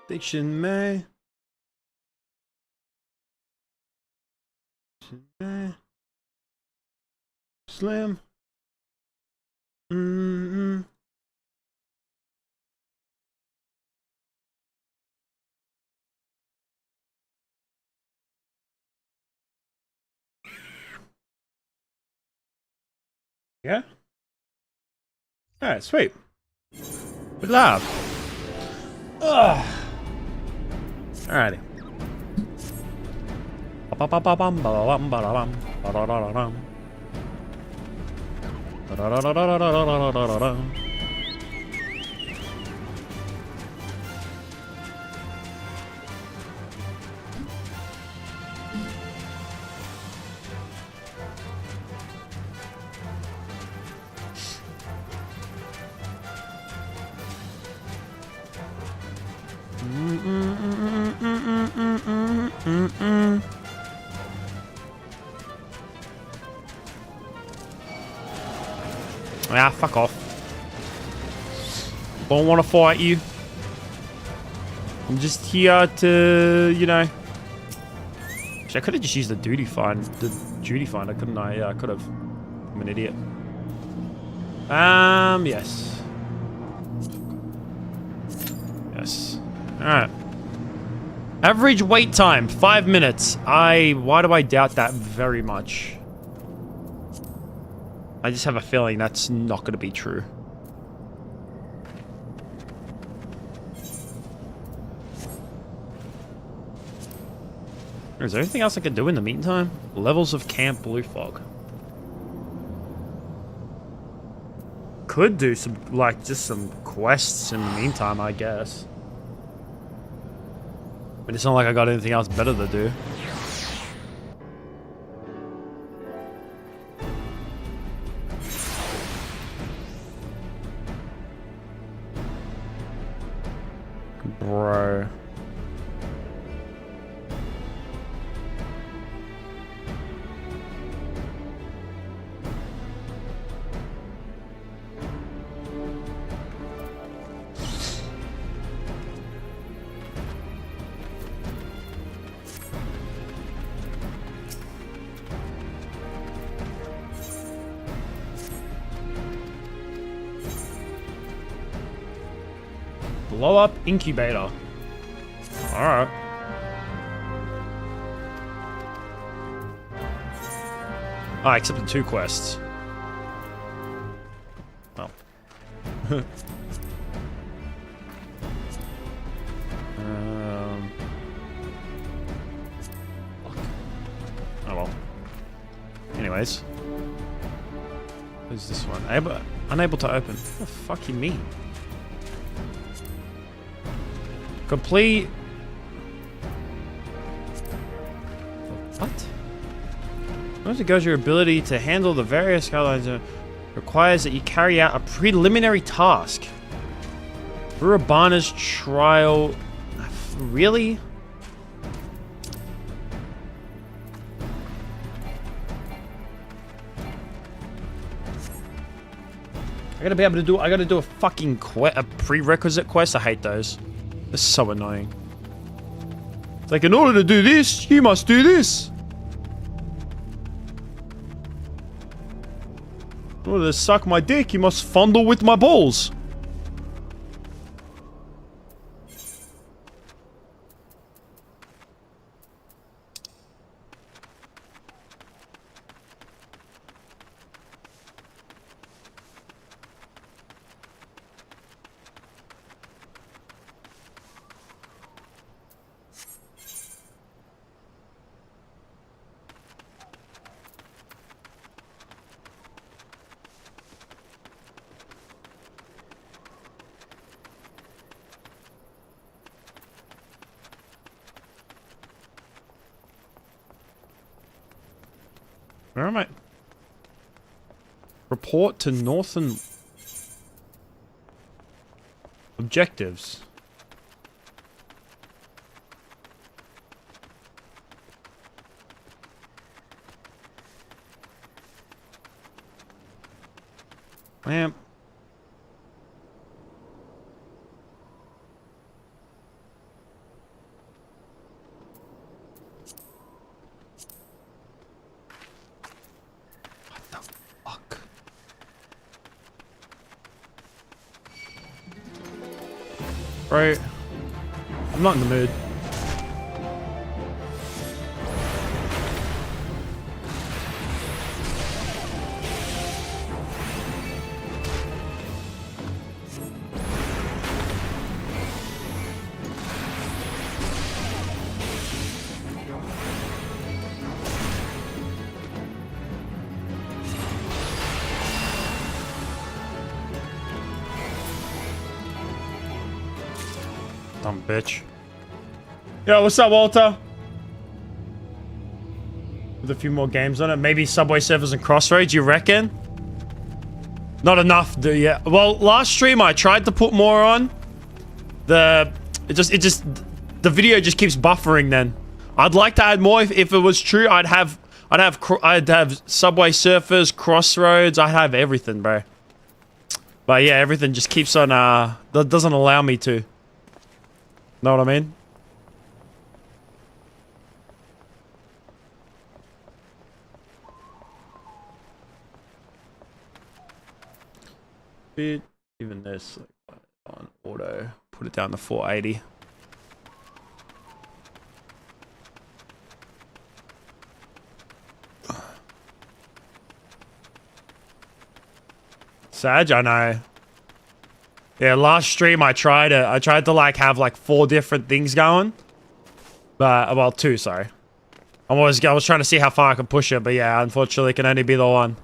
Diction May. Slim. Yeah? Alright, sweet. Good love. Ugh. Alrighty. Ah, fuck off. Don't want to fight you. I'm just here to, you know. Actually, I could have just used the duty finder, couldn't I? Yeah, I could have. I'm an idiot. Yes. Yes. Alright. Average wait time, 5 minutes. Why do I doubt that very much? I just have a feeling that's not going to be true. Is there anything else I can do in the meantime? Levels of Camp Blue Fog. Could do some, like, just some quests in the meantime, I guess. But it's not like I got anything else better to do. Bro. Blow up incubator. Alright. I accepted 2 quests. Well. Fuck. Oh well. Anyways. Who's this one? Unable to open. What the fuck you mean? Complete. What? Once it goes, your ability to handle the various guidelines requires that you carry out a preliminary task. Urabana's trial. Really? I gotta be able to do. I gotta do a fucking a prerequisite quest. I hate those. They're so annoying. It's like, in order to do this, you must do this. In order to suck my dick, you must fondle with my balls. Where am I? Report to Northern objectives. Lamp. What the fuck? Right. I'm not in the mood. Dumb bitch. Yo, what's up, Walter? With a few more games on it. Maybe Subway Surfers and Crossroads, you reckon? Not enough, do you? Well, last stream I tried to put more on. The video just keeps buffering then. I'd like to add more if it was true. I'd have Subway Surfers, Crossroads, I'd have everything, bro. But yeah, everything just keeps on that doesn't allow me to. Know what I mean? Even this, like, on auto, put it down to 480. Sag, I know. Yeah, last stream I tried to like have like 4 different things going. But well, 2, sorry. I was trying to see how far I could push it, but yeah, unfortunately it can only be the one.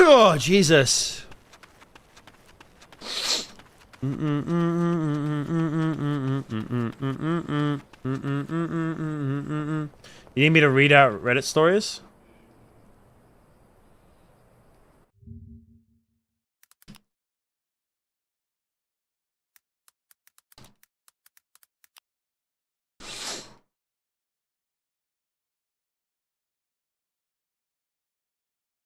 Oh, Jesus. You need me to read out Reddit stories?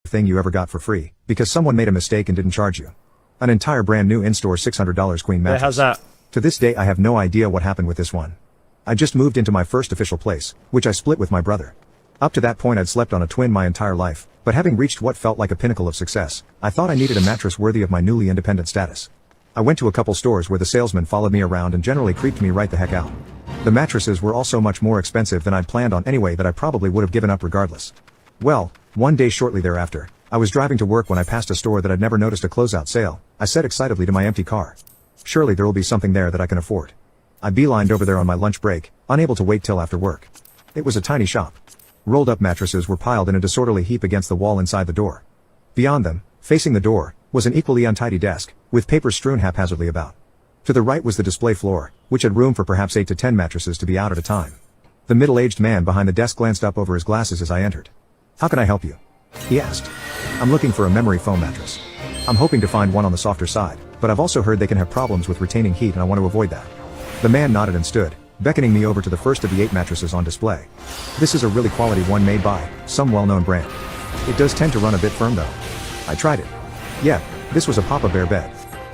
Thing you ever got for free because someone made a mistake and didn't charge you. An entire brand new in-store $600 queen mattress. Hey, how's that? To this day I have no idea what happened with this one. I just moved into my first official place, which I split with my brother. Up to that point I'd slept on a twin my entire life, but having reached what felt like a pinnacle of success, I thought I needed a mattress worthy of my newly independent status. I went to a couple stores where the salesman followed me around and generally creeped me right the heck out. The mattresses were also much more expensive than I'd planned on anyway that I probably would have given up regardless. Well, one day shortly thereafter, I was driving to work when I passed a store that I'd never noticed a closeout sale. I said excitedly to my empty car. Surely there will be something there that I can afford. I beelined over there on my lunch break, unable to wait till after work. It was a tiny shop. Rolled up mattresses were piled in a disorderly heap against the wall inside the door. Beyond them, facing the door, was an equally untidy desk, with papers strewn haphazardly about. To the right was the display floor, which had room for perhaps 8 to 10 mattresses to be out at a time. The middle-aged man behind the desk glanced up over his glasses as I entered. "How can I help you?" he asked. "I'm looking for a memory foam mattress. I'm hoping to find one on the softer side, but I've also heard they can have problems with retaining heat and I want to avoid that." The man nodded and stood, beckoning me over to the first of the 8 mattresses on display. This is a really quality one made by some well-known brand. It does tend to run a bit firm though. I tried it. Yeah, this was a Papa Bear bed.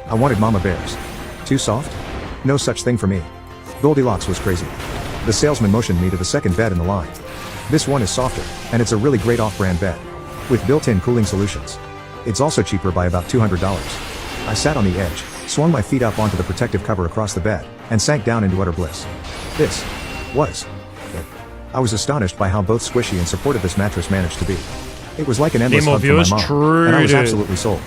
I wanted Mama Bear's. Too soft? No such thing for me. Goldilocks was crazy. The salesman motioned me to the second bed in the line. This one is softer, and it's a really great off-brand bed, with built-in cooling solutions. It's also cheaper by about $200. I sat on the edge, swung my feet up onto the protective cover across the bed, and sank down into utter bliss. This was it. I was astonished by how both squishy and supportive this mattress managed to be. It was like an endless hug from my mom, and I was absolutely sold.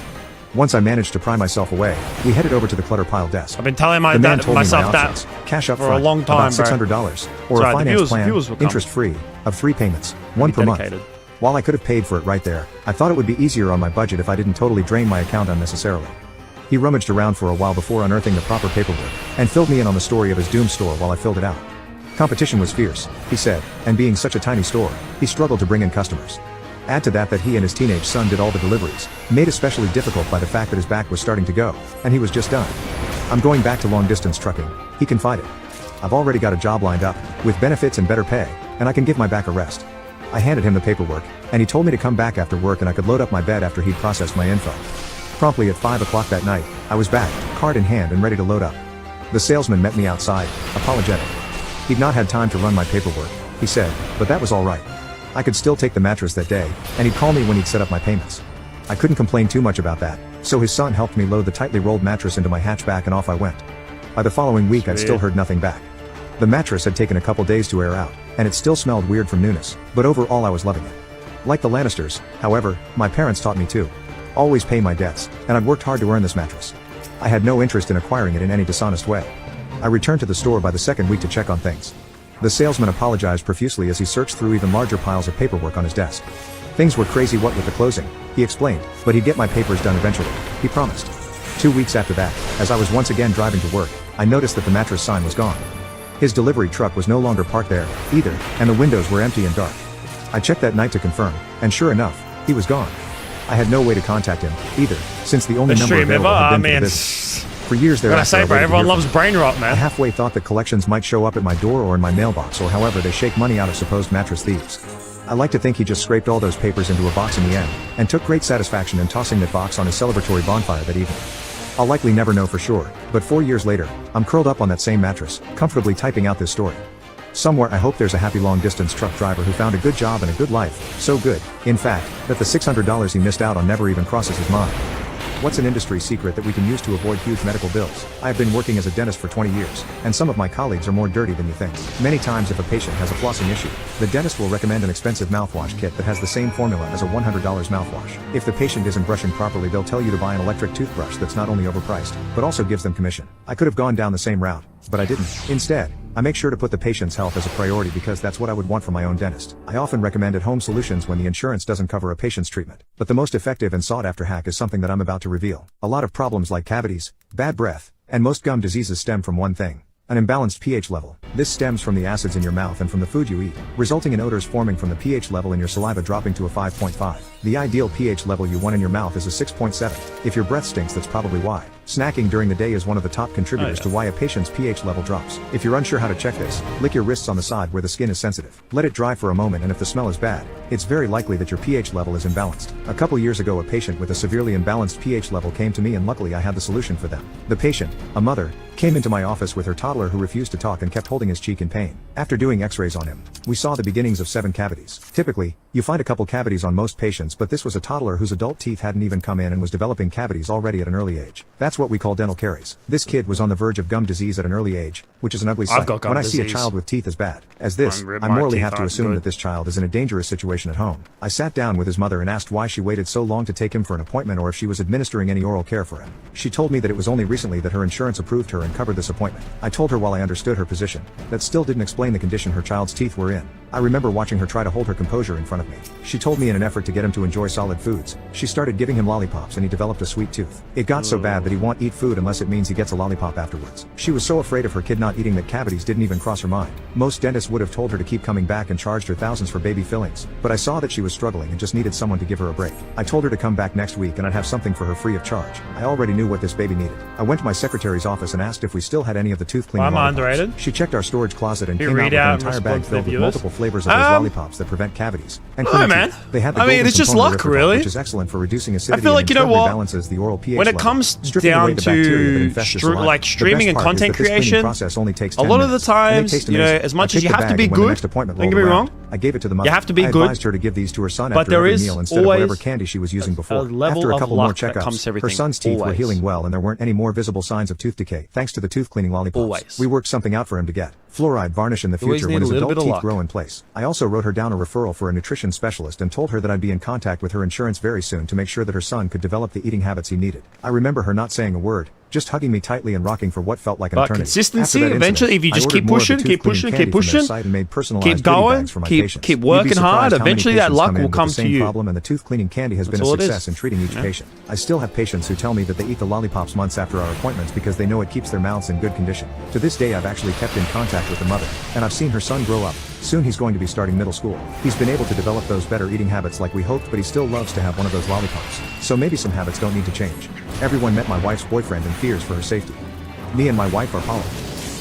Once I managed to pry myself away, we headed over to the clutter-piled desk. I've been telling myself that cash up for front, a long time, about $600, or a finance plan, interest-free, of 3 payments, 1 per month. While I could have paid for it right there, I thought it would be easier on my budget if I didn't totally drain my account unnecessarily. He rummaged around for a while before unearthing the proper paperwork, and filled me in on the story of his doom store while I filled it out. Competition was fierce, he said, and being such a tiny store, he struggled to bring in customers. Add to that he and his teenage son did all the deliveries, made especially difficult by the fact that his back was starting to go, and he was just done. I'm going back to long-distance trucking, he confided. I've already got a job lined up, with benefits and better pay, and I can give my back a rest. I handed him the paperwork, and he told me to come back after work and I could load up my bed after he'd processed my info. Promptly at 5 o'clock that night, I was back, card in hand and ready to load up. The salesman met me outside, apologetic. He'd not had time to run my paperwork, he said, but that was alright. I could still take the mattress that day, and he'd call me when he'd set up my payments. I couldn't complain too much about that, so his son helped me load the tightly rolled mattress into my hatchback and off I went. By the following week I'd still heard nothing back. The mattress had taken a couple days to air out, and it still smelled weird from newness, but overall I was loving it. Like the Lannisters, however, my parents taught me to always pay my debts, and I'd worked hard to earn this mattress. I had no interest in acquiring it in any dishonest way. I returned to the store by the second week to check on things. The salesman apologized profusely as he searched through even larger piles of paperwork on his desk. Things were crazy what with the closing, he explained, but he'd get my papers done eventually, he promised. 2 weeks after that, as I was once again driving to work, I noticed that the mattress sign was gone. His delivery truck was no longer parked there, either, and the windows were empty and dark. I checked that night to confirm, and sure enough, he was gone. I had no way to contact him, either, since the only number available had been for the business. For years thereafter, I say, bro, everyone loves Brainrot, man. I halfway thought that collections might show up at my door or in my mailbox or however they shake money out of supposed mattress thieves. I like to think he just scraped all those papers into a box in the end, and took great satisfaction in tossing that box on his celebratory bonfire that evening. I'll likely never know for sure, but 4 years later, I'm curled up on that same mattress, comfortably typing out this story. Somewhere I hope there's a happy long-distance truck driver who found a good job and a good life, so good, in fact, that the $600 he missed out on never even crosses his mind. What's an industry secret that we can use to avoid huge medical bills? I have been working as a dentist for 20 years, and some of my colleagues are more dirty than you think. Many times if a patient has a flossing issue, the dentist will recommend an expensive mouthwash kit that has the same formula as a $100 mouthwash. If the patient isn't brushing properly, they'll tell you to buy an electric toothbrush that's not only overpriced, but also gives them commission. I could have gone down the same route, but I didn't. Instead, I make sure to put the patient's health as a priority because that's what I would want from my own dentist. I often recommend at-home solutions when the insurance doesn't cover a patient's treatment. But the most effective and sought-after hack is something that I'm about to reveal. A lot of problems like cavities, bad breath, and most gum diseases stem from one thing: an imbalanced pH level. This stems from the acids in your mouth and from the food you eat, resulting in odors forming from the pH level in your saliva dropping to a 5.5. The ideal pH level you want in your mouth is a 6.7. If your breath stinks, that's probably why. Snacking during the day is one of the top contributors to why a patient's pH level drops. If you're unsure how to check this, lick your wrists on the side where the skin is sensitive. Let it dry for a moment, and if the smell is bad, it's very likely that your pH level is imbalanced. A couple years ago, a patient with a severely imbalanced pH level came to me, and luckily I had the solution for them. The patient, a mother, came into my office with her toddler who refused to talk and kept holding his cheek in pain. After doing x-rays on him, we saw the beginnings of 7 cavities. Typically, you find a couple cavities on most patients, but this was a toddler whose adult teeth hadn't even come in and was developing cavities already at an early age. That's what we call dental caries. This kid was on the verge of gum disease at an early age, which is an ugly sight. When I see a child with teeth as bad as this, I morally have to assume that this child is in a dangerous situation at home. I sat down with his mother and asked why she waited so long to take him for an appointment, or if she was administering any oral care for him. She told me that it was only recently that her insurance approved her and covered this appointment. I told her, while I understood her position, that still didn't explain the condition her child's teeth were in. I remember watching her try to hold her composure in front of me. She told me in an effort to get him to enjoy solid foods, she started giving him lollipops and he developed a sweet tooth. It got so bad that he won't eat food unless it means he gets a lollipop afterwards. She was so afraid of her kid not eating that cavities didn't even cross her mind. Most dentists would have told her to keep coming back and charged her thousands for baby fillings, but I saw that she was struggling and just needed someone to give her a break. I told her to come back next week and I'd have something for her free of charge. I already knew what this baby needed. I went to my secretary's office and asked if we still had any of the tooth cleaning lollipops. She checked our storage closet and came out with an entire bag filled with multiple flavors of those lollipops that prevent cavities and clean teeth. They had the it's just luck, really, which is excellent for reducing acidity. I feel like, you know what, balances the oral pH when it comes down to like streaming and content creation, a lot of the times, you know, as much as you have to be good, don't get me wrong, I gave it to the mother. You have to be I good. advised her to give these to her son but after there every is meal instead of whatever candy she was using before. After a couple more checkups, her son's teeth were healing well and there weren't any more visible signs of tooth decay thanks to the tooth cleaning lollipops. We worked something out for him to get fluoride varnish in the future when his adult teeth grow in place. I also wrote her down a referral for a nutrition specialist and told her that I'd be in contact with her insurance very soon to make sure that her son could develop the eating habits he needed. I remember her not saying a word, just hugging me tightly and rocking for what felt like an But eternity. consistency, After that eventually, if you I just ordered keep more of the pushing, keep tooth-cleaning pushing, candy keep from their pushing, site and made personalized keep goodie going, bags for my keep patients. working You'd be surprised hard, how many eventually that patients luck come in will with come the to same you. problem, and the tooth cleaning candy has been That's a all it success is. in treating each patient. I still have patients who tell me that they eat the lollipops months after our appointments because they know it keeps their mouths in good condition. To this day I've actually kept in contact with the mother, and I've seen her son grow up. Soon he's going to be starting middle school. He's been able to develop those better eating habits like we hoped, but he still loves to have one of those lollipops. So maybe some habits don't need to change. Everyone met my wife's boyfriend and fears for her safety. Me and my wife are hollering.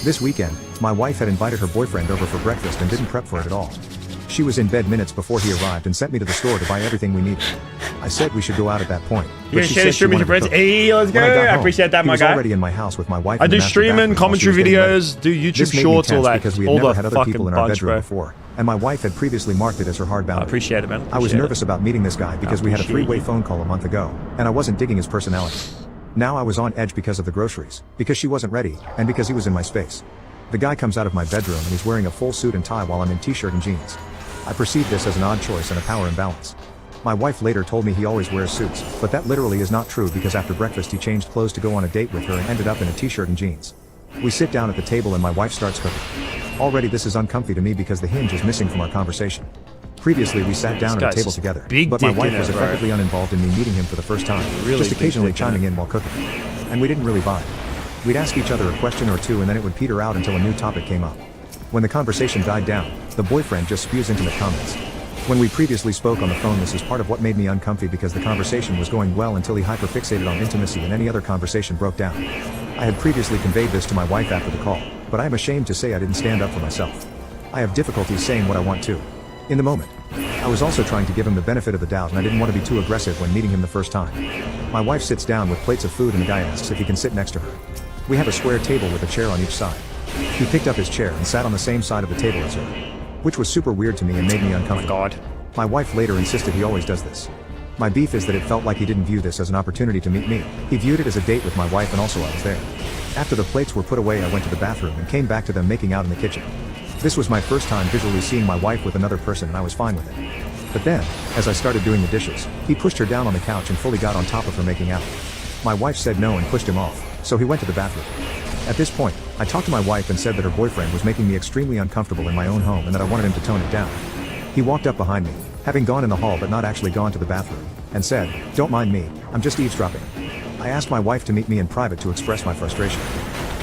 This weekend, my wife had invited her boyfriend over for breakfast and didn't prep for it at all. She was in bed minutes before he arrived and sent me to the store to buy everything we needed. I said we should go out at that point. You're gonna share the stream with your friends? Hey, let's go. I appreciate that, he my was guy. already in my house with my wife. I do streaming, commentary videos, do YouTube shorts, all that. Because we had all never the had other fucking people in our bunch, bedroom bro. before, and my wife had previously marked it as her hard boundary. I appreciate it, man. I was nervous about meeting this guy because we had a appreciate three-way you. phone call a month ago, and I wasn't digging his personality. Now I was on edge because of the groceries, because she wasn't ready, and because he was in my space. The guy comes out of my bedroom and he's wearing a full suit and tie while I'm in t-shirt and jeans. I perceived this as an odd choice and a power imbalance. My wife later told me he always wears suits, but that literally is not true because after breakfast he changed clothes to go on a date with her and ended up in a t-shirt and jeans. We sit down at the table and my wife starts cooking. Already this is uncomfy to me because the hinge is missing from our conversation. Previously we sat down at a table together, but my wife was effectively uninvolved in me meeting him for the first time, just occasionally chiming in while cooking. And we didn't really vibe. We'd ask each other a question or two and then it would peter out until a new topic came up. When the conversation died down, the boyfriend just spews intimate comments. When we previously spoke on the phone, this is part of what made me uncomfy because the conversation was going well until he hyperfixated on intimacy and any other conversation broke down. I had previously conveyed this to my wife after the call, but I am ashamed to say I didn't stand up for myself. I have difficulties saying what I want to. In the moment. I was also trying to give him the benefit of the doubt and I didn't want to be too aggressive when meeting him the first time. My wife sits down with plates of food and the guy asks if he can sit next to her. We have a square table with a chair on each side. He picked up his chair and sat on the same side of the table as her, which was super weird to me and made me uncomfortable. Oh my God. My wife later insisted he always does this. My beef is that it felt like he didn't view this as an opportunity to meet me. He viewed it as a date with my wife and also I was there. After the plates were put away I went to the bathroom and came back to them making out in the kitchen. This was my first time visually seeing my wife with another person and I was fine with it. But then, as I started doing the dishes, he pushed her down on the couch and fully got on top of her making out. My wife said no and pushed him off, so he went to the bathroom. At this point, I talked to my wife and said that her boyfriend was making me extremely uncomfortable in my own home and that I wanted him to tone it down. He walked up behind me, having gone in the hall but not actually gone to the bathroom, and said, "Don't mind me, I'm just eavesdropping." I asked my wife to meet me in private to express my frustration.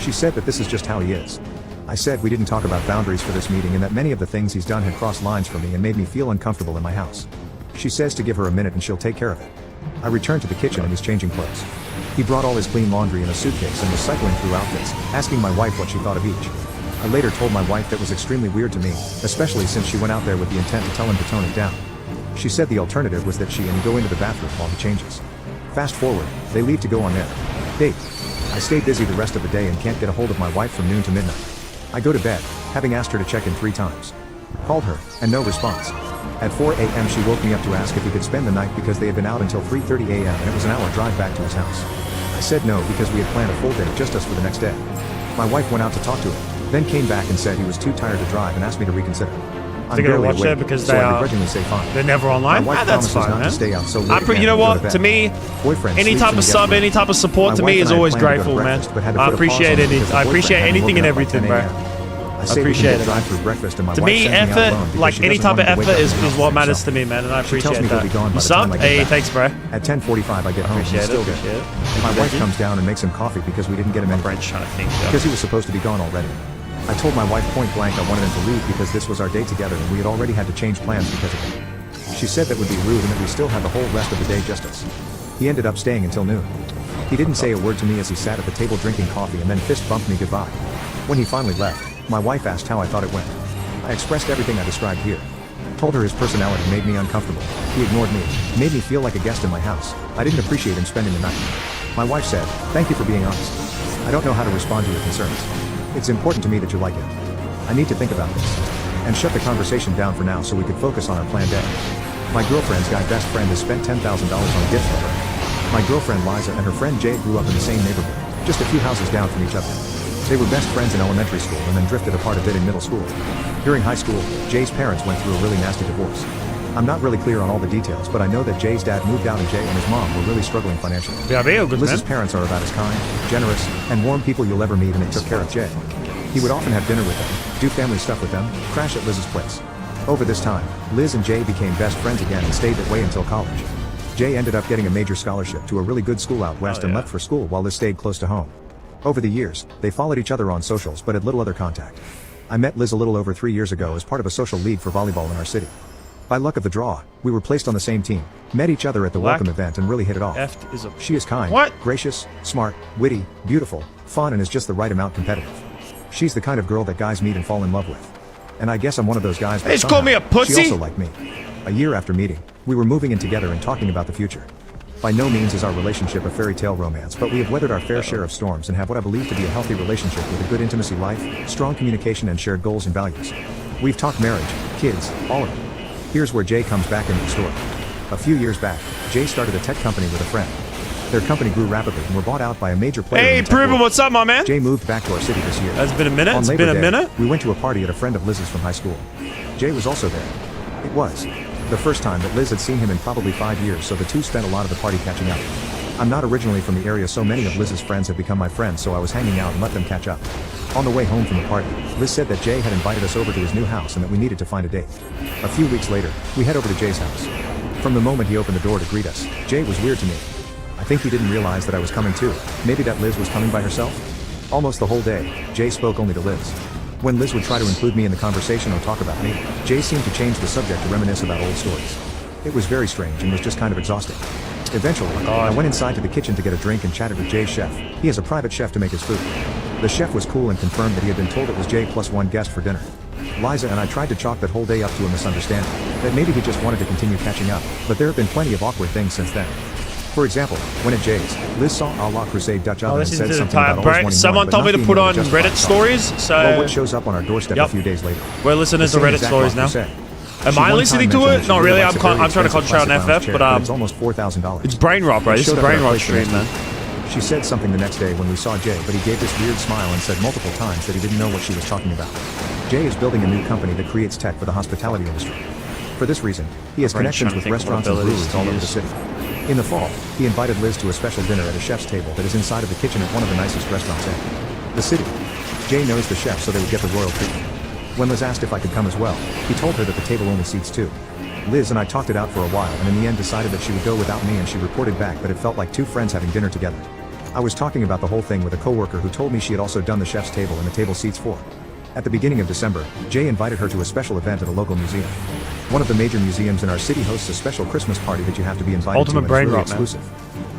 She said that this is just how he is. I said we didn't talk about boundaries for this meeting and that many of the things he's done had crossed lines for me and made me feel uncomfortable in my house. She says to give her a minute and she'll take care of it. I returned to the kitchen and he's changing clothes. He brought all his clean laundry in a suitcase and was cycling through outfits, asking my wife what she thought of each. I later told my wife that was extremely weird to me, especially since she went out there with the intent to tell him to tone it down. She said the alternative was that she and he go into the bathroom while he changes. Fast forward, they leave to go on their date. I stay busy the rest of the day and can't get a hold of my wife from noon to midnight. I go to bed, having asked her to check in 3 times. Called her, and no response. At 4 a.m. she woke me up to ask if he could spend the night because they had been out until 3:30 a.m. and it was an hour drive back to his house. I said no because we had planned a full day just us for the next day. My wife went out to talk to him, then came back and said he was too tired to drive and asked me to reconsider. I'm They're gonna barely watch awake, that because so they I are- begrudgingly say fine. They're never online. My wife That's promises fine, not man. to stay out so late again You know and go what? to bed. To me, Boyfriend any sleeps type in of the sub, guest room. any type of support My to wife me and is I always planned to go to grateful, man. breakfast, but had to I put a pause appreciate on it. because the I appreciate boyfriend had anything and woken up by everything, 10 bro. a.m. I I say we appreciate can it. drive through breakfast and my To wife me, sends me out effort, alone because like she any doesn't type of want me to effort wake is up in the what house matters herself. to me, man, and I She tells appreciate me he'll that. be gone by You the time sub? I get Hey, back. thanks, bro. At 10:45 I get home and he's Appreciate it, still there. appreciate it. My wife Thank you. comes down and makes him coffee because we didn't get him My in brain's trying to think. because he was supposed to be gone already. I told my wife point blank I wanted him to leave because this was our day together and we had already had to change plans because of him. She said that would be rude and that we still had the whole rest of the day just us. He ended up staying until noon. He didn't say a word to me as he sat at the table drinking coffee and then fist bumped me goodbye. When he finally left, my wife asked how I thought it went. I expressed everything I described here. Told her his personality made me uncomfortable. He ignored me, made me feel like a guest in my house. I didn't appreciate him spending the night. My wife said, "Thank you for being honest. I don't know how to respond to your concerns. It's important to me that you like it. I need to think about this." And shut the conversation down for now so we could focus on our planned day. My girlfriend's guy best friend has spent $10,000 on gifts for her. My girlfriend Liza and her friend Jay grew up in the same neighborhood, just a few houses down from each other. They were best friends in elementary school and then drifted apart a bit in middle school. During high school, Jay's parents went through a really nasty divorce. I'm not really clear on all the details, but I know that Jay's dad moved out and Jay and his mom were really struggling financially. Yeah, real good, Liz's man. parents are about as kind, generous, and warm people you'll ever meet, and they took care of Jay. He would often have dinner with them, do family stuff with them, crash at Liz's place. Over this time, Liz and Jay became best friends again and stayed that way until college. Jay ended up getting a major scholarship to a really good school out west and left for school while Liz stayed close to home. Over the years, they followed each other on socials but had little other contact. I met Liz a little over 3 years ago as part of a social league for volleyball in our city. By luck of the draw, we were placed on the same team, met each other at the welcome event and really hit it off. She is kind, gracious, smart, witty, beautiful, fun, and is just the right amount competitive. She's the kind of girl that guys meet and fall in love with. And I guess I'm one of those guys, but they just called me a pussy? She also liked me. A year after meeting, we were moving in together and talking about the future. By no means is our relationship a fairy tale romance, but we have weathered our fair share of storms and have what I believe to be a healthy relationship with a good intimacy life, strong communication, and shared goals and values. We've talked marriage, kids, all of it. Here's where Jay comes back into the story. A few years back, Jay started a tech company with a friend. Their company grew rapidly and were bought out by a major player. Hey, Proven, what's up, my man? Jay moved back to our city this year. It's been a minute. On Labor Day, we went to a party at a friend of Liz's from high school. Jay was also there. It was the first time that Liz had seen him in probably 5 years, so the two spent a lot of the party catching up. I'm not originally from the area, so many of Liz's friends have become my friends, so I was hanging out and let them catch up. On the way home from the party, Liz said that Jay had invited us over to his new house and that we needed to find a date. A few weeks later, we head over to Jay's house. From the moment he opened the door to greet us, Jay was weird to me. I think he didn't realize that I was coming too. Maybe that Liz was coming by herself? Almost the whole day, Jay spoke only to Liz. When Liz would try to include me in the conversation or talk about me, Jay seemed to change the subject to reminisce about old stories. It was very strange and was just kind of exhausting. Eventually, I went inside to the kitchen to get a drink and chatted with Jay's chef. He has a private chef to make his food. The chef was cool and confirmed that he had been told it was Jay plus one guest for dinner. Liza and I tried to chalk that whole day up to a misunderstanding, that maybe he just wanted to continue catching up, but there have been plenty of awkward things since then. For example, when at Jay's, Liz saw a la Crusade Dutch oven and said something about always wanting someone one, told me to put on Reddit stories, so... Well, what shows up on our doorstep a few days later? We're listening to Reddit stories now. Am I listening to it? Not really, I'm trying to concentrate on FF, but it's almost $4,000. It's Brainrot, bro. This is Brainrot stream, man. She said something the next day when we saw Jay, but he gave this weird smile and said multiple times that he didn't know what she was talking about. Jay is building a new company that creates tech for the hospitality industry. For this reason, he has connections with restaurants and breweries all over the city. In the fall, he invited Liz to a special dinner at a chef's table that is inside of the kitchen at one of the nicest restaurants in the city. Jay knows the chef, so they would get the royal treatment. When Liz asked if I could come as well, he told her that the table only seats 2. Liz and I talked it out for a while and in the end decided that she would go without me, and she reported back that it felt like 2 friends having dinner together. I was talking about the whole thing with a coworker who told me she had also done the chef's table and the table seats 4. At the beginning of December, Jay invited her to a special event at a local museum. One of the major museums in our city hosts a special Christmas party that you have to be invited to, and it's really exclusive.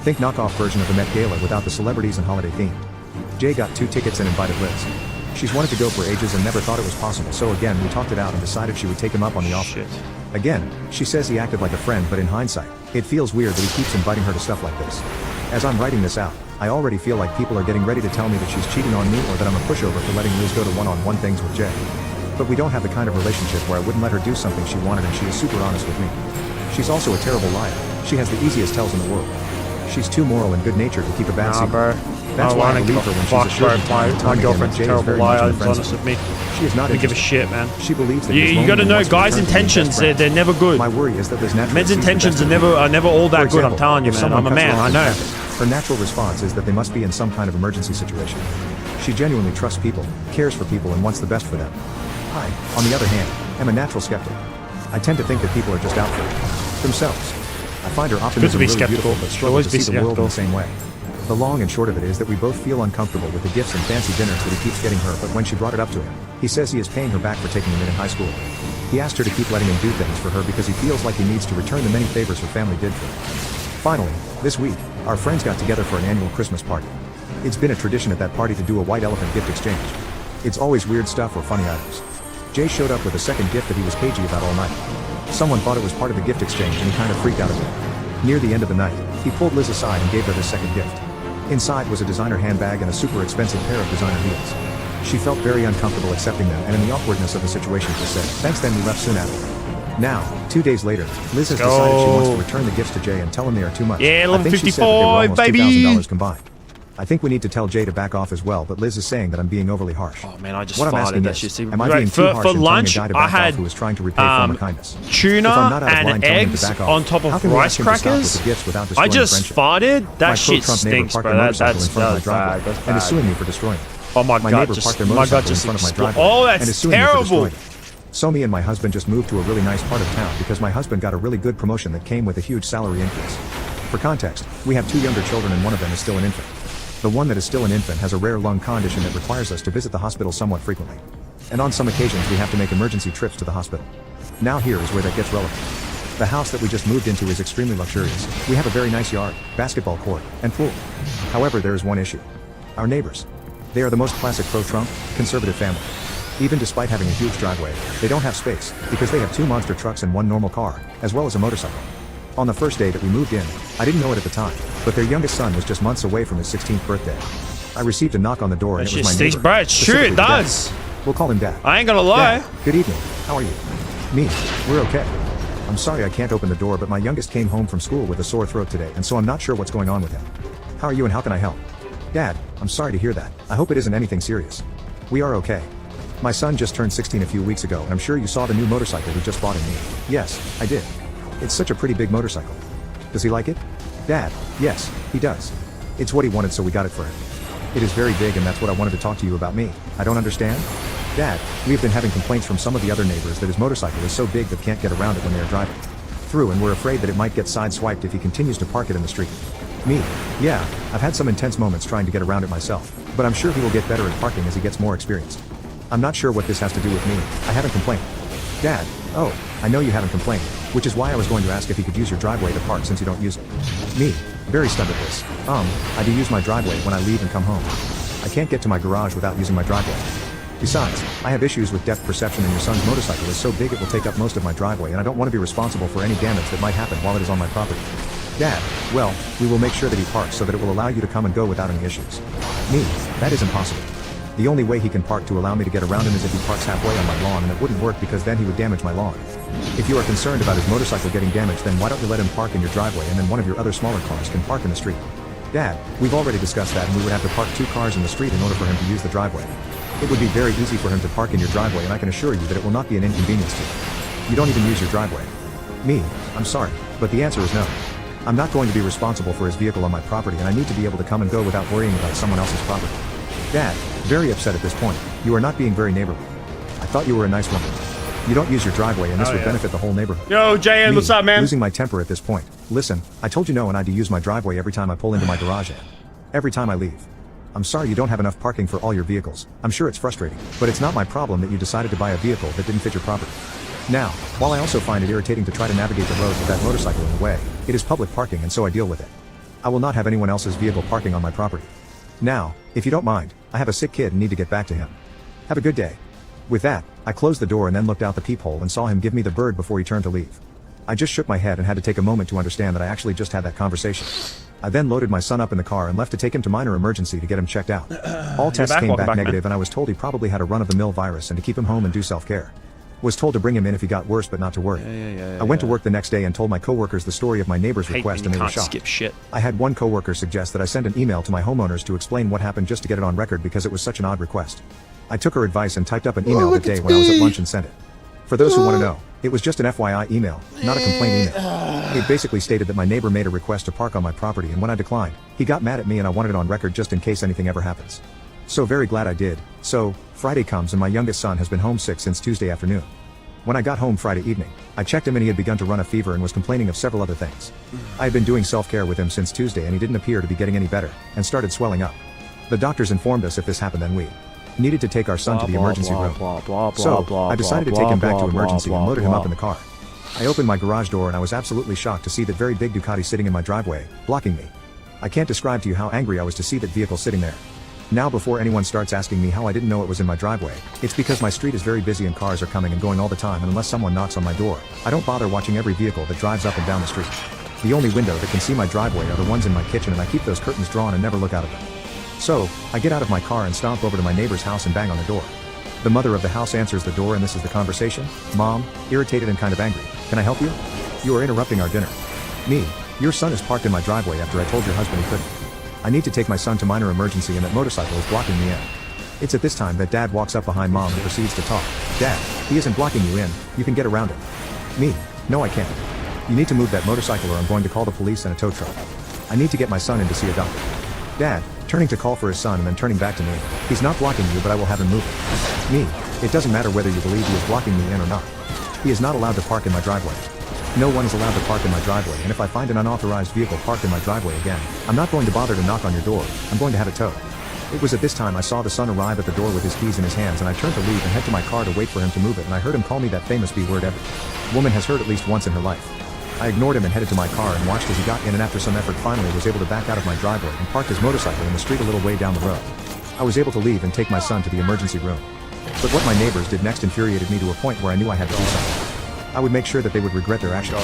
Think knockoff version of the Met Gala without the celebrities and holiday theme. Jay got 2 tickets and invited Liz. She's wanted to go for ages and never thought it was possible, so again we talked it out and decided she would take him up on the offer. Again, she says he acted like a friend, but in hindsight, it feels weird that he keeps inviting her to stuff like this. As I'm writing this out, I already feel like people are getting ready to tell me that she's cheating on me or that I'm a pushover for letting Liz go to one-on-one things with Jay. But we don't have the kind of relationship where I wouldn't let her do something she wanted, and she is super honest with me. She's also a terrible liar. She has the easiest tells in the world. She's too moral and good-natured to keep a bad secret. That's why I believe her when she's assured my girlfriend's a terrible liar. She's honest with me. She is not give a shit, man. She believes that you got to know guys' intentions. They're never good. My worry is that there's natural men's intentions are never all that good. I'm telling you, man. I'm a man. I know. Her natural response is that they must be in some kind of emergency situation. She genuinely trusts people, cares for people, and wants the best for them. I, on the other hand, am a natural skeptic. I tend to think that people are just out for themselves. I find her optimism really beautiful, but struggle to see the world in the same way. The long and short of it is that we both feel uncomfortable with the gifts and fancy dinners that he keeps getting her, but when she brought it up to him, he says he is paying her back for taking him in high school. He asked her to keep letting him do things for her because he feels like he needs to return the many favors her family did for him. Finally, this week, our friends got together for an annual Christmas party. It's been a tradition at that party to do a white elephant gift exchange. It's always weird stuff or funny items. Jay showed up with a second gift that he was cagey about all night. Someone thought it was part of the gift exchange and he kind of freaked out a bit. Near the end of the night, he pulled Liz aside and gave her his second gift. Inside was a designer handbag and a super expensive pair of designer heels. She felt very uncomfortable accepting them, and in the awkwardness of the situation she said, "Thanks," then we left soon after. Now, 2 days later, Liz has decided she wants to return the gifts to Jay and tell him they are too much. Yeah, I think she said that they were almost $2,000 combined. I think we need to tell Jay to back off as well, but Liz is saying that I'm being overly harsh. Oh man, I just What I'm farted asking that is, shit. See, am I being too harsh for in telling lunch, a guy to I back off had who was trying to repay former kindness? tuna If I'm not out of and line telling him to eggs back off, on top how of can we rice ask him to stop with crackers. the gifts without I destroying just the friendship? farted. That My shit pro-Trump neighbor stinks, parked bro. their motorcycle in That's front of my driveway bad. That's and is bad. suing me for destroying it. Oh my My god, neighbor parked their my god, motorcycle in just front of my exploded. driveway Oh, and is that's suing me for terrible. destroying it. So me and my husband just moved to a really nice part of town because my husband got a really good promotion that came with a huge salary increase. For context, we have 2 younger children and one of them is still an infant. The one that is still an infant has a rare lung condition that requires us to visit the hospital somewhat frequently. And on some occasions we have to make emergency trips to the hospital. Now here is where that gets relevant. The house that we just moved into is extremely luxurious. We have a very nice yard, basketball court, and pool. However, there is one issue. Our neighbors. They are the most classic pro-Trump, conservative family. Even despite having a huge driveway, they don't have space, because they have 2 monster trucks and 1 normal car, as well as a motorcycle. On the first day that we moved in, I didn't know it at the time, but their youngest son was just months away from his 16th birthday. I received a knock on the door and That it was shit my stinks, neighbor. bro. Sure specifically it the dad. does. We'll call him Dad. I ain't gonna lie. Dad, good evening. How are you? Me. We're okay. I'm sorry I can't open the door, but my youngest came home from school with a sore throat today, and so I'm not sure what's going on with him. How are you and how can I help? Dad, I'm sorry to hear that. I hope it isn't anything serious. We are okay. My son just turned 16 a few weeks ago, and I'm sure you saw the new motorcycle we just bought him. Yes, I did. It's such a pretty big motorcycle. Does he like it? Dad, yes, he does. It's what he wanted, so we got it for him. It is very big, and that's what I wanted to talk to you about. Me, I don't understand. Dad, we have been having complaints from some of the other neighbors that his motorcycle is so big that can't get around it when they are driving through, and we're afraid that it might get sideswiped if he continues to park it in the street. Me, yeah, I've had some intense moments trying to get around it myself, but I'm sure he will get better at parking as he gets more experienced. I'm not sure what this has to do with me. I haven't complained. Dad, oh, I know you haven't complained, which is why I was going to ask if he could use your driveway to park since you don't use it. Me, very stunned at this. I do use my driveway when I leave and come home. I can't get to my garage without using my driveway. Besides, I have issues with depth perception, and your son's motorcycle is so big it will take up most of my driveway, and I don't want to be responsible for any damage that might happen while it is on my property. Dad, well, we will make sure that he parks so that it will allow you to come and go without any issues. Me, that is impossible. The only way he can park to allow me to get around him is if he parks halfway on my lawn, and it wouldn't work because then he would damage my lawn. If you are concerned about his motorcycle getting damaged, then why don't you let him park in your driveway, and then one of your other smaller cars can park in the street. Dad, we've already discussed that, and we would have to park 2 cars in the street in order for him to use the driveway. It would be very easy for him to park in your driveway, and I can assure you that it will not be an inconvenience to you. You don't even use your driveway. Me, I'm sorry, but the answer is no. I'm not going to be responsible for his vehicle on my property, and I need to be able to come and go without worrying about someone else's property. Dad, very upset at this point. You are not being very neighborly. I thought you were a nice woman. You don't use your driveway, and this would benefit the whole neighborhood. Yo, JN, Me, what's up, man? Losing my temper at this point. Listen, I told you no, and I do use my driveway every time I pull into my garage and every time I leave. I'm sorry you don't have enough parking for all your vehicles. I'm sure it's frustrating, but it's not my problem that you decided to buy a vehicle that didn't fit your property. Now, while I also find it irritating to try to navigate the roads with that motorcycle in the way, it is public parking, and so I deal with it. I will not have anyone else's vehicle parking on my property. Now, if you don't mind, I have a sick kid and need to get back to him. Have a good day. With that, I closed the door and then looked out the peephole and saw him give me the bird before he turned to leave. I just shook my head and had to take a moment to understand that I actually just had that conversation. I then loaded my son up in the car and left to take him to minor emergency to get him checked out. All tests came back negative, and I was told he probably had a run-of-the-mill virus and to keep him home and do self-care. Was told to bring him in if he got worse, but not to worry. I went to work the next day and told my coworkers the story of my neighbor's request, and they were shocked. Skip shit. I had one coworker suggest that I send an email to my homeowners to explain what happened just to get it on record because it was such an odd request. I took her advice and typed up an email that day when I was at lunch and sent it. For those who want to know, it was just an FYI email, not a complaint email. It basically stated that my neighbor made a request to park on my property, and when I declined, he got mad at me, and I wanted it on record just in case anything ever happens. So very glad I did. So, Friday comes and my youngest son has been homesick since Tuesday afternoon. When I got home Friday evening, I checked him and he had begun to run a fever and was complaining of several other things. I had been doing self-care with him since Tuesday and he didn't appear to be getting any better, and started swelling up. The doctors informed us if this happened then we needed to take our son to the emergency room. So, I decided to take him back to emergency and loaded him up in the car. I opened my garage door and I was absolutely shocked to see that very big Ducati sitting in my driveway, blocking me. I can't describe to you how angry I was to see that vehicle sitting there. Now before anyone starts asking me how I didn't know it was in my driveway, it's because my street is very busy and cars are coming and going all the time, and unless someone knocks on my door, I don't bother watching every vehicle that drives up and down the street. The only window that can see my driveway are the ones in my kitchen, and I keep those curtains drawn and never look out of them. So, I get out of my car and stomp over to my neighbor's house and bang on the door. The mother of the house answers the door and this is the conversation. Mom, irritated and kind of angry. Can I help you? You are interrupting our dinner. Me, your son is parked in my driveway after I told your husband he couldn't. I need to take my son to minor emergency and that motorcycle is blocking me in. It's at this time that Dad walks up behind Mom and proceeds to talk. Dad, he isn't blocking you in, you can get around him. Me, no I can't. You need to move that motorcycle or I'm going to call the police and a tow truck. I need to get my son in to see a doctor. Dad, turning to call for his son and then turning back to me. He's not blocking you but I will have him move it. Me, it doesn't matter whether you believe he is blocking me in or not. He is not allowed to park in my driveway. No one is allowed to park in my driveway and if I find an unauthorized vehicle parked in my driveway again, I'm not going to bother to knock on your door, I'm going to have it towed. It was at this time I saw the son arrive at the door with his keys in his hands and I turned to leave and head to my car to wait for him to move it and I heard him call me that famous B word every woman has heard at least once in her life. I ignored him and headed to my car and watched as he got in and after some effort finally was able to back out of my driveway and parked his motorcycle in the street a little way down the road. I was able to leave and take my son to the emergency room. But what my neighbors did next infuriated me to a point where I knew I had to do something. I would make sure that they would regret their actions.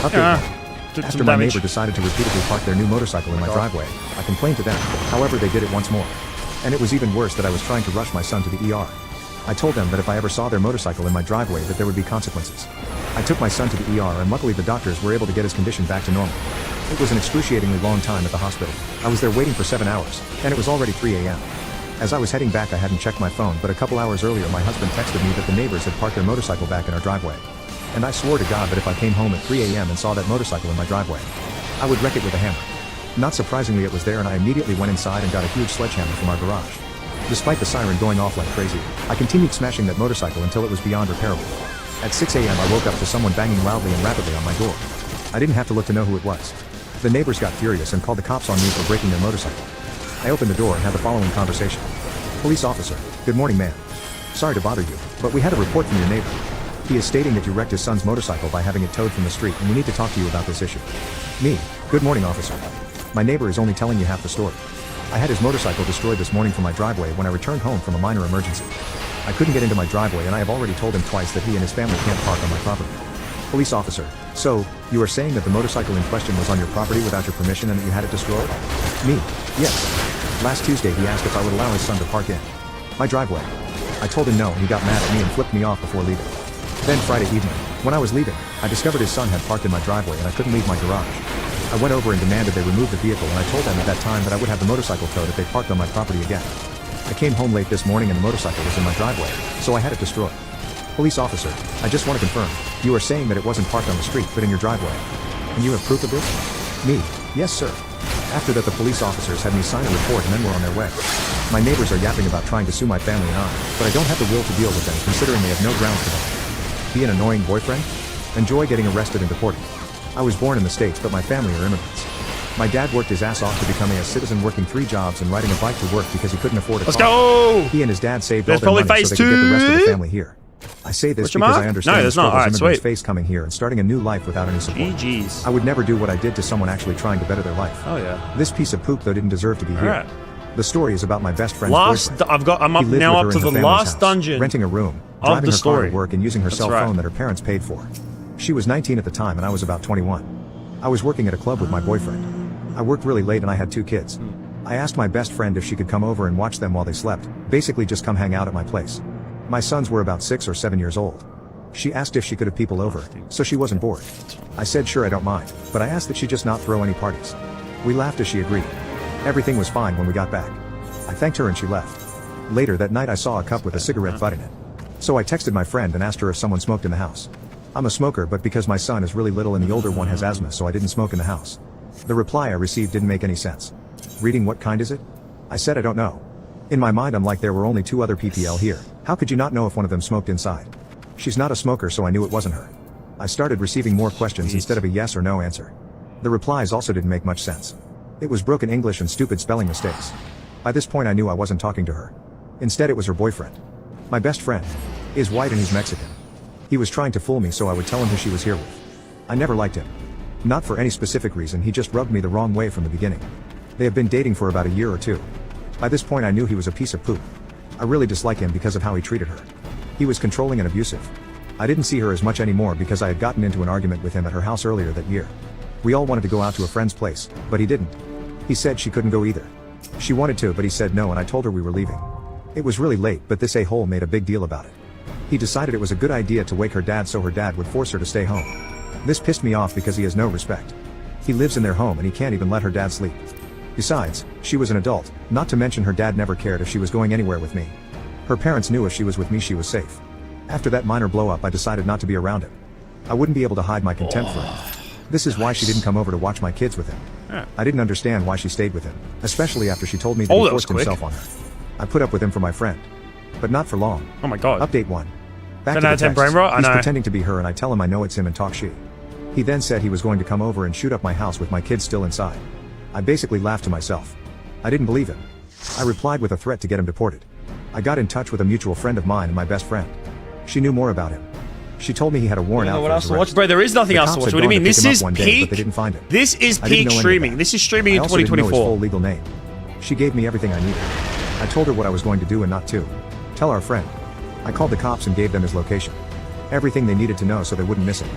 After my neighbor decided to repeatedly park their new motorcycle in my driveway, I complained to them. However, they did it once more. And it was even worse that I was trying to rush my son to the ER. I told them that if I ever saw their motorcycle in my driveway that there would be consequences. I took my son to the ER and luckily the doctors were able to get his condition back to normal. It was an excruciatingly long time at the hospital. I was there waiting for 7 hours, and it was already 3 a.m. As I was heading back I hadn't checked my phone but a couple hours earlier my husband texted me that the neighbors had parked their motorcycle back in our driveway. And I swore to God that if I came home at 3 a.m. and saw that motorcycle in my driveway, I would wreck it with a hammer. Not surprisingly it was there and I immediately went inside and got a huge sledgehammer from our garage. Despite the siren going off like crazy, I continued smashing that motorcycle until it was beyond repairable. At 6 a.m. I woke up to someone banging loudly and rapidly on my door. I didn't have to look to know who it was. The neighbors got furious and called the cops on me for breaking their motorcycle. I opened the door and had the following conversation. Police officer, good morning ma'am. Sorry to bother you, but we had a report from your neighbor. He is stating that you wrecked his son's motorcycle by having it towed from the street and we need to talk to you about this issue. Me, good morning officer. My neighbor is only telling you half the story. I had his motorcycle destroyed this morning from my driveway when I returned home from a minor emergency. I couldn't get into my driveway and I have already told him twice that he and his family can't park on my property. Police officer, so, you are saying that the motorcycle in question was on your property without your permission and that you had it destroyed? Me, yes. Last Tuesday he asked if I would allow his son to park in my driveway. I told him no and he got mad at me and flipped me off before leaving. Then Friday evening, when I was leaving, I discovered his son had parked in my driveway and I couldn't leave my garage. I went over and demanded they remove the vehicle and I told them at that time that I would have the motorcycle towed if they parked on my property again. I came home late this morning and the motorcycle was in my driveway, so I had it destroyed. Police officer, I just want to confirm, you are saying that it wasn't parked on the street but in your driveway. And you have proof of this? Me, yes sir. After that the police officers had me sign a report and then were on their way. My neighbors are yapping about trying to sue my family and I, but I don't have the will to deal with them considering they have no grounds for that. Be an annoying boyfriend? Enjoy getting arrested and deported. I was born in the States but my family are immigrants. My dad worked his ass off to becoming a citizen working 3 jobs and riding a bike to work because he couldn't afford a car. Let's go! He and his dad saved There's all their money phase so they could get the rest of the 2. family here. I say this Question because mark? I understand No, the there's not. struggles Alright, immigrants sweet. face coming here and starting a new life without any support. GG's. I would never do what I did to someone actually trying to better their life. Oh yeah. This piece of poop though didn't deserve to be here. Alright. The story is about my best friend's Last, boyfriend. I'm He up lived now with up her to in the her family's last house, dungeon renting a room, of driving the her car story. to work and using her That's cell right. phone that her parents paid for. She was 19 at the time and I was about 21. I was working at a club with my boyfriend. I worked really late and I had 2 kids. I asked my best friend if she could come over and watch them while they slept, basically just come hang out at my place. My sons were about 6 or 7 years old. She asked if she could have people over, so she wasn't bored. I said sure I don't mind, but I asked that she just not throw any parties. We laughed as she agreed. Everything was fine when we got back. I thanked her and she left. Later that night I saw a cup with a cigarette butt in it. So I texted my friend and asked her if someone smoked in the house. I'm a smoker but because my son is really little and the older one has asthma so I didn't smoke in the house. The reply I received didn't make any sense. Reading what kind is it? I said I don't know. In my mind I'm like there were only 2 other PPL here, how could you not know if one of them smoked inside? She's not a smoker so I knew it wasn't her. I started receiving more questions instead of a yes or no answer. The replies also didn't make much sense. It was broken English and stupid spelling mistakes. By this point I knew I wasn't talking to her. Instead it was her boyfriend. My best friend. Is white and he's Mexican. He was trying to fool me so I would tell him who she was here with. I never liked him. Not for any specific reason, he just rubbed me the wrong way from the beginning. They have been dating for about a year or 2. By this point I knew he was a piece of poop. I really dislike him because of how he treated her. He was controlling and abusive. I didn't see her as much anymore because I had gotten into an argument with him at her house earlier that year. We all wanted to go out to a friend's place, but he didn't. He said she couldn't go either. She wanted to but he said no and I told her we were leaving. It was really late but this a-hole made a big deal about it. He decided it was a good idea to wake her dad so her dad would force her to stay home. This pissed me off because he has no respect. He lives in their home and he can't even let her dad sleep. Besides, she was an adult, not to mention her dad never cared if she was going anywhere with me. Her parents knew if she was with me she was safe. After that minor blow-up I decided not to be around him. I wouldn't be able to hide my contempt for him. This is why she didn't come over to watch my kids with him. I didn't understand why she stayed with him, especially after she told me that he forced himself on her. I put up with him for my friend. But not for long. Oh my god. Update 1. Back 10 to out the of 10 text. Brainrot? I He's know. pretending to be her and I tell him I know it's him and talk shit. He then said he was going to come over and shoot up my house with my kids still inside. I basically laughed to myself. I didn't believe him. I replied with a threat to get him deported. I got in touch with a mutual friend of mine and my best friend. She knew more about him. She told me he had a warrant out What for else his to arrest. watch? Bro, there is nothing The else to cops watch. had What do you gone mean? to This pick him up is one day, peak. but they didn't find him. This is I didn't peak know any of streaming. that. This is streaming in I also didn't know his 2024. full legal name. She gave me everything I needed. I told her what I was going to do and not to. Tell our friend. I called the cops and gave them his location. Everything they needed to know so they wouldn't miss him.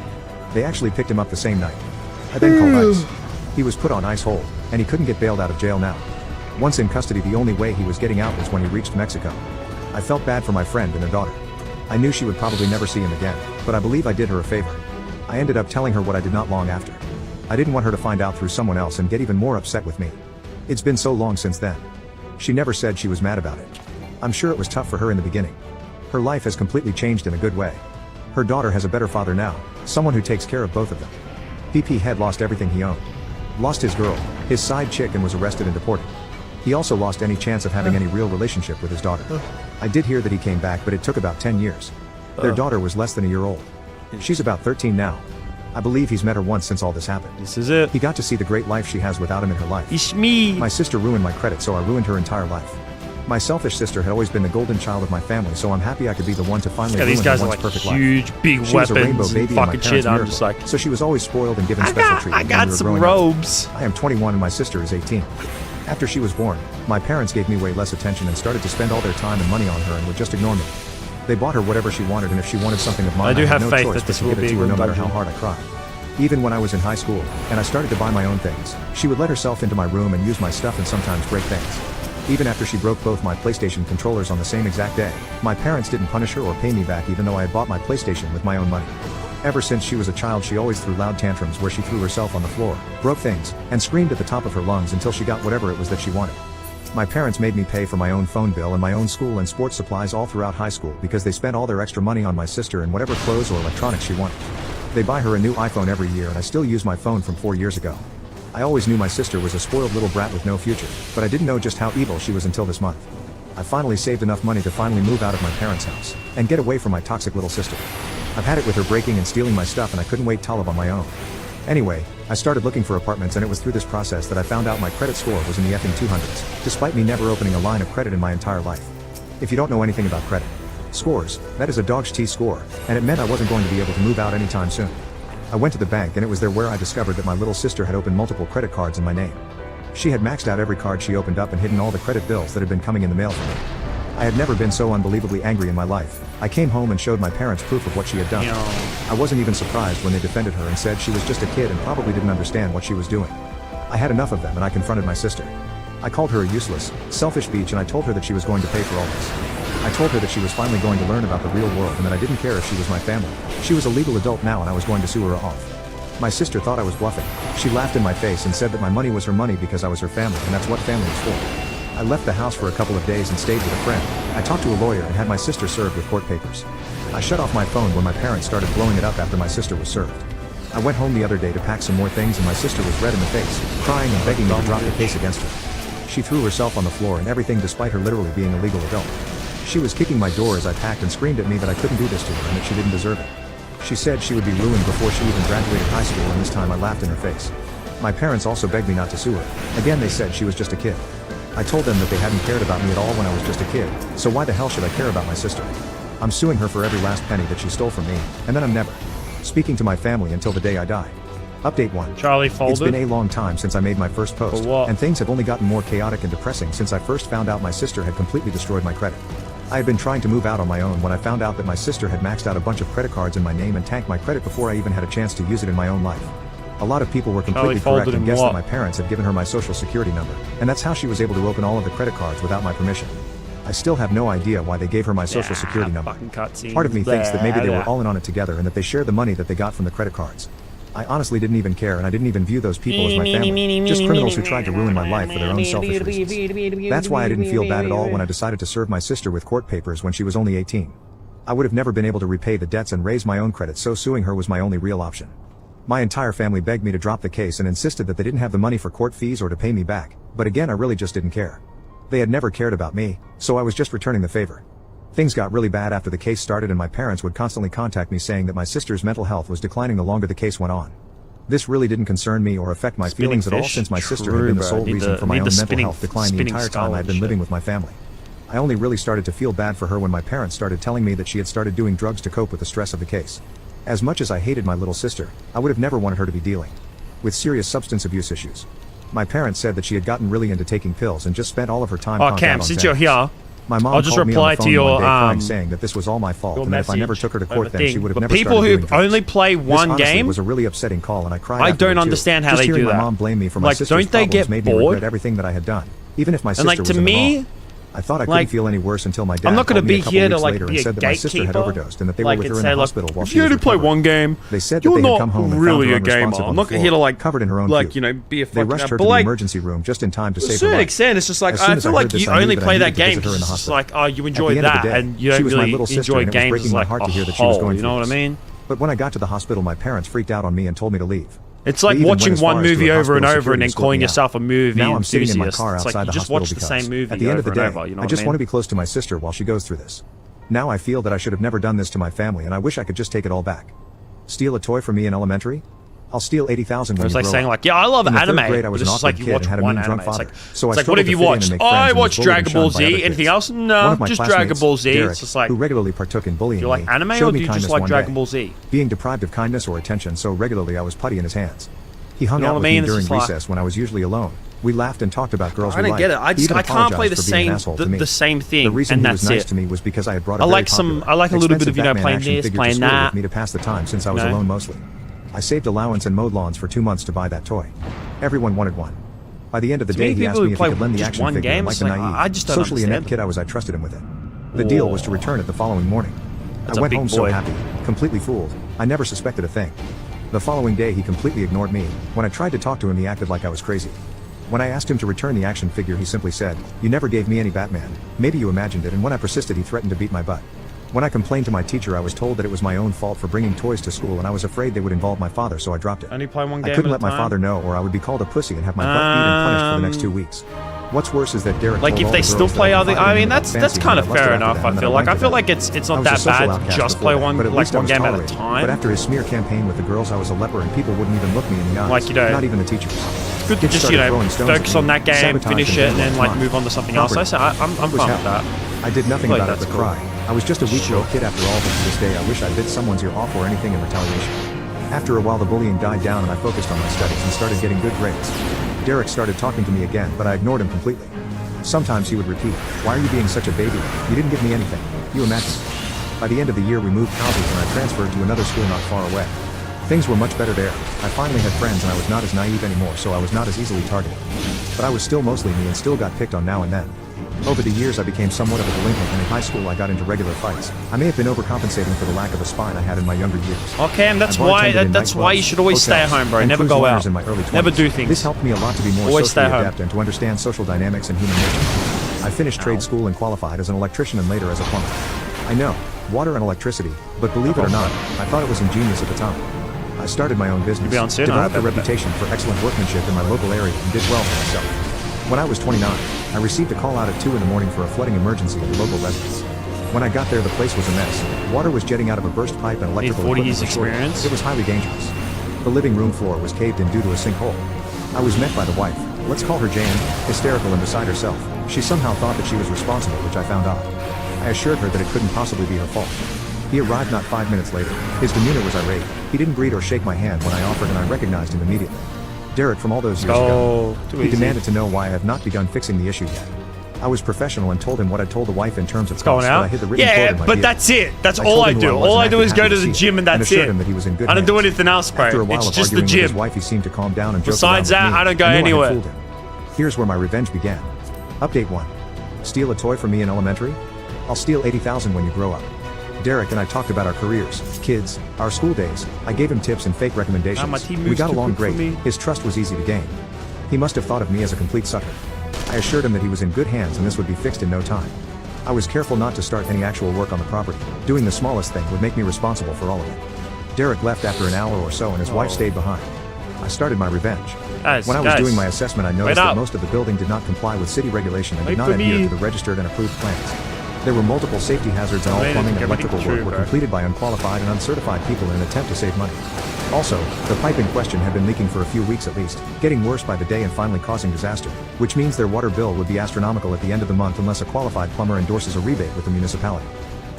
They actually picked him up the same night. I then called ICE. He was put on ice hold, and he couldn't get bailed out of jail now. Once in custody, the only way he was getting out was when he reached Mexico. I felt bad for my friend and her daughter. I knew she would probably never see him again, but I believe I did her a favor. I ended up telling her what I did not long after. I didn't want her to find out through someone else and get even more upset with me. It's been so long since then. She never said she was mad about it. I'm sure it was tough for her in the beginning. Her life has completely changed in a good way. Her daughter has a better father now, someone who takes care of both of them. PP had lost everything he owned. Lost his girl, his side chick, and was arrested and deported. He also lost any chance of having any real relationship with his daughter. I did hear that he came back, but it took about 10 years. Their daughter was less than a year old. She's about 13 now. I believe he's met her once since all this happened. This is it. He got to see the great life she has without him in her life. It's me. My sister ruined my credit, so I ruined her entire life. My selfish sister had always been the golden child of my family, so I'm happy I could be the one to finally Yeah, ruin these guys her are once like perfect huge, life. big She was a rainbow weapons baby and and my fucking parents' shit. I'm miracle, just like, so she was always spoiled and given special treatment I when we got were some growing up. robes. I am 21 and my sister is 18. After she was born, my parents gave me way less attention and started to spend all their time and money on her and would just ignore me. They bought her whatever she wanted, and if she wanted something of mine, I do had have no faith choice that but this to will give it be to a her no good matter how dungeon. hard I cried. Even when I was in high school, and I started to buy my own things, she would let herself into my room and use my stuff and sometimes break things. Even after she broke both my PlayStation controllers on the same exact day, my parents didn't punish her or pay me back even though I had bought my PlayStation with my own money. Ever since she was a child, she always threw loud tantrums where she threw herself on the floor, broke things, and screamed at the top of her lungs until she got whatever it was that she wanted. My parents made me pay for my own phone bill and my own school and sports supplies all throughout high school because they spent all their extra money on my sister and whatever clothes or electronics she wanted. They buy her a new iPhone every year and I still use my phone from 4 years ago. I always knew my sister was a spoiled little brat with no future, but I didn't know just how evil she was until this month. I finally saved enough money to finally move out of my parents' house and get away from my toxic little sister. I've had it with her breaking and stealing my stuff and I couldn't wait to live on my own. Anyway, I started looking for apartments and it was through this process that I found out my credit score was in the effing 200s, despite me never opening a line of credit in my entire life. If you don't know anything about credit scores, that is a dog's T score, and it meant I wasn't going to be able to move out anytime soon. I went to the bank and it was there where I discovered that my little sister had opened multiple credit cards in my name. She had maxed out every card she opened up and hidden all the credit bills that had been coming in the mail for me. I had never been so unbelievably angry in my life. I came home and showed my parents proof of what she had done. I wasn't even surprised when they defended her and said she was just a kid and probably didn't understand what she was doing. I had enough of them and I confronted my sister. I called her a useless, selfish bitch and I told her that she was going to pay for all this. I told her that she was finally going to learn about the real world and that I didn't care if she was my family. She was a legal adult now and I was going to sue her off. My sister thought I was bluffing. She laughed in my face and said that my money was her money because I was her family and that's what family is for. I left the house for a couple of days and stayed with a friend. I talked to a lawyer and had my sister served with court papers. I shut off my phone when my parents started blowing it up after my sister was served. I went home the other day to pack some more things and my sister was red in the face, crying and begging me to drop the case against her. She threw herself on the floor and everything despite her literally being a legal adult. She was kicking my door as I packed and screamed at me that I couldn't do this to her and that she didn't deserve it. She said she would be ruined before she even graduated high school and this time I laughed in her face. My parents also begged me not to sue her. Again they said she was just a kid. I told them that they hadn't cared about me at all when I was just a kid, so why the hell should I care about my sister? I'm suing her for every last penny that she stole from me, and then I'm never speaking to my family until the day I die. Update 1. Charlie folded. It's been a long time since I made my first post, For what? and things have only gotten more chaotic and depressing since I first found out my sister had completely destroyed my credit. I had been trying to move out on my own when I found out that my sister had maxed out a bunch of credit cards in my name and tanked my credit before I even had a chance to use it in my own life. A lot of people were completely correct and guessed that my parents had given her my social security number, and that's how she was able to open all of the credit cards without my permission. I still have no idea why they gave her my social security number. Part of me thinks that maybe they were all in on it together and that they shared the money that they got from the credit cards. I honestly didn't even care, and I didn't even view those people as my family, just criminals who tried to ruin my life for their own selfish reasons. That's why I didn't feel bad at all when I decided to serve my sister with court papers when she was only 18. I would have never been able to repay the debts and raise my own credit, so suing her was my only real option. My entire family begged me to drop the case and insisted that they didn't have the money for court fees or to pay me back, but again I really just didn't care. They had never cared about me, so I was just returning the favor. Things got really bad after the case started, and my parents would constantly contact me saying that my sister's mental health was declining the longer the case went on. This really didn't concern me or affect my feelings at all, since my sister had been the sole reason for my own mental health decline the entire time I had been living with my family. I only really started to feel bad for her when my parents started telling me that she had started doing drugs to cope with the stress of the case. As much as I hated my little sister, I would have never wanted her to be dealing with serious substance abuse issues. My parents said that she had gotten really into taking pills and just spent all of her time conked out Cam, on since Xanax. you're here, My mom I'll just called me on reply the phone to your, one day crying, saying that this was all my fault, and that if I never took her to court, then she would have never people started who doing drugs. only play This one honestly game, was a really upsetting call, and I cried. I afterward, don't too. understand how Just they hearing do my that. mom blame me for my Like, sister's don't they problems get made me bored? regret everything that I had done, even if my sister and like was to in the me, wrong. I thought I couldn't like, feel any worse until my dad I'm not called gonna me a be couple here to weeks like later be and a said that my sister had gatekeeper. overdosed and that they Like, were with and her in say the like, hospital while if she you was only play recovering. one game, They said that you're they had not come home and found really her a gamer. unresponsive on I'm the not here to floor, like covered in her own like puke. you know be a They fucking. rushed her But to the like emergency room just in time to to a save her certain life. extent, it's just like As soon I as feel I like heard this, you I knew only that I play needed that to game visit her in because the it's just hospital. like oh you At enjoy the end of the that day, and you she don't was my really little sister, enjoy and it was games breaking as my like heart a to hear that she was whole. going You know through what I this. mean? But when I got to the hospital, my parents freaked out on me and told me to leave. It's like They even watching went as far one as to movie a over and hospital over and then security calling escort me yourself a movie Now I'm sitting in my enthusiast. car It's like outside you the just hospital watch the because, same movie at the end of over the and day, over. You know I what just I mean? want to be close to my sister while she goes through this. Now I feel that I should have never done this to my family, and I wish I could just take it all back. Steal a toy from me in elementary? I'll steal 80,000 when It's you like grow saying up. like, yeah, I love In the anime. third grade, I was But an it's just like awkward you kid watch and had a one mean drunk anime. It's father. like, So I it's like what have struggled you to fit in watched? and make Oh, friends I and was watched bullied Dragon and Ball shunned by other Z. Anything kids. else? One No, of my just classmates, Dragon Ball Z. Derek, It's just like, who regularly partook in bullying do you like me, anime showed or me do you just kindness like one Dragon day. Ball Z? Being deprived of kindness or attention so regularly, I was putty in his hands. He hung You know out what with I me mean? It's during just like- recess when I was usually alone. We laughed and talked about girls I we don't liked. get it. I He even can't play the apologized for being an same asshole to me. the same thing. The reason and he was that's nice it. to me was because I had brought a I very like popular, a little bit of expensive playing Batman this, action figure playing to school that. with me to pass the time since I was No. alone mostly. I saved allowance and mowed lawns for 2 months to buy that toy. Everyone wanted one. By the end of the To day, me, he asked people me who if he play could lend the just action one figure, game, and like it's the like, naive, I just don't socially inept understand kid I was, I trusted him with it. The deal was to return it the following morning. That's I a went big home so boy. happy, completely fooled. I never suspected a thing. The following day, he completely ignored me. When I tried to talk to him, he acted like I was crazy. When I asked him to return the action figure, he simply said, "You never gave me any Batman. Maybe you imagined it," and when I persisted, he threatened to beat my butt. When I complained to my teacher, I was told that it was my own fault for bringing toys to school, and I was afraid they would involve my father, so I dropped it. Only play one game I couldn't at let a my time? father know, or I would be called a pussy and have my butt beat and punished for the next 2 weeks. What's worse is that Derek Like told if all they the still girls that play I other, confided I in mean about that's fancy kind and of I lusted fair after enough. them, I and feel then like went to them. it's I not was a that social bad. outcast Just before play that, one but at like least I one was game at a tolerated. time. But after his smear campaign with the girls, I was a leper and people wouldn't even look me in the eyes. Like, you know, not even the teachers. Good to Kids just started throwing stones at focus me, on that game, sabotaged finish and it, and then like mine. move on to something else. I'm Was fine hell. with that. I did nothing I feel about like it but that's cry. I was just a weak-willed kid after all, but to this day I wish I bit someone's ear off or anything in retaliation. After a while the bullying died down and I focused on my studies and started getting good grades. Derek started talking to me again, but I ignored him completely. Sometimes he would repeat, "Why are you being such a baby? You didn't give me anything. You imagine." By the end of the year we moved houses and I transferred to another school not far away. Things were much better there. I finally had friends and I was not as naive anymore, so I was not as easily targeted. But I was still mostly me and still got picked on now and then. Over the years I became somewhat of a delinquent, and in high school I got into regular fights. I may have been overcompensating for the lack of a spine I had in my younger years. Okay, and that's I why bartended in that's why you nightclubs, should always stay at hotels, home, bro. and Never cruise go liners out. in my early 20s. Never do things. This helped me a lot to be more Always stay socially home. adept and to understand social dynamics and human nature. I finished trade school and qualified as an electrician and later as a plumber. I know, water and electricity, but believe it or not, I thought it was ingenious at the time. I started my own business, be on soon, developed I a bet. reputation for excellent workmanship in my local area, and did well for myself. When I was 29, I received a call out at 2 in the morning for a flooding emergency at the local residence. When I got there, the place was a mess. Water was jetting out of a burst pipe and electrical 40 equipment years was shorted. experience? It was highly dangerous. The living room floor was caved in due to a sinkhole. I was met by the wife, let's call her Jane, hysterical and beside herself. She somehow thought that she was responsible, which I found odd. I assured her that it couldn't possibly be her fault. He arrived not 5 minutes later. His demeanor was irate. He didn't greet or shake my hand when I offered, and I recognized him immediately. Derek from all those years ago. Too He easy. demanded to know why I have not begun fixing the issue yet. I was professional and told him what I told the wife in terms of It's going costs, but I out. hid the written quote Yeah, in my but vehicle. that's it. That's I all told I him who do. was All and I do acted is happy go to see the it, gym and that's assured it. him that he was in good I don't do hands. anything else, bro. After a while It's of just the arguing with his gym. wife, he seemed to calm down and joke Besides around with that, me. I don't go knew had anywhere. fooled him. Here's where my revenge began. Update 1. Steal a toy from me in elementary? I'll steal 80,000 when you grow up. Derek and I talked about our careers, kids, our school days. I gave him tips and fake recommendations. my team We moves got too along quick great. for me. His trust was easy to gain. He must have thought of me as a complete sucker. I assured him that he was in good hands and this would be fixed in no time. I was careful not to start any actual work on the property. Doing the smallest thing would make me responsible for all of it. Derek left after an hour or so and his wife stayed behind. I started my revenge. When I was doing my assessment, I noticed that most of the building did not comply with city regulation and did not adhere to the registered and approved plans. There were multiple safety hazards and all plumbing and electrical work were completed by unqualified and uncertified people in an attempt to save money. Also, the pipe in question had been leaking for a few weeks at least, getting worse by the day and finally causing disaster, which means their water bill would be astronomical at the end of the month unless a qualified plumber endorses a rebate with the municipality.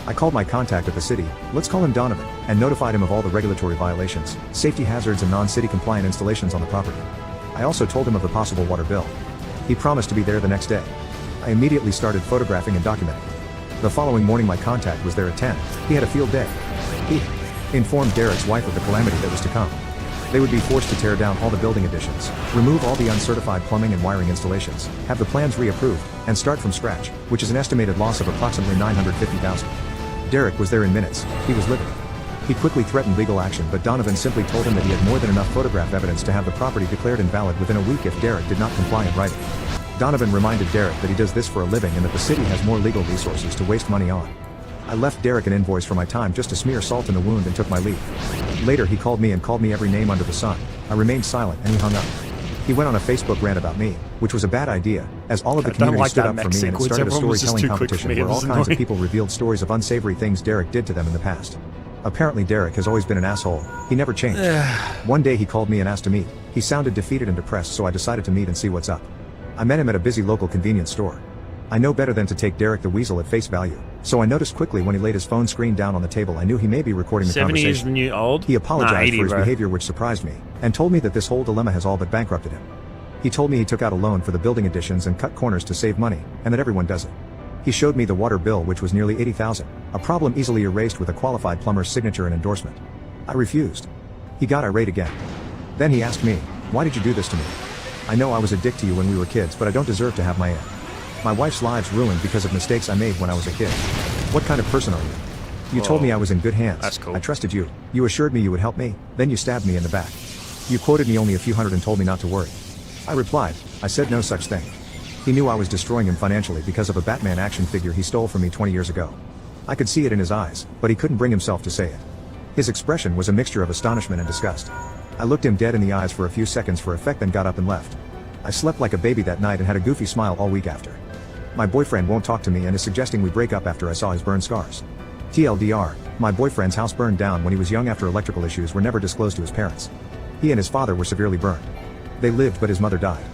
I called my contact at the city, let's call him Donovan, and notified him of all the regulatory violations, safety hazards and non-city compliant installations on the property. I also told him of the possible water bill. He promised to be there the next day. I immediately started photographing and documenting. The following morning my contact was there at 10. He had a field day. He informed Derek's wife of the calamity that was to come. They would be forced to tear down all the building additions, remove all the uncertified plumbing and wiring installations, have the plans reapproved, and start from scratch, which is an estimated loss of approximately $950,000. Derek was there in minutes. He was livid. He quickly threatened legal action, but Donovan simply told him that he had more than enough photograph evidence to have the property declared invalid within a week if Derek did not comply in writing. Donovan reminded Derek that he does this for a living and that the city has more legal resources to waste money on. I left Derek an invoice for my time just to smear salt in the wound and took my leave. Later he called me and called me every name under the sun. I remained silent and he hung up. He went on a Facebook rant about me, which was a bad idea, as all of the community stood up for me and it started a storytelling competition where all kinds of people revealed stories of unsavory things Derek did to them in the past. Apparently Derek has always been an asshole. He never changed. One day he called me and asked to meet. He sounded defeated and depressed, so I decided to meet and see what's up. I met him at a busy local convenience store. I know better than to take Derek the Weasel at face value, so I noticed quickly when he laid his phone screen down on the table I knew he may be recording the 70 conversation. is the new old? He apologized 80, for his bro. behavior, which surprised me, and told me that this whole dilemma has all but bankrupted him. He told me he took out a loan for the building additions and cut corners to save money, and that everyone does it. He showed me the water bill, which was nearly $80,000, a problem easily erased with a qualified plumber's signature and endorsement. I refused. He got irate again. Then he asked me, "Why did you do this to me? I know I was a dick to you when we were kids, but I don't deserve to have my end. My wife's lives ruined because of mistakes I made when I was a kid. What kind of person are you? You told me I was in good hands. That's cool. I trusted you. You assured me you would help me, then you stabbed me in the back. You quoted me only a few hundred and told me not to worry." I replied, "I said no such thing." He knew I was destroying him financially because of a Batman action figure he stole from me 20 years ago. I could see it in his eyes, but he couldn't bring himself to say it. His expression was a mixture of astonishment and disgust. I looked him dead in the eyes for a few seconds for effect, then got up and left. I slept like a baby that night and had a goofy smile all week after. My boyfriend won't talk to me and is suggesting we break up after I saw his burn scars. TLDR, my boyfriend's house burned down when he was young after electrical issues were never disclosed to his parents. He and his father were severely burned. They lived, but his mother died.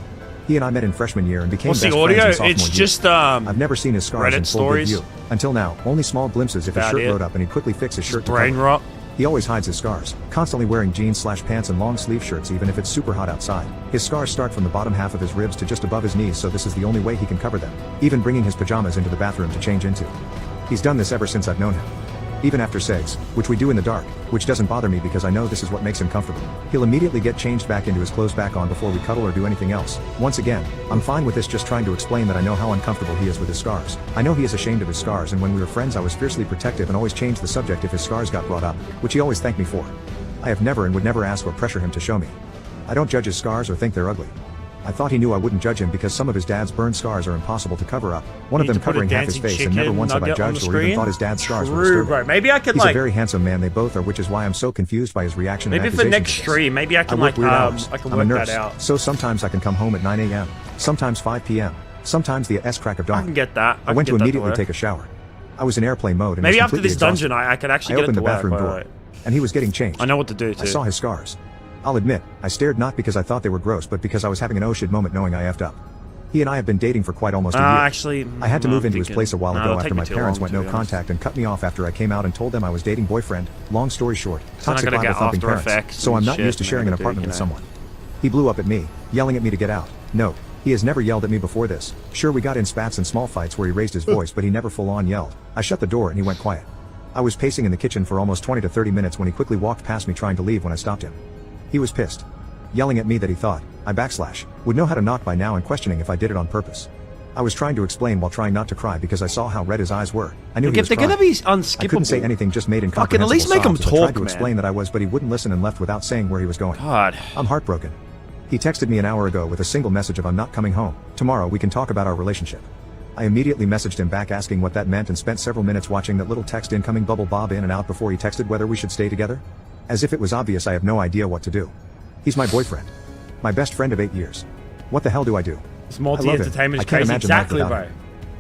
He and I met in freshman year and became What's best the audio? friends in sophomore It's year. just I've never seen his scars Reddit in full good stories. view. Until now, only small glimpses if his About shirt it. rode up and he'd quickly fix his shirt to cover. Brainrot. He always hides his scars, constantly wearing jeans/pants and long sleeve shirts even if it's super hot outside. His scars start from the bottom half of his ribs to just above his knees, so this is the only way he can cover them, even bringing his pajamas into the bathroom to change into. He's done this ever since I've known him. Even after sex, which we do in the dark, which doesn't bother me because I know this is what makes him comfortable. He'll immediately get changed back into his clothes back on before we cuddle or do anything else. Once again, I'm fine with this, just trying to explain that I know how uncomfortable he is with his scars. I know he is ashamed of his scars, and when we were friends I was fiercely protective and always changed the subject if his scars got brought up, which he always thanked me for. I have never and would never ask or pressure him to show me. I don't judge his scars or think they're ugly. I thought he knew I wouldn't judge him because some of his dad's burned scars are impossible to cover up. One of them covering half his face, and never once have I judged or even thought his dad's scars were disturbing. Bro. Maybe I can He's like. a very handsome man, they both are, which is why I'm so confused by his reaction Maybe and for accusations next of this. stream, maybe I can work like weird hours. I can I'm a work nurse, that out. so sometimes I can come home at 9 a.m., sometimes 5 p.m., sometimes the crack of dawn. I can get that. I went to get that immediately work. take a shower. I was in airplane mode and Maybe was after completely this dungeon, exhausted. I could actually I get it opened to the work. bathroom by the door, way. and he was getting changed. I know what to do too. I saw his scars. I'll admit, I stared not because I thought they were gross, but because I was having an oh shit moment knowing I effed up. He and I have been dating for quite almost a year. Actually, I had to move I'm into his thinking- place a while no, ago it'll after take me my too parents long, went to no be honest. contact and cut me off after I came out and told them I was dating boyfriend. Long story short, So then I toxic gotta get Bible thumping After parents. Effects So I'm and not shit, used to and sharing an I gotta do, apartment you with know. someone. He blew up at me, yelling at me to get out. Note, he has never yelled at me before this. Sure, we got in spats and small fights where he raised his voice, but he never full on yelled. I shut the door and he went quiet. I was pacing in the kitchen for almost 20 to 30 minutes when he quickly walked past me trying to leave when I stopped him. He was pissed. Yelling at me that he thought, would know how to knock by now and questioning if I did it on purpose. I was trying to explain while trying not to cry because I saw how red his eyes were. I knew Look, he if was they're crying. gonna be unskippable, I couldn't say anything, just made fucking at incomprehensible least make him sobs as I tried talk, to man. explain that I was, but he wouldn't listen and left without saying where he was going. God. I'm heartbroken. He texted me an hour ago with a single message of "I'm not coming home. Tomorrow we can talk about our relationship." I immediately messaged him back asking what that meant and spent several minutes watching that little text incoming bubble bob in and out before he texted whether we should stay together. As if it was obvious, I have no idea what to do. He's my boyfriend. My best friend of 8 years. What the hell do I do? This multi-entertainment is I can't crazy. imagine life Exactly, without bro. him.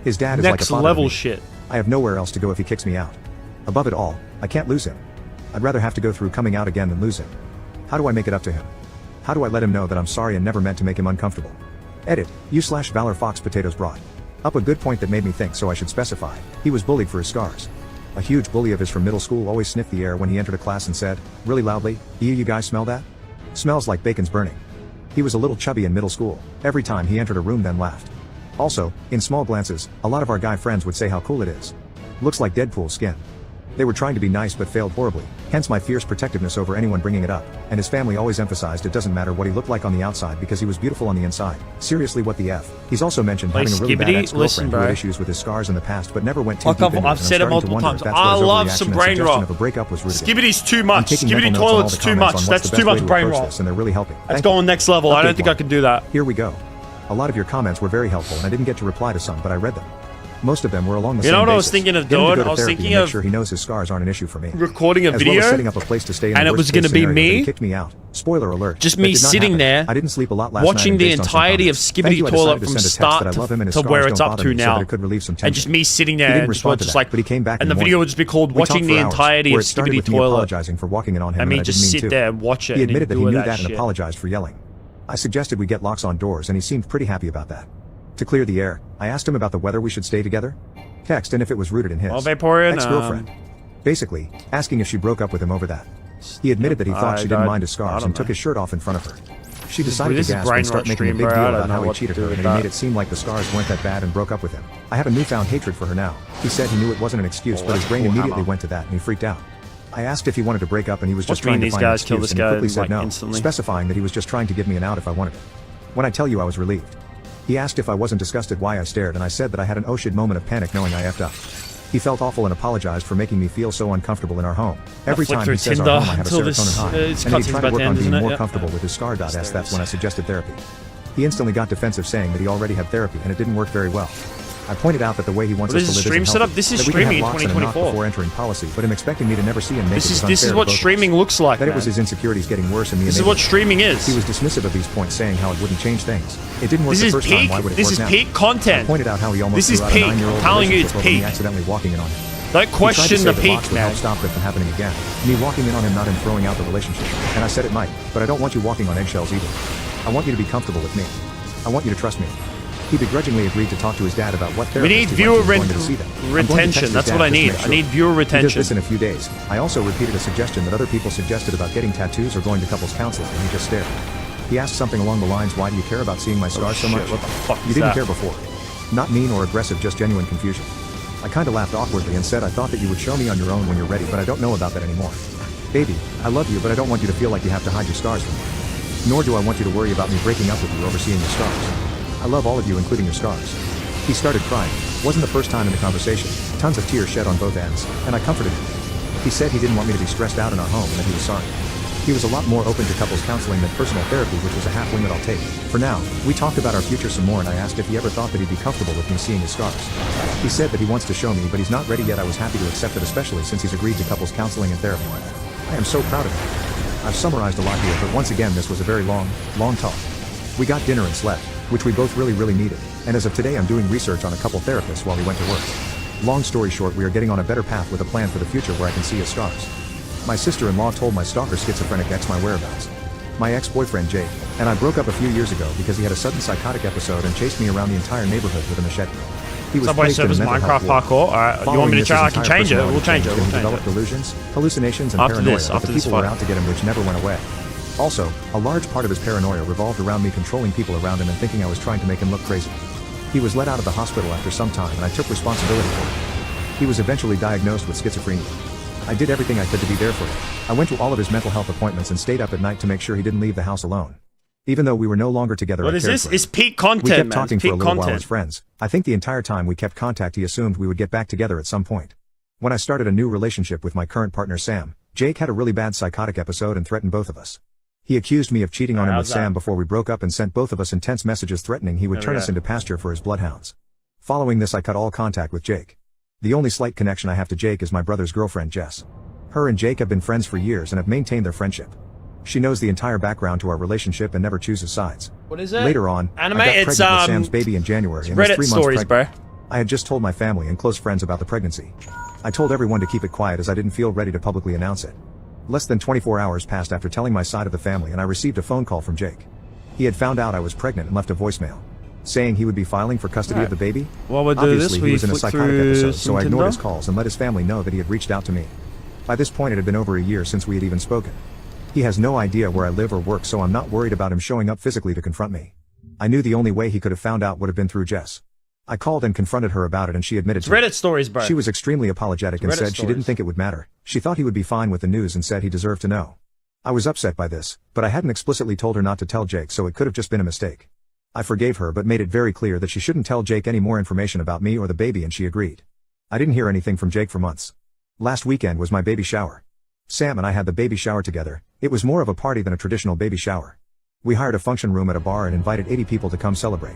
His dad is like a Next father to level me. shit. I have nowhere else to go if he kicks me out. Above it all, I can't lose him. I'd rather have to go through coming out again than lose him. How do I make it up to him? How do I let him know that I'm sorry and never meant to make him uncomfortable? Edit, u/Valor Fox Potatoes brought up a good point that made me think, so I should specify. He was bullied for his scars. A huge bully of his from middle school always sniffed the air when he entered a class and said, really loudly, You guys smell that? Smells like bacon's burning. He was a little chubby in middle school. Every time he entered a room then laughed. Also, in small glances, a lot of our guy friends would say how cool it is. Looks like Deadpool's skin. They were trying to be nice but failed horribly, hence my fierce protectiveness over anyone bringing it up, and his family always emphasized it doesn't matter what he looked like on the outside because he was beautiful on the inside. Seriously, what the F? He's also mentioned having a really bad Skibbity, ex-girlfriend listen, who bro. had issues with his scars in the past but never went too Fuck deep off, into it, I've and said it I'm starting to multiple wonder times. if that's I where his love overreaction some and suggestion Brainrot. of a breakup was rooted in. Skibbity's too I'm much. taking Skibbity mental notes of all toilet's the too comments much. on what's That's the too best way much to approach Brainrot. this, and they're really helping. Let's Thank go you. on next level. I don't Update think I one. can do that. Here we go. A lot of your comments were very helpful and I didn't get to reply to some, but I read them. Most of them were along the same You know what I was basis. thinking of Get him to doing? go to I was therapy thinking and make of sure he knows his scars aren't an issue for me. recording a As well video, as setting up a place to stay in and the it was worst going to case be scenario that he me kicked me out. Spoiler alert. just that me did not sitting happen. there I didn't sleep a lot last night watching and the based on some entirety of comments. Thank Skibbity you, I Toilet decided to from send a text start that I love him and his to scars where don't it's up bother to me so now. that it could relieve some And tension. just me sitting He there didn't and respond to just that, like, but he came back and in the the video morning. would just be called We talked watching for the hours, entirety where of it started Skibbity with me Toilet. apologizing for walking in on him And me and I just didn't mean sit to. there and watch it. He and admitted that do he all knew that that and shit. apologized for yelling. I suggested we get locks on doors and he seemed pretty happy about that. To clear the air, I asked him about the whether we should stay together. Text and if it was rooted in his Well, Vaporeon, ex-girlfriend. Basically, asking if she broke up with him over that. He admitted that he thought she didn't mind his I scars don't and took know. his shirt off in front of her. She decided This to is gasp and start Brainrot making a stream, big bro. deal I don't about know how he what to cheated do her with and he that. made it seem like the scars weren't that bad and broke up with him. I have a newfound hatred for her now. He said he knew it wasn't an excuse, but his that's brain cool immediately hammer. went to that and he freaked out. I asked if he wanted to break up and he was just Watch me and trying to these find an guys kill excuse this and he guy, quickly said like, no, instantly. specifying that he was just trying to give me an out if I wanted it. When I tell you I was relieved. He asked if I wasn't disgusted why I stared and I said that I had an oh shit moment of panic knowing I effed up. He felt awful and apologized for making me feel so uncomfortable in our home. Every flick time through he says our Tinder home I have a until this, serotonin high, it's and he cutscene's tried about to work to on end, being isn't it? more Yeah. comfortable with his scar. Yes, there That's is. when I suggested therapy. He instantly got defensive saying that he already had therapy and it didn't work very well. I pointed out that the way he wants What us is to this live stream isn't setup? healthy, This is that we can have streaming in locks and a knock 2024. before entering policy, but him expecting me to never see him naked This was is unfair what to both of streaming us. looks like, That it was man. his insecurities getting worse and me This is enabling what it. streaming is. He was dismissive of these points, saying how it wouldn't change things. It didn't work This the is first time. peak. Why would it This work is now? peak I content. pointed out how he almost This is threw out a peak. 9-year-old I'm telling you, it's relationship over me peak. accidentally walking in on him. Don't He tried to question say the that peak, locks would man. help stop it from happening again. Me walking in on him, not him throwing out the relationship. And I said it might, but I don't want you walking on eggshells either. I want you to be comfortable with me. I want you to trust me. He begrudgingly agreed to talk to his dad about what We therapist need he viewer went to to see them. I'm going to text retention. his That's dad what I just to need. make I sure. need viewer He does retention. this in a few days. I also repeated a suggestion that other people suggested about getting tattoos or going to couples counseling, and he just stared. He asked something along the lines, why do you care about seeing my scars so shit, much? what the fuck You is didn't that? care before. Not mean or aggressive, just genuine confusion. I kinda laughed awkwardly and said I thought that you would show me on your own when you're ready, but I don't know about that anymore. Baby, I love you, but I don't want you to feel like you have to hide your scars from me. Nor do I want you to worry about me breaking up with you over seeing your scars. I love all of you, including your scars. He started crying. Wasn't the first time in the conversation. Tons of tears shed on both ends, and I comforted him. He said he didn't want me to be stressed out in our home and that he was sorry. He was a lot more open to couples counseling than personal therapy, which was a half win that I'll take. For now, we talked about our future some more and I asked if he ever thought that he'd be comfortable with me seeing his scars. He said that he wants to show me, but he's not ready yet. I was happy to accept it, especially since he's agreed to couples counseling and therapy. I am so proud of him. I've summarized a lot here, but once again this was a very long talk. We got dinner and slept, which we both really needed, and as of today I'm doing research on a couple therapists while he went to work. Long story short, we are getting on a better path with a plan for the future where I can see his scars. My sister-in-law told my stalker schizophrenic ex my whereabouts. My ex-boyfriend Jake and I broke up a few years ago because he had a sudden psychotic episode and chased me around the entire neighborhood with a machete. He was Subway placed in a Surfers mental health Minecraft ward. parkour. Alright, you want me to try? I can change it. We'll change it. He We'll change developed it. delusions, hallucinations, and After paranoia this, that after the this people were fight. out to get him, which never went away. Also, a large part of his paranoia revolved around me controlling people around him and thinking I was trying to make him look crazy. He was let out of the hospital after some time and I took responsibility for it. He was eventually diagnosed with schizophrenia. I did everything I could to be there for him. I went to all of his mental health appointments and stayed up at night to make sure he didn't leave the house alone. Even though we were no longer together, What I is cared this? for him. It's peak content, We kept man. talking It's for a peak little while content. as friends. I think the entire time we kept contact he assumed we would get back together at some point. When I started a new relationship with my current partner Sam, Jake had a really bad psychotic episode and threatened both of us. He accused me of cheating on him with Sam before we broke up and sent both of us intense messages threatening he would turn us into pasture for his bloodhounds. Following this, I cut all contact with Jake. The only slight connection I have to Jake is my brother's girlfriend Jess. Her and Jake have been friends for years and have maintained their friendship. She knows the entire background to our relationship and never chooses sides. What is it? Later on, Anime? I got It's, pregnant with Sam's baby in January and was 3 Reddit months stories, pregnant. bro. I had just told my family and close friends about the pregnancy. I told everyone to keep it quiet as I didn't feel ready to publicly announce it. Less than 24 hours passed after telling my side of the family and I received a phone call from Jake. He had found out I was pregnant and left a voicemail, saying he would be filing for custody of the baby. Well, we'll do Obviously, this. he was in a flick psychotic through episode, so some I ignored his Tinder. calls and let his family know that he had reached out to me. By this point, it had been over a year since we had even spoken. He has no idea where I live or work, so I'm not worried about him showing up physically to confront me. I knew the only way he could have found out would have been through Jess. I called and confronted her about it and she admitted It's to it. Reddit stories, bro. She was extremely apologetic and Reddit said she didn't stories. think it would matter. She thought he would be fine with the news and said he deserved to know. I was upset by this, but I hadn't explicitly told her not to tell Jake, so it could have just been a mistake. I forgave her but made it very clear that she shouldn't tell Jake any more information about me or the baby, and she agreed. I didn't hear anything from Jake for months. Last weekend was my baby shower. Sam and I had the baby shower together. It was more of a party than a traditional baby shower. We hired a function room at a bar and invited 80 people to come celebrate.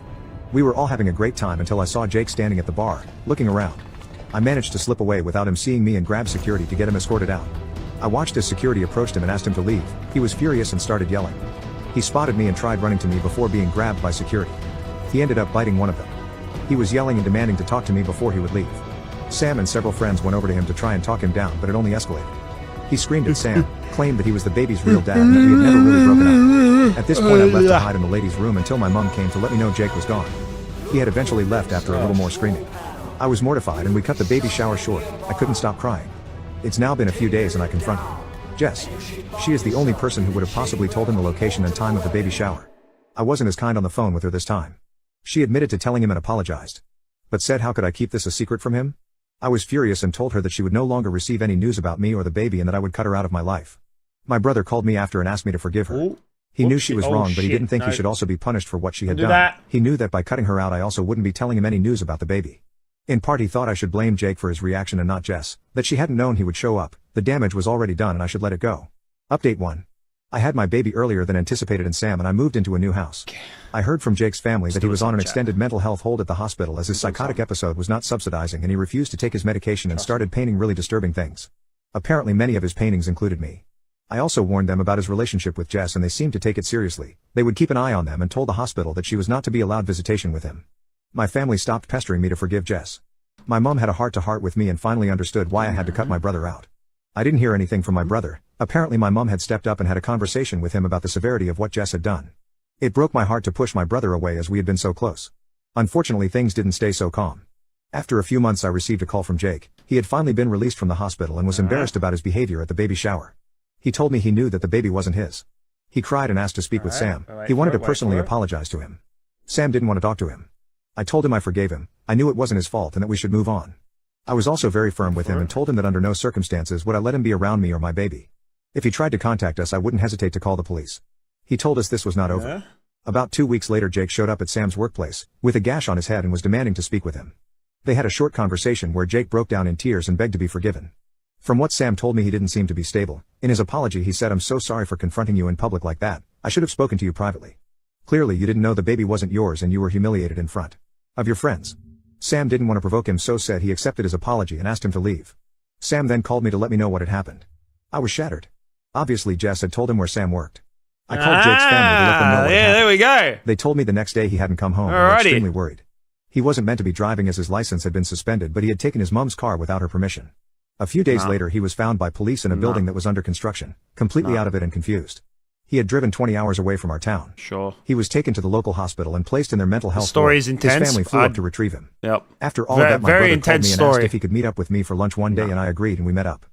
We were all having a great time until I saw Jake standing at the bar, looking around. I managed to slip away without him seeing me and grabbed security to get him escorted out. I watched as security approached him and asked him to leave. He was furious and started yelling. He spotted me and tried running to me before being grabbed by security. He ended up biting one of them. He was yelling and demanding to talk to me before he would leave. Sam and several friends went over to him to try and talk him down, but it only escalated. He screamed at Sam, claimed that he was the baby's real dad and that we had never really broken up. At this point, I left to hide in the ladies' room until my mom came to let me know Jake was gone. He had eventually left after a little more screaming. I was mortified and we cut the baby shower short. I couldn't stop crying. It's now been a few days and I confronted Jess. She is the only person who would have possibly told him the location and time of the baby shower. I wasn't as kind on the phone with her this time. She admitted to telling him and apologized, but said how could I keep this a secret from him? I was furious and told her that she would no longer receive any news about me or the baby and that I would cut her out of my life. My brother called me after and asked me to forgive her. Ooh. He knew she was wrong, but he shit. didn't think No. he should also be punished for what she had Do done. that. He knew that by cutting her out I also wouldn't be telling him any news about the baby. In part he thought I should blame Jake for his reaction and not Jess, that she hadn't known he would show up, the damage was already done and I should let it go. Update 1. I had my baby earlier than anticipated in Sam and I moved into a new house. I heard from Jake's family that he was on an extended mental health hold at the hospital as his psychotic episode was not subsidizing and he refused to take his medication and started painting really disturbing things. Apparently many of his paintings included me. I also warned them about his relationship with Jess and they seemed to take it seriously. They would keep an eye on them and told the hospital that she was not to be allowed visitation with him. My family stopped pestering me to forgive Jess. My mom had a heart-to-heart with me and finally understood why I had to cut my brother out. I didn't hear anything from my brother. Apparently my mom had stepped up and had a conversation with him about the severity of what Jess had done. It broke my heart to push my brother away as we had been so close. Unfortunately things didn't stay so calm. After a few months I received a call from Jake. He had finally been released from the hospital and was embarrassed about his behavior at the baby shower. He told me he knew that the baby wasn't his. He cried and asked to speak with Sam. He wanted to personally apologize to him. Sam didn't want to talk to him. I told him I forgave him. I knew it wasn't his fault and that we should move on. I was also very firm with him and told him that under no circumstances would I let him be around me or my baby. If he tried to contact us I wouldn't hesitate to call the police. He told us this was not over. About 2 weeks later Jake showed up at Sam's workplace, with a gash on his head and was demanding to speak with him. They had a short conversation where Jake broke down in tears and begged to be forgiven. From what Sam told me he didn't seem to be stable. In his apology he said, "I'm so sorry for confronting you in public like that. I should have spoken to you privately. Clearly you didn't know the baby wasn't yours and you were humiliated in front of your friends." Sam didn't want to provoke him, so said he accepted his apology and asked him to leave. Sam then called me to let me know what had happened. I was shattered. Obviously Jess had told him where Sam worked. I called Jake's family to let them know what had happened. There we go. They told me the next day he hadn't come home and were extremely worried. He wasn't meant to be driving as his license had been suspended, but he had taken his mom's car without her permission. A few days later he was found by police in a building that was under construction, completely out of it and confused. He had driven 20 hours away from our town. Sure. He was taken to the local hospital and placed in their mental health story ward. is intense. His family flew up to retrieve him. Yep. After all of that, my brother called intense me and story. asked if he could meet up with me for lunch one day, and I agreed and we met up.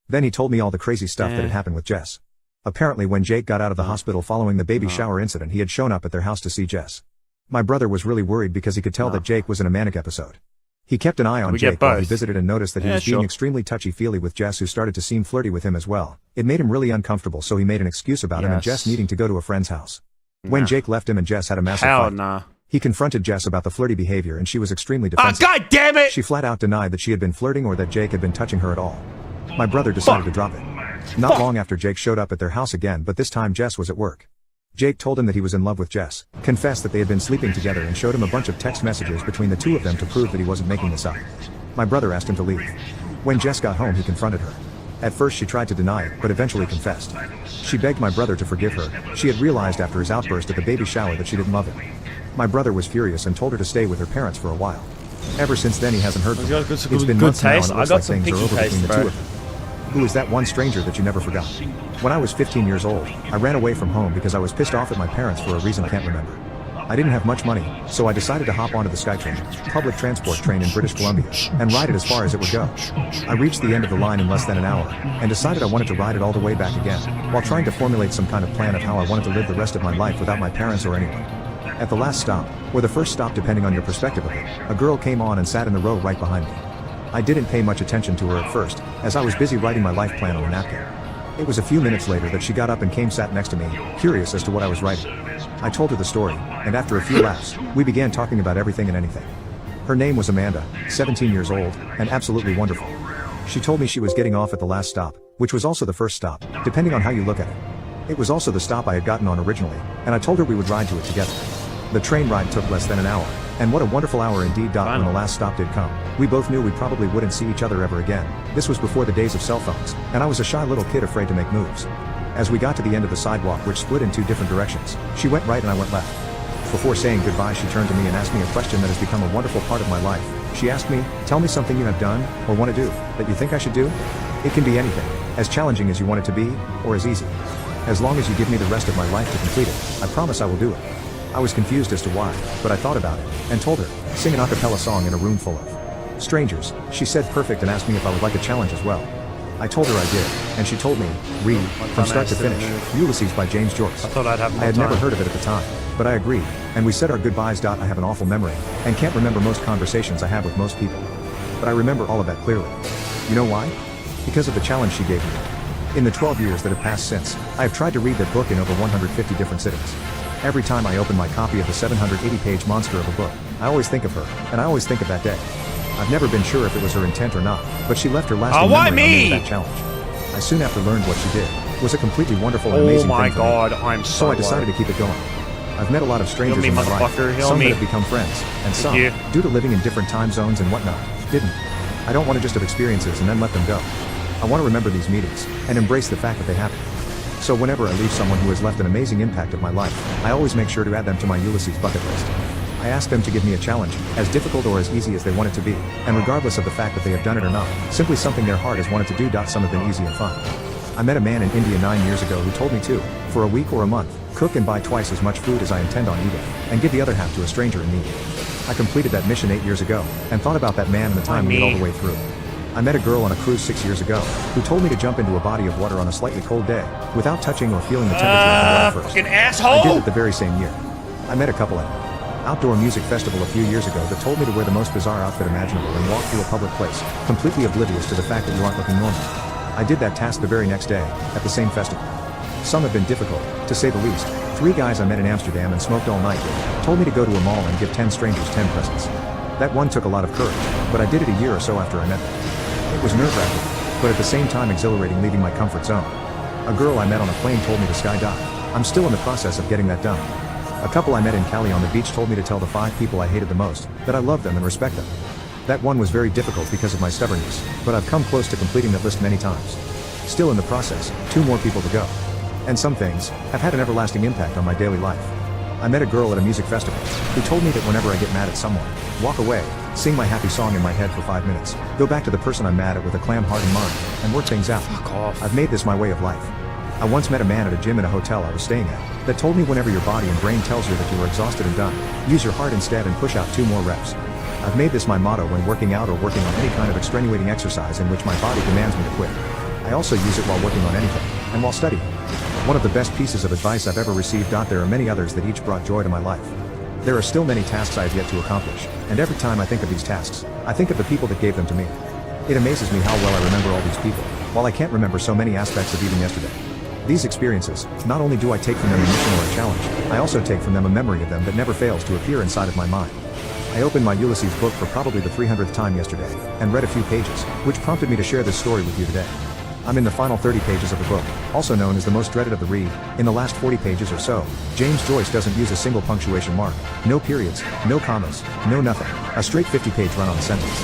Then he told me all the crazy stuff that had happened with Jess. Apparently when Jake got out of the hospital following the baby shower incident he had shown up at their house to see Jess. My brother was really worried because he could tell that Jake was in a manic episode. He kept an eye on Jake while he visited and noticed that he was being extremely touchy-feely with Jess, who started to seem flirty with him as well. It made him really uncomfortable, so he made an excuse about him and Jess needing to go to a friend's house. When Jake left him and Jess had a massive Hell fight, nah. he confronted Jess about the flirty behavior and she was extremely Ah, defensive. god damn it! She flat out denied that she had been flirting or that Jake had been touching her at all. My brother decided to drop it. Not long after Jake showed up at their house again, but this time Jess was at work. Jake told him that he was in love with Jess, confessed that they had been sleeping together and showed him a bunch of text messages between the two of them to prove that he wasn't making this up. My brother asked him to leave. When Jess got home, he confronted her. At first she tried to deny it, but eventually confessed. She begged my brother to forgive her. She had realized after his outburst at the baby shower that she didn't love him. My brother was furious and told her to stay with her parents for a while. Ever since then he hasn't heard from her. It's been months now and it looks like things are over between the two of them. Who is that one stranger that you never forgot? When I was 15 years old, I ran away from home because I was pissed off at my parents for a reason I can't remember. I didn't have much money, so I decided to hop onto the SkyTrain, public transport train in British Columbia, and ride it as far as it would go. I reached the end of the line in less than an hour, and decided I wanted to ride it all the way back again, while trying to formulate some kind of plan of how I wanted to live the rest of my life without my parents or anyone. At the last stop, or the first stop depending on your perspective of it, a girl came on and sat in the row right behind me. I didn't pay much attention to her at first, as I was busy writing my life plan on a napkin. It was a few minutes later that she got up and came sat next to me, curious as to what I was writing. I told her the story, and after a few laughs, we began talking about everything and anything. Her name was Amanda, 17 years old, and absolutely wonderful. She told me she was getting off at the last stop, which was also the first stop, depending on how you look at it. It was also the stop I had gotten on originally, and I told her we would ride to it together. The train ride took less than an hour, and what a wonderful hour indeed. When the last stop did come, we both knew we probably wouldn't see each other ever again. This was before the days of cell phones, and I was a shy little kid afraid to make moves. As we got to the end of the sidewalk, which split in two different directions, she went right and I went left. Before saying goodbye, she turned to me and asked me a question that has become a wonderful part of my life. She asked me, "Tell me something you have done, or want to do, that you think I should do? It can be anything, as challenging as you want it to be, or as easy. As long as you give me the rest of my life to complete it, I promise I will do it." I was confused as to why, but I thought about it, and told her, "Sing an a cappella song in a room full of strangers." She said perfect and asked me if I would like a challenge as well. I told her I did, and she told me, "Read, from start to finish, Ulysses by James Joyce." I thought I'd have more I had time. never heard of it at the time, but I agreed, and we said our goodbyes. I have an awful memory, and can't remember most conversations I have with most people. But I remember all of that clearly. You know why? Because of the challenge she gave me. In the 12 years that have passed since, I have tried to read that book in over 150 different sittings. Every time I open my copy of the 780-page monster of a book, I always think of her, and I always think of that day. I've never been sure if it was her intent or not, but she left her lasting memory on me with that challenge. I soon after learned what she did. It was a completely wonderful and amazing thing for me. Oh my god, I'm So I decided to keep it going. I've met a lot of strangers in my life, some that have become friends, and some, due to living in different time zones and whatnot, didn't. I don't want to just have experiences and then let them go. I want to remember these meetings, and embrace the fact that they happened. So whenever I leave someone who has left an amazing impact of my life, I always make sure to add them to my Ulysses bucket list. I ask them to give me a challenge, as difficult or as easy as they want it to be, and regardless of the fact that they have done it or not, simply something their heart has wanted to do. Some have been easy and fun. I met a man in India 9 years ago who told me to, for a week or a month, cook and buy twice as much food as I intend on eating, and give the other half to a stranger in need. I completed that mission 8 years ago, and thought about that man and the time we made all the way through. I met a girl on a cruise 6 years ago, who told me to jump into a body of water on a slightly cold day, without touching or feeling the temperature of the water first. Fucking asshole! I did it the very same year. I met a couple at an outdoor music festival a few years ago that told me to wear the most bizarre outfit imaginable and walk through a public place, completely oblivious to the fact that you aren't looking normal. I did that task the very next day, at the same festival. Some have been difficult, to say the least. 3 guys I met in Amsterdam and smoked all night with, told me to go to a mall and give 10 strangers 10 presents. That one took a lot of courage, but I did it a year or so after I met them. It was nerve-wracking, but at the same time exhilarating, leaving my comfort zone. A girl I met on a plane told me to skydive. I'm still in the process of getting that done. A couple I met in Cali on the beach told me to tell the 5 people I hated the most, that I love them and respect them. That one was very difficult because of my stubbornness, but I've come close to completing that list many times. Still in the process, 2 more people to go. And some things have had an everlasting impact on my daily life. I met a girl at a music festival, who told me that whenever I get mad at someone, walk away, sing my happy song in my head for 5 minutes, go back to the person I'm mad at with a calm heart and mind, and work things out. Fuck off. I've made this my way of life. I once met a man at a gym in a hotel I was staying at, that told me whenever your body and brain tells you that you are exhausted and done, use your heart instead and push out 2 more reps. I've made this my motto when working out or working on any kind of extenuating exercise in which my body demands me to quit. I also use it while working on anything, and while studying. One of the best pieces of advice I've ever received. There are many others that each brought joy to my life. There are still many tasks I have yet to accomplish, and every time I think of these tasks, I think of the people that gave them to me. It amazes me how well I remember all these people, while I can't remember so many aspects of even yesterday. These experiences, not only do I take from them a mission or a challenge, I also take from them a memory of them that never fails to appear inside of my mind. I opened my Ulysses book for probably the 300th time yesterday, and read a few pages, which prompted me to share this story with you today. I'm in the final 30 pages of the book, also known as the most dreaded of the read. In the last 40 pages or so, James Joyce doesn't use a single punctuation mark, no periods, no commas, no nothing, a straight 50-page run-on sentence.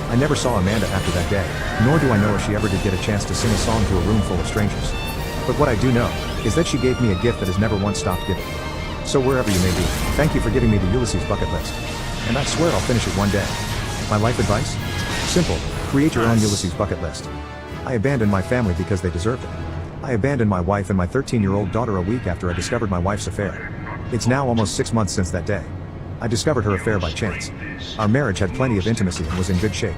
I never saw Amanda after that day, nor do I know if she ever did get a chance to sing a song to a room full of strangers. But what I do know, is that she gave me a gift that has never once stopped giving. So wherever you may be, thank you for giving me the Ulysses bucket list. And I swear I'll finish it one day. My life advice? Simple, create your own Ulysses bucket list. I abandoned my family because they deserved it. I abandoned my wife and my 13-year-old daughter a week after I discovered my wife's affair. It's now almost 6 months since that day. I discovered her affair by chance. Our marriage had plenty of intimacy and was in good shape.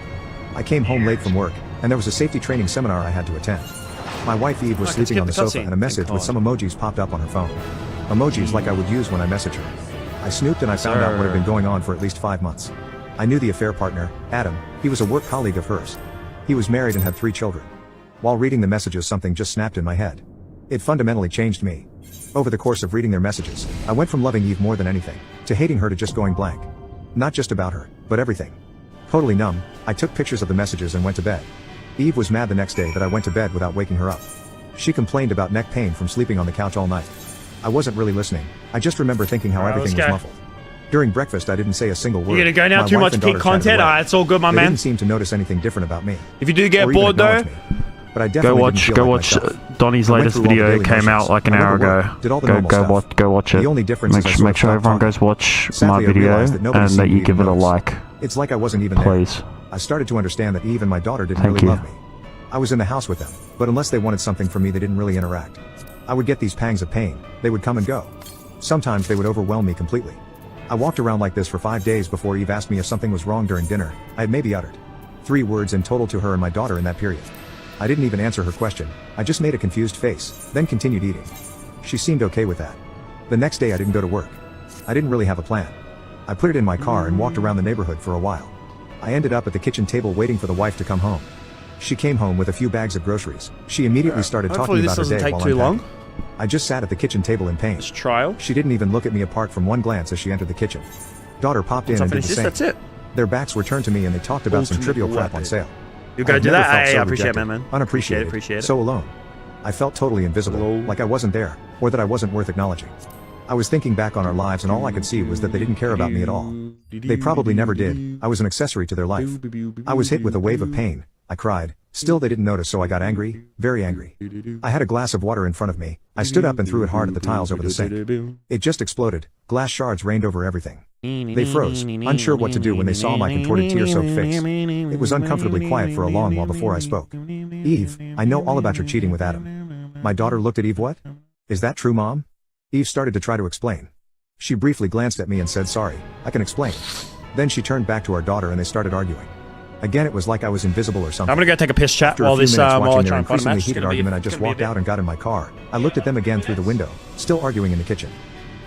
I came home late from work, and there was a safety training seminar I had to attend. My wife Eve was sleeping on the sofa and a message with some emojis popped up on her phone. Emojis like I would use when I message her. I snooped and I found out what had been going on for at least 5 months. I knew the affair partner, Adam. He was a work colleague of hers. He was married and had 3 children. While reading the messages, something just snapped in my head. It fundamentally changed me. Over the course of reading their messages, I went from loving Eve more than anything, to hating her, to just going blank. Not just about her, but everything. Totally numb, I took pictures of the messages and went to bed. Eve was mad the next day that I went to bed without waking her up. She complained about neck pain from sleeping on the couch all night. I wasn't really listening, I just remember thinking how everything was muffled. During breakfast I didn't say a single word. You're gonna go now? Too much peak content? It's all good, my man. They didn't seem to notice anything different about me. If you do get bored though, but I definitely go watch Donnie's latest video. Came out like an hour ago. Go watch it. The only difference is make sure everyone goes watch my video and that you give it a like. It's like I wasn't even please. There. I started to understand that Eve and my daughter didn't really love me. I was in the house with them, but unless they wanted something from me they didn't really interact. I would get these pangs of pain, they would come and go. Sometimes they would overwhelm me completely. I walked around like this for 5 days before Eve asked me if something was wrong during dinner. I had maybe uttered 3 words in total to her and my daughter in that period. I didn't even answer her question, I just made a confused face, then continued eating. She seemed okay with that. The next day I didn't go to work. I didn't really have a plan. I put it in my car and walked around the neighborhood for a while. I ended up at the kitchen table waiting for the wife to come home. She came home with a few bags of groceries. She immediately started talking about her day while unpacking. I just sat at the kitchen table in pain. She didn't even look at me apart from one glance as she entered the kitchen. Daughter popped in and did the same. That's it. Their backs were turned to me and they talked about some trivial crap on sale. You gotta do that. I appreciate it, man. Unappreciated, appreciate it. So alone. I felt totally invisible, like I wasn't there, or that I wasn't worth acknowledging. I was thinking back on our lives and all I could see was that they didn't care about me at all. They probably never did. I was an accessory to their life. I was hit with a wave of pain. I cried. Still they didn't notice, so I got angry, very angry. I had a glass of water in front of me. I stood up and threw it hard at the tiles over the sink. It just exploded. Glass shards rained over everything. They froze, unsure what to do when they saw my contorted tear-soaked face. It was uncomfortably quiet for a long while before I spoke. Eve, I know all about your cheating with Adam. My daughter looked at Eve. What? Is that true, Mom? Eve started to try to explain. She briefly glanced at me and said, sorry, I can explain. Then she turned back to our daughter and they started arguing. Again, it was like I was invisible or something. I'm gonna go take a piss chat while this while I try and find a match. Heated argument, I just walked out and got in my car. I looked at them again through the window, still arguing in the kitchen.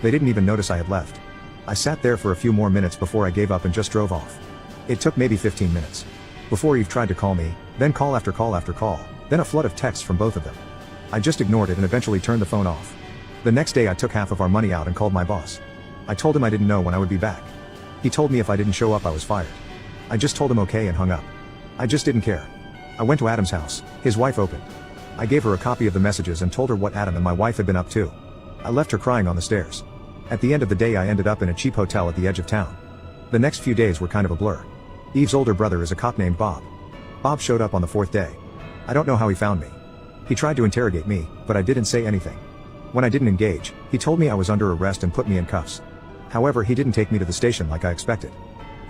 They didn't even notice I had left. I sat there for a few more minutes before I gave up and just drove off. It took maybe 15 minutes. Before Eve tried to call me, then call after call after call, then a flood of texts from both of them. I just ignored it and eventually turned the phone off. The next day I took half of our money out and called my boss. I told him I didn't know when I would be back. He told me if I didn't show up I was fired. I just told him okay and hung up. I just didn't care. I went to Adam's house. His wife opened. I gave her a copy of the messages and told her what Adam and my wife had been up to. I left her crying on the stairs. At the end of the day I ended up in a cheap hotel at the edge of town. The next few days were kind of a blur. Eve's older brother is a cop named Bob. Bob showed up on the 4th day. I don't know how he found me. He tried to interrogate me, but I didn't say anything. When I didn't engage, he told me I was under arrest and put me in cuffs. However, he didn't take me to the station like I expected.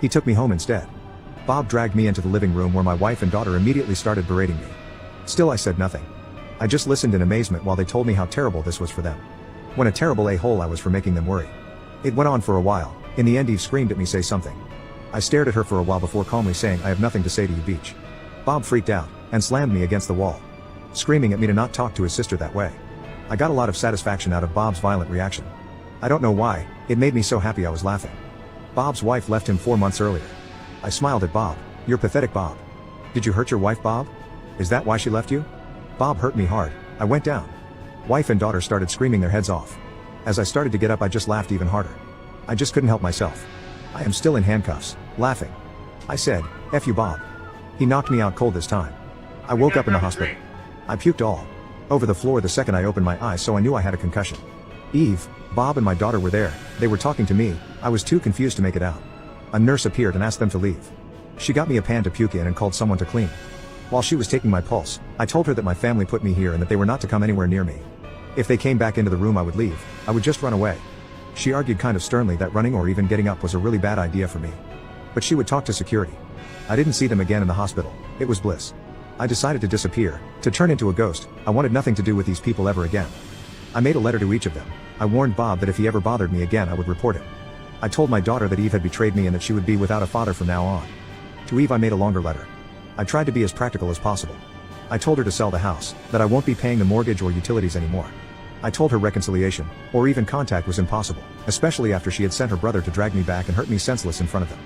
He took me home instead. Bob dragged me into the living room where my wife and daughter immediately started berating me. Still I said nothing. I just listened in amazement while they told me how terrible this was for them. What a terrible a-hole I was for making them worry. It went on for a while. In the end Eve screamed at me, say something. I stared at her for a while before calmly saying, I have nothing to say to you, Beach. Bob freaked out, and slammed me against the wall, screaming at me to not talk to his sister that way. I got a lot of satisfaction out of Bob's violent reaction. I don't know why, it made me so happy I was laughing. Bob's wife left him 4 months earlier. I smiled at Bob. You're pathetic, Bob. Did you hurt your wife, Bob? Is that why she left you? Bob hurt me hard. I went down. Wife and daughter started screaming their heads off. As I started to get up, I just laughed even harder. I just couldn't help myself. I am still in handcuffs, laughing. I said, "F you, Bob." He knocked me out cold this time. I woke up in the hospital. I puked all over the floor the second I opened my eyes, so I knew I had a concussion. Eve, Bob and my daughter were there. They were talking to me. I was too confused to make it out. A nurse appeared and asked them to leave. She got me a pan to puke in and called someone to clean. While she was taking my pulse, I told her that my family put me here and that they were not to come anywhere near me. If they came back into the room, I would leave. I would just run away. She argued kind of sternly that running or even getting up was a really bad idea for me. But she would talk to security. I didn't see them again in the hospital. It was bliss. I decided to disappear, to turn into a ghost. I wanted nothing to do with these people ever again. I made a letter to each of them. I warned Bob that if he ever bothered me again, I would report him. I told my daughter that Eve had betrayed me and that she would be without a father from now on. To Eve, I made a longer letter. I tried to be as practical as possible. I told her to sell the house, that I won't be paying the mortgage or utilities anymore. I told her reconciliation, or even contact, was impossible, especially after she had sent her brother to drag me back and hurt me senseless in front of them.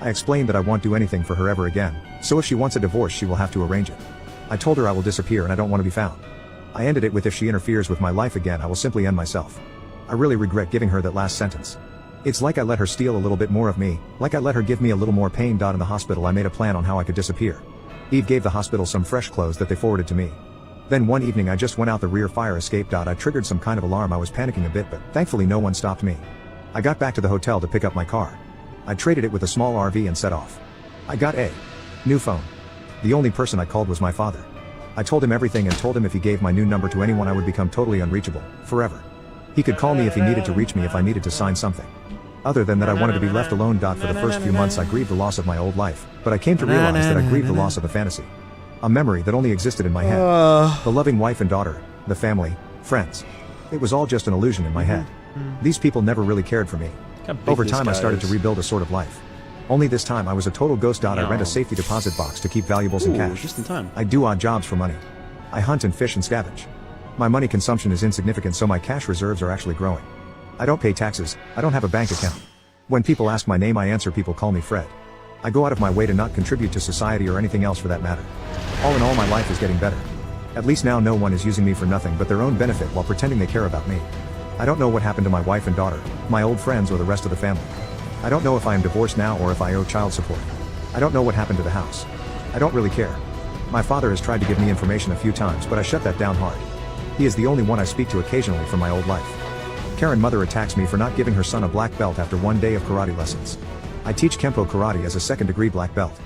I explained that I won't do anything for her ever again, so if she wants a divorce, she will have to arrange it. I told her I will disappear and I don't want to be found. I ended it with, if she interferes with my life again, I will simply end myself. I really regret giving her that last sentence. It's like I let her steal a little bit more of me, like I let her give me a little more pain. In the hospital, I made a plan on how I could disappear. Eve gave the hospital some fresh clothes that they forwarded to me. Then one evening I just went out the rear fire escape. I triggered some kind of alarm. I was panicking a bit, but thankfully no one stopped me. I got back to the hotel to pick up my car. I traded it with a small RV and set off. I got a new phone. The only person I called was my father. I told him everything and told him if he gave my new number to anyone, I would become totally unreachable, forever. He could call me if he needed to reach me, if I needed to sign something. Other than that, I wanted to be left alone. For the first few months I grieved the loss of my old life, but I came to realize that I grieved the loss of a fantasy. A memory that only existed in my head. The loving wife and daughter, the family, friends. It was all just an illusion in my head. These people never really cared for me. Over time I started to rebuild a sort of life. Only this time I was a total ghost. I rent a safety deposit box to keep valuables in cash. Just in time. I do odd jobs for money. I hunt and fish and scavenge. My money consumption is insignificant, so my cash reserves are actually growing. I don't pay taxes. I don't have a bank account. When people ask my name, I answer. People call me Fred. I go out of my way to not contribute to society or anything else for that matter. All in all, my life is getting better. At least now no one is using me for nothing but their own benefit while pretending they care about me. I don't know what happened to my wife and daughter, my old friends, or the rest of the family. I don't know if I am divorced now or if I owe child support. I don't know what happened to the house. I don't really care. My father has tried to give me information a few times, but I shut that down hard. He is the only one I speak to occasionally from my old life. Karen mother attacks me for not giving her son a black belt after one day of karate lessons. I teach Kempo karate as a second-degree black belt.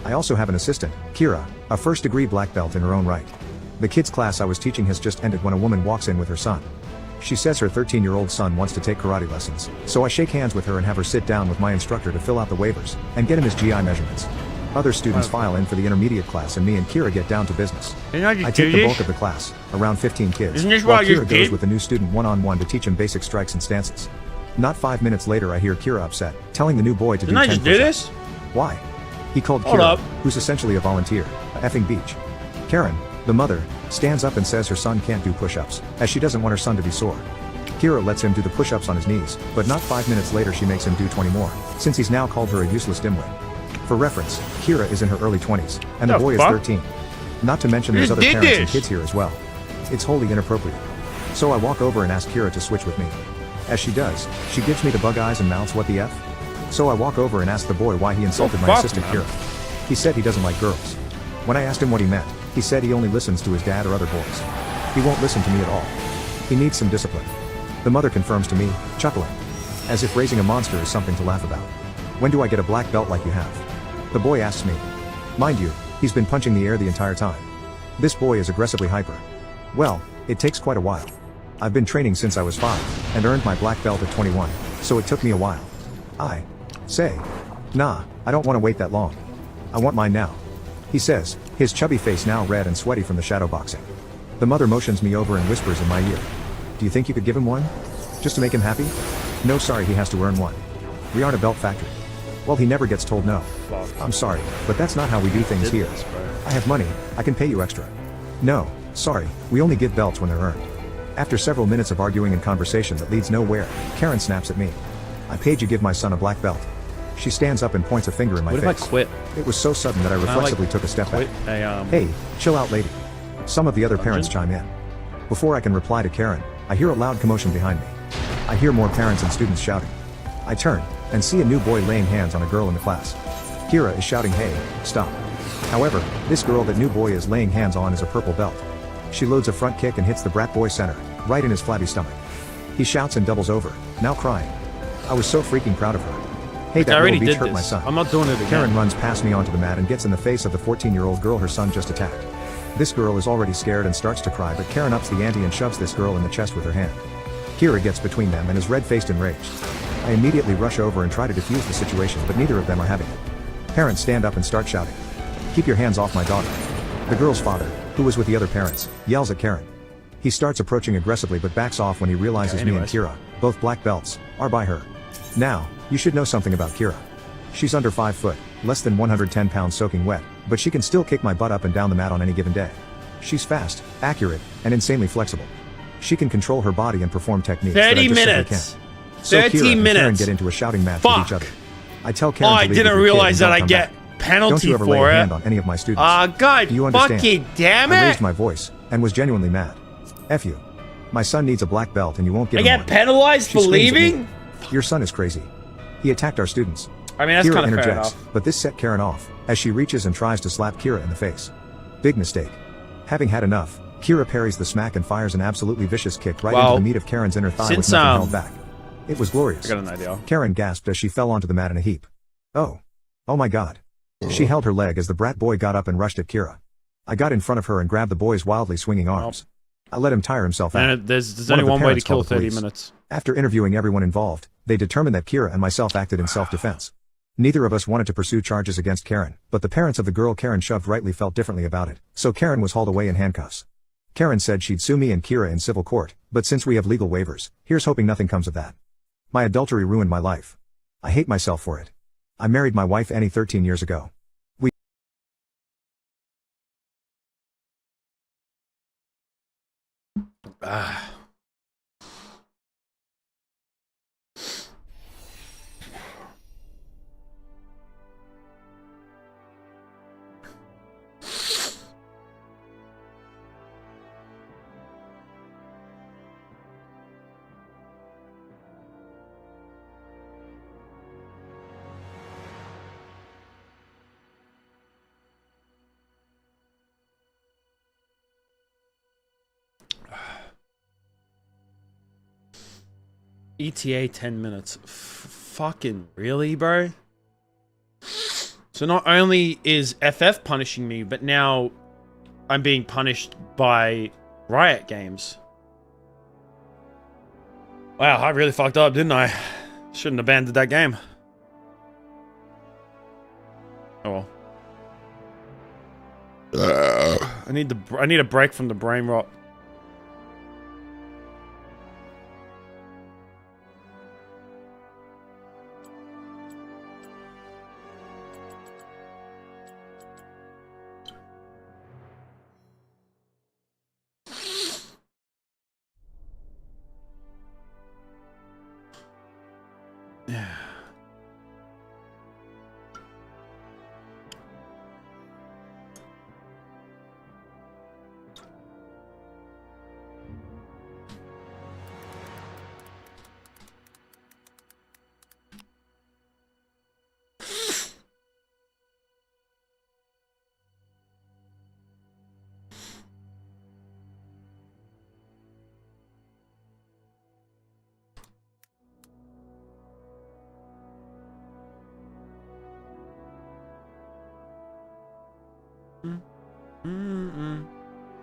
I also have an assistant, Kira, a first-degree black belt in her own right. The kids class I was teaching has just ended when a woman walks in with her son. She says her 13-year-old son wants to take karate lessons, so I shake hands with her and have her sit down with my instructor to fill out the waivers and get him his GI measurements. Other students file in for the intermediate class and me and Kira get down to business. I take the bulk of the class, around 15 kids, while Kira goes with the new student one-on-one to teach him basic strikes and stances. Not 5 minutes later I hear Kira upset, telling the new boy to do 10 push-ups. this? Why? He called Kira, who's essentially a volunteer, a effing beach. Karen, the mother, stands up and says her son can't do push-ups, as she doesn't want her son to be sore. Kira lets him do the push-ups on his knees, but not 5 minutes later she makes him do 20 more, since he's now called her a useless dimwit. For reference, Kira is in her early 20s, and the boy is 13. Not to mention there's other parents and kids here as well. It's wholly inappropriate. So I walk over and ask Kira to switch with me. As she does, she gives me the bug eyes and mouths, "What the F?" So I walk over and ask the boy why he insulted my assistant Kira. He said he doesn't like girls. When I asked him what he meant, he said he only listens to his dad or other boys. He won't listen to me at all. He needs some discipline. The mother confirms to me, chuckling, as if raising a monster is something to laugh about. "When do I get a black belt like you have?" The boy asks me. Mind you, he's been punching the air the entire time. This boy is aggressively hyper. Well, it takes quite a while. I've been training since I was 5, and earned my black belt at 21, so it took me a while. I say, "Nah, I don't want to wait that long. I want mine now." He says, his chubby face now red and sweaty from the shadow boxing. The mother motions me over and whispers in my ear, "Do you think you could give him one? Just to make him happy?" "No, sorry, he has to earn one. We aren't a belt factory." "Well, he never gets told no." "I'm sorry, but that's not how we do things here. I have money, I can pay you extra." "No, sorry, we only give belts when they're earned." After several minutes of arguing and conversation that leads nowhere, Karen snaps at me. "I paid you give my son a black belt." She stands up and points a finger in my face. What if I quit? It was so sudden that I reflexively took a step back. Hey, "Hey, chill out, lady." Some of the other parents chime in. Before I can reply to Karen, I hear a loud commotion behind me. I hear more parents and students shouting. I turn, and see a new boy laying hands on a girl in the class. Kira is shouting, "Hey, stop." However, this girl that new boy is laying hands on is a purple belt. She loads a front kick and hits the brat boy center, right in his flabby stomach. He shouts and doubles over, now crying. I was so freaking proud of her. Hey, that little beach hurt my son. I'm not doing it again. Karen runs past me onto the mat and gets in the face of the 14-year-old girl her son just attacked. This girl is already scared and starts to cry, but Karen ups the ante and shoves this girl in the chest with her hand. Kira gets between them and is red-faced enraged. I immediately rush over and try to defuse the situation, but neither of them are having it. Parents stand up and start shouting, "Keep your hands off my daughter." The girl's father, who was with the other parents, yells at Karen. He starts approaching aggressively but backs off when he realizes me and Kira, both black belts, are by her. Now, you should know something about Kira. She's under 5 foot, less than 110 pounds soaking wet, but she can still kick my butt up and down the mat on any given day. She's fast, accurate, and insanely flexible. She can control her body and perform techniques 30 that I just minutes. simply can't. So 30 Kira and minutes. Karen get into a shouting match Fuck. with each other. I tell Karen Oh, to I leave with didn't your kid realize and that I don't come get back. penalty Don't you ever for lay a it. hand on any of my students. God, Do you understand? fucking damn I it. raised my voice, and was genuinely mad. F you. My son needs a black belt and you won't give I him get one. penalized She for screams at me, leaving? "Your son is crazy. He attacked our students." I mean, that's Kira kind of fair interjects, enough. but this set Karen off, as she reaches and tries to slap Kira in the face. Big mistake. Having had enough, Kira parries the smack and fires an absolutely vicious kick right into the meat of Karen's inner thigh with nothing held back. It was glorious. I got an idea. Karen gasped as she fell onto the mat in a heap. Oh. Oh my god. She held her leg as the brat boy got up and rushed at Kira. I got in front of her and grabbed the boy's wildly swinging arms. I let him tire himself out. And there's One only of the one way to parents kill called the 30 police. minutes. After interviewing everyone involved, they determined that Kira and myself acted in self-defense. Neither of us wanted to pursue charges against Karen, but the parents of the girl Karen shoved rightly felt differently about it, so Karen was hauled away in handcuffs. Karen said she'd sue me and Kira in civil court, but since we have legal waivers, here's hoping nothing comes of that. My adultery ruined my life. I hate myself for it. I married my wife Annie 13 years ago. ETA 10 minutes. Fucking really, bro? So not only is FF punishing me, but now I'm being punished by Riot Games. Wow, I really fucked up, didn't I? Shouldn't have abandoned that game. Oh well. I need a break from the brain rot. Yeah.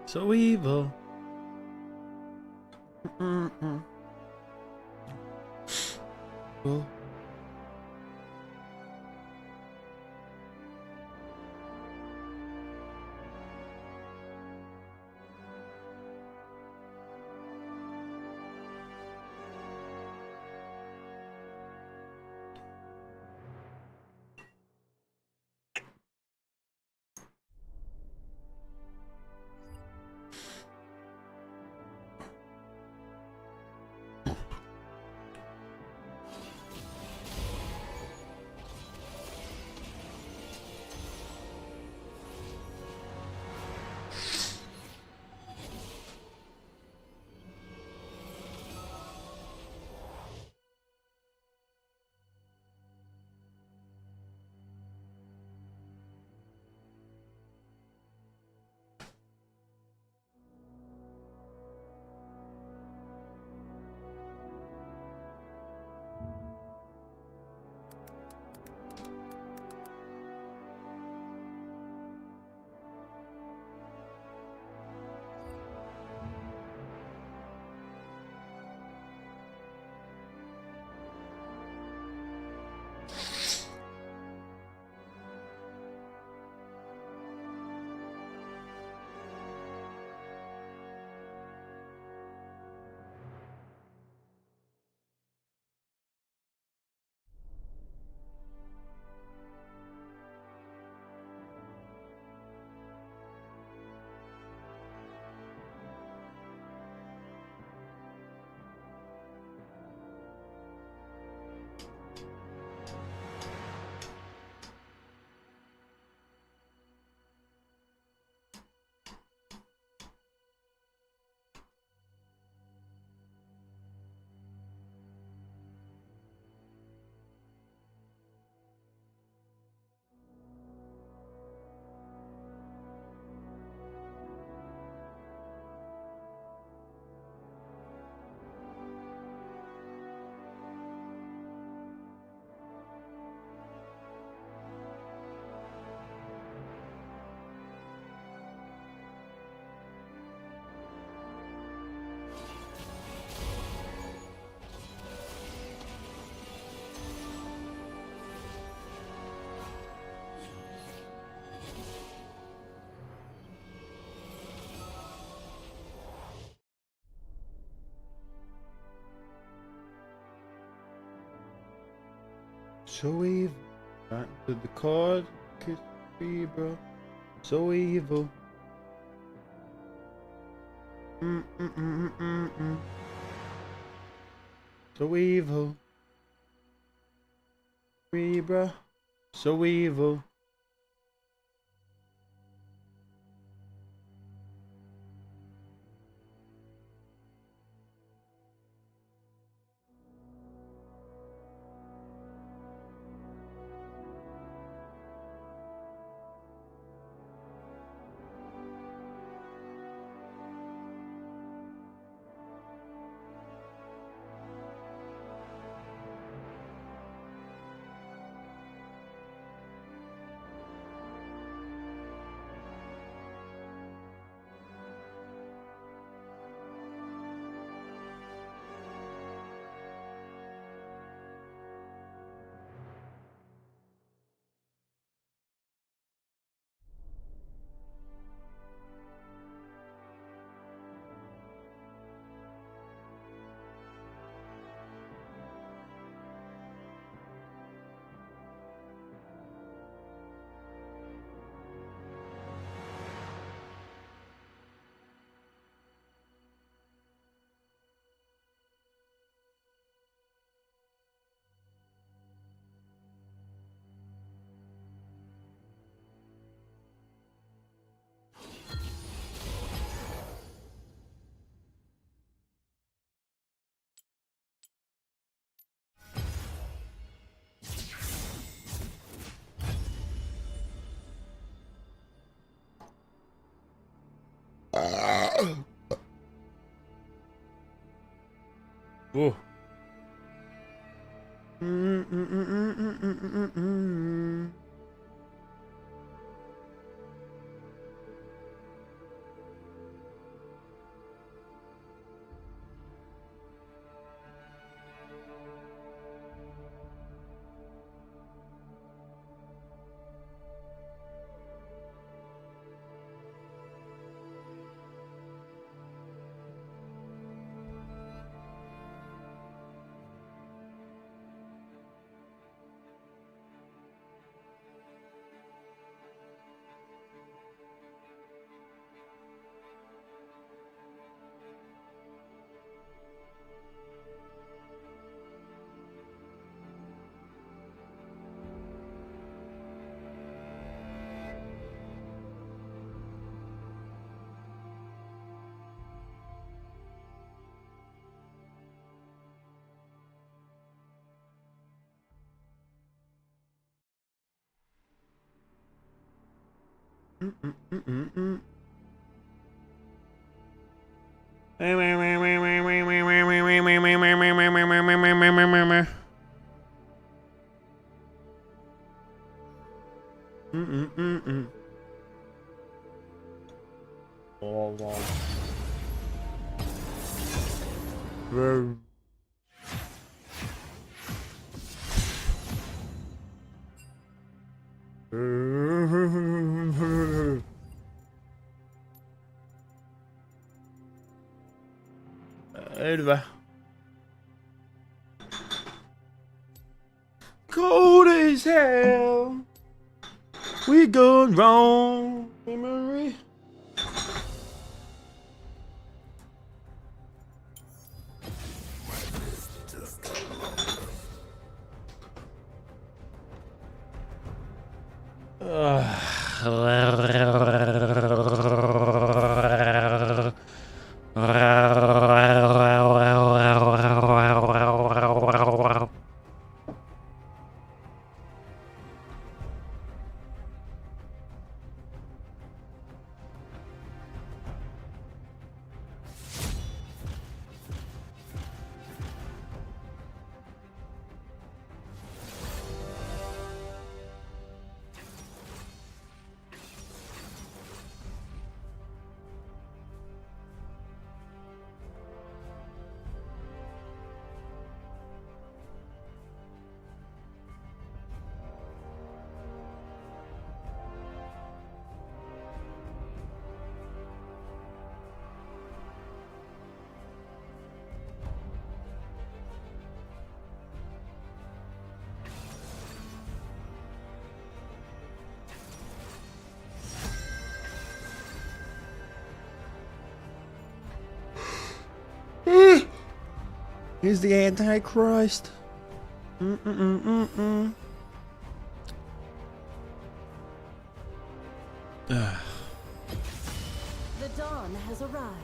So evil. Well. So evil. Right to the card. Kiss me, bro. So evil. So evil. Me, bro. So evil. Oh. Oh, wow. Elva. Cold as hell. We gone wrong. Memory. Here's the Antichrist. Mm-mm-mm-mm-mm. The dawn has arrived.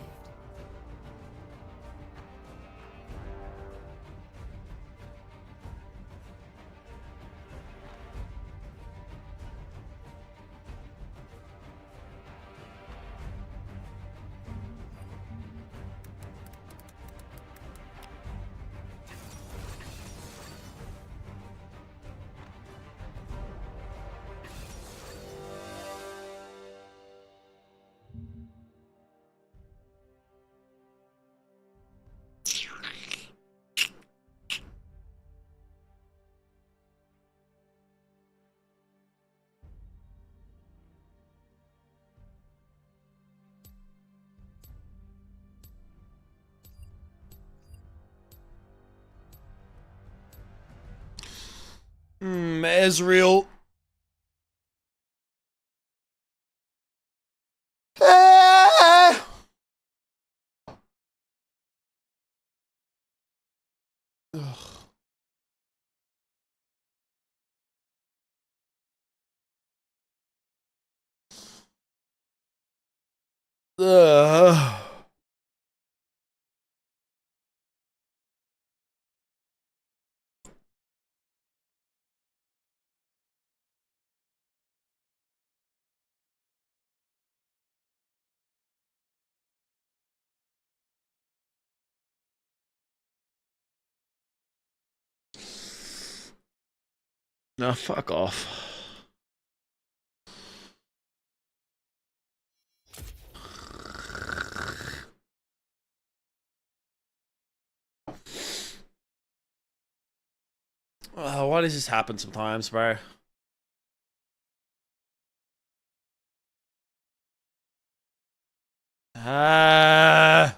Ezreal. Ah! Ugh. Ugh. No, fuck off. Why does this happen sometimes, bro? Ah.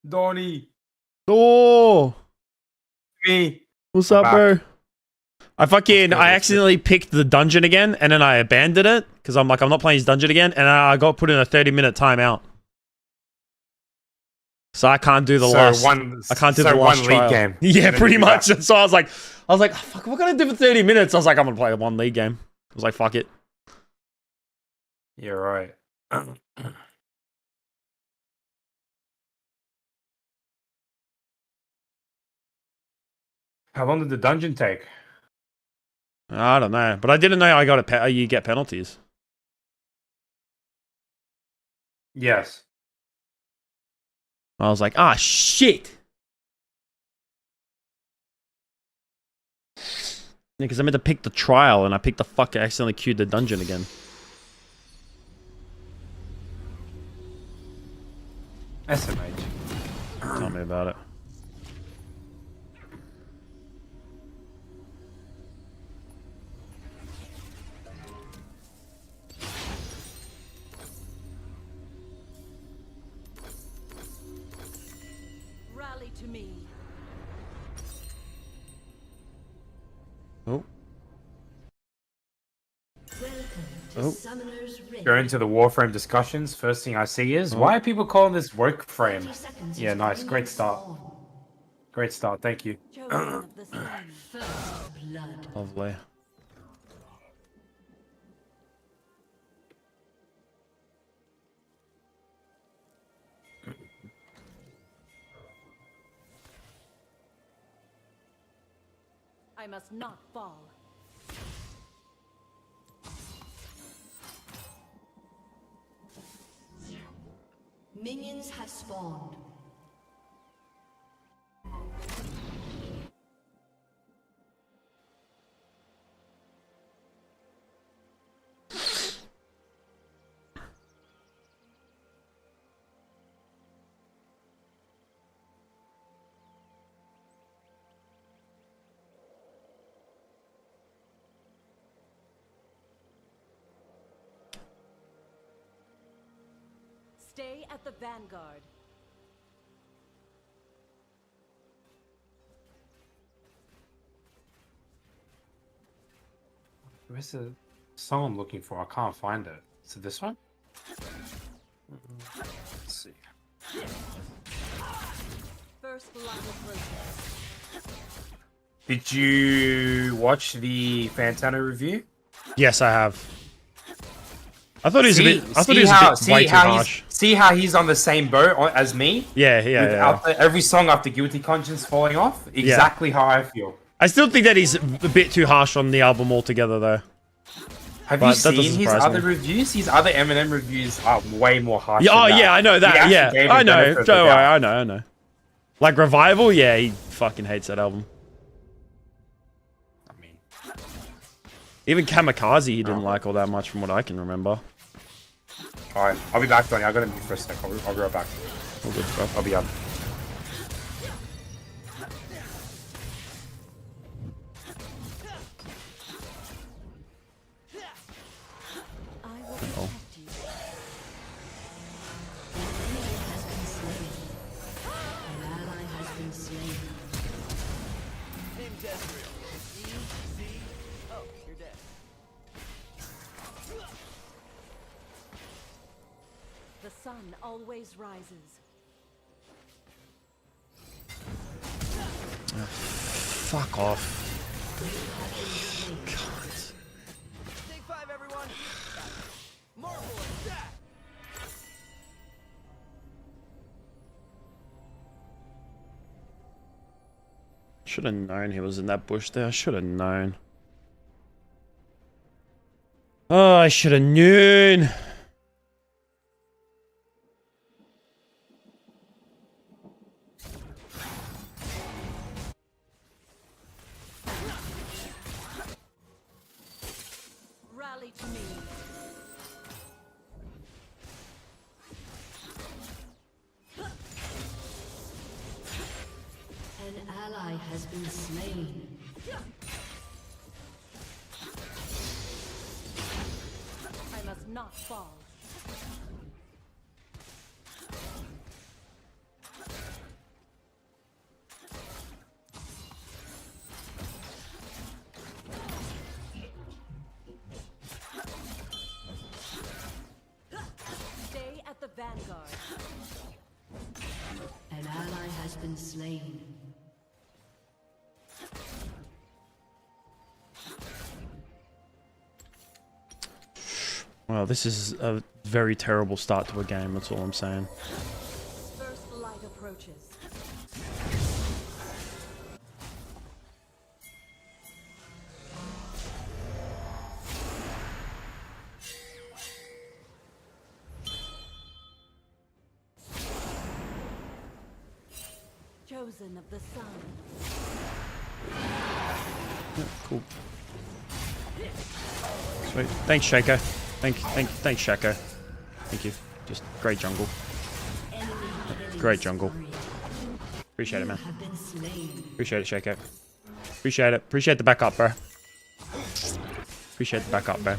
Donnie, Oh, me. what's I'm up, back. bro? I What's good, I what's good? accidentally picked the dungeon again, and then I abandoned it because I'm like, I'm not playing this dungeon again, and I got put in a 30-minute timeout, so I can't do the last. I can't do the last one league trial. game. Yeah, And then pretty you do much. that. So I was like, fuck, what can I do for 30 minutes? I was like, I'm gonna play one league game. I was like, fuck it. You're right. How long did the dungeon take? I don't know, but I didn't know I got you get penalties. Yes. I was like, ah, shit. Yeah, because I meant to pick the trial, and I picked the fuck. I accidentally queued the dungeon again. SMH. Tell me about it. Rally to me. Oh. Welcome to Oh. Summoner's Rift. Go into the Warframe discussions. First thing I see is, why are people calling this Workframe? 30 seconds Yeah, is nice. bringing Great start. spawn. Great start. Thank you. Chosen of the sun. First blood. Lovely. I must not fall. Minions have spawned. Stay at the vanguard. Where's the song I'm looking for? I can't find it. Is it this one? Let's see. First blood approaches. Did you watch the Fantana review? Yes, I have. I thought he was a bit. I thought he was a bit way too harsh. See how he's on the same boat as me? Yeah, yeah. After every song after Guilty Conscience falling off? Exactly how I feel. I still think that he's a bit too harsh on the album altogether, though. Have you seen his other reviews? His other Eminem reviews are way more harsh. Yeah, oh, yeah, I know that. Yeah, I know. Don't worry, I know. Like Revival, yeah, he fucking hates that album. I mean, even Kamikaze, he didn't like all that much, from what I can remember. All right, I'll be back, Donnie. I gotta mute for a sec. I'll be right back. All good, bro. I'll be up. The sun always rises. Fuck off. Take 5, everyone. Marvel at that. Should have known he was in that bush there. I should have known. Oh, I should have known. Rally to me. An ally has been slain. I must not fall. Stay at the vanguard. An ally has been slain. Well, this is a very terrible start to a game, that's all I'm saying. First light approaches. Chosen of the sun. Yeah, cool. Sweet. Thanks, Shaco. Thanks, Shaco. Thank you. Just great jungle. Great jungle. Appreciate it, man. Appreciate it, Shaco. Appreciate it. Appreciate the backup, bro. Appreciate the backup, bro.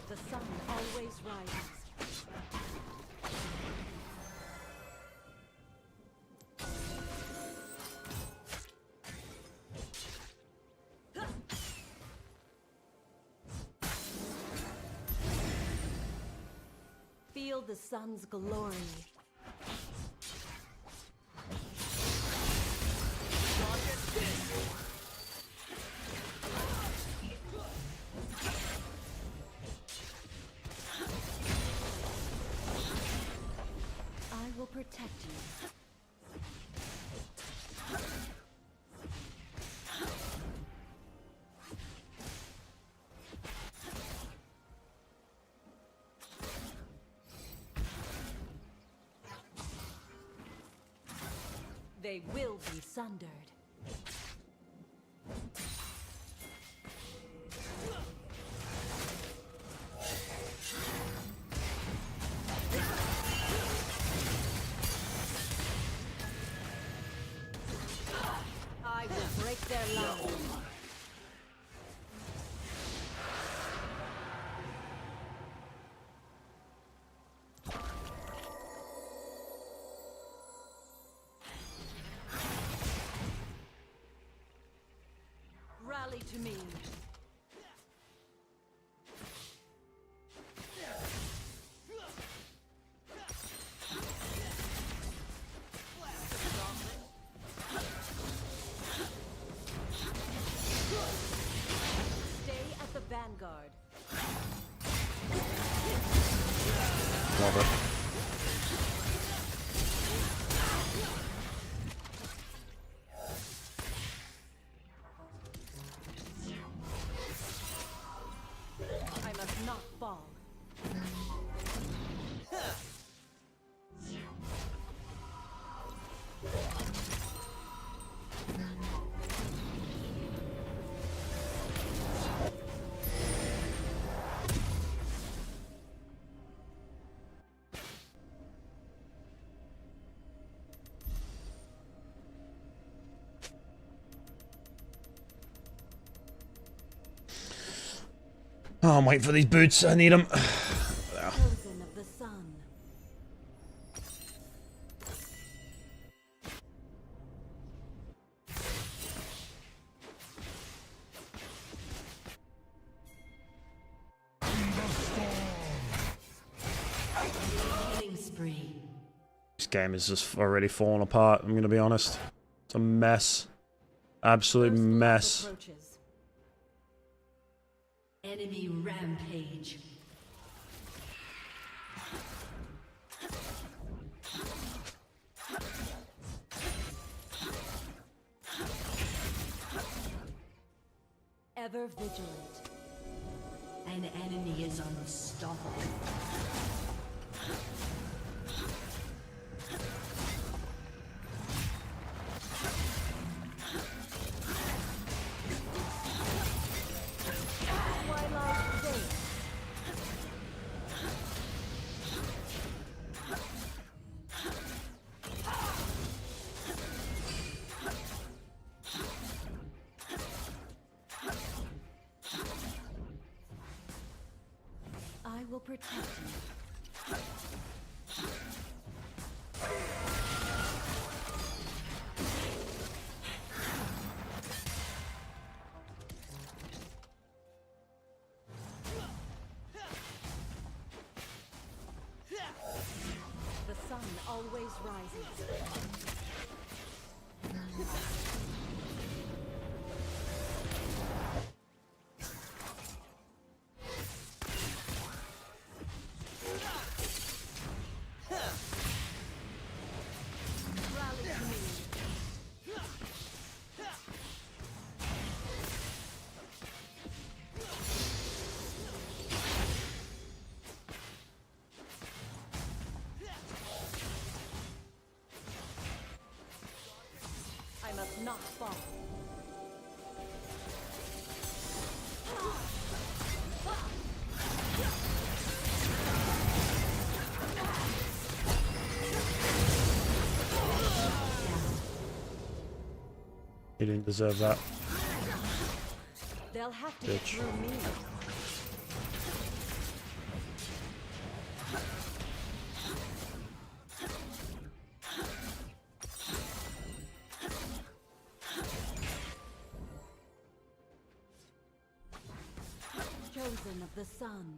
The sun always rises. Feel the sun's glory. I will protect you. They will be sundered. Rally to me. Stay at the vanguard. Love it. I must not fall. Oh, I'm waiting for these boots. I need them. Chosen of the sun. Killing spree. This game is just already falling apart. I'm gonna be honest. It's a mess. Absolute First love mess. approaches. Enemy rampage. Ever vigilant. An enemy is unstoppable. Twilight Gate. I will protect you. The sun always rises. Rally to me. I must not fall. He didn't deserve that. They'll have to get Bitch. through me. Chosen of the sun.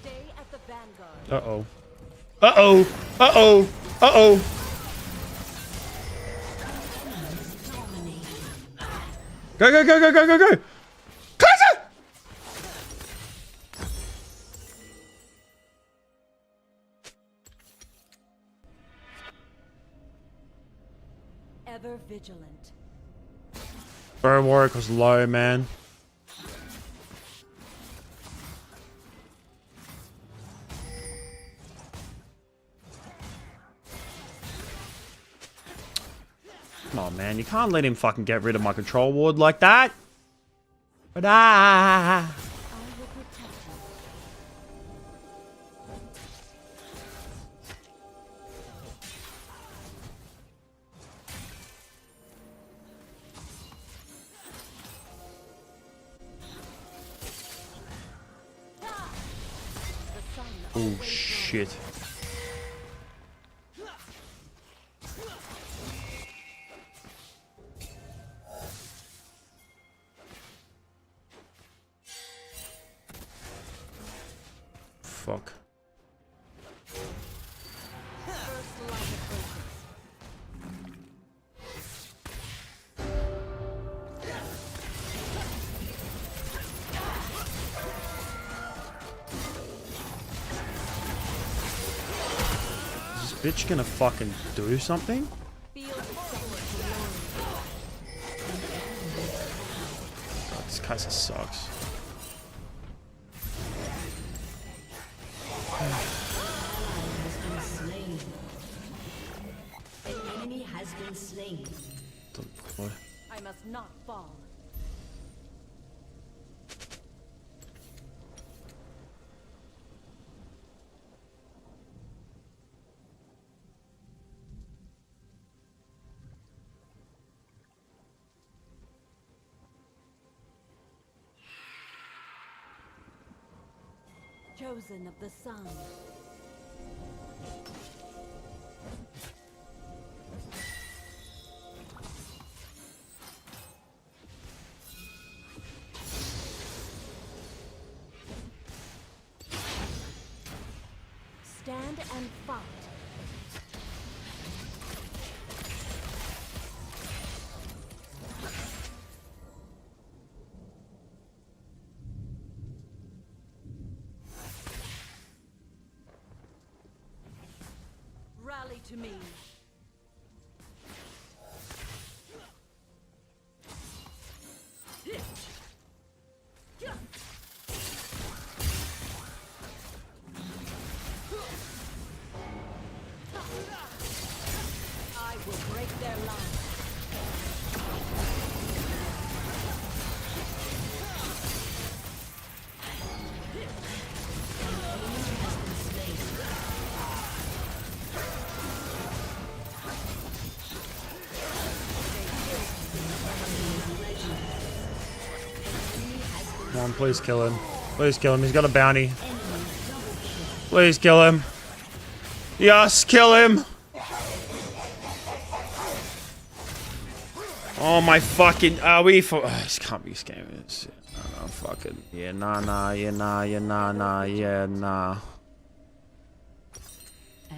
Stay at the vanguard. Uh-oh. Uh-oh. Uh-oh. Uh-oh. Go, go, go, go, go, go, go! Closer! Ever vigilant. Bro, Warwick was low, man. Come on. man, you can't let him fucking get rid of my control ward like that. But ah. Oh shit. Fuck. Is this bitch gonna fucking do something? God, this guy sucks. An enemy has been slain. What? I must not fall. Chosen of the sun. Stand and fight. Rally to me. I will break their line. Come on, please kill him. Please kill him. He's got a bounty. Please kill him. Yes, kill him. Oh my fucking. This can't be scamming. This shit. No, fucking. Yeah, nah. An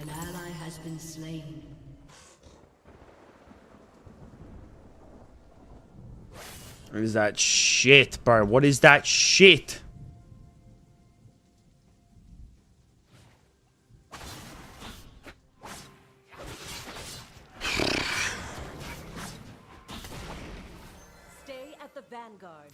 ally has been slain. What is that shit, bro? What is that shit? Stay at the vanguard.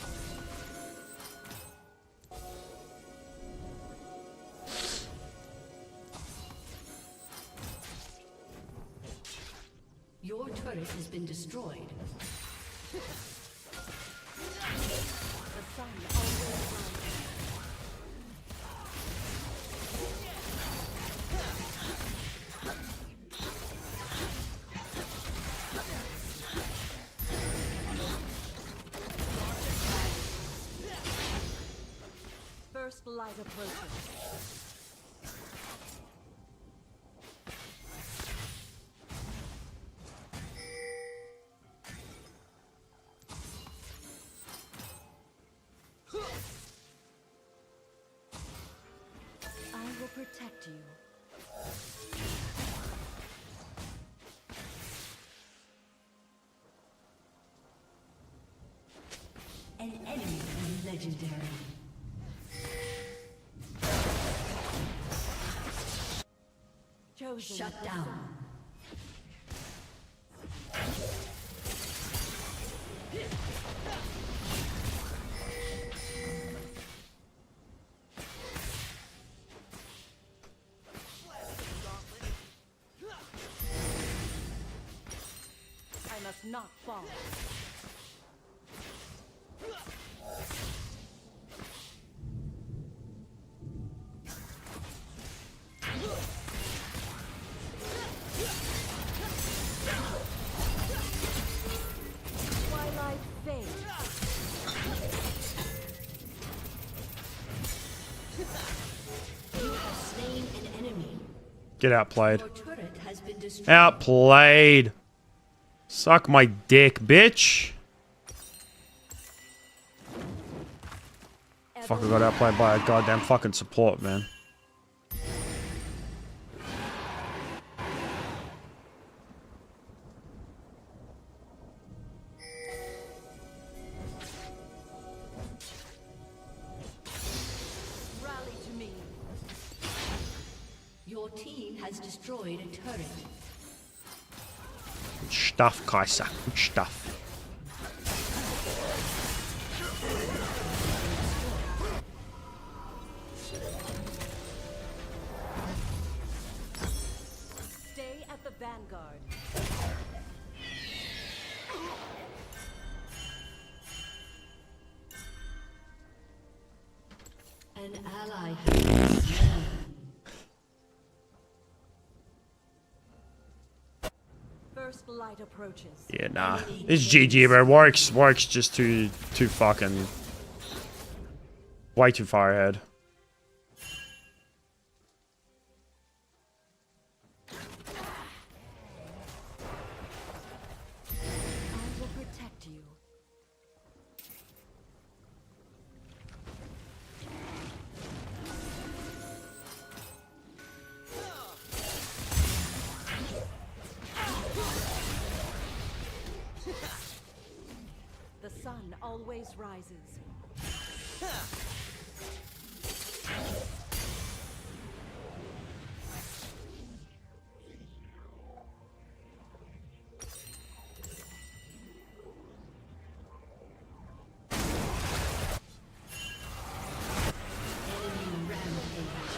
Your turret has been destroyed. The sun always rises. First light approaches. I will protect you. An enemy is legendary. Chosen. Shut down. I must not fall. Twilight fades. You have slain an enemy. Get outplayed. Your turret has been destroyed. Outplayed. Suck my dick, bitch. Fuck, I got outplayed by a goddamn fucking support, man. Rally to me. Your team has destroyed a turret. Good stuff, Kaiser. Good stuff. Stay at the vanguard. An ally has been slain. First light approaches. Yeah, nah. It's GG, bro. Warwick's just too fucking... way too far ahead. I will protect you. The sun always rises. Enemy rampage.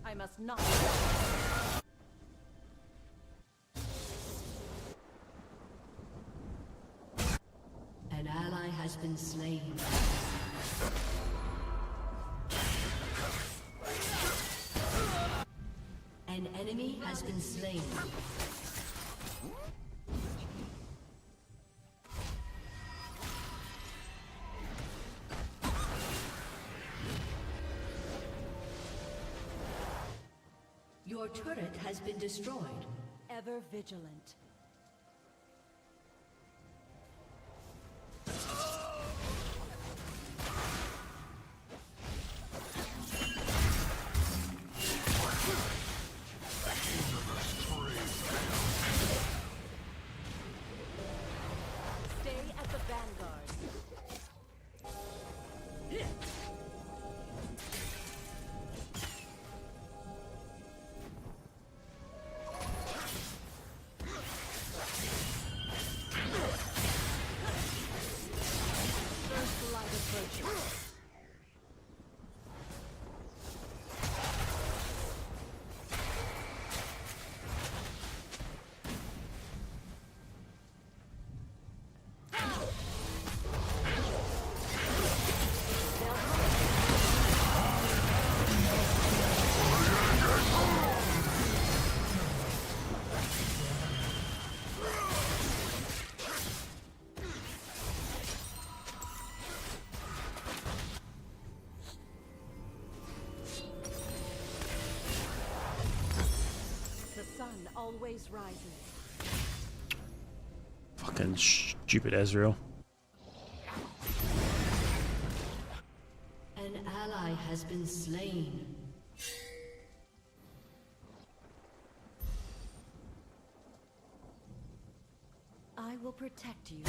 I must not. An ally has been slain. An enemy has been slain. Your turret has been destroyed. Ever vigilant. Stay at the vanguard. First light approaches. The sun always rises. Fucking stupid Ezreal. An ally has been slain. I will protect you.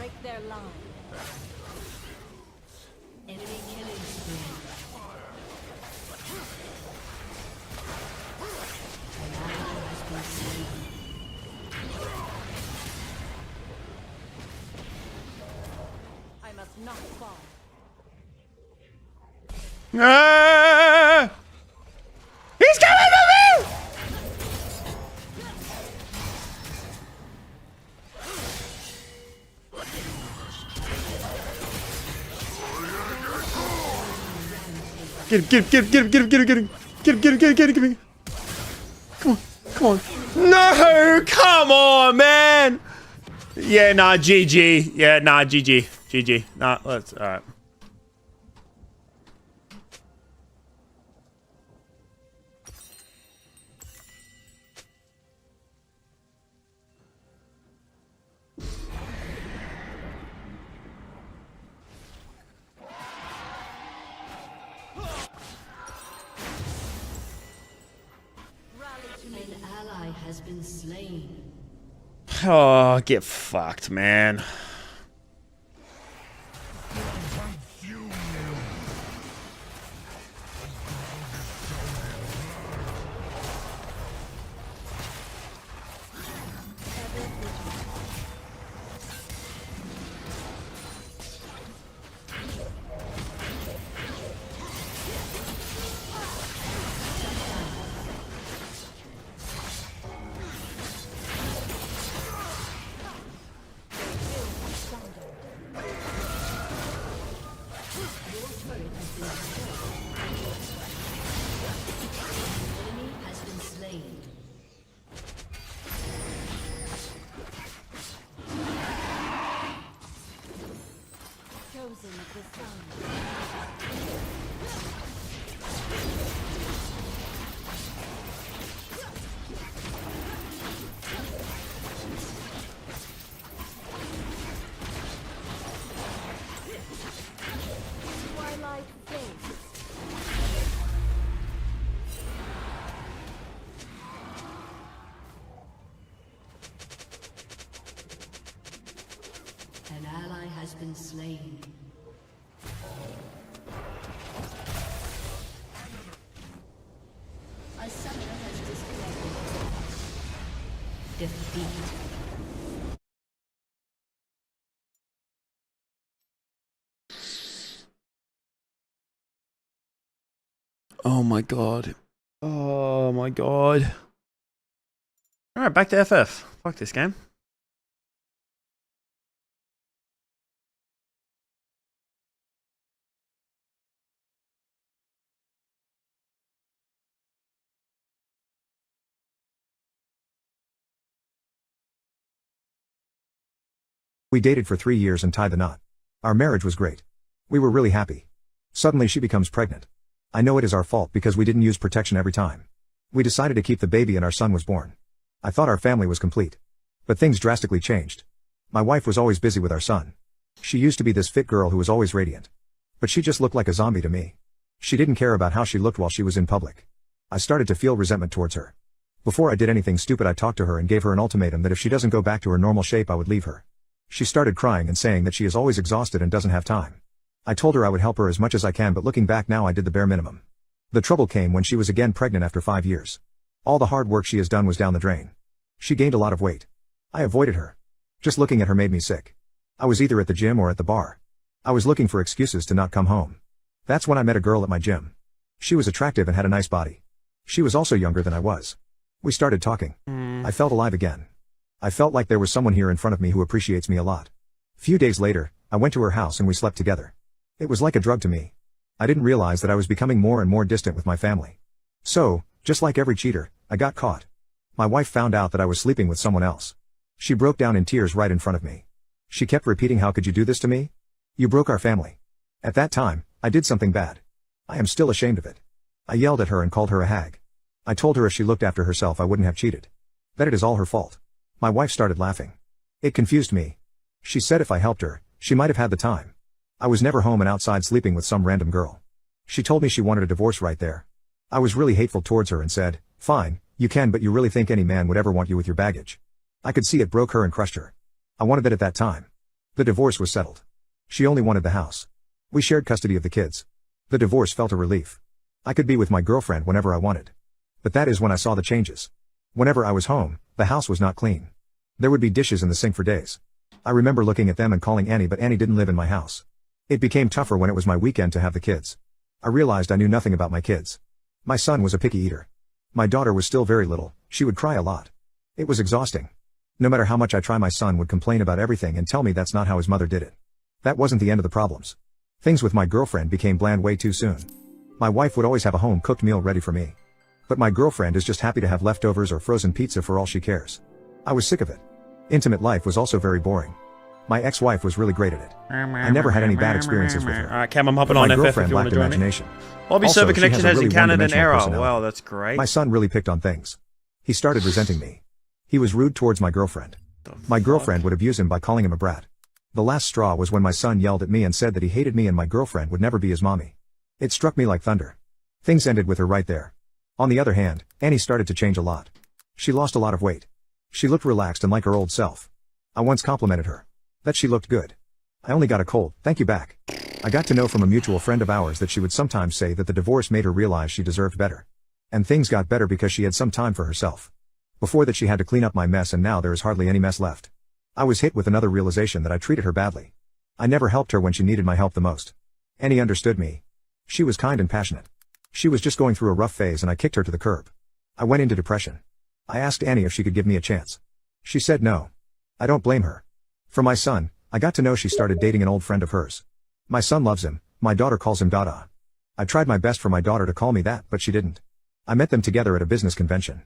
Break their line. Enemy killing spree. An ally has been slain. I must not fall. Ah! He's coming for me! Get him, get him, get him, get him, get him, get him, get him, get him, get him, get him, get him. Come on, come on. No, come on, man. Yeah, nah, GG. Yeah, nah, GG. GG. Nah, let's, alright. An ally has been slain. Oh, get fucked, man. Enemy has been slain. Chosen of the sun. Twilight fades. An ally has been slain. A summoner has disconnected. Defeat. Oh my god. Oh my god. Alright, back to FF. Fuck this game. We dated for 3 years and tied the knot. Our marriage was great. We were really happy. Suddenly she becomes pregnant. I know it is our fault because we didn't use protection every time. We decided to keep the baby and our son was born. I thought our family was complete. But things drastically changed. My wife was always busy with our son. She used to be this fit girl who was always radiant. But she just looked like a zombie to me. She didn't care about how she looked while she was in public. I started to feel resentment towards her. Before I did anything stupid, I talked to her and gave her an ultimatum that if she doesn't go back to her normal shape, I would leave her. She started crying and saying that she is always exhausted and doesn't have time. I told her I would help her as much as I can, but looking back now, I did the bare minimum. The trouble came when she was again pregnant after 5 years. All the hard work she has done was down the drain. She gained a lot of weight. I avoided her. Just looking at her made me sick. I was either at the gym or at the bar. I was looking for excuses to not come home. That's when I met a girl at my gym. She was attractive and had a nice body. She was also younger than I was. We started talking. I felt alive again. I felt like there was someone here in front of me who appreciates me a lot. Few days later, I went to her house and we slept together. It was like a drug to me. I didn't realize that I was becoming more and more distant with my family. So, just like every cheater, I got caught. My wife found out that I was sleeping with someone else. She broke down in tears right in front of me. She kept repeating, "How could you do this to me? You broke our family." At that time, I did something bad. I am still ashamed of it. I yelled at her and called her a hag. I told her if she looked after herself I wouldn't have cheated. That it is all her fault. My wife started laughing. It confused me. She said if I helped her, she might have had the time. I was never home and outside sleeping with some random girl. She told me she wanted a divorce right there. I was really hateful towards her and said, "Fine, you can, but you really think any man would ever want you with your baggage?" I could see it broke her and crushed her. I wanted that at that time. The divorce was settled. She only wanted the house. We shared custody of the kids. The divorce felt a relief. I could be with my girlfriend whenever I wanted. But that is when I saw the changes. Whenever I was home, the house was not clean. There would be dishes in the sink for days. I remember looking at them and calling Annie, but Annie didn't live in my house. It became tougher when it was my weekend to have the kids. I realized I knew nothing about my kids. My son was a picky eater. My daughter was still very little, she would cry a lot. It was exhausting. No matter how much I try, my son would complain about everything and tell me that's not how his mother did it. That wasn't the end of the problems. Things with my girlfriend became bland way too soon. My wife would always have a home-cooked meal ready for me. But my girlfriend is just happy to have leftovers or frozen pizza for all she cares. I was sick of it. Intimate life was also very boring. My ex-wife was really great at it. I never had any bad experiences with her. Alright, Cam, I'm hopping on FF if you want to join me. Lobby server connection has encountered an error. Wow, that's great. My son really picked on things. He started resenting me. He was rude towards my girlfriend. My girlfriend would abuse him by calling him a brat. The last straw was when my son yelled at me and said that he hated me and my girlfriend would never be his mommy. It struck me like thunder. Things ended with her right there. On the other hand, Annie started to change a lot. She lost a lot of weight. She looked relaxed and like her old self. I once complimented her. That she looked good. I only got a cold, thank you back. I got to know from a mutual friend of ours that she would sometimes say that the divorce made her realize she deserved better. And things got better because she had some time for herself. Before that she had to clean up my mess and now there is hardly any mess left. I was hit with another realization that I treated her badly. I never helped her when she needed my help the most. Annie understood me. She was kind and passionate. She was just going through a rough phase and I kicked her to the curb. I went into depression. I asked Annie if she could give me a chance. She said no. I don't blame her. For my son, I got to know she started dating an old friend of hers. My son loves him, my daughter calls him Dada. I tried my best for my daughter to call me that, but she didn't. I met them together at a business convention.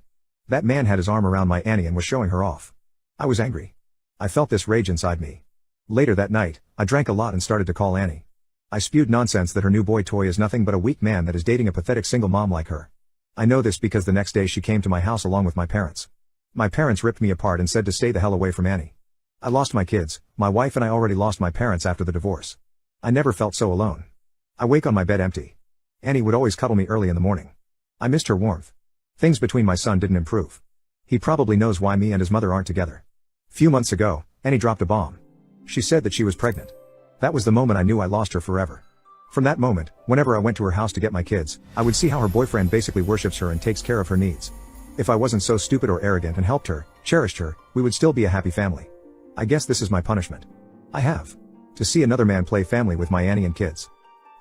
That man had his arm around my Annie and was showing her off. I was angry. I felt this rage inside me. Later that night, I drank a lot and started to call Annie. I spewed nonsense that her new boy toy is nothing but a weak man that is dating a pathetic single mom like her. I know this because the next day she came to my house along with my parents. My parents ripped me apart and said to stay the hell away from Annie. I lost my kids, my wife and I already lost my parents after the divorce. I never felt so alone. I wake on my bed empty. Annie would always cuddle me early in the morning. I missed her warmth. Things between my son didn't improve. He probably knows why me and his mother aren't together. Few months ago, Annie dropped a bomb. She said that she was pregnant. That was the moment I knew I lost her forever. From that moment, whenever I went to her house to get my kids, I would see how her boyfriend basically worships her and takes care of her needs. If I wasn't so stupid or arrogant and helped her, cherished her, we would still be a happy family. I guess this is my punishment. I have to see another man play family with my Annie and kids.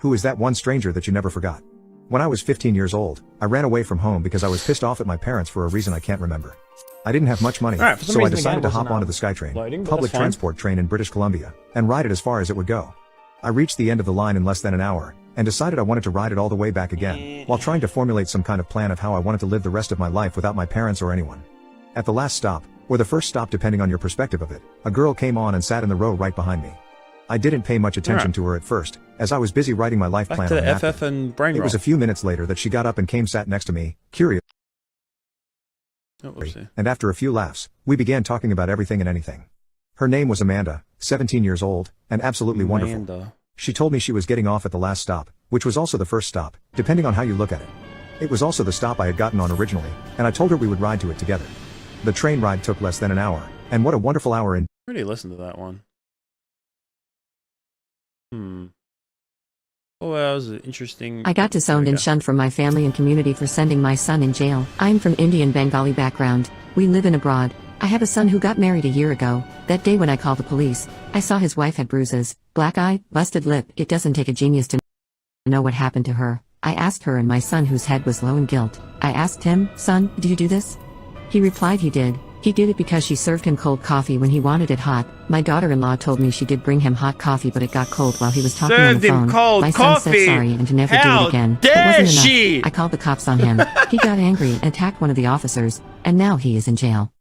Who is that one stranger that you never forgot? When I was 15 years old, I ran away from home because I was pissed off at my parents for a reason I can't remember. I didn't have much money, so I decided to hop onto the SkyTrain, public transport train in British Columbia, and ride it as far as it would go. I reached the end of the line in less than an hour, and decided I wanted to ride it all the way back again, while trying to formulate some kind of plan of how I wanted to live the rest of my life without my parents or anyone. At the last stop, or the first stop depending on your perspective of it, a girl came on and sat in the row right behind me. I didn't pay much attention to her at first, as I was busy writing my life plan on a napkin. Back to FF and Brainrot. It was a few minutes later that she got up and came sat next to me, curious. And after a few laughs, we began talking about everything and anything. Her name was Amanda, 17 years old, and absolutely wonderful. She told me she was getting off at the last stop, which was also the first stop, depending on how you look at it. It was also the stop I had gotten on originally, and I told her we would ride to it together. The train ride took less than an hour, and what a wonderful hour in. Really listen to that one. Oh, that was interesting. I got disowned and shunned from my family and community for sending my son in jail. I'm from Indian Bengali background. We live in abroad. I have a son who got married a year ago. That day when I called the police, I saw his wife had bruises, black eye, busted lip. It doesn't take a genius to know what happened to her. I asked her and my son, whose head was low in guilt. I asked him, "Son, do you do this?" He replied he did. He did it because she served him cold coffee when he wanted it hot. My daughter-in-law told me she did bring him hot coffee, but it got cold while he was talking on the phone. My son said sorry and to never do it again. It wasn't enough. I called the cops on him. He got angry and attacked one of the officers, and now he is in jail.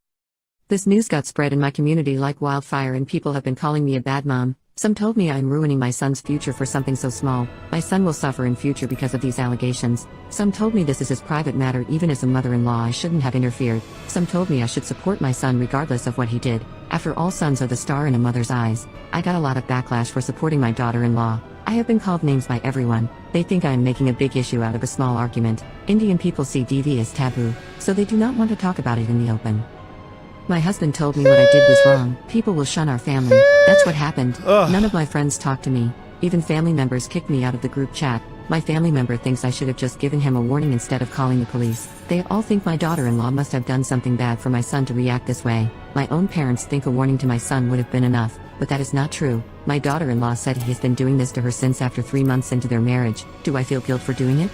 This news got spread in my community like wildfire, and people have been calling me a bad mom. Some told me I am ruining my son's future for something so small. My son will suffer in future because of these allegations. Some told me this is his private matter. Even as a mother-in-law, I shouldn't have interfered. Some told me I should support my son regardless of what he did. After all, sons are the star in a mother's eyes. I got a lot of backlash for supporting my daughter-in-law. I have been called names by everyone. They think I am making a big issue out of a small argument. Indian people see DV as taboo, so they do not want to talk about it in the open. My husband told me what I did was wrong. People will shun our family. That's what happened. None of my friends talked to me. Even family members kicked me out of the group chat. My family member thinks I should have just given him a warning instead of calling the police. They all think my daughter-in-law must have done something bad for my son to react this way. My own parents think a warning to my son would have been enough, but that is not true. My daughter-in-law said he has been doing this to her since after 3 months into their marriage. Do I feel guilt for doing it?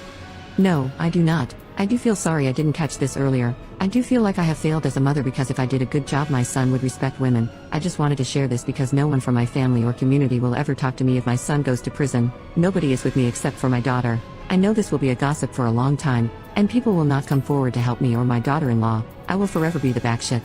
No, I do not. I do feel sorry I didn't catch this earlier. I do feel like I have failed as a mother because if I did a good job my son would respect women. I just wanted to share this because no one from my family or community will ever talk to me if my son goes to prison. Nobody is with me except for my daughter. I know this will be a gossip for a long time, and people will not come forward to help me or my daughter-in-law. I will forever be the back shit.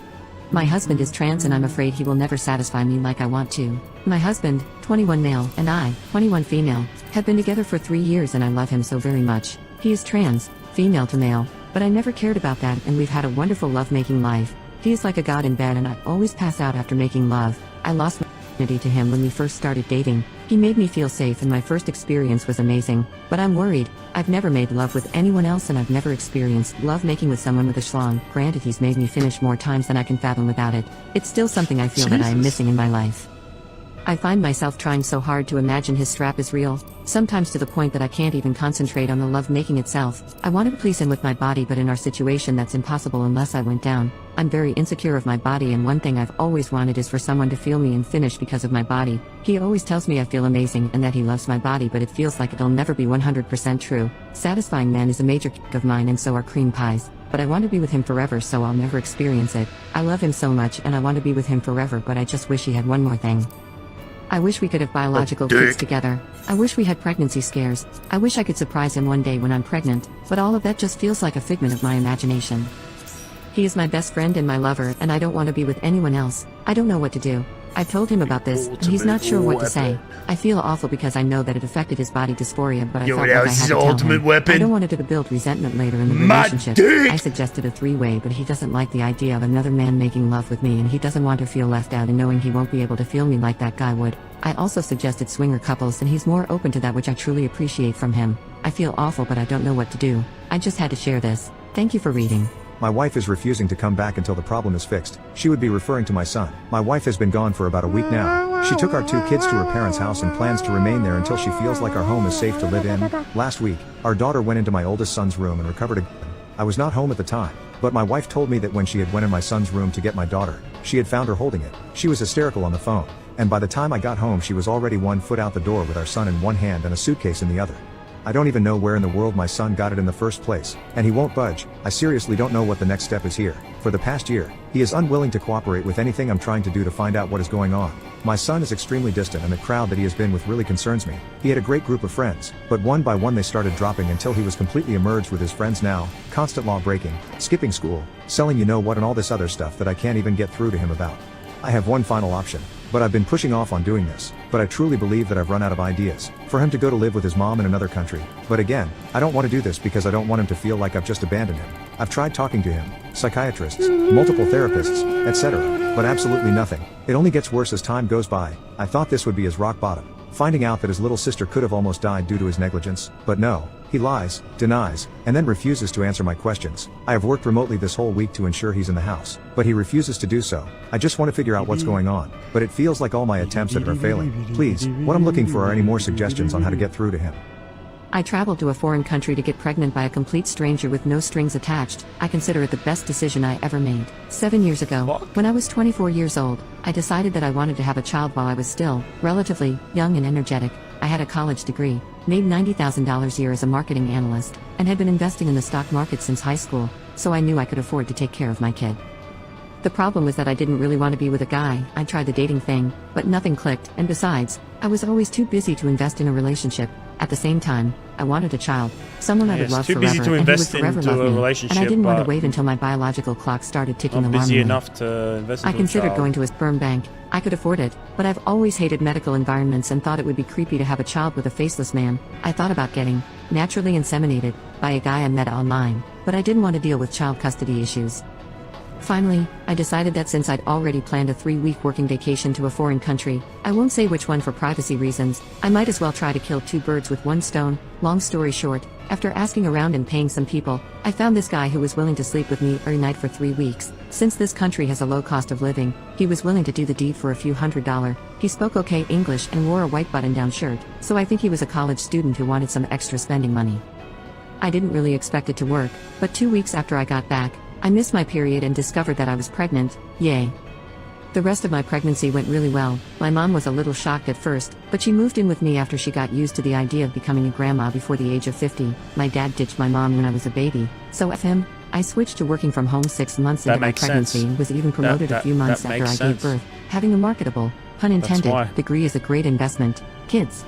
My husband is trans and I'm afraid he will never satisfy me like I want to. My husband, 21 male, and I, 21 female, have been together for 3 years and I love him so very much. He is trans, female to male, but I never cared about that and we've had a wonderful love-making life. He is like a god in bed and I always pass out after making love. I lost my virginity to him when we first started dating. He made me feel safe and my first experience was amazing, but I'm worried. I've never made love with anyone else and I've never experienced love making with someone with a schlong. Granted, he's made me finish more times than I can fathom without it. It's still something I feel that I am missing in my life. I find myself trying so hard to imagine his strap is real, sometimes to the point that I can't even concentrate on the love making itself. I want to please him with my body, but in our situation that's impossible unless I went down. I'm very insecure of my body and one thing I've always wanted is for someone to feel me and finish because of my body. He always tells me I feel amazing and that he loves my body, but it feels like it'll never be 100% true. Satisfying men is a major kick of mine and so are cream pies. But I want to be with him forever so I'll never experience it. I love him so much and I want to be with him forever, but I just wish he had one more thing. I wish we could have biological kids together. I wish we had pregnancy scares. I wish I could surprise him one day when I'm pregnant, but all of that just feels like a figment of my imagination. He is my best friend and my lover, and I don't want to be with anyone else. I don't know what to do. I told him about this, and he's not sure what to say. I feel awful because I know that it affected his body dysphoria, but I felt like I had to tell him. I don't want it to build resentment later in the relationship. I suggested a 3-way, but he doesn't like the idea of another man making love with me, and he doesn't want to feel left out and knowing he won't be able to feel me like that guy would. I also suggested swinger couples, and he's more open to that, which I truly appreciate from him. I feel awful, but I don't know what to do. I just had to share this. Thank you for reading. My wife is refusing to come back until the problem is fixed. She would be referring to my son. My wife has been gone for about a week now. She took our 2 kids to her parents' house and plans to remain there until she feels like our home is safe to live in. Last week, our daughter went into my oldest son's room and recovered a gun. I was not home at the time, but my wife told me that when she had went in my son's room to get my daughter, she had found her holding it. She was hysterical on the phone, and by the time I got home she was already 1 foot out the door with our son in one hand and a suitcase in the other. I don't even know where in the world my son got it in the first place, and he won't budge. I seriously don't know what the next step is here. For the past year, he is unwilling to cooperate with anything I'm trying to do to find out what is going on. My son is extremely distant and the crowd that he has been with really concerns me. He had a great group of friends, but one by one they started dropping until he was completely emerged with his friends now, constant law breaking, skipping school, selling you know what and all this other stuff that I can't even get through to him about. I have one final option, but I've been pushing off on doing this, but I truly believe that I've run out of ideas. For him to go to live with his mom in another country. But again, I don't want to do this because I don't want him to feel like I've just abandoned him. I've tried talking to him, psychiatrists, multiple therapists, etc., but absolutely nothing. It only gets worse as time goes by. I thought this would be his rock bottom. Finding out that his little sister could have almost died due to his negligence, but no. He lies, denies, and then refuses to answer my questions. I have worked remotely this whole week to ensure he's in the house, but he refuses to do so. I just want to figure out what's going on, but it feels like all my attempts at it are failing. Please, what I'm looking for are any more suggestions on how to get through to him. I traveled to a foreign country to get pregnant by a complete stranger with no strings attached. I consider it the best decision I ever made. 7 years ago, when I was 24 years old, I decided that I wanted to have a child while I was still relatively young and energetic. I had a college degree, made $90,000 a year as a marketing analyst, and had been investing in the stock market since high school, so I knew I could afford to take care of my kid. The problem was that I didn't really want to be with a guy. I tried the dating thing, but nothing clicked, and besides, I was always too busy to invest in a relationship. At the same time, I wanted a child, someone I would love forever, and who would forever love me, and I didn't want to wait until my biological clock started ticking alarmingly. I considered going to a sperm bank. I could afford it, but I've always hated medical environments and thought it would be creepy to have a child with a faceless man. I thought about getting naturally inseminated by a guy I met online, but I didn't want to deal with child custody issues. Finally, I decided that since I'd already planned a 3-week working vacation to a foreign country, I won't say which one for privacy reasons, I might as well try to kill 2 birds with 1 stone. Long story short, after asking around and paying some people, I found this guy who was willing to sleep with me every night for 3 weeks. Since this country has a low cost of living, he was willing to do the deed for a few $100. He spoke okay English and wore a white button-down shirt, so I think he was a college student who wanted some extra spending money. I didn't really expect it to work, but 2 weeks after I got back, I missed my period and discovered that I was pregnant. Yay. The rest of my pregnancy went really well. My mom was a little shocked at first, but she moved in with me after she got used to the idea of becoming a grandma before the age of 50. My dad ditched my mom when I was a baby, so F him. I switched to working from home 6 months into my pregnancy and was even promoted a few months after I gave birth. Having a marketable, pun intended, degree is a great investment. Kids.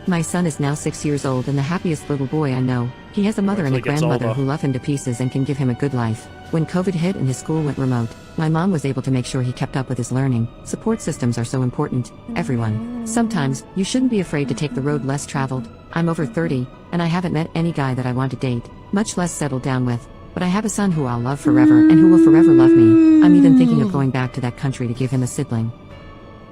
My son is now 6 years old and the happiest little boy I know. He has a mother and a grandmother who love him to pieces and can give him a good life. When COVID hit and his school went remote, my mom was able to make sure he kept up with his learning. Support systems are so important. Everyone. Sometimes, you shouldn't be afraid to take the road less traveled. I'm over 30, and I haven't met any guy that I want to date, much less settle down with. But I have a son who I'll love forever and who will forever love me. I'm even thinking of going back to that country to give him a sibling.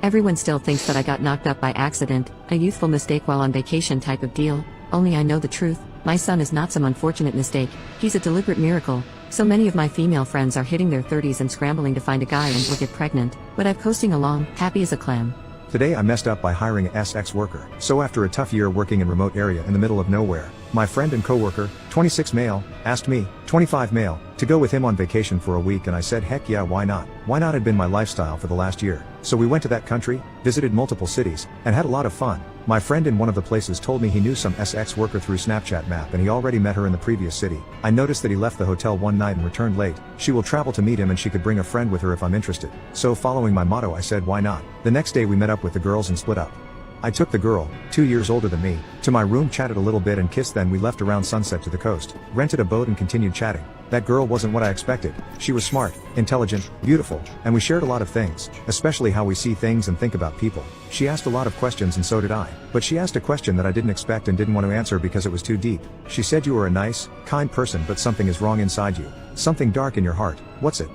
Everyone still thinks that I got knocked up by accident, a youthful mistake while on vacation type of deal. Only I know the truth. My son is not some unfortunate mistake. He's a deliberate miracle. So many of my female friends are hitting their 30s and scrambling to find a guy and will get pregnant. But I'm coasting along, happy as a clam. Today I messed up by hiring an SX worker. So after a tough year working in remote area in the middle of nowhere, my friend and coworker, 26 male, asked me, 25 male, to go with him on vacation for a week, and I said heck yeah, why not? Why not had been my lifestyle for the last year. So we went to that country, visited multiple cities, and had a lot of fun. My friend in one of the places told me he knew some SX worker through Snapchat map and he already met her in the previous city. I noticed that he left the hotel one night and returned late. She will travel to meet him and she could bring a friend with her if I'm interested. So following my motto I said why not. The next day we met up with the girls and split up. I took the girl, 2 years older than me, to my room, chatted a little bit and kissed, then we left around sunset to the coast, rented a boat and continued chatting. That girl wasn't what I expected. She was smart, intelligent, beautiful, and we shared a lot of things, especially how we see things and think about people. She asked a lot of questions and so did I, but she asked a question that I didn't expect and didn't want to answer because it was too deep. She said you are a nice, kind person but something is wrong inside you. Something dark in your heart. What's it?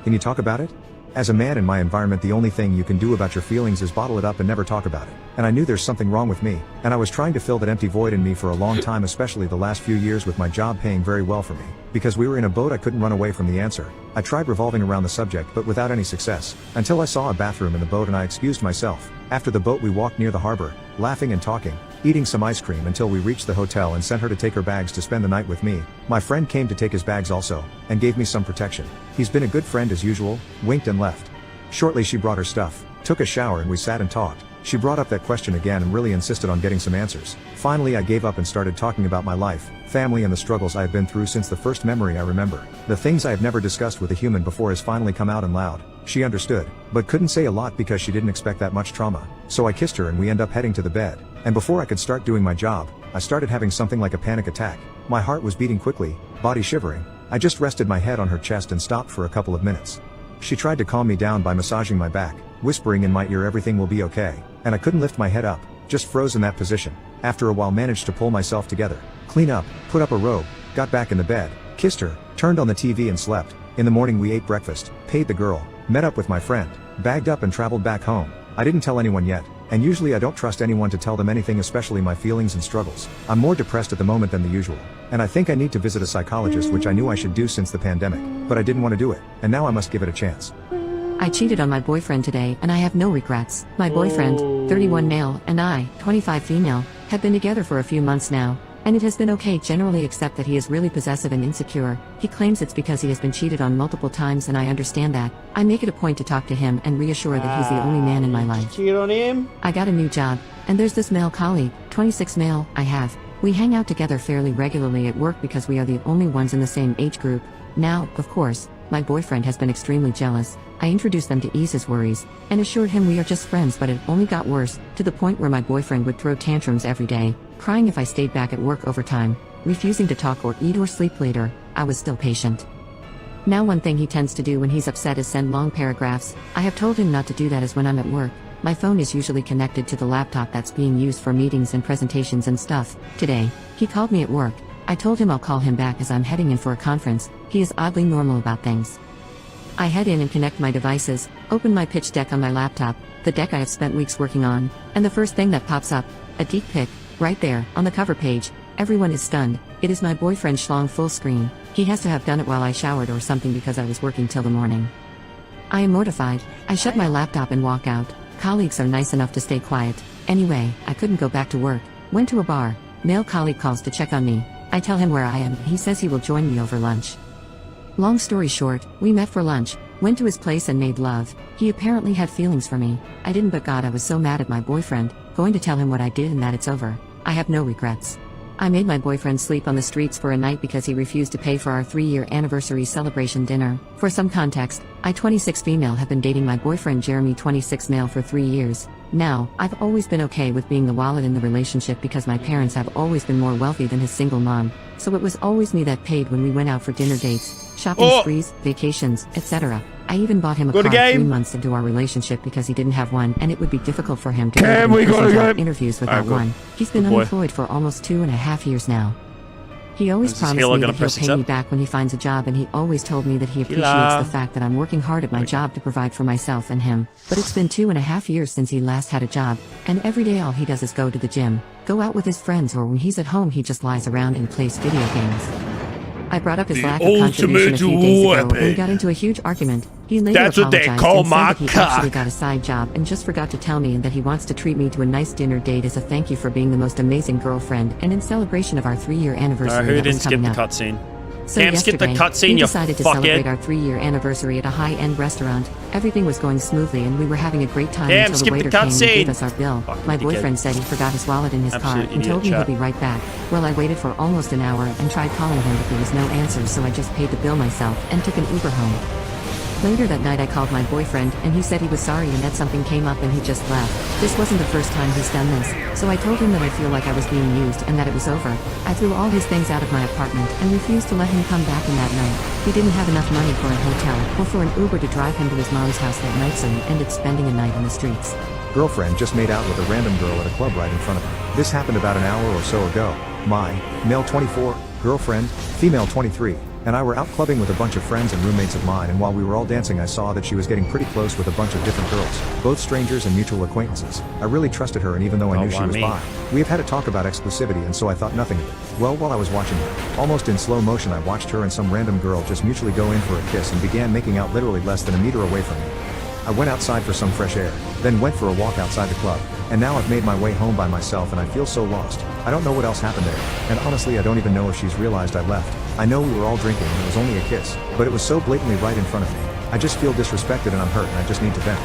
Can you talk about it? As a man in my environment, the only thing you can do about your feelings is bottle it up and never talk about it. And I knew there's something wrong with me, and I was trying to fill that empty void in me for a long time, especially the last few years with my job paying very well for me. Because we were in a boat I couldn't run away from the answer. I tried revolving around the subject but without any success, until I saw a bathroom in the boat and I excused myself. After the boat we walked near the harbor, laughing and talking, eating some ice cream until we reached the hotel and sent her to take her bags to spend the night with me. My friend came to take his bags also, and gave me some protection. He's been a good friend as usual, winked and left. Shortly she brought her stuff, took a shower and we sat and talked. She brought up that question again and really insisted on getting some answers. Finally I gave up and started talking about my life, family and the struggles I have been through since the first memory I remember. The things I have never discussed with a human before has finally come out and loud. She understood, but couldn't say a lot because she didn't expect that much trauma. So I kissed her and we end up heading to the bed. And before I could start doing my job, I started having something like a panic attack. My heart was beating quickly, body shivering. I just rested my head on her chest and stopped for a couple of minutes. She tried to calm me down by massaging my back, whispering in my ear everything will be okay, and I couldn't lift my head up, just froze in that position. After a while managed to pull myself together, clean up, put up a robe, got back in the bed, kissed her, turned on the TV and slept. In the morning we ate breakfast, paid the girl, met up with my friend, bagged up and traveled back home. I didn't tell anyone yet, and usually I don't trust anyone to tell them anything, especially my feelings and struggles. I'm more depressed at the moment than the usual, and I think I need to visit a psychologist, which I knew I should do since the pandemic, but I didn't want to do it, and now I must give it a chance. I cheated on my boyfriend today and I have no regrets. My boyfriend, 31 male, and I, 25 female, have been together for a few months now, and it has been okay generally, except that he is really possessive and insecure. He claims it's because he has been cheated on multiple times, and I understand that. I make it a point to talk to him and reassure that he's the only man in my life. Cheat on him? I got a new job, and there's this male colleague, 26 male, I have. We hang out together fairly regularly at work because we are the only ones in the same age group. Now, of course, my boyfriend has been extremely jealous. I introduced them to ease his worries, and assured him we are just friends, but it only got worse, to the point where my boyfriend would throw tantrums every day, crying if I stayed back at work overtime, refusing to talk or eat or sleep later. I was still patient. Now one thing he tends to do when he's upset is send long paragraphs. I have told him not to do that, as when I'm at work, my phone is usually connected to the laptop that's being used for meetings and presentations and stuff. Today, he called me at work. I told him I'll call him back as I'm heading in for a conference. He is oddly normal about things. I head in and connect my devices, open my pitch deck on my laptop, the deck I have spent weeks working on, and the first thing that pops up, a deep pic, right there, on the cover page. Everyone is stunned. It is my boyfriend Schlong full screen. He has to have done it while I showered or something because I was working till the morning. I am mortified. I shut my laptop and walk out. Colleagues are nice enough to stay quiet. Anyway, I couldn't go back to work. Went to a bar. Male colleague calls to check on me. I tell him where I am. He says he will join me over lunch. Long story short, we met for lunch, went to his place and made love. He apparently had feelings for me. I didn't, but God, I was so mad at my boyfriend, going to tell him what I did and that it's over. I have no regrets. I made my boyfriend sleep on the streets for a night because he refused to pay for our 3-year anniversary celebration dinner. For some context, I 26 female have been dating my boyfriend Jeremy 26 male for 3 years. Now, I've always been okay with being the wallet in the relationship because my parents have always been more wealthy than his single mom, so it was always me that paid when we went out for dinner dates, shopping sprees, vacations, etc. I even bought him a car 3 months into our relationship because he didn't have one and it would be difficult for him to go to job interviews without one. He's been unemployed for almost 2.5 years now. He always promised me that he'll pay me back when he finds a job, and he always told me that he appreciates the fact that I'm working hard at my job to provide for myself and him. But it's been 2.5 years since he last had a job, and every day all he does is go to the gym, go out with his friends, or when he's at home he just lies around and plays video games. I brought up his lack of contribution a few days ago, and we got into a huge argument. He later apologized and said that he actually got a side job and just forgot to tell me, and that he wants to treat me to a nice dinner date as a thank you for being the most amazing girlfriend and in celebration of our 3-year anniversary who that didn't was skip coming the up. cutscene? So Damn, skip the yesterday, cutscene, we you decided to fuckhead. celebrate our 3-year anniversary at a high-end restaurant. Everything was going smoothly and we were having a great time Damn, until the skip the waiter came and cutscene. gave us our bill. Fucking My dickhead. boyfriend said he forgot his wallet in his car Absolute and told me idiot, he'll be right back. Well, I waited for almost an hour and tried calling him, but there was no answer, so I just paid the bill myself and took an Uber home. Later that night I called my boyfriend, and he said he was sorry and that something came up and he just left. This wasn't the first time he's done this, so I told him that I feel like I was being used and that it was over. I threw all his things out of my apartment and refused to let him come back in that night. He didn't have enough money for a hotel or for an Uber to drive him to his mom's house that night, so he ended spending a night on the streets. Girlfriend just made out with a random girl at a club right in front of her. This happened about an hour or so ago. My, male 24, girlfriend, female 23, and I were out clubbing with a bunch of friends and roommates of mine, and while we were all dancing I saw that she was getting pretty close with a bunch of different girls, both strangers and mutual acquaintances. I really trusted her, and even though I knew she was bi, we have had a talk about exclusivity, and so I thought nothing of it. Well, while I was watching her, almost in slow motion I watched her and some random girl just mutually go in for a kiss and began making out literally less than a meter away from me. I went outside for some fresh air, then went for a walk outside the club, and now I've made my way home by myself and I feel so lost. I don't know what else happened there, and honestly I don't even know if she's realized I left. I know we were all drinking and it was only a kiss, but it was so blatantly right in front of me. I just feel disrespected and I'm hurt and I just need to vent.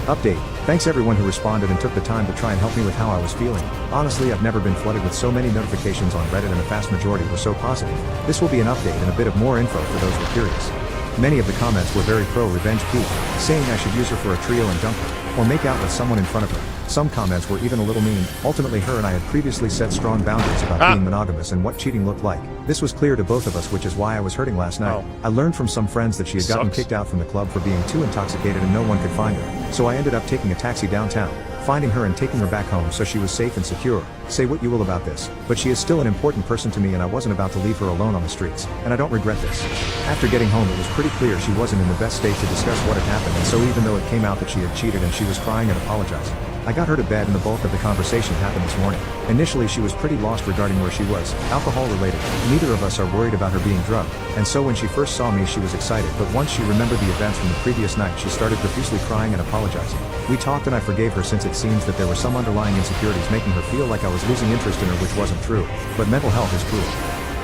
Update. Thanks everyone who responded and took the time to try and help me with how I was feeling. Honestly, I've never been flooded with so many notifications on Reddit, and the vast majority were so positive. This will be an update and a bit of more info for those who are curious. Many of the comments were very pro-Revenge Peak, saying I should use her for a trio and dump her, or make out with someone in front of her. Some comments were even a little mean. Ultimately, her and I had previously set strong boundaries about being monogamous and what cheating looked like. This was clear to both of us, which is why I was hurting last night. I learned from some friends that she had gotten kicked out from the club for being too intoxicated and no one could find her, so I ended up taking a taxi downtown, finding her and taking her back home so she was safe and secure. Say what you will about this, but she is still an important person to me, and I wasn't about to leave her alone on the streets, and I don't regret this. After getting home, it was pretty clear she wasn't in the best state to discuss what had happened, and so even though it came out that she had cheated and she was crying and apologizing, I got her to bed and the bulk of the conversation happened this morning. Initially she was pretty lost regarding where she was, alcohol related. Neither of us are worried about her being drugged, and so when she first saw me she was excited, but once she remembered the events from the previous night she started profusely crying and apologizing. We talked and I forgave her, since it seems that there were some underlying insecurities making her feel like I was losing interest in her, which wasn't true, but mental health is cruel.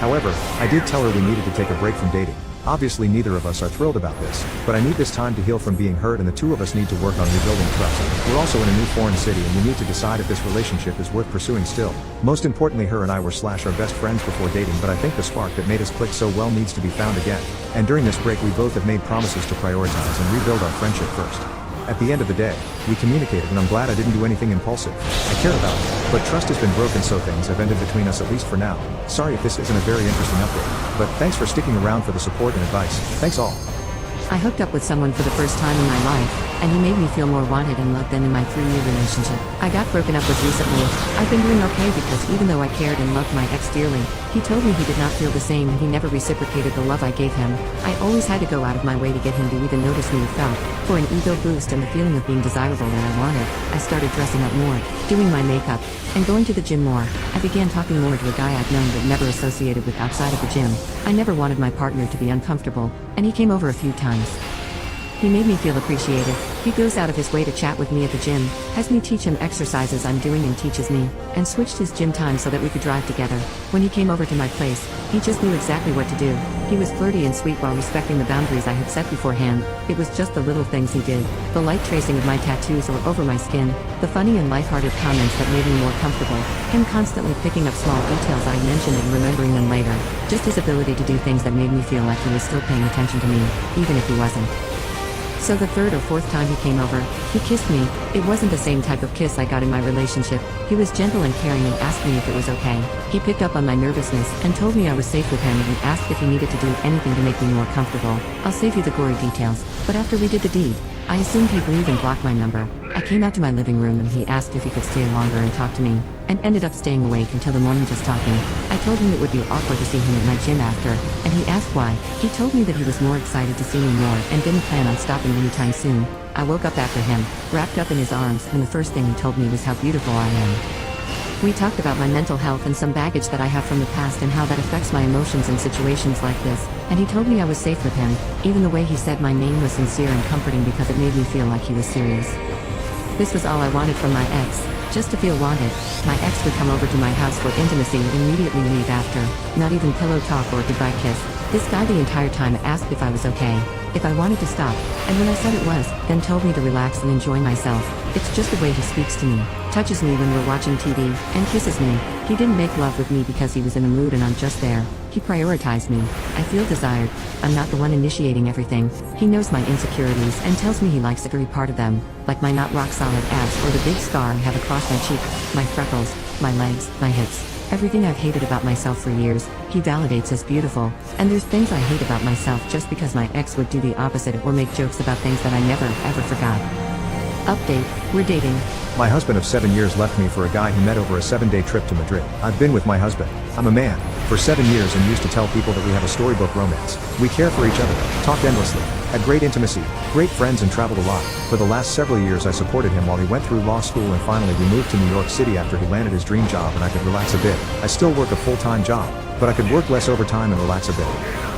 However, I did tell her we needed to take a break from dating. Obviously neither of us are thrilled about this, but I need this time to heal from being hurt, and the two of us need to work on rebuilding trust. We're also in a new foreign city and we need to decide if this relationship is worth pursuing still. Most importantly, her and I were our best friends before dating, but I think the spark that made us click so well needs to be found again. And during this break we both have made promises to prioritize and rebuild our friendship first. At the end of the day, we communicated, and I'm glad I didn't do anything impulsive. I care about her, but trust has been broken, so things have ended between us, at least for now. Sorry if this isn't a very interesting update, but thanks for sticking around for the support and advice. Thanks all. I hooked up with someone for the first time in my life, and he made me feel more wanted and loved than in my 3-year relationship. I got broken up with recently. I've been doing okay because even though I cared and loved my ex dearly, he told me he did not feel the same and he never reciprocated the love I gave him. I always had to go out of my way to get him to even notice me or felt. For an ego boost and the feeling of being desirable that I wanted, I started dressing up more, doing my makeup, and going to the gym more. I began talking more to a guy I've known but never associated with outside of the gym. I never wanted my partner to be uncomfortable, and he came over a few times. He made me feel appreciated. He goes out of his way to chat with me at the gym, has me teach him exercises I'm doing and teaches me, and switched his gym time so that we could drive together. When he came over to my place, he just knew exactly what to do. He was flirty and sweet while respecting the boundaries I had set beforehand. It was just the little things he did, the light tracing of my tattoos or over my skin, the funny and lighthearted comments that made me more comfortable, him constantly picking up small details I mentioned and remembering them later, just his ability to do things that made me feel like he was still paying attention to me, even if he wasn't. So the 3rd or 4th time he came over, he kissed me. It wasn't the same type of kiss I got in my relationship. He was gentle and caring and asked me if it was okay. He picked up on my nervousness and told me I was safe with him and asked if he needed to do anything to make me more comfortable. I'll save you the gory details, but after we did the deed, I assumed he'd leave and block my number. I came out to my living room and he asked if he could stay longer and talk to me, and ended up staying awake until the morning just talking. I told him it would be awkward to see him at my gym after, and he asked why. He told me that he was more excited to see me more and didn't plan on stopping anytime soon. I woke up after him, wrapped up in his arms, and the first thing he told me was how beautiful I am. We talked about my mental health and some baggage that I have from the past and how that affects my emotions in situations like this, and he told me I was safe with him. Even the way he said my name was sincere and comforting because it made me feel like he was serious. This was all I wanted from my ex, just to feel wanted. My ex would come over to my house for intimacy and immediately leave after, not even pillow talk or goodbye kiss. This guy the entire time asked if I was okay, if I wanted to stop, and when I said it was, then told me to relax and enjoy myself. It's just the way he speaks to me, touches me when we're watching TV, and kisses me. He didn't make love with me because he was in a mood and I'm just there. He prioritized me. I feel desired. I'm not the one initiating everything. He knows my insecurities and tells me he likes every part of them, like my not rock solid abs or the big scar I have across my cheek, my freckles, my legs, my hips. Everything I've hated about myself for years, he validates as beautiful, and there's things I hate about myself just because my ex would do the opposite or make jokes about things that I never, ever forgot. Update, we're dating. My husband of 7 years left me for a guy he met over a 7-day trip to Madrid. I've been with my husband, I'm a man, for 7 years and used to tell people that we have a storybook romance. We care for each other, talked endlessly, had great intimacy, great friends and traveled a lot. For the last several years I supported him while he went through law school and finally we moved to New York City after he landed his dream job and I could relax a bit. I still work a full-time job, but I could work less overtime and relax a bit.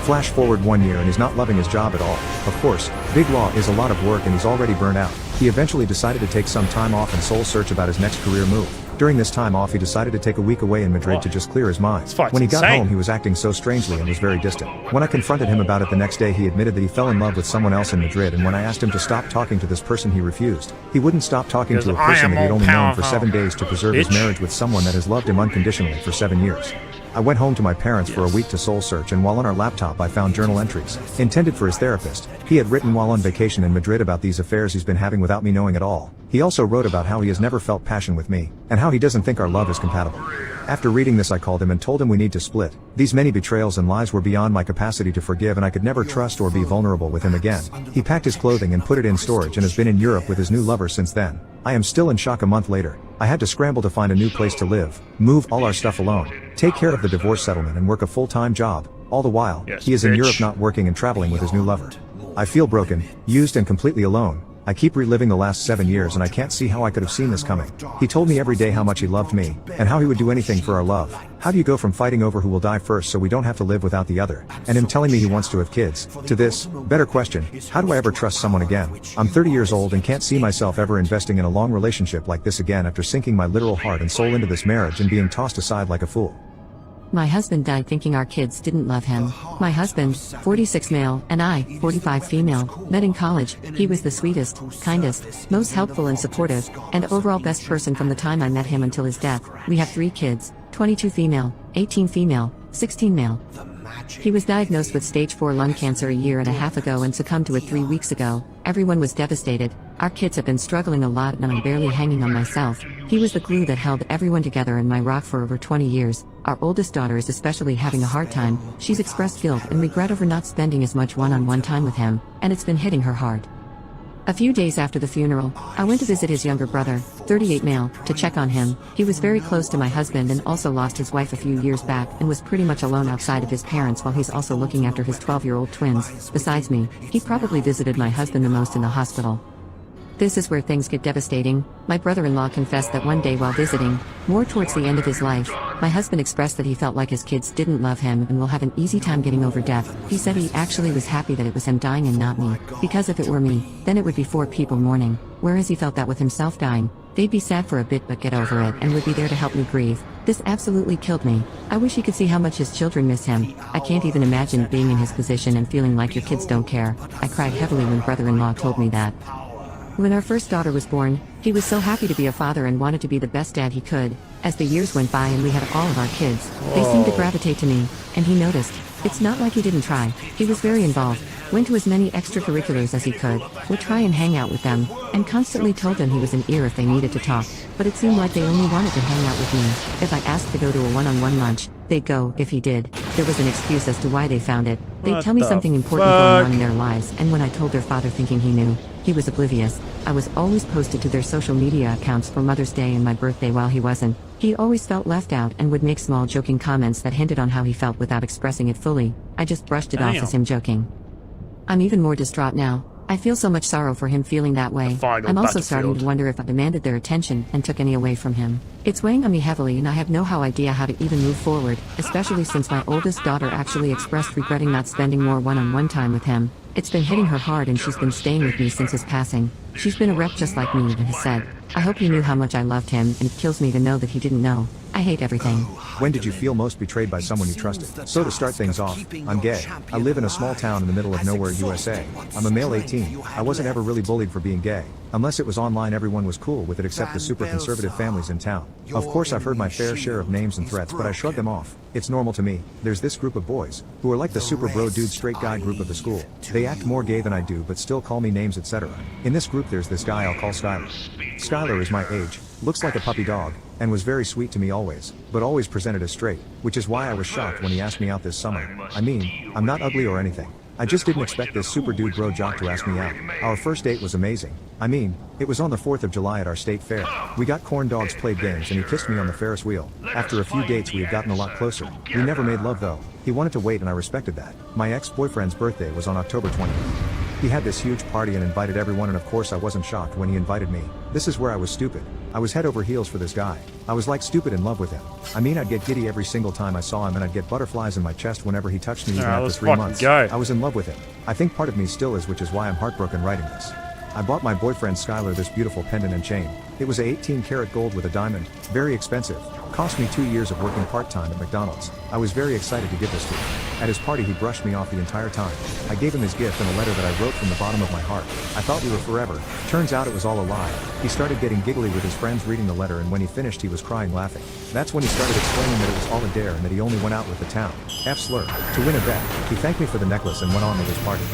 Flash forward 1 year and he's not loving his job at all. Of course, big law is a lot of work and he's already burned out. He eventually decided to take some time off and soul search about his next career move. During this time off he decided to take a week away in Madrid to just clear his mind. When he got home he was acting so strangely and was very distant. When I confronted him about it the next day he admitted that he fell in love with someone else in Madrid, and when I asked him to stop talking to this person he refused. He wouldn't stop talking to a person that he'd only known for 7 days to preserve his marriage with someone that has loved him unconditionally for 7 years. I went home to my parents for a week to soul search, and while on our laptop I found journal entries, intended for his therapist. He had written while on vacation in Madrid about these affairs he's been having without me knowing at all. He also wrote about how he has never felt passion with me, and how he doesn't think our love is compatible. After reading this I called him and told him we need to split. These many betrayals and lies were beyond my capacity to forgive, and I could never trust or be vulnerable with him again. He packed his clothing and put it in storage and has been in Europe with his new lover since then. I am still in shock a month later. I had to scramble to find a new place to live, move all our stuff alone, take care of the divorce settlement and work a full-time job. All the while, he is in Europe not working and traveling with his new lover. I feel broken, used and completely alone. I keep reliving the last 7 years and I can't see how I could have seen this coming. He told me every day how much he loved me, and how he would do anything for our love. How do you go from fighting over who will die first so we don't have to live without the other, and him telling me he wants to have kids, to this, better question, how do I ever trust someone again? I'm 30 years old and can't see myself ever investing in a long relationship like this again after sinking my literal heart and soul into this marriage and being tossed aside like a fool. My husband died thinking our kids didn't love him. My husband, 46 male, and I, 45 female, met in college. He was the sweetest, kindest, most helpful and supportive, and overall best person from the time I met him until his death. We have 3 kids, 22 female, 18 female, 16 male. He was diagnosed with stage 4 lung cancer a year and a half ago and succumbed to it 3 weeks ago. Everyone was devastated. Our kids have been struggling a lot and I'm barely hanging on myself. He was the glue that held everyone together and my rock for over 20 years. Our oldest daughter is especially having a hard time. She's expressed guilt and regret over not spending as much one-on-one time with him, and it's been hitting her hard. A few days after the funeral, I went to visit his younger brother, 38 male, to check on him. He was very close to my husband and also lost his wife a few years back and was pretty much alone outside of his parents while he's also looking after his 12-year-old twins. Besides me, he probably visited my husband the most in the hospital. This is where things get devastating. My brother-in-law confessed that one day while visiting, more towards the end of his life, my husband expressed that he felt like his kids didn't love him and will have an easy time getting over death. He said he actually was happy that it was him dying and not me, because if it were me, then it would be 4 people mourning, whereas he felt that with himself dying, they'd be sad for a bit but get over it and would be there to help me grieve. This absolutely killed me. I wish he could see how much his children miss him. I can't even imagine being in his position and feeling like your kids don't care. I cried heavily when brother-in-law told me that. When our first daughter was born, he was so happy to be a father and wanted to be the best dad he could. As the years went by and we had all of our kids, they seemed to gravitate to me, and he noticed. It's not like he didn't try. He was very involved, went to as many extracurriculars as he could, would try and hang out with them, and constantly told them he was an ear if they needed to talk. But it seemed like they only wanted to hang out with me. If I asked to go to a one-on-one lunch, they'd go. If he did, there was an excuse as to why they found it. They'd tell me something important going on in their lives, and when I told their father thinking he knew, he was oblivious. I was always posted to their social media accounts for Mother's Day and my birthday while he wasn't. He always felt left out and would make small joking comments that hinted on how he felt without expressing it fully. I just brushed it off as him joking. I'm even more distraught now. I feel so much sorrow for him feeling that way. I'm also starting to wonder if I demanded their attention and took any away from him. It's weighing on me heavily and I have no idea how to even move forward, especially since my oldest daughter actually expressed regretting not spending more one-on-one time with him. It's been hitting her hard and she's been staying with me since his passing. She's been a wreck just like me and has said, I hope he knew how much I loved him and it kills me to know that he didn't know. I hate everything. When did you feel most betrayed by someone you trusted? So to start things off, I'm gay. I live in a small town in the middle of nowhere, USA. I'm a male 18. I wasn't ever really bullied for being gay. Unless it was online, everyone was cool with it except the super conservative families in town. Of course I've heard my fair share of names and threats, but I shrug them off. It's normal to me. There's this group of boys, who are like the super bro dude straight guy group of the school. They act more gay than I do but still call me names, etc. In this group there's this guy I'll call Skylar. Skylar is my age, looks like a puppy dog, and was very sweet to me always, but always presented as straight, which is why I was shocked when he asked me out this summer. I mean, I'm not ugly or anything. I just didn't expect this super dude bro jock to ask me out. Our first date was amazing. I mean, it was on the 4th of July at our state fair. We got corn dogs, played games, and he kissed me on the Ferris wheel. After a few dates we had gotten a lot closer. We never made love though. He wanted to wait and I respected that. My ex-boyfriend's birthday was on October 20th. He had this huge party and invited everyone, and of course I wasn't shocked when he invited me. This is where I was stupid. I was head over heels for this guy. I was like stupid in love with him. I mean, I'd get giddy every single time I saw him and I'd get butterflies in my chest whenever he touched me even after 3 months. I was in love with him. I think part of me still is, which is why I'm heartbroken writing this. I bought my boyfriend Skylar this beautiful pendant and chain. It was a 18 karat gold with a diamond, very expensive. Cost me 2 years of working part-time at McDonald's. I was very excited to give this to him. At his party he brushed me off the entire time. I gave him his gift and a letter that I wrote from the bottom of my heart. I thought we were forever. Turns out it was all a lie. He started getting giggly with his friends reading the letter, and when he finished he was crying laughing. That's when he started explaining that it was all a dare and that he only went out with the town. F-slur. To win a bet. He thanked me for the necklace and went on with his party.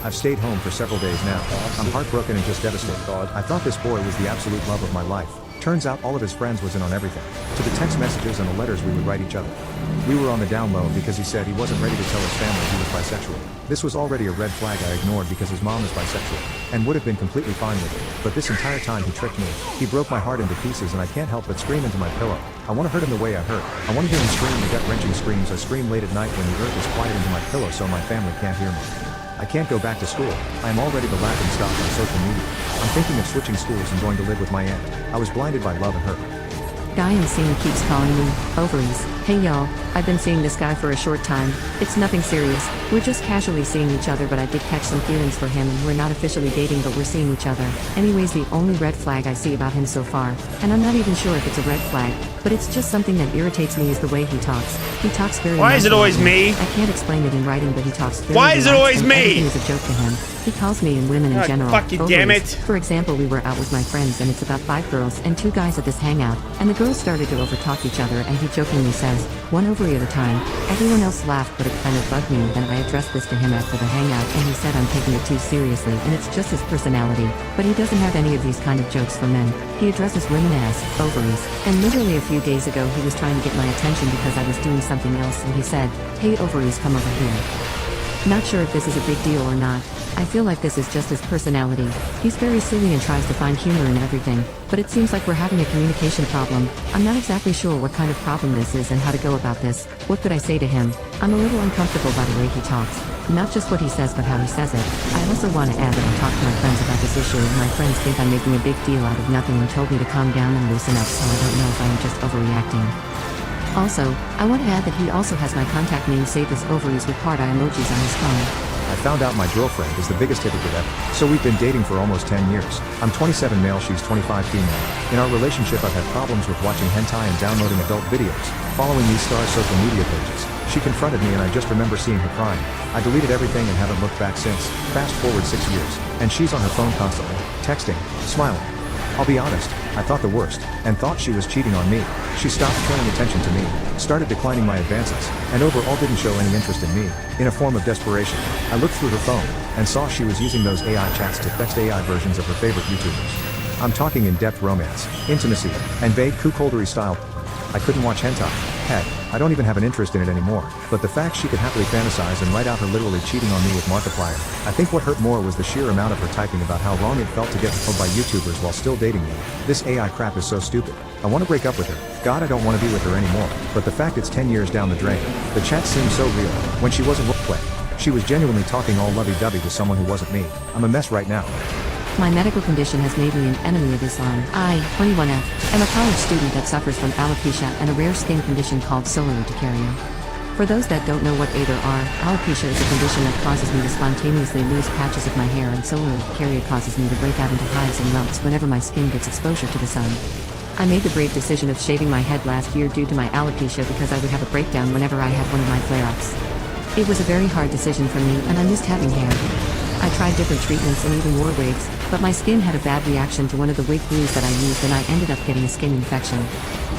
I've stayed home for several days now. I'm heartbroken and just devastated. I thought this boy was the absolute love of my life. Turns out all of his friends was in on everything. To the text messages and the letters we would write each other. We were on the down low because he said he wasn't ready to tell his family he was bisexual. This was already a red flag I ignored because his mom is bisexual, and would have been completely fine with it. But this entire time he tricked me. He broke my heart into pieces and I can't help but scream into my pillow. I want to hurt him the way I hurt. I want to hear him scream the gut-wrenching screams I scream late at night when the earth is quiet into my pillow so my family can't hear me. I can't go back to school. I am already the laughing stock on social media. I'm thinking of switching schools and going to live with my aunt. I was blinded by love and hurt. Guy in scene keeps calling me ovaries. Hey y'all, I've been seeing this guy for a short time. It's nothing serious. We're just casually seeing each other, but I did catch some feelings for him and we're not officially dating, but we're seeing each other. Anyways, the only red flag I see about him so far, and I'm not even sure if it's a red flag, but it's just something that irritates me, is the way he talks. He talks very Why is it always me? I can't explain it in writing, but he talks very Why is it always and me? everything is a joke to him. He calls me and women in general fuck you, ovaries. damn it. For example, we were out with my friends and it's about 5 girls and 2 guys at this hangout, and the girls started to overtalk each other and he jokingly says, "One over story of the time. Everyone else laughed, but it kind of bugged me. Then I addressed this to him after the hangout, and he said I'm taking it too seriously, and it's just his personality. But he doesn't have any of these kind of jokes for men. He addresses women as ovaries. And literally a few days ago, he was trying to get my attention because I was doing something else, and he said, "Hey ovaries, come over here." Not sure if this is a big deal or not. I feel like this is just his personality. He's very silly and tries to find humor in everything, but it seems like we're having a communication problem. I'm not exactly sure what kind of problem this is and how to go about this. What could I say to him? I'm a little uncomfortable by the way he talks. Not just what he says, but how he says it. I also want to add that I talked to my friends about this issue, and my friends think I'm making a big deal out of nothing and told me to calm down and loosen up, so I don't know if I am just overreacting. Also, I want to add that he also has my contact name saved as ovaries with heart eye emojis on his phone. I found out my girlfriend is the biggest hypocrite ever. So we've been dating for almost 10 years. I'm 27 male, she's 25 female. In our relationship I've had problems with watching hentai and downloading adult videos. Following these stars' social media pages. She confronted me and I just remember seeing her crying. I deleted everything and haven't looked back since. Fast forward 6 years. And she's on her phone constantly, texting, smiling. I'll be honest, I thought the worst, and thought she was cheating on me. She stopped paying attention to me, started declining my advances, and overall didn't show any interest in me. In a form of desperation, I looked through her phone, and saw she was using those AI chats to text AI versions of her favorite YouTubers. I'm talking in-depth romance, intimacy, and vague cuckoldery style. I couldn't watch hentai. Heck, I don't even have an interest in it anymore, but the fact she could happily fantasize and write out her literally cheating on me with Markiplier. I think what hurt more was the sheer amount of her typing about how wrong it felt to get told by YouTubers while still dating me. This AI crap is so stupid. I want to break up with her. God, I don't want to be with her anymore. But the fact it's 10 years down the drain. The chat seemed so real. When she wasn't roleplay, she was genuinely talking all lovey-dovey to someone who wasn't me. I'm a mess right now. My medical condition has made me an enemy of Islam. I, 21F, am a college student that suffers from alopecia and a rare skin condition called solar urticaria. For those that don't know what either are, alopecia is a condition that causes me to spontaneously lose patches of my hair, and solar urticaria causes me to break out into hives and lumps whenever my skin gets exposure to the sun. I made the brave decision of shaving my head last year due to my alopecia because I would have a breakdown whenever I had one of my flare-ups. It was a very hard decision for me, and I missed having hair. I tried different treatments and even wore wigs, but my skin had a bad reaction to one of the wig glues that I used, and I ended up getting a skin infection.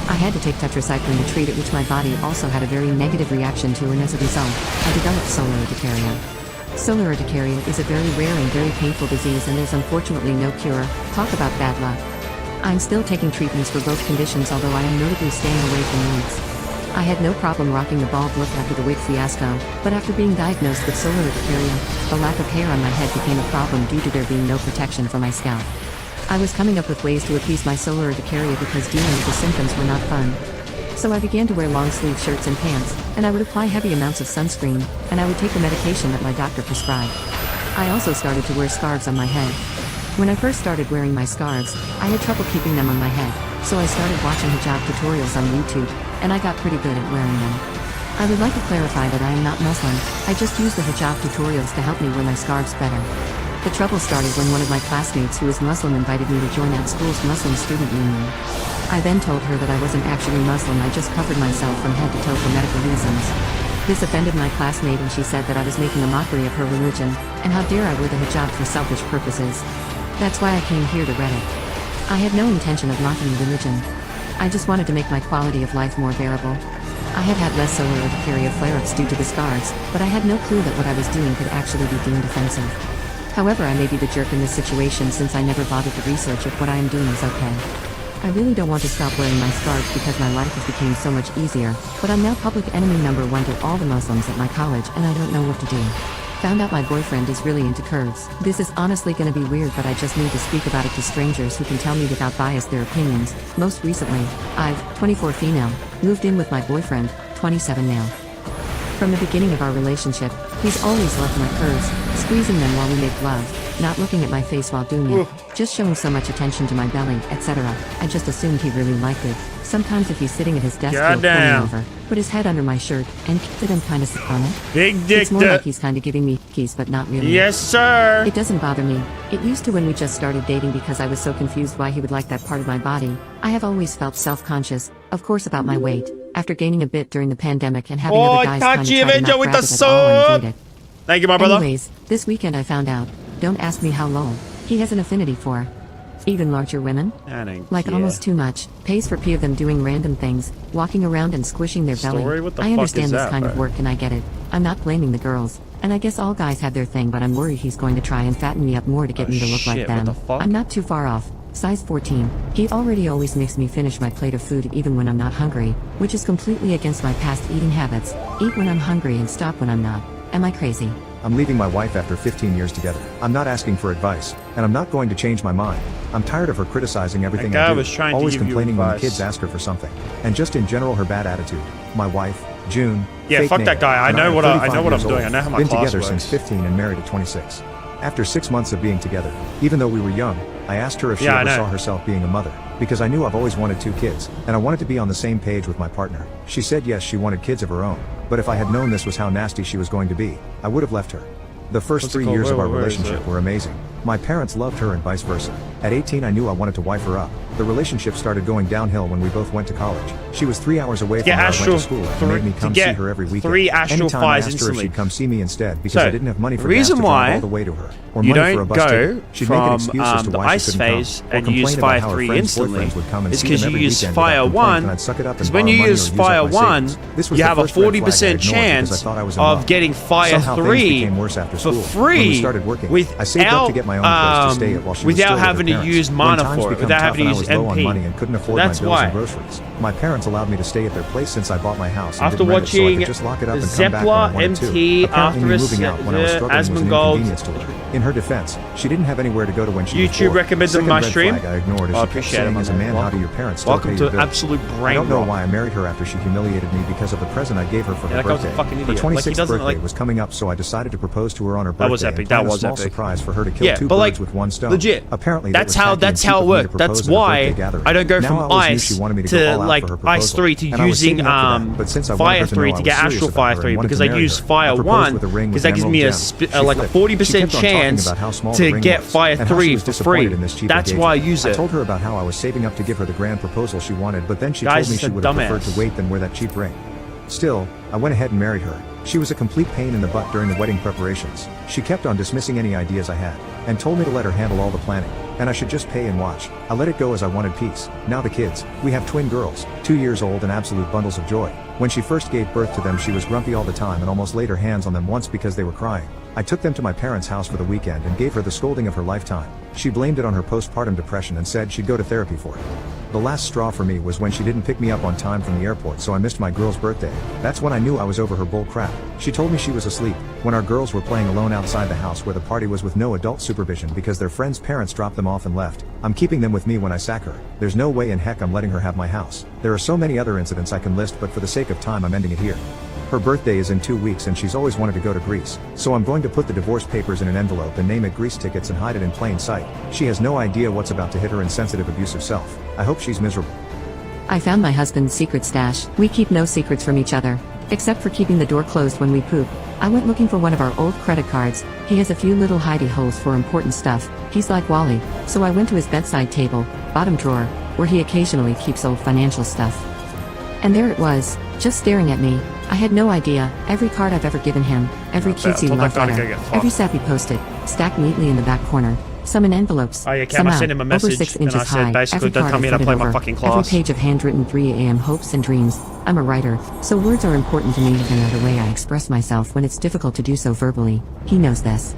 I had to take tetracycline to treat it, which my body also had a very negative reaction to, and as a result, I developed solar urticaria. Solar urticaria is a very rare and very painful disease, and there's unfortunately no cure. Talk about bad luck. I'm still taking treatments for both conditions, although I am notably staying away from wigs. I had no problem rocking the bald look after the wig fiasco, but after being diagnosed with solar urticaria, the lack of hair on my head became a problem due to there being no protection for my scalp. I was coming up with ways to appease my solar urticaria because dealing with the symptoms were not fun. So I began to wear long-sleeve shirts and pants, and I would apply heavy amounts of sunscreen, and I would take the medication that my doctor prescribed. I also started to wear scarves on my head. When I first started wearing my scarves, I had trouble keeping them on my head, so I started watching hijab tutorials on YouTube, and I got pretty good at wearing them. I would like to clarify that I am not Muslim, I just use the hijab tutorials to help me wear my scarves better. The trouble started when one of my classmates who is Muslim invited me to join at school's Muslim student union. I then told her that I wasn't actually Muslim, I just covered myself from head to toe for medical reasons. This offended my classmate, and she said that I was making a mockery of her religion, and how dare I wear the hijab for selfish purposes. That's why I came here to Reddit. I had no intention of mocking religion. I just wanted to make my quality of life more bearable. I had had less solar urticaria flare-ups due to the scars, but I had no clue that what I was doing could actually be deemed offensive. However, I may be the jerk in this situation since I never bothered to research if what I am doing is okay. I really don't want to stop wearing my scarves because my life has become so much easier, but I'm now public enemy #1 to all the Muslims at my college, and I don't know what to do. Found out my boyfriend is really into curves. This is honestly gonna be weird, but I just need to speak about it to strangers who can tell me without bias their opinions. Most recently, I've, 24 female, moved in with my boyfriend, 27 male. From the beginning of our relationship, he's always loved my curves, squeezing them while we make love, not looking at my face while doing it, just showing so much attention to my belly, etc. I just assumed he really liked it. Sometimes if he's sitting at his desk, he'll pull me over, put his head under my shirt, and kick it and kinda sit on it. Big dick. It's more like he's kinda giving me keys, but not really. Yes, sir. It doesn't bother me. It used to when we just started dating because I was so confused why he would like that part of my body. I have always felt self-conscious, of course, about my weight. After gaining a bit during the pandemic and having other guys kinda try to not grab it at all, I avoid it. Thank you, my brother. Anyways, this weekend I found out, don't ask me how low, he has an affinity for Even larger women? I don't Like care. almost too much. Pays for P of them doing random things, walking around and squishing their Story? belly. What the I fuck understand is this that, kind of bro? work and I get it. I'm not blaming the girls. And I guess all guys have their thing, but I'm worried he's going to try and fatten me up more to get Oh, me to look like shit, what them. the fuck? I'm not too far off. Size 14. He already always makes me finish my plate of food even when I'm not hungry, which is completely against my past eating habits. Eat when I'm hungry and stop when I'm not. Am I crazy? I'm leaving my wife after 15 years together. I'm not asking for advice, and I'm not going to change my mind. I'm tired of her criticizing everything That guy I do, was trying to always give you complaining when the advice. kids ask her for something, and just in general her bad attitude. My wife, June. Yeah, fake fuck name, that guy. I and know am what I 35 know what I'm years doing. old. I know how my Been class together works. since 15 and married at 26. After 6 months of being together, even though we were young, I asked her if she Yeah, I ever know. saw herself being a mother, because I knew I've always wanted 2 kids, and I wanted to be on the same page with my partner. She said yes, she wanted kids of her own, but if I had known this was how nasty she was going to be, I would have left her. The first What's it 3 called? years of our Where is relationship it? were amazing. My parents loved her and vice versa. At 18 I knew I wanted to wife her up. The relationship started going downhill when we both went to college. She was 3 hours away from get where I went astral to school and three- made me to come see get her every weekend. 3 astral Anytime I fires asked her if instantly. she'd come see me instead because So, I didn't have money for the reason gas to drive why all the way to her, or you money for a don't bus go ticket, she'd make an from excuse as to the why she ice couldn't phase come, or and use complain Fire about how her 3 friends' instantly boyfriends would come and is see because them you every use weekend Fire without complaining, 1. and I'd suck it up and Because when borrow you money or use use up Fire my 1, savings. This was you the have a first red flag I 40% ignored because I chance thought I was in of love. getting Fire Somehow things 3 became worse after for school. When we free started working, I saved up to get my own place to stay at while she was without still with her having to parents. use When mana times for it, become without tough having to and I use was low on MP. money and couldn't afford That's my bills why. and groceries. My parents allowed me to stay at their place since I bought my house and After didn't rent it, so I watching could just lock it up and come back when I Zepla wanted to. MT Apparently me after moving out when I was struggling was an Asmongold inconvenience to her. In her defense, she didn't have anywhere to go to when she was YouTube bored. recommended Second my red stream. flag I ignored as I she kept appreciate it, saying my as a man. man, how Welcome. do your parents still Welcome pay to your bills? Absolute I don't know Brainrot. why I married her after she humiliated me because of the present I gave her for Yeah, her that guy's a birthday. fucking Her idiot. Like, he 26th doesn't, birthday like- was coming up, so I decided to propose to her on her birthday. That was and epic. plan That a was small epic. surprise for her to kill Yeah, 2 but, like, birds with 1 stone. legit. Apparently, That's that was how tacky that's and cheap how it of me to worked. propose That's at a why birthday gathering. I don't go Now from I always knew Ice she wanted me to go to all out like for her Ice proposal, 3 to and I was using saving up for that, but since I wanted Fire her to 3 know to I get was serious Astral about Fire her and 3 wanted because to I marry use her, Fire I proposed 1 with a ring because with that gives an me emerald gem. She like a flipped. 40% She kept on talking chance about how small the to ring get was, Fire and how she 3 was for disappointed free. in this cheap That's engagement. why I use I it. told her about how I was saving up to give her the grand proposal she wanted, but then she Guys, told me it's she a would have preferred dumbass. to wait than wear that cheap ring. Still, I went ahead and married her. She was a complete pain in the butt during the wedding preparations. She kept on dismissing any ideas I had, and told me to let her handle all the planning, and I should just pay and watch. I let it go as I wanted peace. Now the kids, we have twin girls, 2 years old and absolute bundles of joy. When she first gave birth to them she was grumpy all the time and almost laid her hands on them once because they were crying. I took them to my parents' house for the weekend and gave her the scolding of her lifetime. She blamed it on her postpartum depression and said she'd go to therapy for it. The last straw for me was when she didn't pick me up on time from the airport, so I missed my girl's birthday. That's when I knew I was over her bull crap. She told me she was asleep when our girls were playing alone outside the house where the party was with no adult supervision because their friends' parents dropped them off and left. I'm keeping them with me when I sack her. There's no way in heck I'm letting her have my house. There are so many other incidents I can list, but for the sake of time I'm ending it here. Her birthday is in 2 weeks and she's always wanted to go to Greece, so I'm going to put the divorce papers in an envelope and name it Greece tickets and hide it in plain sight. She has no idea what's about to hit her insensitive abusive self. I hope she's miserable. I found my husband's secret stash. We keep no secrets from each other, except for keeping the door closed when we poop. I went looking for one of our old credit cards. He has a few little hidey holes for important stuff. He's like Wally, so I went to his bedside table, bottom drawer, where he occasionally keeps old financial stuff. And there it was, just staring at me. I had no idea. Every card I've ever given him, every Not bad. cutesy Told that love guy to letter, go get fucked. every sappy post-it, stacked neatly in the back corner. Some in envelopes. Oh, yeah, Cam, some I out, sent him a over message, 6 and inches I said, high. basically, Every don't card tell me I how to folded play my over. fucking Every class. page of handwritten 3 a.m. hopes and dreams. I'm a writer, so words are important to me and are the way I express myself when it's difficult to do so verbally. He knows this.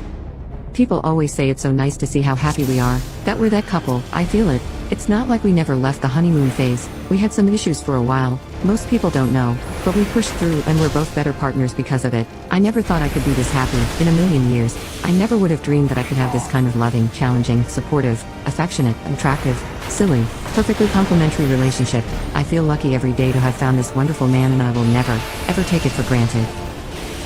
People always say it's so nice to see how happy we are, that we're that couple. I feel it. It's not like we never left the honeymoon phase. We had some issues for a while. Most people don't know, but we pushed through and we're both better partners because of it. I never thought I could be this happy in a million years. I never would have dreamed that I could have this kind of loving, challenging, supportive, affectionate, attractive, silly, perfectly complementary relationship. I feel lucky every day to have found this wonderful man and I will never, ever take it for granted.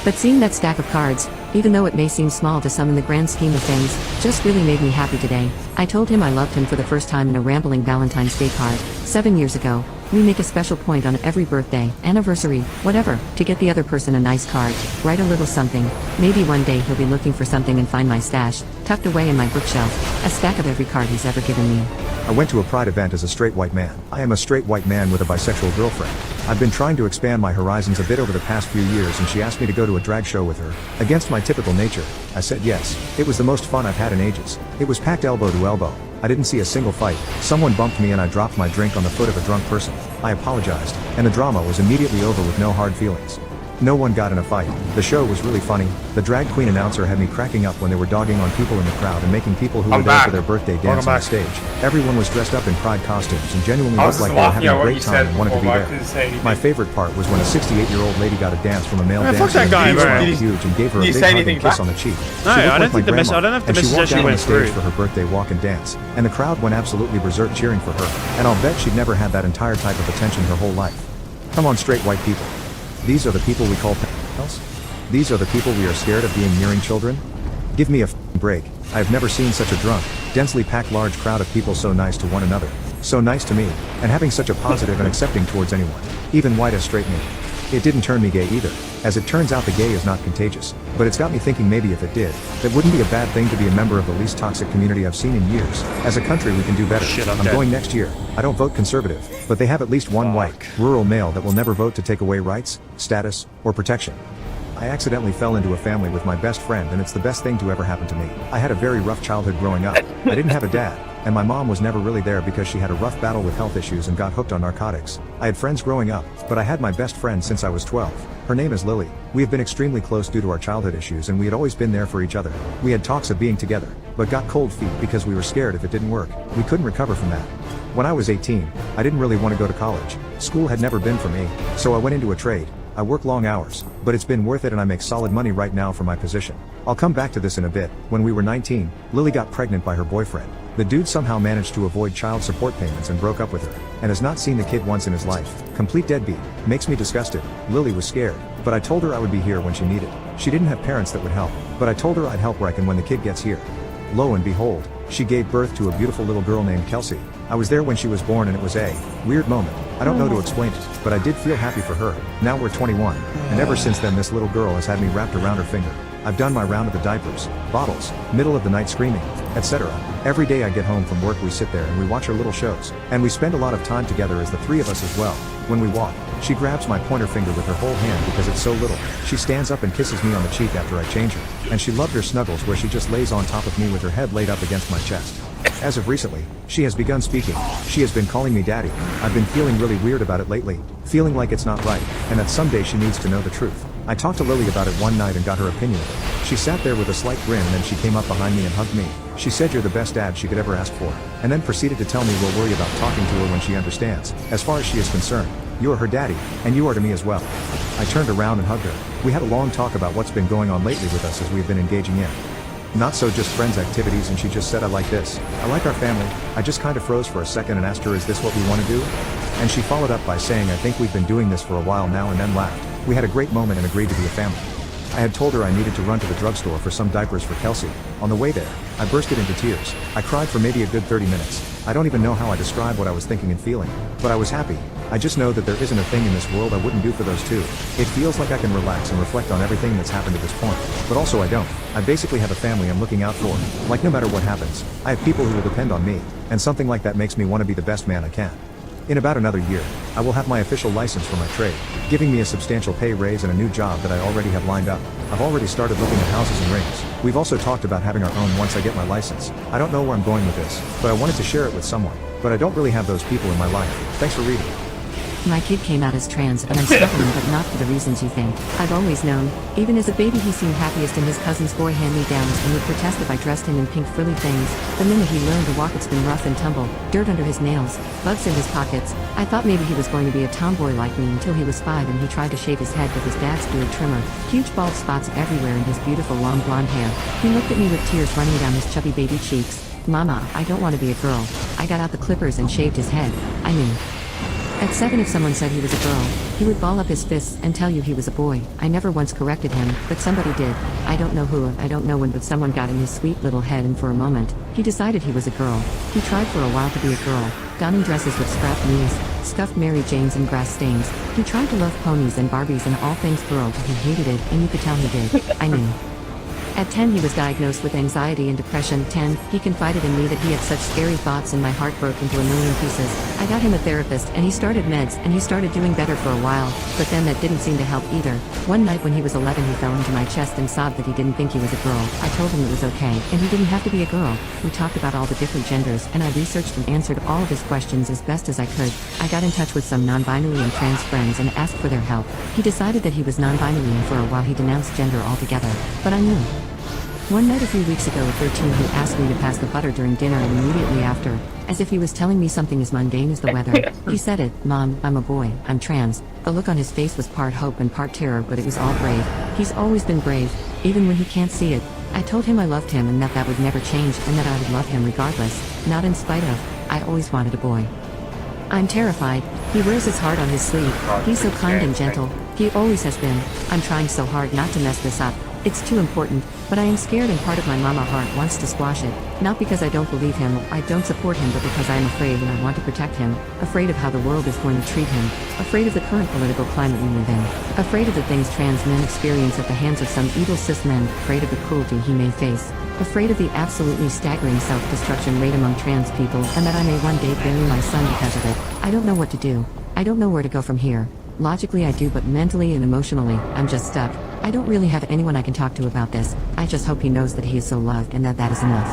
But seeing that stack of cards, even though it may seem small to some in the grand scheme of things, just really made me happy today. I told him I loved him for the first time in a rambling Valentine's Day card. 7 years ago. We make a special point on every birthday, anniversary, whatever, to get the other person a nice card, write a little something. Maybe one day he'll be looking for something and find my stash, tucked away in my bookshelf, a stack of every card he's ever given me. I went to a pride event as a straight white man. I am a straight white man with a bisexual girlfriend. I've been trying to expand my horizons a bit over the past few years and she asked me to go to a drag show with her. Against my typical nature, I said yes. It was the most fun I've had in ages. It was packed elbow to elbow. I didn't see a single fight. Someone bumped me and I dropped my drink on the foot of a drunk person. I apologized, and the drama was immediately over with no hard feelings. No one got in a fight. The show was really funny. The drag queen announcer had me cracking up when they were dogging on people in the crowd and making people who were there for their birthday dance on the stage. Everyone was dressed up in pride costumes and genuinely looked like they were having a great time and wanted to be there. My favorite part was when a 68-year-old lady got a dance from a male dancer fuck that guy, and bro. huge and gave her a big hug and kiss on the cheek. No, I don't think the message. I don't know if the message actually went through. For her birthday walk and dance, and the crowd went absolutely berserk cheering for her. And I'll bet she'd never had that entire type of attention her whole life. Come on, straight white people. These are the people we call pedophiles? These are the people we are scared of being nearing children? Give me a break. I have never seen such a drunk, densely packed large crowd of people so nice to one another, so nice to me, and having such a positive and accepting towards anyone, even white as straight me. It didn't turn me gay either. As it turns out, the gay is not contagious, but it's got me thinking maybe if it did, that wouldn't be a bad thing to be a member of the least toxic community I've seen in years. As a country we can do better. I'm going next year. I don't vote conservative, but they have at least one white, rural male that will never vote to take away rights, status, or protection. I accidentally fell into a family with my best friend, and it's the best thing to ever happen to me. I had a very rough childhood growing up. I didn't have a dad, and my mom was never really there because she had a rough battle with health issues and got hooked on narcotics. I had friends growing up, but I had my best friend since I was 12. Her name is Lily. We have been extremely close due to our childhood issues, and we had always been there for each other. We had talks of being together, but got cold feet because we were scared if it didn't work. We couldn't recover from that. When I was 18, I didn't really want to go to college. School had never been for me, so I went into a trade. I work long hours, but it's been worth it and I make solid money right now for my position. I'll come back to this in a bit. When we were 19, Lily got pregnant by her boyfriend. The dude somehow managed to avoid child support payments and broke up with her, and has not seen the kid once in his life. Complete deadbeat. Makes me disgusted. Lily was scared, but I told her I would be here when she needed. She didn't have parents that would help, but I told her I'd help where I can when the kid gets here. Lo and behold, she gave birth to a beautiful little girl named Kelsey. I was there when she was born and it was a weird moment. I don't know to explain it, but I did feel happy for her. Now we're 21, and ever since then this little girl has had me wrapped around her finger. I've done my round of the diapers, bottles, middle of the night screaming, etc. Every day I get home from work we sit there and we watch her little shows, and we spend a lot of time together as the three of us as well. When we walk, she grabs my pointer finger with her whole hand because it's so little. She stands up and kisses me on the cheek after I change her, and she loved her snuggles where she just lays on top of me with her head laid up against my chest. As of recently, she has begun speaking. She has been calling me daddy. I've been feeling really weird about it lately, feeling like it's not right, and that someday she needs to know the truth. I talked to Lily about it one night and got her opinion of it. She sat there with a slight grin and then she came up behind me and hugged me. She said you're the best dad she could ever ask for, and then proceeded to tell me we'll worry about talking to her when she understands. As far as she is concerned, you're her daddy, and you are to me as well. I turned around and hugged her. We had a long talk about what's been going on lately with us as we've been engaging in not so just friends activities, and she just said I like this. I like our family. I just kind of froze for a second and asked her, is this what we want to do? And she followed up by saying I think we've been doing this for a while now, and then laughed. We had a great moment and agreed to be a family. I had told her I needed to run to the drugstore for some diapers for Kelsey. On the way there, I bursted into tears. I cried for maybe a good 30 minutes. I don't even know how I describe what I was thinking and feeling, but I was happy. I just know that there isn't a thing in this world I wouldn't do for those two. It feels like I can relax and reflect on everything that's happened to this point, but also I don't. I basically have a family I'm looking out for. Like no matter what happens, I have people who will depend on me, and something like that makes me want to be the best man I can. In about another year, I will have my official license for my trade, giving me a substantial pay raise and a new job that I already have lined up. I've already started looking at houses and rings. We've also talked about having our own once I get my license. I don't know where I'm going with this, but I wanted to share it with someone. But I don't really have those people in my life. Thanks for reading. My kid came out as trans, and I'm struggling, but not for the reasons you think. I've always known. Even as a baby he seemed happiest in his cousin's boy hand-me-downs and would protest if I dressed him in pink frilly things. The minute he learned to walk it's been rough and tumble, dirt under his nails, bugs in his pockets. I thought maybe he was going to be a tomboy like me until he was 5 and he tried to shave his head with his dad's beard trimmer. Huge bald spots everywhere in his beautiful long blonde hair. He looked at me with tears running down his chubby baby cheeks. Mama, I don't want to be a girl. I got out the clippers and shaved his head. I knew. At 7, if someone said he was a girl, he would ball up his fists and tell you he was a boy. I never once corrected him, but somebody did. I don't know who, I don't know when, but someone got in his sweet little head, and for a moment, he decided he was a girl. He tried for a while to be a girl, donning dresses with scrapped knees, scuffed Mary Janes and grass stains. He tried to love ponies and Barbies and all things girl, but he hated it, and you could tell he did. I knew. At 10, he was diagnosed with anxiety and depression. 10, he confided in me that he had such scary thoughts and my heart broke into a million pieces. I got him a therapist and he started meds and he started doing better for a while, but then that didn't seem to help either. One night when he was 11, he fell into my chest and sobbed that he didn't think he was a girl. I told him it was okay, and he didn't have to be a girl. We talked about all the different genders, and I researched and answered all of his questions as best as I could. I got in touch with some non-binary and trans friends and asked for their help. He decided that he was non-binary, and for a while he denounced gender altogether. But I knew. One night a few weeks ago at 13, he asked me to pass the butter during dinner, and immediately after, as if he was telling me something as mundane as the weather, he said it, "Mom, I'm a boy, I'm trans." The look on his face was part hope and part terror, but it was all brave. He's always been brave, even when he can't see it. I told him I loved him and that that would never change, and that I would love him regardless, not in spite of. I always wanted a boy. I'm terrified. He wears his heart on his sleeve. He's so kind and gentle. He always has been. I'm trying so hard not to mess this up. It's too important, but I am scared, and part of my mama heart wants to squash it. Not because I don't believe him or I don't support him, but because I am afraid and I want to protect him. Afraid of how the world is going to treat him. Afraid of the current political climate we live in. Afraid of the things trans men experience at the hands of some evil cis men. Afraid of the cruelty he may face. Afraid of the absolutely staggering self-destruction rate among trans people, and that I may one day bury my son because of it. I don't know what to do. I don't know where to go from here. Logically I do, but mentally and emotionally, I'm just stuck. I don't really have anyone I can talk to about this. I just hope he knows that he is so loved and that that is enough.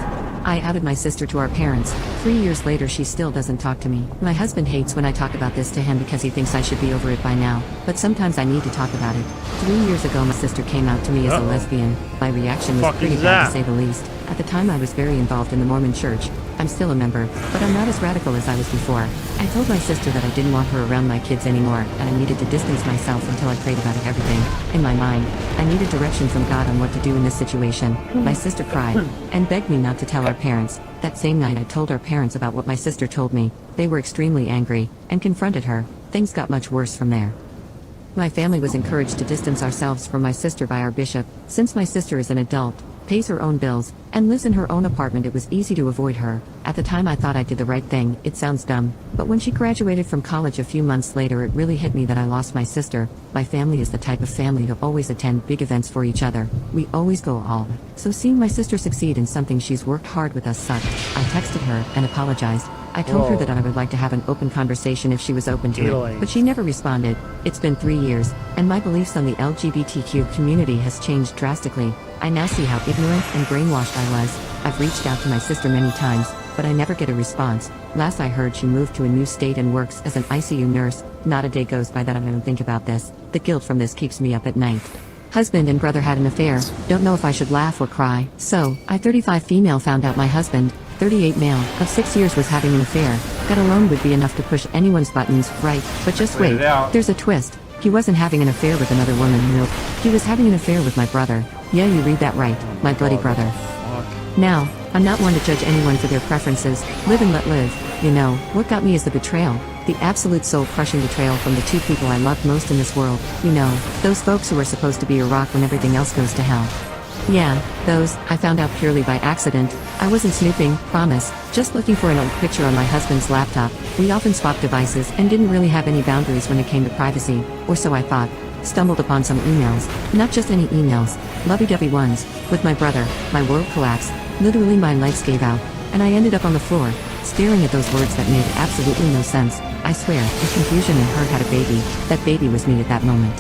I outed my sister to our parents. 3 years later, she still doesn't talk to me. My husband hates when I talk about this to him because he thinks I should be over it by now, but sometimes I need to talk about it. 3 years ago, my sister came out to me as a lesbian. My reaction was pretty bad, to say the least. At the time, I was very involved in the Mormon church. I'm still a member, but I'm not as radical as I was before. I told my sister that I didn't want her around my kids anymore, and I needed to distance myself until I prayed about everything. In my mind, I needed direction from God on what to do in this situation. My sister cried and begged me not to tell our parents. That same night, I told our parents about what my sister told me. They were extremely angry and confronted her. Things got much worse from there. My family was encouraged to distance ourselves from my sister by our bishop. Since my sister is an adult, pays her own bills, and lives in her own apartment, it was easy to avoid her. At the time I thought I did the right thing. It sounds dumb, but when she graduated from college a few months later, it really hit me that I lost my sister. My family is the type of family to always attend big events for each other. We always go all. So seeing my sister succeed in something she's worked hard with us sucked. I texted her and apologized. I told her that I would like to have an open conversation if she was open to it, but she never responded. It's been 3 years, and my beliefs on the LGBTQ community has changed drastically. I now see how ignorant and brainwashed I was. I've reached out to my sister many times, but I never get a response. Last I heard, she moved to a new state and works as an ICU nurse. Not a day goes by that I don't think about this. The guilt from this keeps me up at night. Husband and brother had an affair. Don't know if I should laugh or cry. So, I 35 female found out my husband, 38 male, of 6 years was having an affair. That alone would be enough to push anyone's buttons, right? But just wait, there's a twist. He wasn't having an affair with another woman, nope. He was having an affair with my brother. Yeah, you read that right, my bloody brother. Now, I'm not one to judge anyone for their preferences. Live and let live. You know, what got me is the betrayal. The absolute soul-crushing betrayal from the two people I loved most in this world. You know, those folks who are supposed to be your rock when everything else goes to hell. Yeah, those, I found out purely by accident. I wasn't snooping, promise, just looking for an old picture on my husband's laptop. We often swapped devices and didn't really have any boundaries when it came to privacy, or so I thought. Stumbled upon some emails, not just any emails, lovey-dovey ones, with my brother. My world collapsed, literally my lights gave out, and I ended up on the floor, staring at those words that made absolutely no sense. I swear, in confusion and hurt, had a baby. That baby was me at that moment.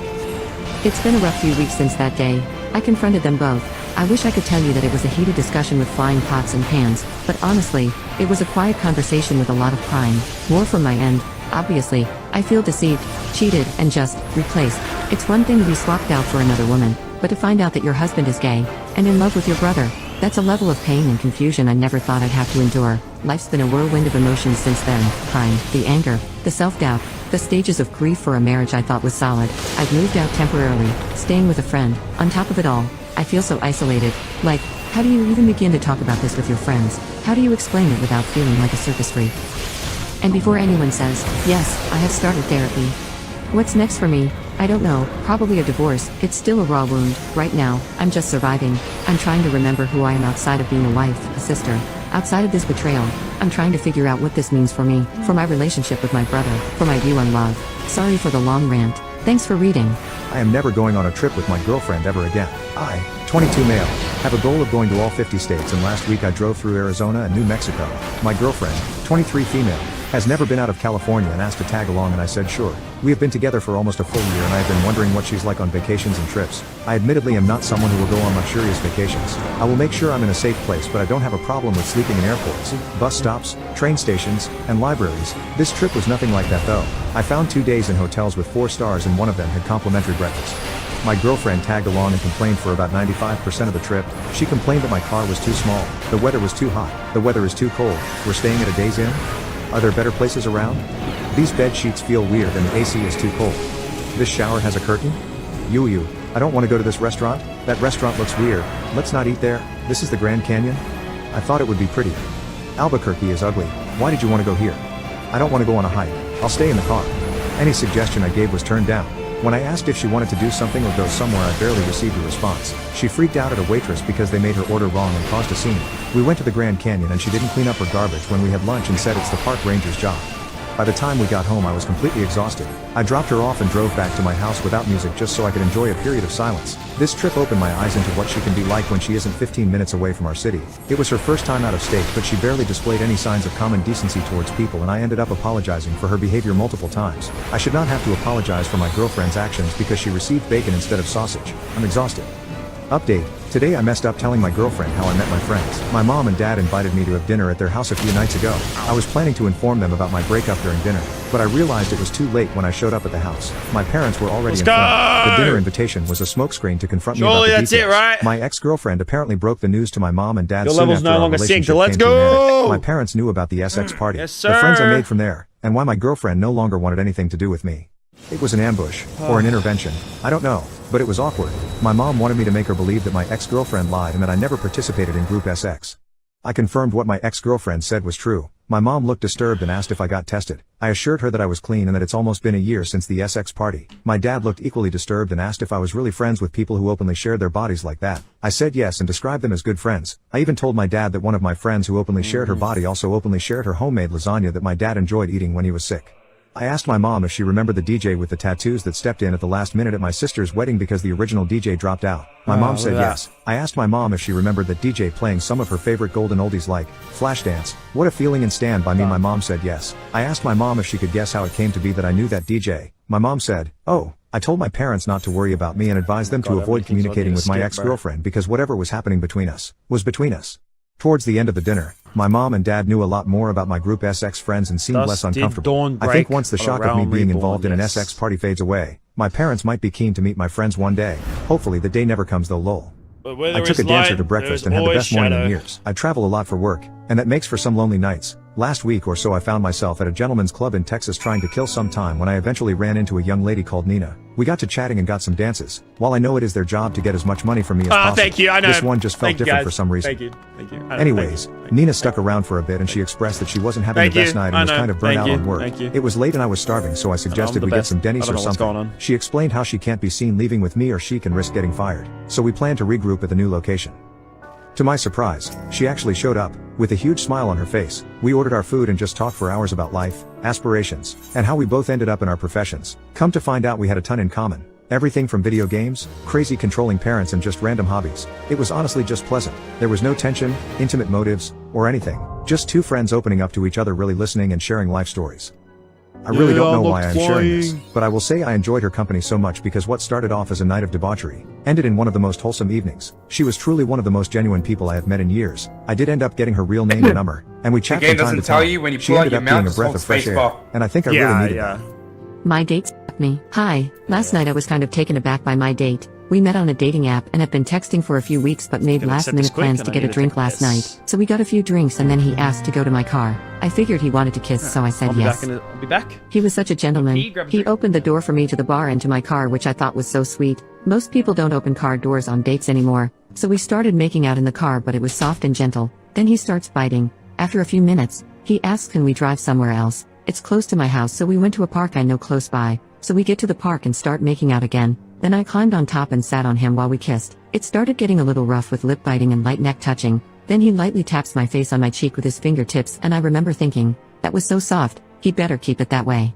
It's been a rough few weeks since that day. I confronted them both. I wish I could tell you that it was a heated discussion with flying pots and pans, but honestly, it was a quiet conversation with a lot of crying. More from my end, obviously. I feel deceived, cheated, and just replaced. It's one thing to be swapped out for another woman, but to find out that your husband is gay and in love with your brother, that's a level of pain and confusion I never thought I'd have to endure. Life's been a whirlwind of emotions since then. Crying, the anger, the self-doubt, the stages of grief for a marriage I thought was solid. I've moved out temporarily, staying with a friend. On top of it all, I feel so isolated. Like, how do you even begin to talk about this with your friends? How do you explain it without feeling like a circus freak? And before anyone says, yes, I have started therapy. What's next for me? I don't know, probably a divorce. It's still a raw wound. Right now, I'm just surviving. I'm trying to remember who I am outside of being a wife, a sister. Outside of this betrayal, I'm trying to figure out what this means for me, for my relationship with my brother, for my view on love. Sorry for the long rant. Thanks for reading. I am never going on a trip with my girlfriend ever again. I, 22 male, have a goal of going to all 50 states, and last week I drove through Arizona and New Mexico. My girlfriend, 23 female, has never been out of California and asked to tag along, and I said sure. We have been together for almost a full year and I have been wondering what she's like on vacations and trips. I admittedly am not someone who will go on luxurious vacations. I will make sure I'm in a safe place, but I don't have a problem with sleeping in airports, bus stops, train stations, and libraries. This trip was nothing like that though. I found 2 days in hotels with 4 stars and one of them had complimentary breakfast. My girlfriend tagged along and complained for about 95% of the trip. She complained that my car was too small, the weather was too hot, the weather is too cold, we're staying at a Days Inn? Are there better places around? These bed sheets feel weird and the AC is too cold. This shower has a curtain? You, I don't want to go to this restaurant. That restaurant looks weird. Let's not eat there. This is the Grand Canyon? I thought it would be prettier. Albuquerque is ugly. Why did you want to go here? I don't want to go on a hike. I'll stay in the car. Any suggestion I gave was turned down. When I asked if she wanted to do something or go somewhere, I barely received a response. She freaked out at a waitress because they made her order wrong and caused a scene. We went to the Grand Canyon and she didn't clean up her garbage when we had lunch and said it's the park ranger's job. By the time we got home I was completely exhausted. I dropped her off and drove back to my house without music just so I could enjoy a period of silence. This trip opened my eyes into what she can be like when she isn't 15 minutes away from our city. It was her first time out of state, but she barely displayed any signs of common decency towards people, and I ended up apologizing for her behavior multiple times. I should not have to apologize for my girlfriend's actions because she received bacon instead of sausage. I'm exhausted. Update. Today I messed up telling my girlfriend how I met my friends. My mom and dad invited me to have dinner at their house a few nights ago. I was planning to inform them about my breakup during dinner, but I realized it was too late when I showed up at the house. My parents were already informed. The dinner invitation was a smokescreen to confront me about the details. That's it, right? My ex-girlfriend apparently broke the news to my mom and dad Your soon level's after no our longer synced. relationship Let's came to an go! end. My parents knew about the SX party, Yes, the friends I sir. made from there, and why my girlfriend no longer wanted anything to do with me. It was an ambush, or an intervention, I don't know, but it was awkward. My mom wanted me to make her believe that my ex-girlfriend lied and that I never participated in Group SX. I confirmed what my ex-girlfriend said was true. My mom looked disturbed and asked if I got tested. I assured her that I was clean and that it's almost been a year since the SX party. My dad looked equally disturbed and asked if I was really friends with people who openly shared their bodies like that. I said yes and described them as good friends. I even told my dad that one of my friends who openly shared her body also openly shared her homemade lasagna that my dad enjoyed eating when he was sick. I asked my mom if she remembered the DJ with the tattoos that stepped in at the last minute at my sister's wedding because the original DJ dropped out. My mom said yes. I asked my mom if she remembered that DJ playing some of her favorite golden oldies like Flashdance, What a Feeling and Stand By Me. My mom said yes. I asked my mom if she could guess how it came to be that I knew that DJ. My mom said, oh, I told my parents not to worry about me and advised them to avoid communicating with my ex-girlfriend because whatever was happening between us was between us. Towards the end of the dinner, my mom and dad knew a lot more about my Group SX friends and seemed less uncomfortable. I think once the shock of me being involved in an SX party fades away, my parents might be keen to meet my friends one day. Hopefully the day never comes though, lol. I took a dancer to breakfast and had the best morning in years. I travel a lot for work, and that makes for some lonely nights. Last week or so I found myself at a gentleman's club in Texas trying to kill some time when I eventually ran into a young lady called Nina. We got to chatting and got some dances. While I know it is their job to get as much money from me as possible, thank you, I know. this one just felt different for some reason. Thank you. Anyways, Nina stuck around for a bit and she expressed that she wasn't having the best night and was kind of burnt out on work. It was late and I was starving, so I suggested we get some Denny's or something. She explained how she can't be seen leaving with me or she can risk getting fired. So we planned to regroup at the new location. To my surprise, she actually showed up, with a huge smile on her face. We ordered our food and just talked for hours about life, aspirations, and how we both ended up in our professions. Come to find out we had a ton in common. Everything from video games, crazy controlling parents and just random hobbies. It was honestly just pleasant. There was no tension, intimate motives, or anything. Just two friends opening up to each other, really listening and sharing life stories. I really don't know why I am sharing this, but I will say I enjoyed her company so much because what started off as a night of debauchery ended in one of the most wholesome evenings. She was truly one of the most genuine people I have met in years. I did end up getting her real name and number, and we chatted from time to time. She ended up being a breath of fresh air, and I think I really needed that. My date s***ed me. Hi, last night I was kind of taken aback by my date. We met on a dating app and have been texting for a few weeks but made last-minute plans to get a drink last night. So we got a few drinks and then he asked to go to my car. I figured he wanted to kiss, so I said yes. I'll be back. He was such a gentleman. He opened the door for me to the bar and to my car, which I thought was so sweet. Most people don't open car doors on dates anymore. So we started making out in the car, but it was soft and gentle. Then he starts biting. After a few minutes, he asks can we drive somewhere else. It's close to my house, so we went to a park I know close by. So we get to the park and start making out again. Then I climbed on top and sat on him while we kissed. It started getting a little rough with lip biting and light neck touching. Then he lightly taps my face on my cheek with his fingertips and I remember thinking, that was so soft, he'd better keep it that way.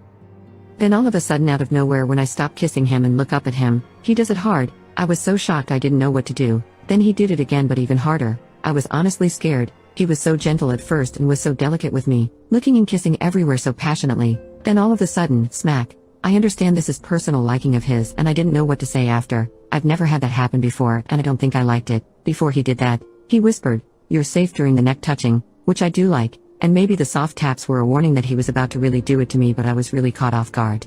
Then all of a sudden out of nowhere when I stop kissing him and look up at him, he does it hard. I was so shocked I didn't know what to do. Then he did it again but even harder. I was honestly scared. He was so gentle at first and was so delicate with me, looking and kissing everywhere so passionately. Then all of a sudden, smack. I understand this is personal liking of his and I didn't know what to say after. I've never had that happen before and I don't think I liked it. Before he did that, he whispered, "You're safe" during the neck touching, which I do like, and maybe the soft taps were a warning that he was about to really do it to me, but I was really caught off guard.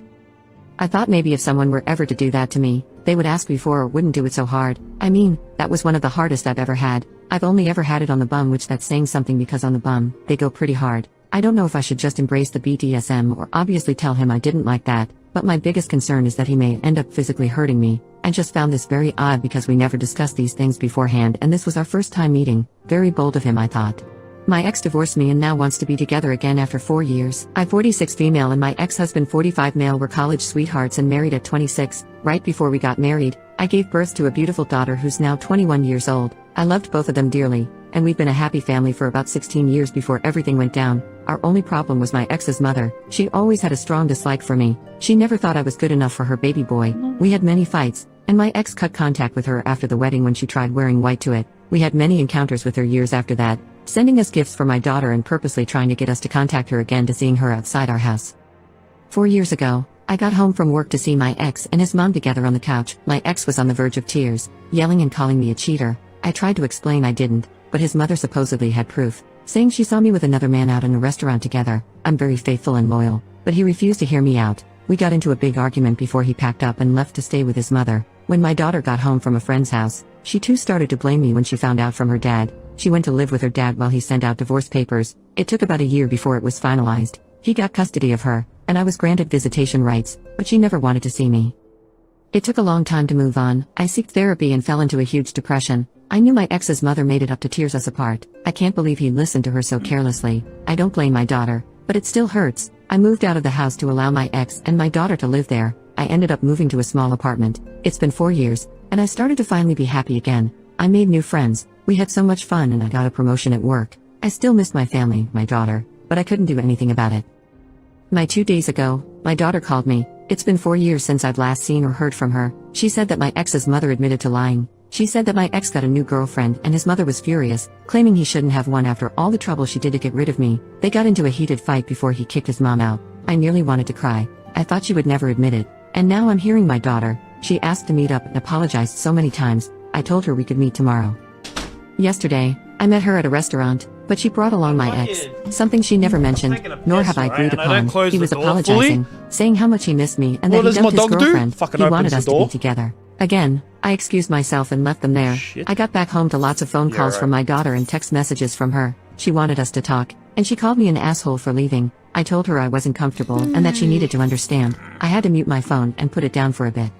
I thought maybe if someone were ever to do that to me, they would ask before or wouldn't do it so hard. I mean, that was one of the hardest I've ever had. I've only ever had it on the bum, which that's saying something because on the bum, they go pretty hard. I don't know if I should just embrace the BDSM or obviously tell him I didn't like that, but my biggest concern is that he may end up physically hurting me. I just found this very odd because we never discussed these things beforehand and this was our first time meeting. Very bold of him, I thought. My ex divorced me and now wants to be together again after 4 years. I'm 46 female and my ex-husband 45 male were college sweethearts and married at 26. Right before we got married, I gave birth to a beautiful daughter who's now 21 years old. I loved both of them dearly, and we've been a happy family for about 16 years before everything went down. Our only problem was my ex's mother. She always had a strong dislike for me. She never thought I was good enough for her baby boy. We had many fights, and my ex cut contact with her after the wedding when she tried wearing white to it. We had many encounters with her years after that, sending us gifts for my daughter and purposely trying to get us to contact her again to seeing her outside our house. 4 years ago, I got home from work to see my ex and his mom together on the couch. My ex was on the verge of tears, yelling and calling me a cheater. I tried to explain I didn't, but his mother supposedly had proof, saying she saw me with another man out in a restaurant together. I'm very faithful and loyal, but he refused to hear me out. We got into a big argument before he packed up and left to stay with his mother. When my daughter got home from a friend's house, she too started to blame me when she found out from her dad. She went to live with her dad while he sent out divorce papers. It took about a year before it was finalized. He got custody of her, and I was granted visitation rights, but she never wanted to see me. It took a long time to move on. I sought therapy and fell into a huge depression. I knew my ex's mother made it up to tears us apart. I can't believe he listened to her so carelessly. I don't blame my daughter, but it still hurts. I moved out of the house to allow my ex and my daughter to live there. I ended up moving to a small apartment. It's been 4 years, and I started to finally be happy again. I made new friends. We had so much fun and I got a promotion at work. I still missed my family, my daughter, but I couldn't do anything about it. 2 days ago, my daughter called me. It's been 4 years since I've last seen or heard from her. She said that my ex's mother admitted to lying. She said that my ex got a new girlfriend and his mother was furious, claiming he shouldn't have one after all the trouble she did to get rid of me. They got into a heated fight before he kicked his mom out. I nearly wanted to cry. I thought she would never admit it. And now I'm hearing my daughter. She asked to meet up and apologized so many times. I told her we could meet tomorrow. Yesterday, I met her at a restaurant, but she brought along my ex, something she never mentioned, nor have I agreed upon. He was apologizing, saying how much he missed me and that he dumped his girlfriend. He wanted us to be together. Again, I excused myself and left them there. I got back home to lots of phone calls from my daughter and text messages from her. She wanted us to talk, and she called me an asshole for leaving. I told her I wasn't comfortable and that she needed to understand. I had to mute my phone and put it down for a bit.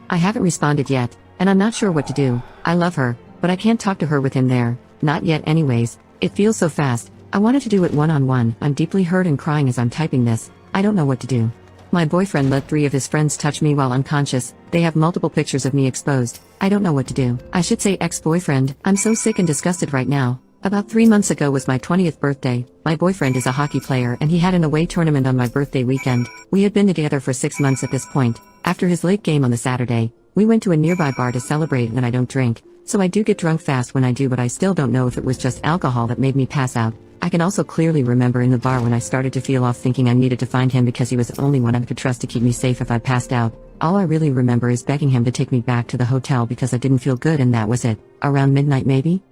I haven't responded yet, and I'm not sure what to do. I love her, but I can't talk to her with him there. Not yet anyways. It feels so fast. I wanted to do it one-on-one. I'm deeply hurt and crying as I'm typing this. I don't know what to do. My boyfriend let 3 of his friends touch me while unconscious. They have multiple pictures of me exposed. I don't know what to do. I should say ex-boyfriend. I'm so sick and disgusted right now. About 3 months ago was my 20th birthday. My boyfriend is a hockey player and he had an away tournament on my birthday weekend. We had been together for 6 months at this point. After his late game on the Saturday, we went to a nearby bar to celebrate and I don't drink. So I do get drunk fast when I do, but I still don't know if it was just alcohol that made me pass out. I can also clearly remember in the bar when I started to feel off thinking I needed to find him because he was the only one I could trust to keep me safe if I passed out. All I really remember is begging him to take me back to the hotel because I didn't feel good and that was it. Around midnight maybe?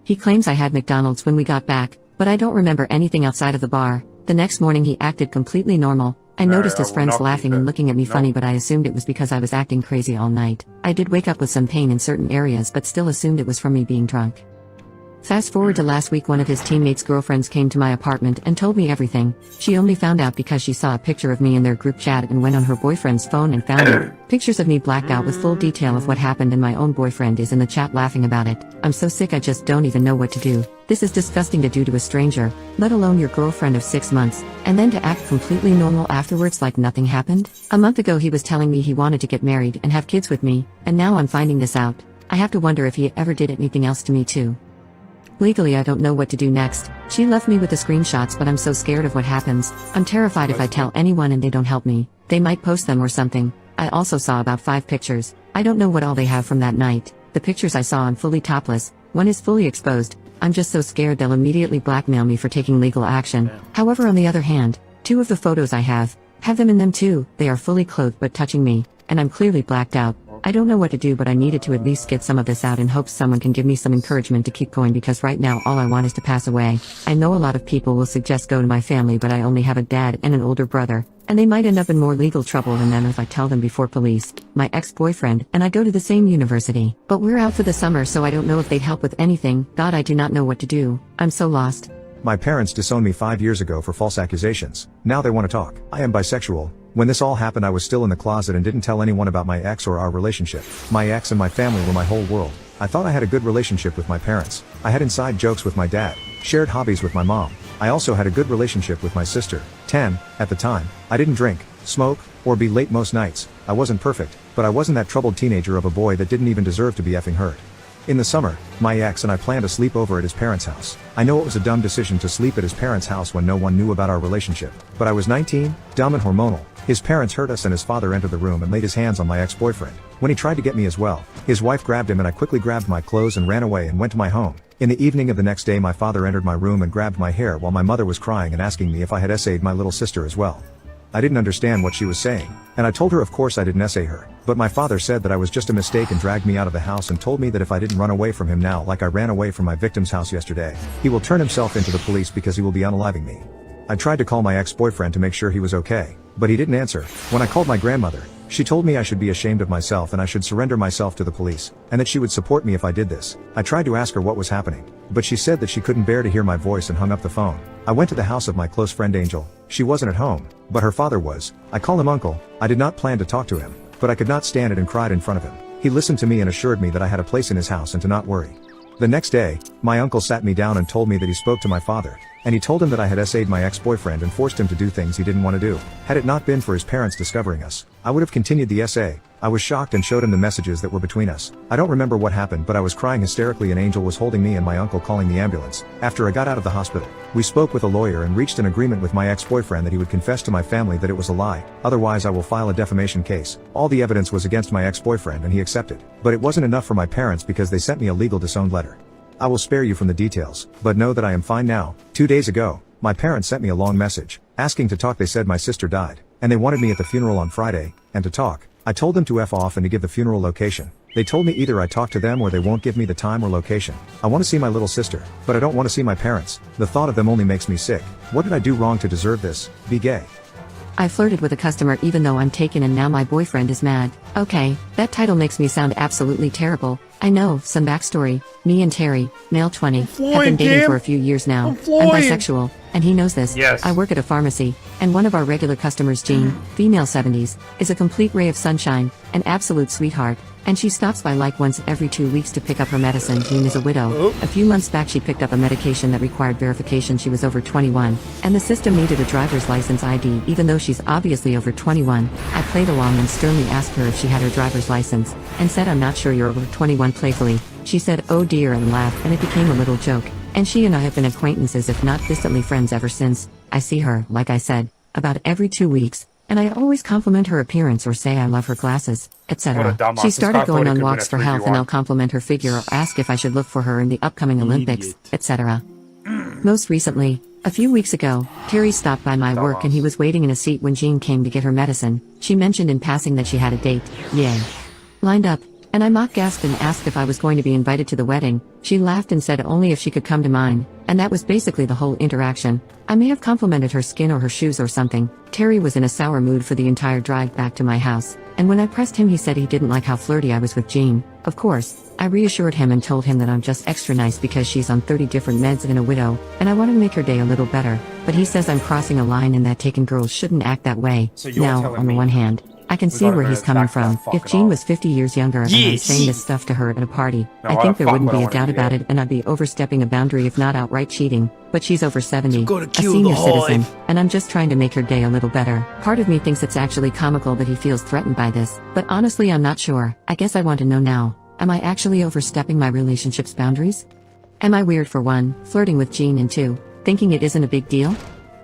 He claims I had McDonald's when we got back, but I don't remember anything outside of the bar. The next morning he acted completely normal. I noticed his friends laughing and looking at me funny, but I assumed it was because I was acting crazy all night. I did wake up with some pain in certain areas but still assumed it was from me being drunk. Fast forward to last week, one of his teammates' girlfriends came to my apartment and told me everything. She only found out because she saw a picture of me in their group chat and went on her boyfriend's phone and found it. Pictures of me blacked out with full detail of what happened and my own boyfriend is in the chat laughing about it. I'm so sick I just don't even know what to do. This is disgusting to do to a stranger, let alone your girlfriend of 6 months, and then to act completely normal afterwards like nothing happened. A month ago he was telling me he wanted to get married and have kids with me, and now I'm finding this out. I have to wonder if he ever did anything else to me too. Legally, I don't know what to do next. She left me with the screenshots, but I'm so scared of what happens. I'm terrified if I tell anyone and they don't help me. They might post them or something. I also saw about 5 pictures. I don't know what all they have from that night. The pictures I saw, I'm fully topless. One is fully exposed. I'm just so scared they'll immediately blackmail me for taking legal action. However, on the other hand, 2 of the photos I have them in them too. They are fully clothed but touching me, and I'm clearly blacked out. I don't know what to do, but I needed to at least get some of this out in hopes someone can give me some encouragement to keep going, because right now all I want is to pass away. I know a lot of people will suggest go to my family, but I only have a dad and an older brother, and they might end up in more legal trouble than them if I tell them before police. My ex-boyfriend and I go to the same university, but we're out for the summer, so I don't know if they'd help with anything. God, I do not know what to do. I'm so lost. My parents disowned me 5 years ago for false accusations. Now they want to talk. I am bisexual. When this all happened, I was still in the closet and didn't tell anyone about my ex or our relationship. My ex and my family were my whole world. I thought I had a good relationship with my parents. I had inside jokes with my dad, shared hobbies with my mom. I also had a good relationship with my sister, 10, at the time. I didn't drink, smoke, or be late most nights. I wasn't perfect, but I wasn't that troubled teenager of a boy that didn't even deserve to be effing hurt. In the summer, my ex and I planned to sleep over at his parents' house. I know it was a dumb decision to sleep at his parents' house when no one knew about our relationship, but I was 19, dumb and hormonal. His parents hurt us and his father entered the room and laid his hands on my ex-boyfriend. When he tried to get me as well, his wife grabbed him and I quickly grabbed my clothes and ran away and went to my home. In the evening of the next day, my father entered my room and grabbed my hair while my mother was crying and asking me if I had essayed my little sister as well. I didn't understand what she was saying, and I told her of course I didn't essay her, but my father said that I was just a mistake and dragged me out of the house and told me that if I didn't run away from him now like I ran away from my victim's house yesterday, he will turn himself into the police because he will be unaliving me. I tried to call my ex-boyfriend to make sure he was okay, but he didn't answer. When I called my grandmother, she told me I should be ashamed of myself and I should surrender myself to the police, and that she would support me if I did this. I tried to ask her what was happening, but she said that she couldn't bear to hear my voice and hung up the phone. I went to the house of my close friend Angel. She wasn't at home, but her father was. I call him uncle. I did not plan to talk to him, but I could not stand it and cried in front of him. He listened to me and assured me that I had a place in his house and to not worry. The next day, my uncle sat me down and told me that he spoke to my father, and he told him that I had essayed my ex-boyfriend and forced him to do things he didn't want to do. Had it not been for his parents discovering us, I would have continued the essay. I was shocked and showed him the messages that were between us. I don't remember what happened, but I was crying hysterically and Angel was holding me and my uncle calling the ambulance. After I got out of the hospital, we spoke with a lawyer and reached an agreement with my ex-boyfriend that he would confess to my family that it was a lie, otherwise I will file a defamation case. All the evidence was against my ex-boyfriend and he accepted. But it wasn't enough for my parents because they sent me a legal disowned letter. I will spare you from the details, but know that I am fine now. 2 days ago, my parents sent me a long message, asking to talk. They said my sister died, and they wanted me at the funeral on Friday, and to talk. I told them to F off and to give the funeral location. They told me either I talk to them or they won't give me the time or location. I want to see my little sister, but I don't want to see my parents. The thought of them only makes me sick. What did I do wrong to deserve this? Be gay. I flirted with a customer even though I'm taken and now my boyfriend is mad. Okay, that title makes me sound absolutely terrible. I know, some backstory. Me and Terry, male 20, have been dating for a few years now. I'm bisexual, and he knows this. Yes. I work at a pharmacy, and one of our regular customers, Jean, female 70s, is a complete ray of sunshine, an absolute sweetheart, and she stops by like once every 2 weeks to pick up her medicine. Jean is a widow. A few months back she picked up a medication that required verification she was over 21, and the system needed a driver's license ID even though she's obviously over 21. I played along and sternly asked her if she had her driver's license, and said I'm not sure you're over 21 playfully. She said oh dear and laughed, and it became a little joke, and she and I have been acquaintances if not distantly friends ever since. I see her, like I said, about every 2 weeks, and I always compliment her appearance or say I love her glasses, etc. She started going on walks for health and I'll compliment her figure or ask if I should look for her in the upcoming Olympics, etc. Most recently, a few weeks ago, Terry stopped by my work and he was waiting in a seat when Jean came to get her medicine. She mentioned in passing that she had a date, yay, lined up, and I mock-gasped and asked if I was going to be invited to the wedding. She laughed and said only if she could come to mine, and that was basically the whole interaction. I may have complimented her skin or her shoes or something. Terry was in a sour mood for the entire drive back to my house, and when I pressed him he said he didn't like how flirty I was with Jean. Of course, I reassured him and told him that I'm just extra nice because she's on 30 different meds and a widow, and I want to make her day a little better, but he says I'm crossing a line and that taken girls shouldn't act that way. So you're now, telling on the me one hand, I can see where he's coming from. If Jean was 50 years younger and I'm saying this stuff to her at a party, I think there wouldn't be a doubt about it and I'd be overstepping a boundary if not outright cheating. But she's over 70, a senior citizen, and I'm just trying to make her day a little better. Part of me thinks it's actually comical that he feels threatened by this, but honestly I'm not sure. I guess I want to know now, am I actually overstepping my relationship's boundaries? Am I weird for 1, flirting with Jean, and 2, thinking it isn't a big deal?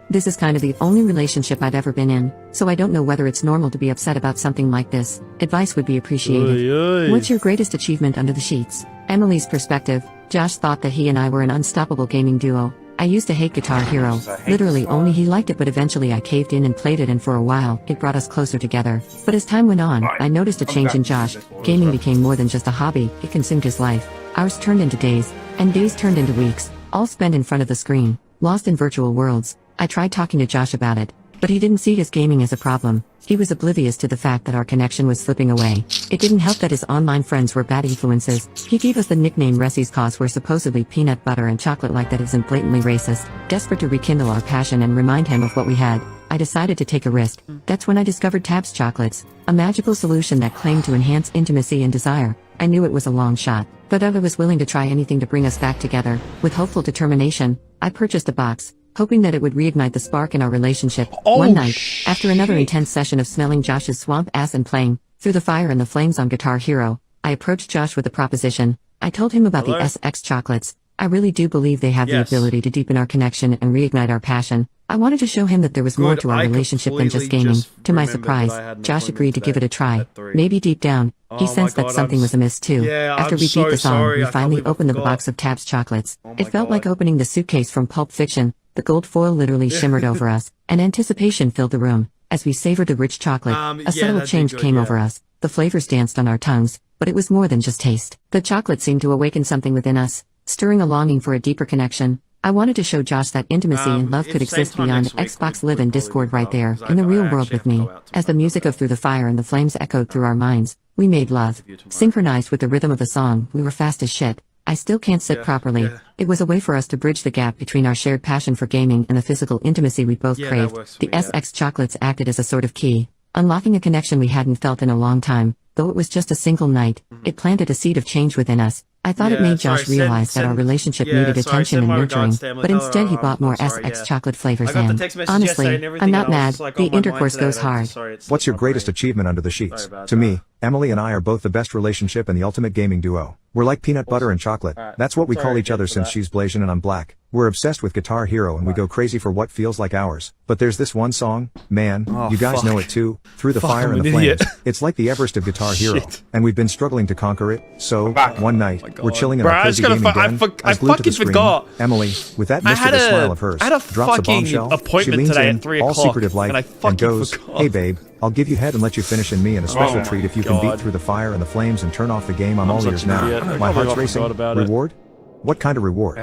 This is kind of the only relationship I've ever been in, so I don't know whether it's normal to be upset about something like this. Advice would be appreciated. Oy, oy. What's your greatest achievement under the sheets? Emily's perspective. Josh thought that he and I were an unstoppable gaming duo. I used to hate Guitar Hero. Literally only he liked it, but eventually I caved in and played it, and for a while, it brought us closer together. But as time went on, I noticed a change in Josh. Gaming became more than just a hobby, it consumed his life. Hours turned into days, and days turned into weeks, all spent in front of the screen, lost in virtual worlds. I tried talking to Josh about it, but he didn't see his gaming as a problem. He was oblivious to the fact that our connection was slipping away. It didn't help that his online friends were bad influences. He gave us the nickname Ressi's cause we're supposedly peanut butter and chocolate, like that isn't blatantly racist. Desperate to rekindle our passion and remind him of what we had, I decided to take a risk. That's when I discovered Tabs Chocolates, a magical solution that claimed to enhance intimacy and desire. I knew it was a long shot, but I was willing to try anything to bring us back together. With hopeful determination, I purchased a box, hoping that it would reignite the spark in our relationship. One night, after another intense session of smelling Josh's swamp ass and playing Through the Fire and the Flames on Guitar Hero, I approached Josh with a proposition. I told him about the SX chocolates. I really do believe they have the ability to deepen our connection and reignite our passion. I wanted to show him that there was more to our relationship than just gaming. To my surprise, Josh agreed to give it a try. Maybe deep down, he sensed that something was amiss too. After we beat the song, we finally opened the box of Tabs chocolates. It felt like opening the suitcase from Pulp Fiction. The gold foil literally shimmered over us, and anticipation filled the room. As we savored the rich chocolate, a subtle change came over us. The flavors danced on our tongues, but it was more than just taste. The chocolate seemed to awaken something within us, stirring a longing for a deeper connection. I wanted to show Josh that intimacy and love could exist beyond Xbox Live and Discord, right there, in the real world with me. As the music of Through the Fire and the Flames echoed through our minds, we made love. Synchronized with the rhythm of the song, we were fast as shit. I still can't sit properly. It was a way for us to bridge the gap between our shared passion for gaming and the physical intimacy we both craved. The SX chocolates acted as a sort of key, unlocking a connection we hadn't felt in a long time. Though it was just a single night, it planted a seed of change within us. I thought it made Josh realize that our relationship needed attention and nurturing, but instead he bought more SX chocolate flavors in. Honestly, I'm not mad. The intercourse goes hard. What's your greatest achievement under the sheets? To me, Emily and I are both the best relationship and the ultimate gaming duo. We're like peanut butter and chocolate. That's what we call each other since she's Blasian and I'm black. We're obsessed with Guitar Hero and we go crazy for what feels like hours. But there's this one song, man, you guys know it too, Through the Fire and the Flames. It's like the Everest of Guitar Hero, and we've been struggling to conquer it. So, one night, we're chilling in our cozy gaming den, I was glued to the screen. Emily, with that mischievous smile of hers, drops a bombshell. She leans in, all secretive like, and goes, "Hey babe, I'll give you head and let you finish in me, and a special treat if you can beat Through the Fire and the Flames and turn off the game. I'm all ears now." My heart's racing. Reward? What kind of reward?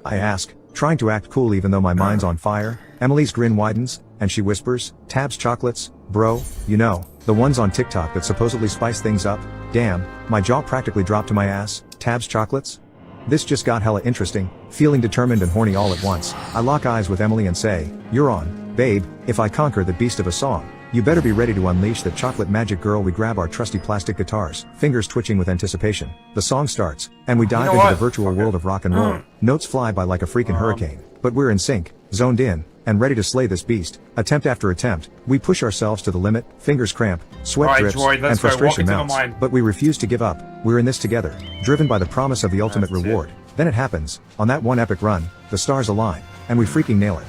I ask, trying to act cool even though my mind's on fire. Emily's grin widens, and she whispers, "Tabs chocolates, bro, you know, the ones on TikTok that supposedly spice things up." Damn, my jaw practically dropped to my ass. Tabs chocolates? This just got hella interesting, feeling determined and horny all at once. I lock eyes with Emily and say, "You're on, babe. If I conquer the beast of a song, you better be ready to unleash that chocolate magic, girl." We grab our trusty plastic guitars, fingers twitching with anticipation. The song starts, and we dive into the virtual world of rock and roll. Notes fly by like a freaking hurricane, but we're in sync, zoned in, and ready to slay this beast. Attempt after attempt, we push ourselves to the limit, fingers cramp, sweat drips, and frustration mounts, but we refuse to give up. We're in this together, driven by the promise of the ultimate reward. Then it happens. On that one epic run, the stars align, and we freaking nail it.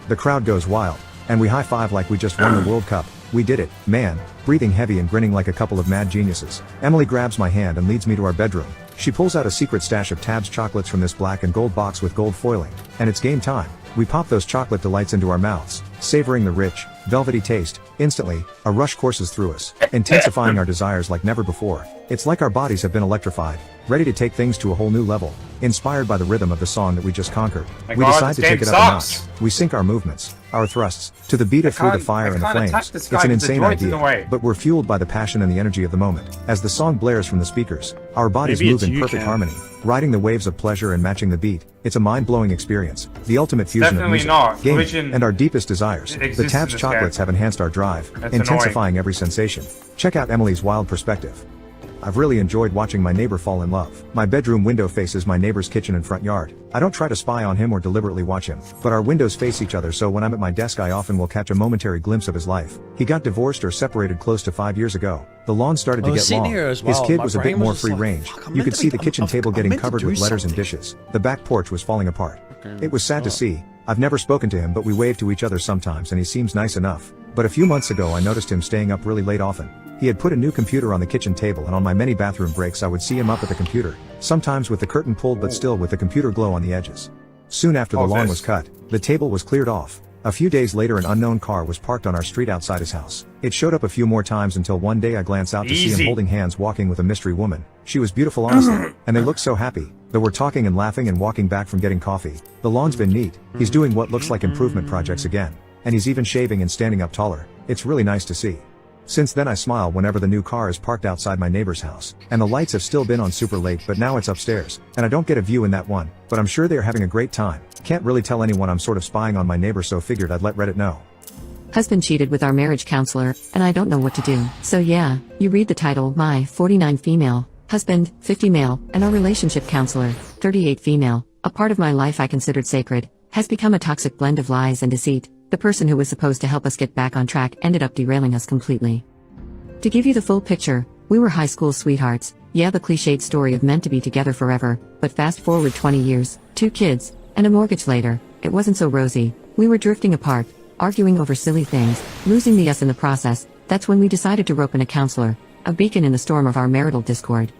The crowd goes wild, and we high-five like we just won the World Cup. We did it, man, breathing heavy and grinning like a couple of mad geniuses. Emily grabs my hand and leads me to our bedroom. She pulls out a secret stash of Tabs chocolates from this black and gold box with gold foiling, and it's game time. We pop those chocolate delights into our mouths, savoring the rich, velvety taste. Instantly, a rush courses through us, intensifying our desires like never before. It's like our bodies have been electrified, ready to take things to a whole new level. Inspired by the rhythm of the song that we just conquered, we decide to take it up a notch. We sync our movements, our thrusts, to the beat of Through the Fire and the Flames. It's an insane idea, but we're fueled by the passion and the energy of the moment. As the song blares from the speakers, our bodies move in perfect harmony, riding the waves of pleasure and matching the beat. It's a mind-blowing experience, the ultimate fusion of music, gaming, and our deepest desires. The Tabs chocolates have enhanced our drive, intensifying every sensation. Check out Emily's wild perspective. I've really enjoyed watching my neighbor fall in love. My bedroom window faces my neighbor's kitchen and front yard. I don't try to spy on him or deliberately watch him, but our windows face each other, so when I'm at my desk I often will catch a momentary glimpse of his life. He got divorced or separated close to 5 years ago. The lawn started to get long. His kid was a bit more free range. You could see the kitchen table getting covered with letters and dishes. The back porch was falling apart. It was sad to see. I've never spoken to him, but we wave to each other sometimes and he seems nice enough. But a few months ago I noticed him staying up really late often. He had put a new computer on the kitchen table, and on my many bathroom breaks I would see him up at the computer, sometimes with the curtain pulled but still with the computer glow on the edges. Soon after the lawn was cut, the table was cleared off. A few days later an unknown car was parked on our street outside his house. It showed up a few more times until one day I glanced out to see him holding hands walking with a mystery woman. She was beautiful honestly, and they looked so happy. They were talking and laughing and walking back from getting coffee. The lawn's been neat. He's doing what looks like improvement projects again. And he's even shaving and standing up taller. It's really nice to see. Since then I smile whenever the new car is parked outside my neighbor's house. And the lights have still been on super late, but now it's upstairs. And I don't get a view in that one, but I'm sure they're having a great time. Can't really tell anyone I'm sort of spying on my neighbor, so figured I'd let Reddit know. Husband cheated with our marriage counselor, and I don't know what to do. So yeah, you read the title, my 49 female, husband, 50 male, and our relationship counselor, 38 female, a part of my life I considered sacred, has become a toxic blend of lies and deceit. The person who was supposed to help us get back on track ended up derailing us completely. To give you the full picture, we were high school sweethearts. Yeah, the cliched story of meant to be together forever, but fast forward 20 years, 2 kids, and a mortgage later, it wasn't so rosy. We were drifting apart, arguing over silly things, losing the us in the process. That's when we decided to rope in a counselor, a beacon in the storm of our marital discord.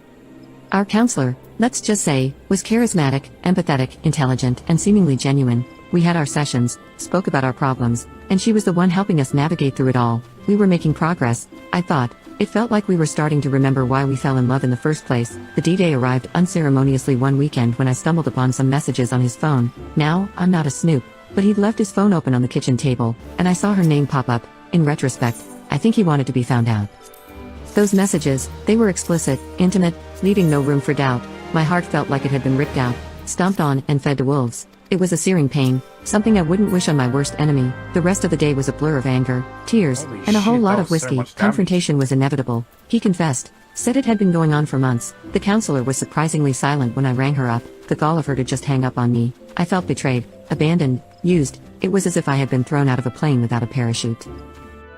Our counselor, let's just say, was charismatic, empathetic, intelligent, and seemingly genuine. We had our sessions, spoke about our problems, and she was the one helping us navigate through it all. We were making progress, I thought. It felt like we were starting to remember why we fell in love in the first place. The D-Day arrived unceremoniously one weekend when I stumbled upon some messages on his phone. Now, I'm not a snoop, but he'd left his phone open on the kitchen table, and I saw her name pop up. In retrospect, I think he wanted to be found out. Those messages, they were explicit, intimate, leaving no room for doubt. My heart felt like it had been ripped out, stomped on, and fed to wolves. It was a searing pain, something I wouldn't wish on my worst enemy. The rest of the day was a blur of anger, tears, and a whole lot of whiskey. Confrontation was inevitable. He confessed, said it had been going on for months. The counselor was surprisingly silent when I rang her up, the gall of her to just hang up on me. I felt betrayed, abandoned, used. It was as if I had been thrown out of a plane without a parachute.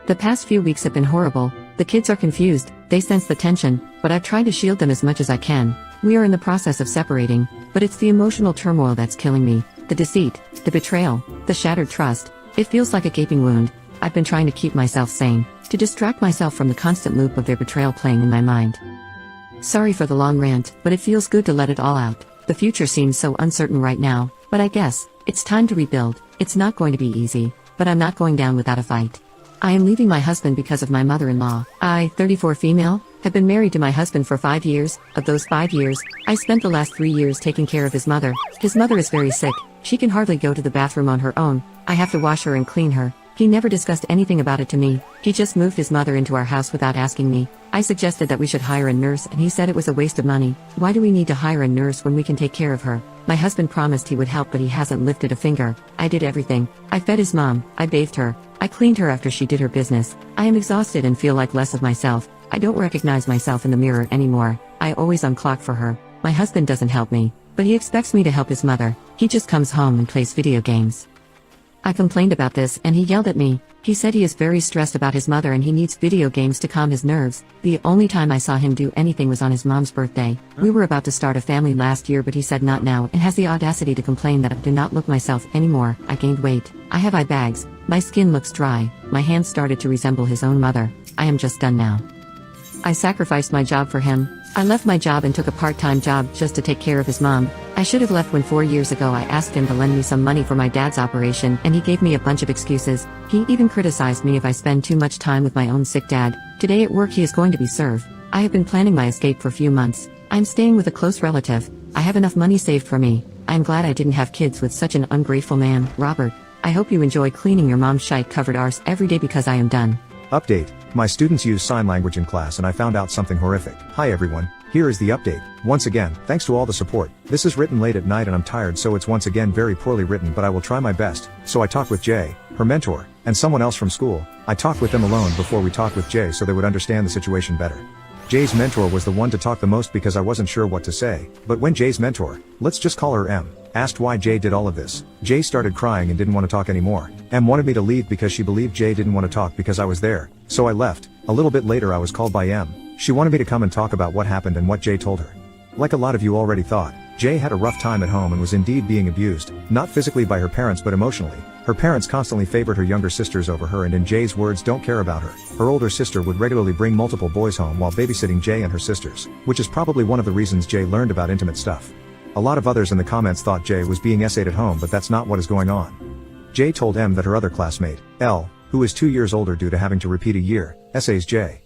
The past few weeks have been horrible. The kids are confused, they sense the tension, but I've tried to shield them as much as I can. We are in the process of separating, but it's the emotional turmoil that's killing me. The deceit, the betrayal, the shattered trust. It feels like a gaping wound. I've been trying to keep myself sane, to distract myself from the constant loop of their betrayal playing in my mind. Sorry for the long rant, but it feels good to let it all out. The future seems so uncertain right now, but I guess, it's time to rebuild. It's not going to be easy, but I'm not going down without a fight. I am leaving my husband because of my mother-in-law. I, 34 female, have been married to my husband for 5 years. Of those 5 years, I spent the last 3 years taking care of his mother. His mother is very sick. She can hardly go to the bathroom on her own. I have to wash her and clean her. He never discussed anything about it to me. He just moved his mother into our house without asking me. I suggested that we should hire a nurse and he said it was a waste of money. Why do we need to hire a nurse when we can take care of her? My husband promised he would help, but he hasn't lifted a finger. I did everything. I fed his mom. I bathed her. I cleaned her after she did her business. I am exhausted and feel like less of myself. I don't recognize myself in the mirror anymore. I always unclock for her. My husband doesn't help me, but he expects me to help his mother. He just comes home and plays video games. I complained about this and he yelled at me. He said he is very stressed about his mother and he needs video games to calm his nerves. The only time I saw him do anything was on his mom's birthday. We were about to start a family last year, but he said not now and has the audacity to complain that I do not look myself anymore. I gained weight. I have eye bags. My skin looks dry. My hands started to resemble his own mother. I am just done now. I sacrificed my job for him. I left my job and took a part-time job just to take care of his mom. I should have left when 4 years ago I asked him to lend me some money for my dad's operation and he gave me a bunch of excuses. He even criticized me if I spend too much time with my own sick dad. Today at work he is going to be served. I have been planning my escape for a few months. I'm staying with a close relative. I have enough money saved for me. I'm glad I didn't have kids with such an ungrateful man. Robert, I hope you enjoy cleaning your mom's shite covered arse every day because I am done. Update. My students use sign language in class and I found out something horrific. Hi everyone, here is the update. Once again, thanks to all the support. This is written late at night and I'm tired, so it's once again very poorly written, but I will try my best. So I talked with Jay, her mentor, and someone else from school. I talked with them alone before we talked with Jay so they would understand the situation better. Jay's mentor was the one to talk the most because I wasn't sure what to say, but when Jay's mentor, let's just call her M, asked why Jay did all of this, Jay started crying and didn't want to talk anymore. M wanted me to leave because she believed Jay didn't want to talk because I was there, so I left. A little bit later I was called by M. She wanted me to come and talk about what happened and what Jay told her. Like a lot of you already thought, Jay had a rough time at home and was indeed being abused, not physically by her parents but emotionally. Her parents constantly favored her younger sisters over her and in Jay's words don't care about her. Her older sister would regularly bring multiple boys home while babysitting Jay and her sisters, which is probably one of the reasons Jay learned about intimate stuff. A lot of others in the comments thought Jay was being essayed at home but that's not what is going on. Jay told M that her other classmate, L, who is 2 years older due to having to repeat a year, essays Jay.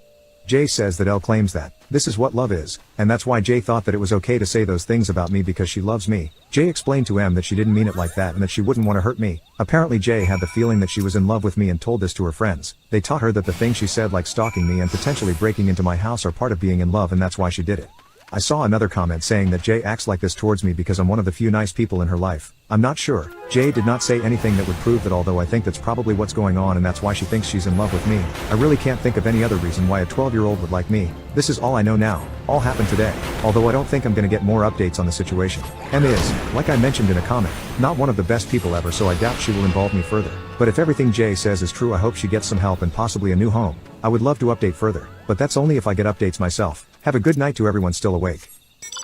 Jay says that L claims that this is what love is, and that's why Jay thought that it was okay to say those things about me because she loves me. Jay explained to M that she didn't mean it like that and that she wouldn't want to hurt me. Apparently Jay had the feeling that she was in love with me and told this to her friends. They taught her that the things she said like stalking me and potentially breaking into my house are part of being in love and that's why she did it. I saw another comment saying that Jay acts like this towards me because I'm one of the few nice people in her life. I'm not sure. Jay did not say anything that would prove that, although I think that's probably what's going on and that's why she thinks she's in love with me. I really can't think of any other reason why a 12-year-old would like me. This is all I know now. All happened today. Although I don't think I'm gonna get more updates on the situation. M is, like I mentioned in a comment, not one of the best people ever, so I doubt she will involve me further. But if everything Jay says is true, I hope she gets some help and possibly a new home. I would love to update further, but that's only if I get updates myself. Have a good night to everyone still awake.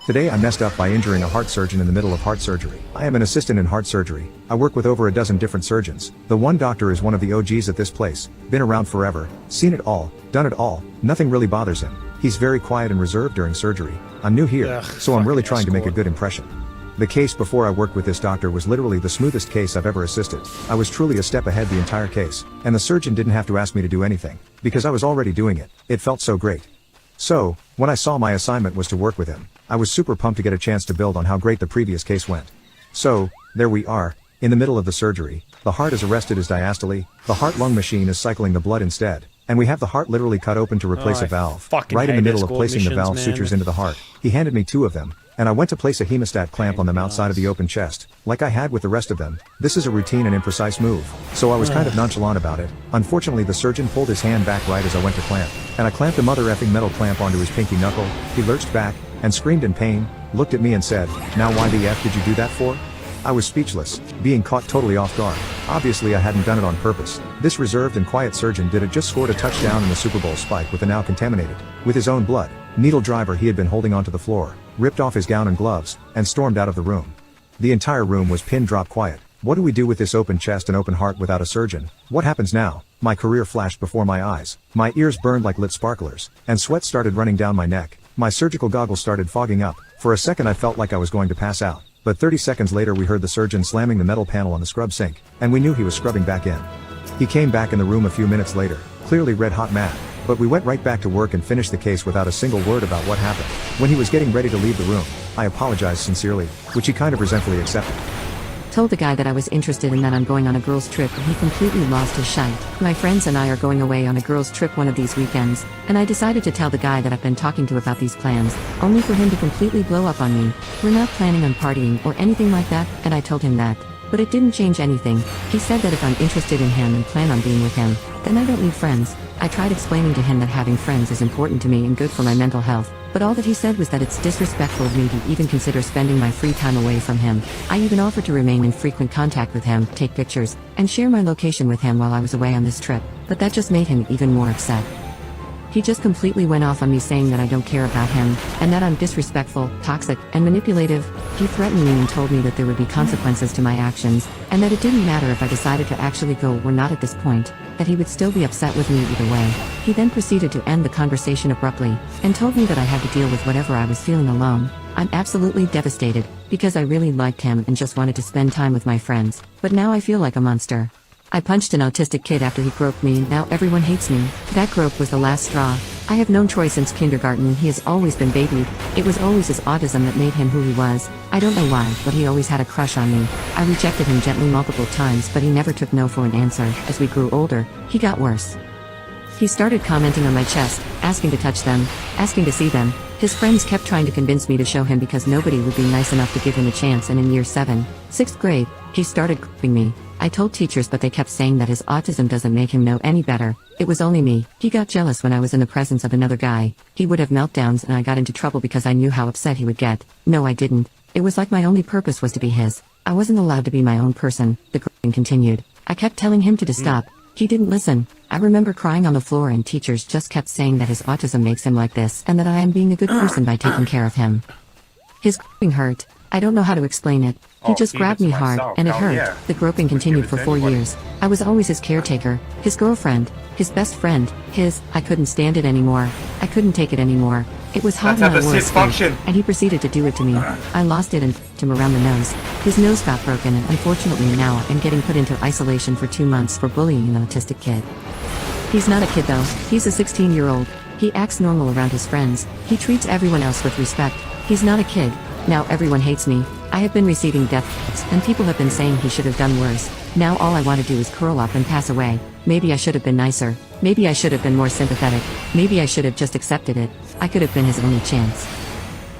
Today I messed up by injuring a heart surgeon in the middle of heart surgery. I am an assistant in heart surgery. I work with over a dozen different surgeons. The one doctor is one of the OGs at this place, been around forever, seen it all, done it all, nothing really bothers him. He's very quiet and reserved during surgery. I'm new here, so I'm really trying to make a good impression. The case before I worked with this doctor was literally the smoothest case I've ever assisted. I was truly a step ahead the entire case, and the surgeon didn't have to ask me to do anything, because I was already doing it. It felt so great. So, when I saw my assignment was to work with him, I was super pumped to get a chance to build on how great the previous case went. So, there we are, in the middle of the surgery, the heart is arrested as diastole, the heart-lung machine is cycling the blood instead, and we have the heart literally cut open to replace a valve. Right in the middle of placing the valve sutures into the heart, he handed me 2 of them, and I went to place a hemostat clamp on them outside of the open chest, like I had with the rest of them. This is a routine and imprecise move, so I was kind of nonchalant about it. Unfortunately the surgeon pulled his hand back right as I went to clamp, and I clamped a mother effing metal clamp onto his pinky knuckle. He lurched back, and screamed in pain, looked at me and said, "Now why the F did you do that for?" I was speechless, being caught totally off guard. Obviously I hadn't done it on purpose. This reserved and quiet surgeon did it just scored a touchdown in the Super Bowl spike with the now contaminated, with his own blood, needle driver he had been holding onto the floor, ripped off his gown and gloves, and stormed out of the room. The entire room was pin drop quiet. What do we do with this open chest and open heart without a surgeon? What happens now? My career flashed before my eyes. My ears burned like lit sparklers, and sweat started running down my neck. My surgical goggles started fogging up. For a second I felt like I was going to pass out. But 30 seconds later we heard the surgeon slamming the metal panel on the scrub sink, and we knew he was scrubbing back in. He came back in the room a few minutes later, clearly red hot mad. But we went right back to work and finished the case without a single word about what happened. When he was getting ready to leave the room, I apologized sincerely, which he kind of resentfully accepted. Told the guy that I was interested and that I'm going on a girls' trip, and he completely lost his shite. My friends and I are going away on a girls' trip one of these weekends, and I decided to tell the guy that I've been talking to about these plans, only for him to completely blow up on me. We're not planning on partying or anything like that, and I told him that. But it didn't change anything. He said that if I'm interested in him and plan on being with him, then I don't need friends. I tried explaining to him that having friends is important to me and good for my mental health, but all that he said was that it's disrespectful of me to even consider spending my free time away from him. I even offered to remain in frequent contact with him, take pictures, and share my location with him while I was away on this trip, but that just made him even more upset. He just completely went off on me saying that I don't care about him, and that I'm disrespectful, toxic, and manipulative. He threatened me and told me that there would be consequences to my actions, and that it didn't matter if I decided to actually go or not at this point, that he would still be upset with me either way. He then proceeded to end the conversation abruptly, and told me that I had to deal with whatever I was feeling alone. I'm absolutely devastated, because I really liked him and just wanted to spend time with my friends, but now I feel like a monster. I punched an autistic kid after he groped me, and now everyone hates me. That grope was the last straw. I have known Troy since kindergarten. He has always been babied. It was always his autism that made him who he was. I don't know why, but he always had a crush on me. I rejected him gently multiple times, but he never took no for an answer. As we grew older, he got worse. He started commenting on my chest, asking to touch them, asking to see them. His friends kept trying to convince me to show him because nobody would be nice enough to give him a chance, and in year 7, 6th grade, he started groping me. I told teachers, but they kept saying that his autism doesn't make him know any better. It was only me. He got jealous when I was in the presence of another guy. He would have meltdowns and I got into trouble because I knew how upset he would get. No, I didn't. It was like my only purpose was to be his. I wasn't allowed to be my own person. The groping continued. I kept telling him to stop. He didn't listen. I remember crying on the floor and teachers just kept saying that his autism makes him like this and that I am being a good person by taking care of him. His groping hurt. I don't know how to explain it. He just grabbed me hard, and it hurt. The groping continued for 4 years. I was always his caretaker, his girlfriend, his best friend, I couldn't stand it anymore. I couldn't take it anymore. It was hot and I wore a skirt, and he proceeded to do it to me. I lost it and f***ed him around the nose. His nose got broken and unfortunately now I'm getting put into isolation for 2 months for bullying an autistic kid. He's not a kid though, he's a 16-year-old. He acts normal around his friends. He treats everyone else with respect. He's not a kid. Now everyone hates me. I have been receiving death threats, and people have been saying he should have done worse. Now all I want to do is curl up and pass away. Maybe I should have been nicer. Maybe I should have been more sympathetic. Maybe I should have just accepted it. I could have been his only chance.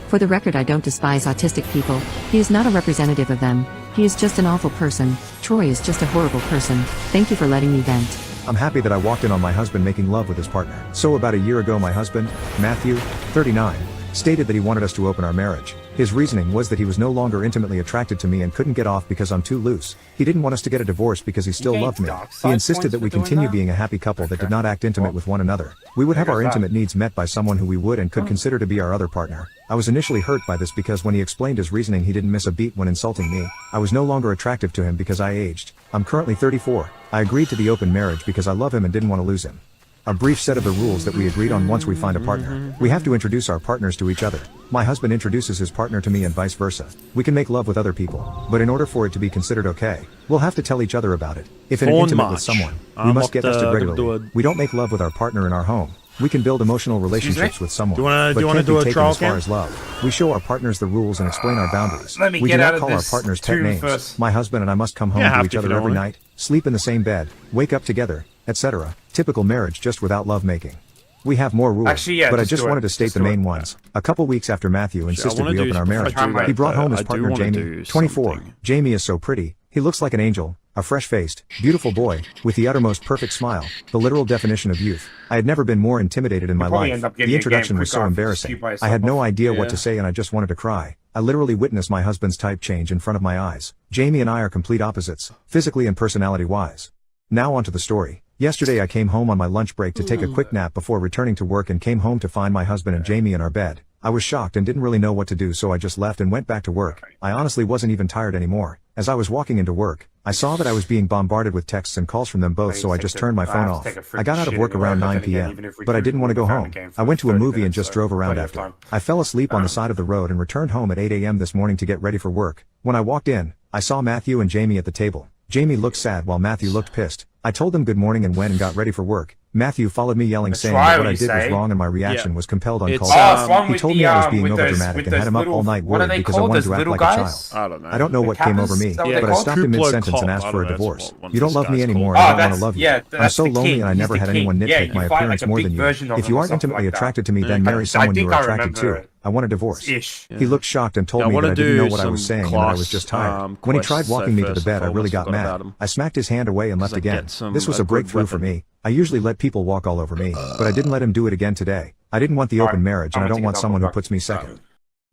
For the record, I don't despise autistic people. He is not a representative of them. He is just an awful person. Troy is just a horrible person. Thank you for letting me vent. I'm happy that I walked in on my husband making love with his partner. So about a year ago my husband, Matthew, 39, stated that he wanted us to open our marriage. His reasoning was that he was no longer intimately attracted to me and couldn't get off because I'm too loose. He didn't want us to get a divorce because he still loved me. He insisted that we continue being a happy couple that did not act intimate with one another. We would have our intimate needs met by someone who we would and could consider to be our other partner. I was initially hurt by this because when he explained his reasoning he didn't miss a beat when insulting me. I was no longer attractive to him because I aged. I'm currently 34. I agreed to the open marriage because I love him and didn't want to lose him. A brief set of the rules that we agreed on once we find a partner. We have to introduce our partners to each other. My husband introduces his partner to me and vice versa. We can make love with other people, but in order for it to be considered okay, we'll have to tell each other about it. If in an intimate with someone, we must get tested regularly. We don't make love with our partner in our home. We can build emotional relationships with someone, but can't be taken as far as love. We show our partners the rules and explain our boundaries. We do not call our partners pet names. My husband and I must come home to each other every night, sleep in the same bed, wake up together, etc. Typical marriage just without lovemaking. We have more rules, but I just wanted to state the main ones. A couple weeks after Matthew insisted we open our marriage, he brought home his partner Jamie, 24. Jamie is so pretty. He looks like an angel, a fresh-faced, beautiful boy, with the uttermost perfect smile, the literal definition of youth. I had never been more intimidated in my life. The introduction was so embarrassing. I had no idea what to say and I just wanted to cry. I literally witnessed my husband's type change in front of my eyes. Jamie and I are complete opposites, physically and personality-wise. Now onto the story. Yesterday I came home on my lunch break to take a quick nap before returning to work and came home to find my husband and Jamie in our bed. I was shocked and didn't really know what to do, so I just left and went back to work. I honestly wasn't even tired anymore. As I was walking into work, I saw that I was being bombarded with texts and calls from them both, so I just turned my phone off. I got out of work around 9 p.m., but I didn't want to go home. I went to a movie and just drove around after. I fell asleep on the side of the road and returned home at 8 a.m. this morning to get ready for work. When I walked in, I saw Matthew and Jamie at the table. Jamie looked sad while Matthew looked pissed. I told them good morning and went and got ready for work. Matthew followed me yelling, saying that what I did was wrong and my reaction was compelled uncalled for. He told me I was being overdramatic and had him up all night worried because I wanted to act like a child. I don't know what came over me, but I stopped him mid-sentence and asked for a divorce. You don't love me anymore and I don't want to love you. I'm so lonely and I never had anyone nitpick my appearance more than you. If you aren't intimately attracted to me, then marry someone you are attracted to. I want a divorce. He looked shocked and told me that I didn't know what I was saying and that I was just tired. When he tried walking me to the bed, I really got mad. I smacked his hand away and left again. This was a breakthrough for me. I usually let people walk all over me, but I didn't let him do it again today. I didn't want the open marriage and I don't want someone who puts me second.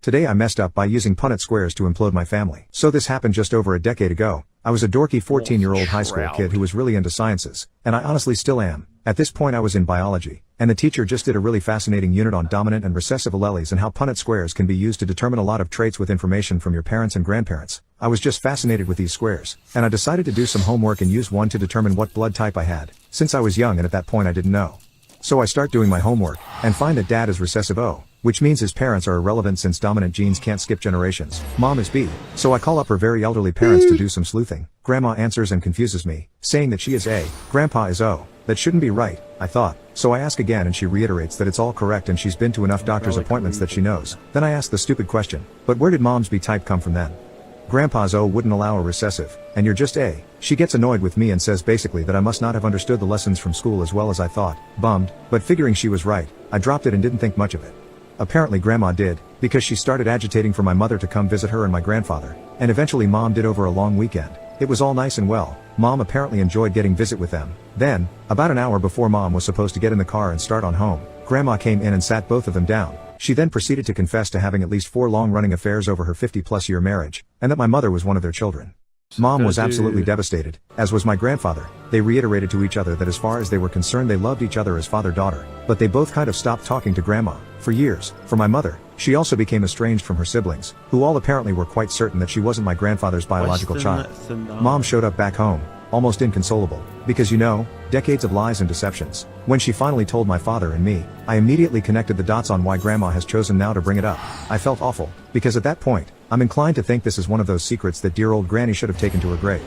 Today I messed up by using Punnett squares to implode my family. So this happened just over a decade ago. I was a dorky 14-year-old high school kid who was really into sciences, and I honestly still am. At this point I was in biology, and the teacher just did a really fascinating unit on dominant and recessive alleles and how Punnett squares can be used to determine a lot of traits with information from your parents and grandparents. I was just fascinated with these squares, and I decided to do some homework and use one to determine what blood type I had, since I was young and at that point I didn't know. So I start doing my homework, and find that dad is recessive O, which means his parents are irrelevant since dominant genes can't skip generations. Mom is B. So I call up her very elderly parents to do some sleuthing. Grandma answers and confuses me, saying that she is A, Grandpa is O. That shouldn't be right, I thought. So I ask again and she reiterates that it's all correct and she's been to enough doctor's appointments that she knows. Then I ask the stupid question, but where did Mom's B type come from then? Grandpa's O wouldn't allow a recessive, and you're just A. She gets annoyed with me and says basically that I must not have understood the lessons from school as well as I thought. Bummed, but figuring she was right, I dropped it and didn't think much of it. Apparently Grandma did, because she started agitating for my mother to come visit her and my grandfather, and eventually Mom did over a long weekend. It was all nice and well. Mom apparently enjoyed getting visit with them. Then, about an hour before Mom was supposed to get in the car and start on home, Grandma came in and sat both of them down. She then proceeded to confess to having at least 4 long-running affairs over her 50-plus year marriage, and that my mother was one of their children. Mom was absolutely devastated, as was my grandfather. They reiterated to each other that as far as they were concerned they loved each other as father-daughter, but they both kind of stopped talking to Grandma. For years, for my mother, she also became estranged from her siblings, who all apparently were quite certain that she wasn't my grandfather's biological child. Mom showed up back home, almost inconsolable, because decades of lies and deceptions. When she finally told my father and me, I immediately connected the dots on why Grandma has chosen now to bring it up. I felt awful, because at that point, I'm inclined to think this is one of those secrets that dear old Granny should have taken to her grave.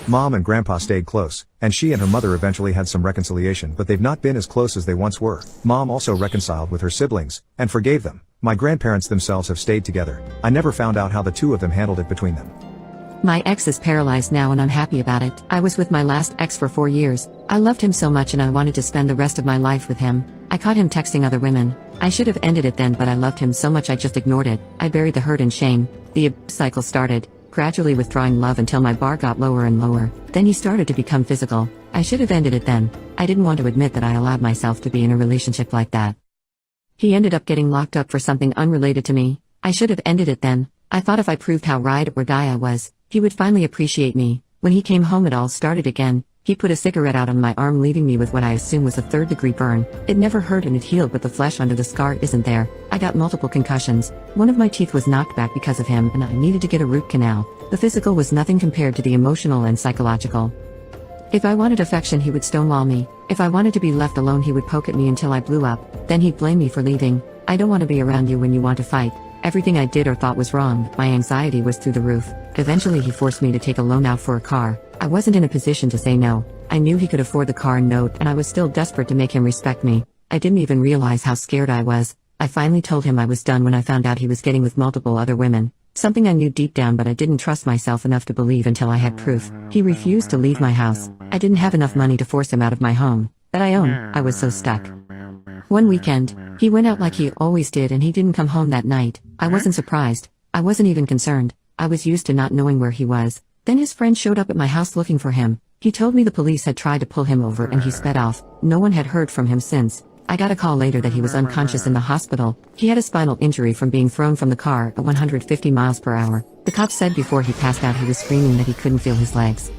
Mom and Grandpa stayed close, and she and her mother eventually had some reconciliation, but they've not been as close as they once were. Mom also reconciled with her siblings, and forgave them. My grandparents themselves have stayed together. I never found out how the two of them handled it between them. My ex is paralyzed now and I'm happy about it. I was with my last ex for 4 years. I loved him so much and I wanted to spend the rest of my life with him. I caught him texting other women. I should have ended it then, but I loved him so much I just ignored it. I buried the hurt and shame. The cycle started, gradually withdrawing love until my bar got lower and lower. Then he started to become physical. I should have ended it then. I didn't want to admit that I allowed myself to be in a relationship like that. He ended up getting locked up for something unrelated to me. I should have ended it then. I thought if I proved how ride or die I was, he would finally appreciate me. When he came home it all started again. He put a cigarette out on my arm, leaving me with what I assume was a 3rd-degree burn. It never hurt and it healed, but the flesh under the scar isn't there. I got multiple concussions. One of my teeth was knocked back because of him and I needed to get a root canal. The physical was nothing compared to the emotional and psychological. If I wanted affection he would stonewall me. If I wanted to be left alone he would poke at me until I blew up. Then he'd blame me for leaving. I don't want to be around you when you want to fight. Everything I did or thought was wrong. My anxiety was through the roof. Eventually he forced me to take a loan out for a car. I wasn't in a position to say no. I knew he could afford the car note and I was still desperate to make him respect me. I didn't even realize how scared I was. I finally told him I was done when I found out he was getting with multiple other women. Something I knew deep down, but I didn't trust myself enough to believe until I had proof. He refused to leave my house. I didn't have enough money to force him out of my home that I own. I was so stuck. One weekend, he went out like he always did and he didn't come home that night. I wasn't surprised. I wasn't even concerned. I was used to not knowing where he was. Then his friend showed up at my house looking for him. He told me the police had tried to pull him over and he sped off. No one had heard from him since. I got a call later that he was unconscious in the hospital. He had a spinal injury from being thrown from the car at 150 miles per hour. The cops said before he passed out he was screaming that he couldn't feel his legs.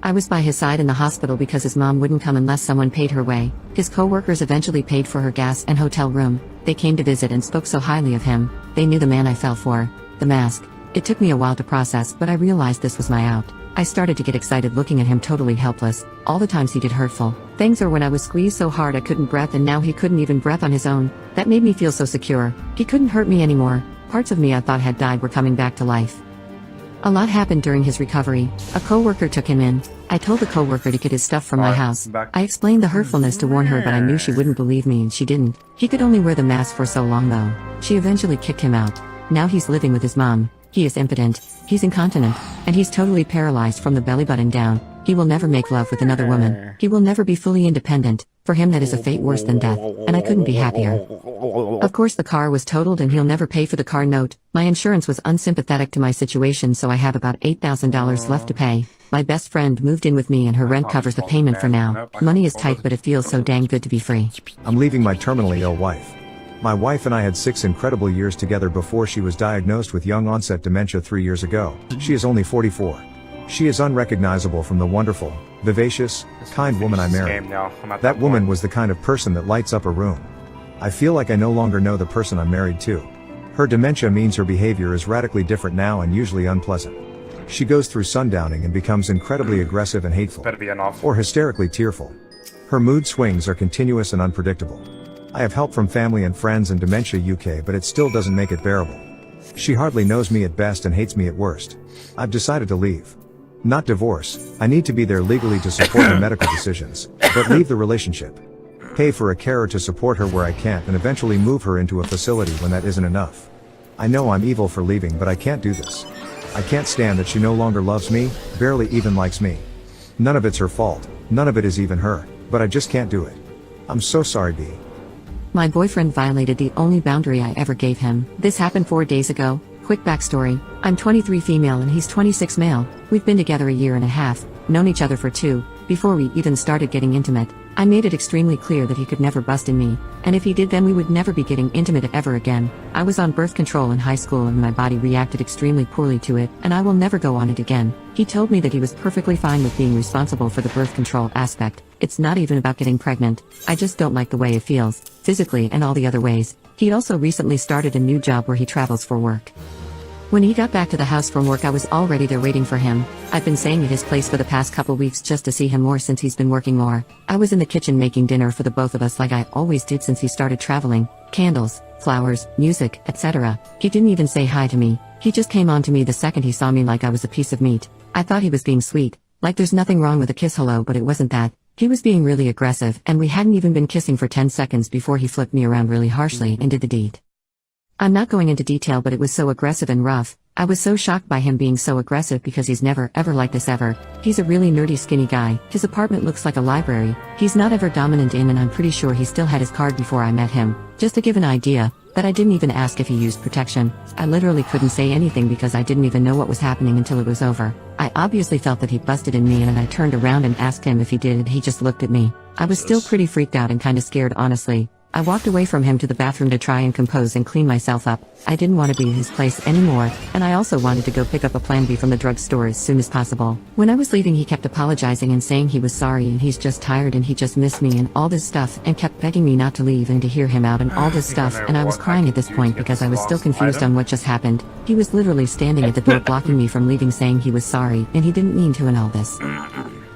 I was by his side in the hospital because his mom wouldn't come unless someone paid her way. His co-workers eventually paid for her gas and hotel room. They came to visit and spoke so highly of him. They knew the man I fell for. The mask. It took me a while to process, but I realized this was my out. I started to get excited looking at him totally helpless. All the times he did hurtful things, or when I was squeezed so hard I couldn't breath and now he couldn't even breath on his own. That made me feel so secure. He couldn't hurt me anymore. Parts of me I thought had died were coming back to life. A lot happened during his recovery. A co-worker took him in. I told the co-worker to get his stuff from my house. I explained the hurtfulness to warn her, but I knew she wouldn't believe me and she didn't. He could only wear the mask for so long though. She eventually kicked him out. Now he's living with his mom. He is impotent, he's incontinent, and he's totally paralyzed from the belly button down. He will never make love with another woman. He will never be fully independent. For him that is a fate worse than death, and I couldn't be happier. Of course the car was totaled and he'll never pay for the car note. My insurance was unsympathetic to my situation, so I have about $8,000 left to pay. My best friend moved in with me and her rent covers the payment for now. Money is tight, but it feels so dang good to be free. I'm leaving my terminally ill wife. My wife and I had 6 incredible years together before she was diagnosed with young onset dementia 3 years ago. She is only 44. She is unrecognizable from the wonderful, vivacious, kind woman I married. That woman was the kind of person that lights up a room. I feel like I no longer know the person I'm married to. Her dementia means her behavior is radically different now and usually unpleasant. She goes through sundowning and becomes incredibly aggressive and hateful, or hysterically tearful. Her mood swings are continuous and unpredictable. I have help from family and friends in Dementia UK, but it still doesn't make it bearable. She hardly knows me at best and hates me at worst. I've decided to leave. Not divorce. I need to be there legally to support her medical decisions, but leave the relationship. Pay for a carer to support her where I can't and eventually move her into a facility when that isn't enough. I know I'm evil for leaving, but I can't do this. I can't stand that she no longer loves me, barely even likes me. None of it's her fault, none of it is even her, but I just can't do it. I'm so sorry, B. My boyfriend violated the only boundary I ever gave him. This happened 4 days ago. Quick backstory, I'm 23 female and he's 26 male. We've been together a year and a half, known each other for 2, before we even started getting intimate. I made it extremely clear that he could never bust in me, and if he did then we would never be getting intimate ever again. I was on birth control in high school and my body reacted extremely poorly to it, and I will never go on it again. He told me that he was perfectly fine with being responsible for the birth control aspect. It's not even about getting pregnant. I just don't like the way it feels, physically and all the other ways. He'd also recently started a new job where he travels for work. When he got back to the house from work I was already there waiting for him. I've been staying at his place for the past couple weeks just to see him more since he's been working more. I was in the kitchen making dinner for the both of us like I always did since he started traveling. Candles, flowers, music, etc. He didn't even say hi to me. He just came on to me the second he saw me like I was a piece of meat. I thought he was being sweet, like there's nothing wrong with a kiss hello, but it wasn't that. He was being really aggressive and we hadn't even been kissing for 10 seconds before he flipped me around really harshly and did the deed. I'm not going into detail but it was so aggressive and rough. I was so shocked by him being so aggressive because he's never ever like this ever. He's a really nerdy skinny guy. His apartment looks like a library. He's not ever dominant in and I'm pretty sure he still had his card before I met him. Just to give an idea, that I didn't even ask if he used protection. I literally couldn't say anything because I didn't even know what was happening until it was over. I obviously felt that he busted in me and I turned around and asked him if he did and he just looked at me. I was still pretty freaked out and kinda scared honestly. I walked away from him to the bathroom to try and compose and clean myself up. I didn't want to be in his place anymore, and I also wanted to go pick up a Plan B from the drugstore as soon as possible. When I was leaving he kept apologizing and saying he was sorry and he's just tired and he just missed me and all this stuff and kept begging me not to leave and to hear him out and all this stuff, and I was crying at this point because I was still confused on what just happened. He was literally standing at the door blocking me from leaving saying he was sorry and he didn't mean to and all this.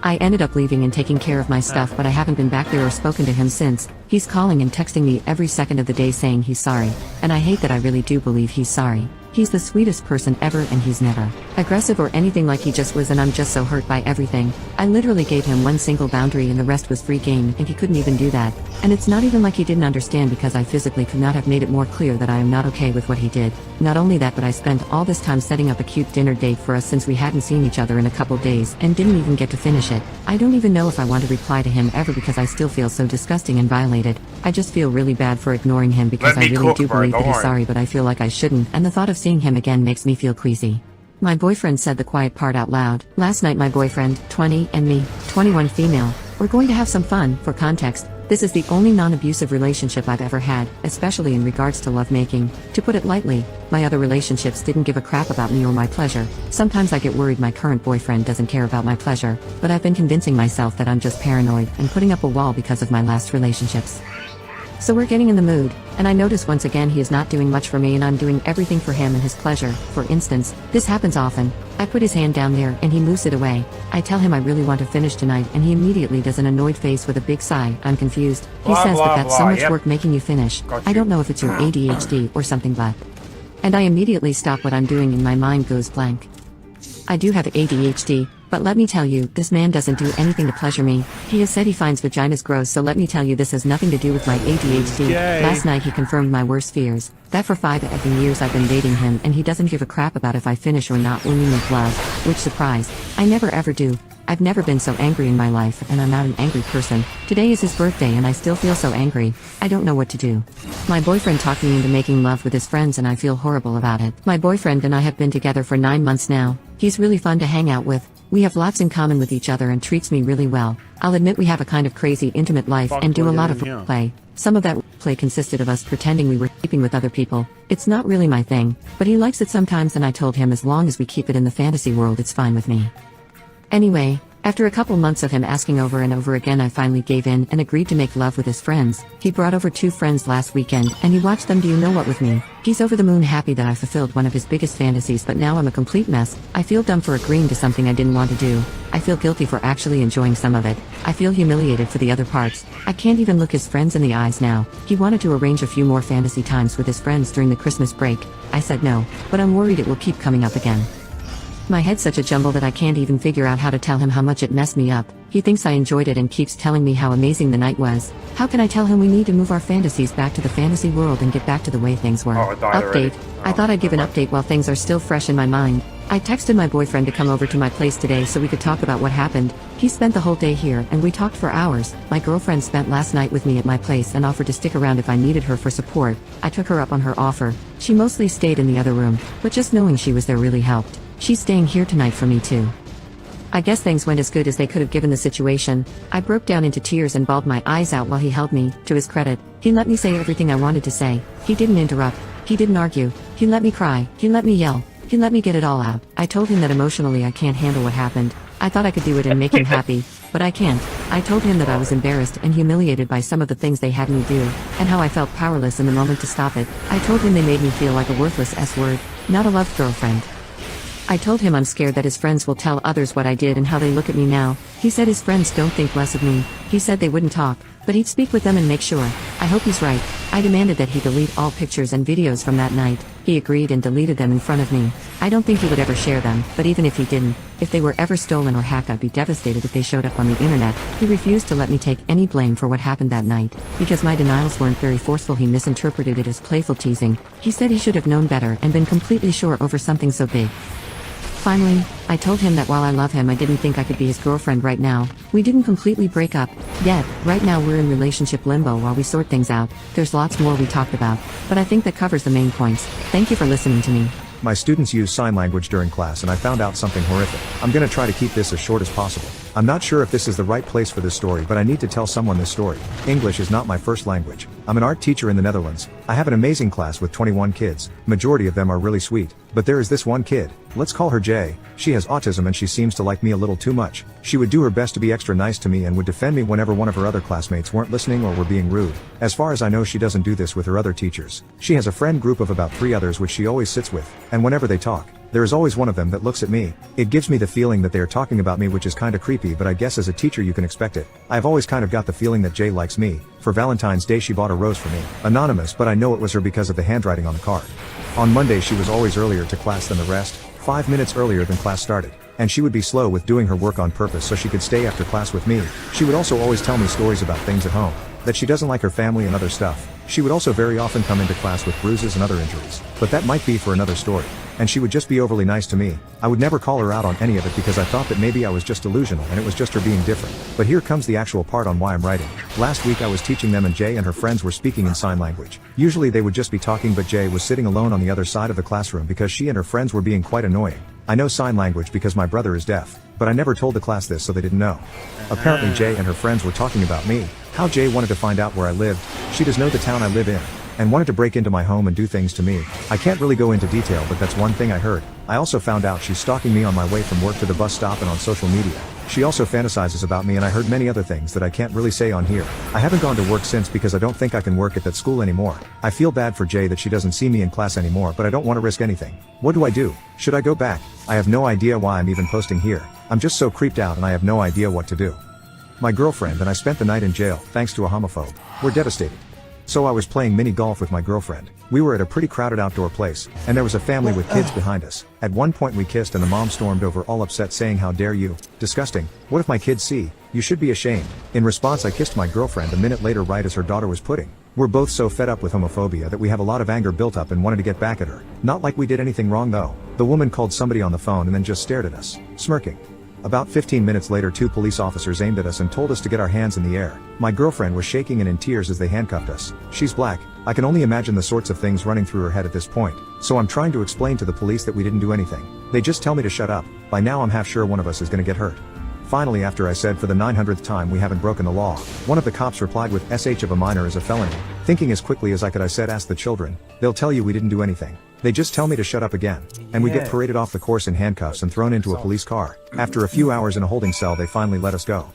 I ended up leaving and taking care of my stuff but I haven't been back there or spoken to him since. He's calling and texting me every second of the day saying he's sorry. And I hate that I really do believe he's sorry. He's the sweetest person ever and he's never aggressive or anything like he just was and I'm just so hurt by everything. I literally gave him one single boundary and the rest was free game and he couldn't even do that. And it's not even like he didn't understand because I physically could not have made it more clear that I am not okay with what he did. Not only that but I spent all this time setting up a cute dinner date for us since we hadn't seen each other in a couple days and didn't even get to finish it. I don't even know if I want to reply to him ever because I still feel so disgusting and violated. I just feel really bad for ignoring him because I really do believe that he's sorry but I feel like I shouldn't and the thought of seeing him again makes me feel queasy. My boyfriend said the quiet part out loud. Last night my boyfriend, 20, and me, 21 female, we're going to have some fun. For context, this is the only non-abusive relationship I've ever had, especially in regards to lovemaking. To put it lightly, my other relationships didn't give a crap about me or my pleasure. Sometimes I get worried my current boyfriend doesn't care about my pleasure, but I've been convincing myself that I'm just paranoid and putting up a wall because of my last relationships. So we're getting in the mood, and I notice once again he is not doing much for me and I'm doing everything for him and his pleasure. For instance, this happens often. I put his hand down there and he moves it away. I tell him I really want to finish tonight and he immediately does an annoyed face with a big sigh. I'm confused. He says that that's so much work making you finish. I don't know if it's your ADHD or something but. And I immediately stop what I'm doing and my mind goes blank. I do have ADHD, but let me tell you, this man doesn't do anything to pleasure me. He has said he finds vaginas gross, so let me tell you this has nothing to do with my ADHD. Yay. Last night he confirmed my worst fears, that for 5 effing years I've been dating him and he doesn't give a crap about if I finish or not when we make love, which surprise, I never ever do. I've never been so angry in my life and I'm not an angry person. Today is his birthday and I still feel so angry. I don't know what to do. My boyfriend talked me into making love with his friends and I feel horrible about it. My boyfriend and I have been together for 9 months now. He's really fun to hang out with. We have lots in common with each other and treats me really well. I'll admit we have a kind of crazy intimate life and do a lot of play. Some of that play consisted of us pretending we were sleeping with other people. It's not really my thing, but he likes it sometimes and I told him as long as we keep it in the fantasy world it's fine with me. Anyway, after a couple months of him asking over and over again I finally gave in and agreed to make love with his friends. He brought over 2 friends last weekend and he watched them do you know what with me. He's over the moon happy that I fulfilled one of his biggest fantasies but now I'm a complete mess. I feel dumb for agreeing to something I didn't want to do. I feel guilty for actually enjoying some of it. I feel humiliated for the other parts. I can't even look his friends in the eyes now. He wanted to arrange a few more fantasy times with his friends during the Christmas break. I said no, but I'm worried it will keep coming up again. My head's such a jumble that I can't even figure out how to tell him how much it messed me up. He thinks I enjoyed it and keeps telling me how amazing the night was. How can I tell him we need to move our fantasies back to the fantasy world and get back to the way things were? Oh, it died Update. already. I thought I'd give an update while things are still fresh in my mind. I texted my boyfriend to come over to my place today so we could talk about what happened. He spent the whole day here and we talked for hours. My girlfriend spent last night with me at my place and offered to stick around if I needed her for support. I took her up on her offer. She mostly stayed in the other room, but just knowing she was there really helped. She's staying here tonight for me too. I guess things went as good as they could have given the situation. I broke down into tears and bawled my eyes out while he held me. To his credit, he let me say everything I wanted to say. He didn't interrupt. He didn't argue. He let me cry. He let me yell. He let me get it all out. I told him that emotionally I can't handle what happened. I thought I could do it and make him happy, but I can't. I told him that I was embarrassed and humiliated by some of the things they had me do, and how I felt powerless in the moment to stop it. I told him they made me feel like a worthless S-word, not a loved girlfriend. I told him I'm scared that his friends will tell others what I did and how they look at me now. He said his friends don't think less of me. He said they wouldn't talk, but he'd speak with them and make sure. I hope he's right. I demanded that he delete all pictures and videos from that night. He agreed and deleted them in front of me. I don't think he would ever share them, but even if he didn't, if they were ever stolen or hacked, I'd be devastated if they showed up on the internet. He refused to let me take any blame for what happened that night. Because my denials weren't very forceful, he misinterpreted it as playful teasing. He said he should have known better and been completely sure over something so big. Finally, I told him that while I love him, I didn't think I could be his girlfriend right now. We didn't completely break up yet. Right now we're in relationship limbo while we sort things out. There's lots more we talked about, but I think that covers the main points. Thank you for listening to me. My students use sign language during class and I found out something horrific. I'm gonna try to keep this as short as possible. I'm not sure if this is the right place for this story, but I need to tell someone this story. English is not my first language. I'm an art teacher in the Netherlands. I have an amazing class with 21 kids. Majority of them are really sweet. But there is this one kid. Let's call her Jay. She has autism and she seems to like me a little too much. She would do her best to be extra nice to me and would defend me whenever one of her other classmates weren't listening or were being rude. As far as I know, she doesn't do this with her other teachers. She has a friend group of about 3 others which she always sits with, and whenever they talk, there is always one of them that looks at me. It gives me the feeling that they are talking about me, which is kinda creepy, but I guess as a teacher you can expect it. I've always kind of got the feeling that Jay likes me. For Valentine's Day she bought a rose for me. Anonymous, but I know it was her because of the handwriting on the card. On Monday she was always earlier to class than the rest, 5 minutes earlier than class started. And she would be slow with doing her work on purpose so she could stay after class with me. She would also always tell me stories about things at home, that she doesn't like her family and other stuff. She would also very often come into class with bruises and other injuries, but that might be for another story. And she would just be overly nice to me. I would never call her out on any of it because I thought that maybe I was just delusional and it was just her being different. But here comes the actual part on why I'm writing. Last week I was teaching them and Jay and her friends were speaking in sign language. Usually they would just be talking, but Jay was sitting alone on the other side of the classroom because she and her friends were being quite annoying. I know sign language because my brother is deaf, but I never told the class this so they didn't know. Apparently Jay and her friends were talking about me, how Jay wanted to find out where I lived. She does know the town I live in, and wanted to break into my home and do things to me. I can't really go into detail, but that's one thing I heard. I also found out she's stalking me on my way from work to the bus stop and on social media. She also fantasizes about me, and I heard many other things that I can't really say on here. I haven't gone to work since because I don't think I can work at that school anymore. I feel bad for Jay that she doesn't see me in class anymore, but I don't want to risk anything. What do I do? Should I go back? I have no idea why I'm even posting here. I'm just so creeped out and I have no idea what to do. My girlfriend and I spent the night in jail, thanks to a homophobe. We're devastated. So I was playing mini golf with my girlfriend. We were at a pretty crowded outdoor place, and there was a family with kids behind us. At one point we kissed and the mom stormed over all upset saying, "How dare you? Disgusting. What if my kids see? You should be ashamed." In response I kissed my girlfriend a minute later right as her daughter was putting. We're both so fed up with homophobia that we have a lot of anger built up and wanted to get back at her. Not like we did anything wrong though. The woman called somebody on the phone and then just stared at us, smirking. About 15 minutes later 2 police officers aimed at us and told us to get our hands in the air. My girlfriend was shaking and in tears as they handcuffed us. She's black. I can only imagine the sorts of things running through her head at this point. So I'm trying to explain to the police that we didn't do anything. They just tell me to shut up. By now I'm half sure one of us is gonna get hurt. Finally, after I said for the 900th time we haven't broken the law, one of the cops replied with "SH of a minor is a felony." Thinking as quickly as I could I said, "Ask the children. They'll tell you we didn't do anything." They just tell me to shut up again. And we get paraded off the course in handcuffs and thrown into a police car. After a few hours in a holding cell they finally let us go.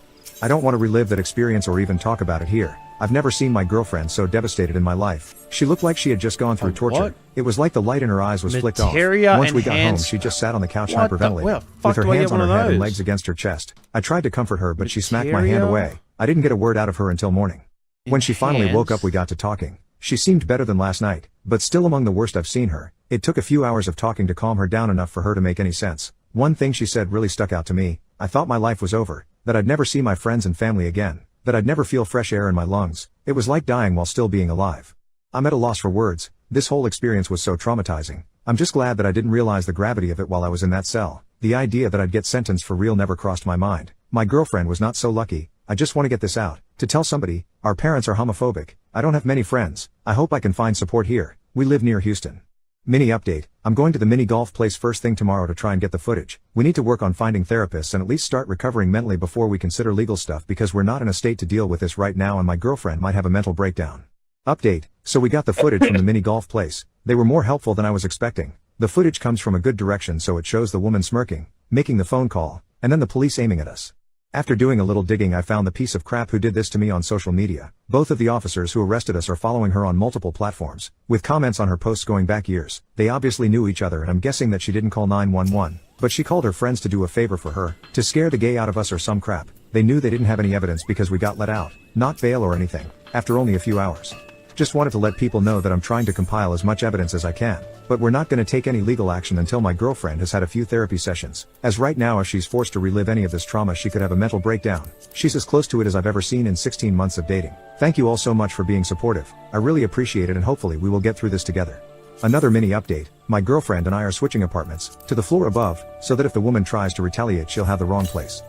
I don't want to relive that experience or even talk about it here. I've never seen my girlfriend so devastated in my life. She looked like she had just gone through torture. what? It was like the light in her eyes was flicked off. Materia Once we got home enhanced- she just sat on the couch What the- hyperventilating, where the fuck with her do I hands get on one her of head and those? legs against her chest. I tried to comfort her but she smacked my hand Materia? away. I didn't get a word out of her until morning. When she finally woke up we got to talking. She seemed better than last night, but still among the worst I've seen her. It took a few hours of talking to calm her down enough for her to make any sense. One thing she said really stuck out to me. I thought my life was over, that I'd never see my friends and family again, that I'd never feel fresh air in my lungs. It was like dying while still being alive. I'm at a loss for words. This whole experience was so traumatizing. I'm just glad that I didn't realize the gravity of it while I was in that cell. The idea that I'd get sentenced for real never crossed my mind. My girlfriend was not so lucky. I just want to get this out. To tell somebody, our parents are homophobic. I don't have many friends. I hope I can find support here. We live near Houston. Mini update. I'm going to the mini golf place first thing tomorrow to try and get the footage. We need to work on finding therapists and at least start recovering mentally before we consider legal stuff because we're not in a state to deal with this right now and my girlfriend might have a mental breakdown. Update. So we got the footage from the mini golf place. They were more helpful than I was expecting. The footage comes from a good direction so it shows the woman smirking, making the phone call, and then the police aiming at us. After doing a little digging I found the piece of crap who did this to me on social media. Both of the officers who arrested us are following her on multiple platforms, with comments on her posts going back years. They obviously knew each other and I'm guessing that she didn't call 911, but she called her friends to do a favor for her, to scare the gay out of us or some crap. They knew they didn't have any evidence because we got let out, not bail or anything, after only a few hours. Just wanted to let people know that I'm trying to compile as much evidence as I can, but we're not going to take any legal action until my girlfriend has had a few therapy sessions, as right now if she's forced to relive any of this trauma she could have a mental breakdown. She's as close to it as I've ever seen in 16 months of dating. Thank you all so much for being supportive. I really appreciate it and hopefully we will get through this together. Another mini update. My girlfriend and I are switching apartments, to the floor above, so that if the woman tries to retaliate she'll have the wrong place.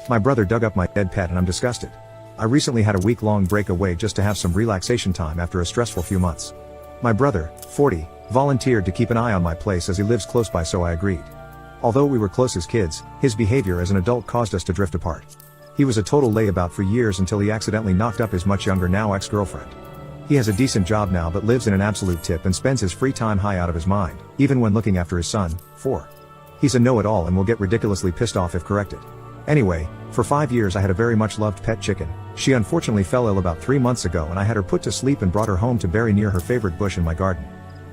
My brother dug up my dead pet and I'm disgusted. I recently had a week-long break away just to have some relaxation time after a stressful few months. My brother, 40, volunteered to keep an eye on my place as he lives close by so I agreed. Although we were close as kids, his behavior as an adult caused us to drift apart. He was a total layabout for years until he accidentally knocked up his much younger now ex-girlfriend. He has a decent job now but lives in an absolute tip and spends his free time high out of his mind, even when looking after his son, 4. He's a know-it-all and will get ridiculously pissed off if corrected. Anyway, for 5 years I had a very much loved pet chicken. She unfortunately fell ill about 3 months ago and I had her put to sleep and brought her home to bury near her favorite bush in my garden.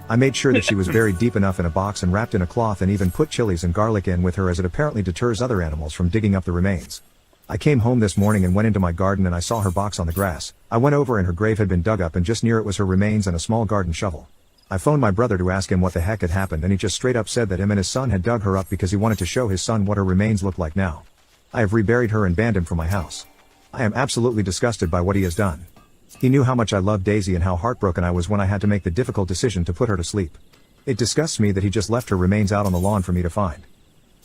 I made sure that she was buried deep enough in a box and wrapped in a cloth and even put chilies and garlic in with her as it apparently deters other animals from digging up the remains. I came home this morning and went into my garden and I saw her box on the grass. I went over and her grave had been dug up and just near it was her remains and a small garden shovel. I phoned my brother to ask him what the heck had happened and he just straight up said that him and his son had dug her up because he wanted to show his son what her remains look like now. I have reburied her and banned him from my house. I am absolutely disgusted by what he has done. He knew how much I loved Daisy and how heartbroken I was when I had to make the difficult decision to put her to sleep. It disgusts me that he just left her remains out on the lawn for me to find.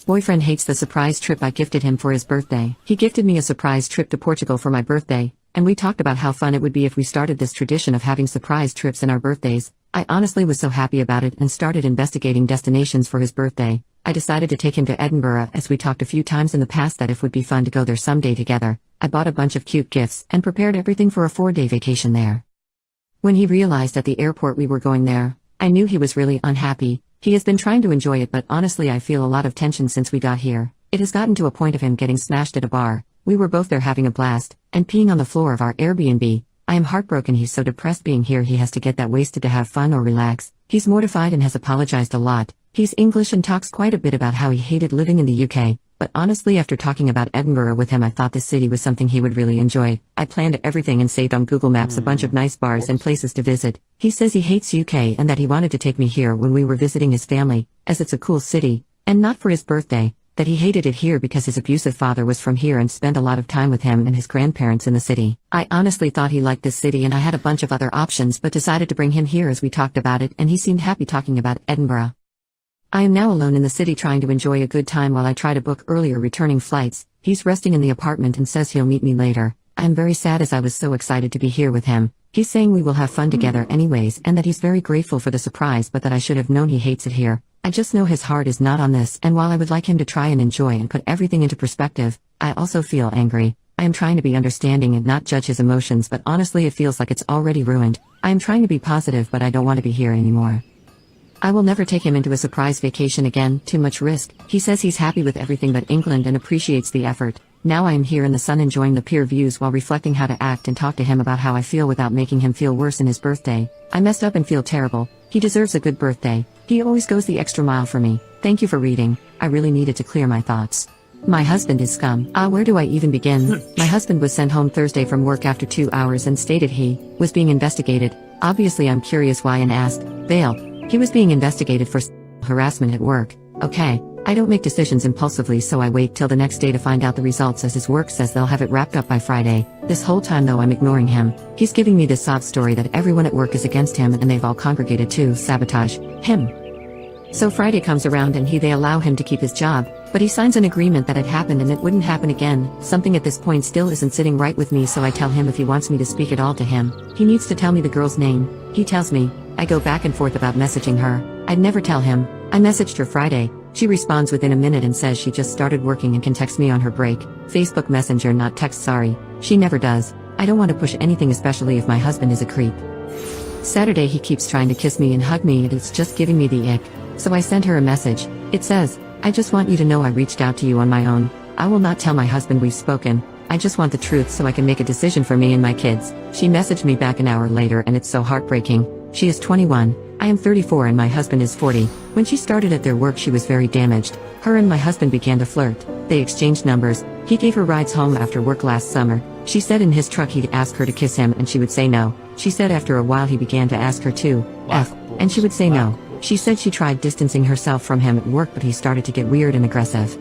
Boyfriend hates the surprise trip I gifted him for his birthday. He gifted me a surprise trip to Portugal for my birthday, and we talked about how fun it would be if we started this tradition of having surprise trips in our birthdays. I honestly was so happy about it and started investigating destinations for his birthday. I decided to take him to Edinburgh as we talked a few times in the past that it would be fun to go there someday together. I bought a bunch of cute gifts and prepared everything for a 4-day vacation there. When he realized at the airport we were going there, I knew he was really unhappy. He has been trying to enjoy it but honestly I feel a lot of tension since we got here. It has gotten to a point of him getting smashed at a bar. We were both there having a blast, and peeing on the floor of our Airbnb. I am heartbroken he's so depressed being here he has to get that wasted to have fun or relax. He's mortified and has apologized a lot. He's English and talks quite a bit about how he hated living in the UK, but honestly after talking about Edinburgh with him I thought this city was something he would really enjoy. I planned everything and saved on Google Maps a bunch of nice bars and places to visit. He says he hates UK and that he wanted to take me here when we were visiting his family, as it's a cool city, and not for his birthday, that he hated it here because his abusive father was from here and spent a lot of time with him and his grandparents in the city. I honestly thought he liked this city and I had a bunch of other options but decided to bring him here as we talked about it and he seemed happy talking about Edinburgh. I am now alone in the city trying to enjoy a good time while I try to book earlier returning flights. He's resting in the apartment and says he'll meet me later. I am very sad as I was so excited to be here with him. He's saying we will have fun together anyways and that he's very grateful for the surprise but that I should have known he hates it here. I just know his heart is not on this and while I would like him to try and enjoy and put everything into perspective, I also feel angry. I am trying to be understanding and not judge his emotions but honestly it feels like it's already ruined. I am trying to be positive but I don't want to be here anymore. I will never take him into a surprise vacation again, too much risk. He says he's happy with everything but England and appreciates the effort. Now I am here in the sun enjoying the pier views while reflecting how to act and talk to him about how I feel without making him feel worse in his birthday. I messed up and feel terrible. He deserves a good birthday. He always goes the extra mile for me. Thank you for reading. I really needed to clear my thoughts. My husband is scum. Where do I even begin? My husband was sent home Thursday from work after 2 hours and stated he was being investigated. Obviously I'm curious why and asked bail. He was being investigated for harassment at work. Okay, I don't make decisions impulsively so I wait till the next day to find out the results as his work says they'll have it wrapped up by Friday. This whole time though I'm ignoring him. He's giving me this sob story that everyone at work is against him and they've all congregated to sabotage him. So Friday comes around and they allow him to keep his job, but he signs an agreement that it happened and it wouldn't happen again. Something at this point still isn't sitting right with me, so I tell him if he wants me to speak at all to him, he needs to tell me the girl's name. He tells me. I go back and forth about messaging her. I'd never tell him. I messaged her Friday. She responds within a minute and says she just started working and can text me on her break. Facebook Messenger, not text, sorry. She never does. I don't want to push anything, especially if my husband is a creep. Saturday he keeps trying to kiss me and hug me and it's just giving me the ick. So I sent her a message. It says, I just want you to know I reached out to you on my own. I will not tell my husband we've spoken. I just want the truth so I can make a decision for me and my kids. She messaged me back an hour later and it's so heartbreaking. She is 21. I am 34 and my husband is 40. When she started at their work she was very damaged. Her and my husband began to flirt. They exchanged numbers. He gave her rides home after work last summer. She said in his truck he'd ask her to kiss him and she would say no. She said after a while he began to ask her to F, and she would say no. She said she tried distancing herself from him at work but he started to get weird and aggressive.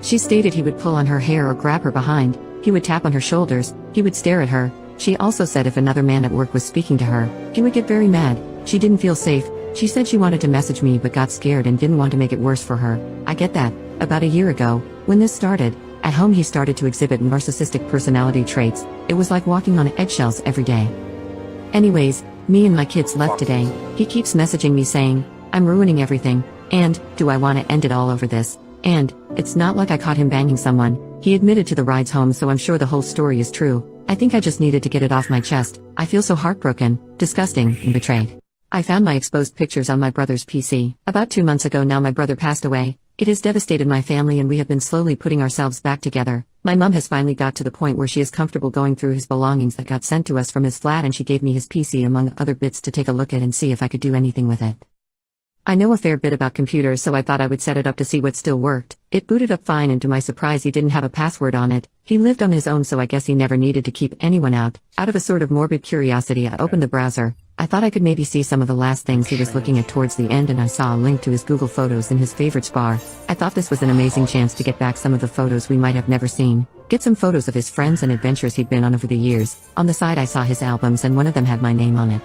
She stated he would pull on her hair or grab her behind. He would tap on her shoulders. He would stare at her. She also said if another man at work was speaking to her, he would get very mad. She didn't feel safe. She said she wanted to message me but got scared and didn't want to make it worse for her. I get that. About a year ago, when this started, at home he started to exhibit narcissistic personality traits. It was like walking on eggshells every day. Anyways, me and my kids left today. He keeps messaging me saying, I'm ruining everything, and, do I want to end it all over this? And, it's not like I caught him banging someone. He admitted to the rides home, so I'm sure the whole story is true. I think I just needed to get it off my chest. I feel so heartbroken, disgusting, and betrayed. I found my exposed pictures on my brother's PC. About 2 months ago now my brother passed away. It has devastated my family and we have been slowly putting ourselves back together. My mom has finally got to the point where she is comfortable going through his belongings that got sent to us from his flat and she gave me his PC among other bits to take a look at and see if I could do anything with it. I know a fair bit about computers, so I thought I would set it up to see what still worked. It booted up fine and to my surprise he didn't have a password on it. He lived on his own, so I guess he never needed to keep anyone out. Out of a sort of morbid curiosity I opened the browser. I thought I could maybe see some of the last things he was looking at towards the end and I saw a link to his Google Photos in his favorites bar. I thought this was an amazing chance to get back some of the photos we might have never seen. Get some photos of his friends and adventures he'd been on over the years. On the side I saw his albums and one of them had my name on it.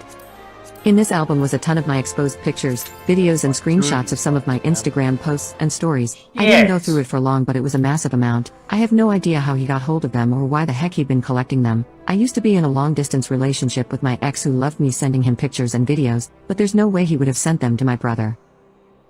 In this album was a ton of my exposed pictures, videos and screenshots of some of my Instagram posts and stories. I didn't go through it for long but it was a massive amount. I have no idea how he got hold of them or why the heck he'd been collecting them. I used to be in a long-distance relationship with my ex who loved me sending him pictures and videos, but there's no way he would have sent them to my brother.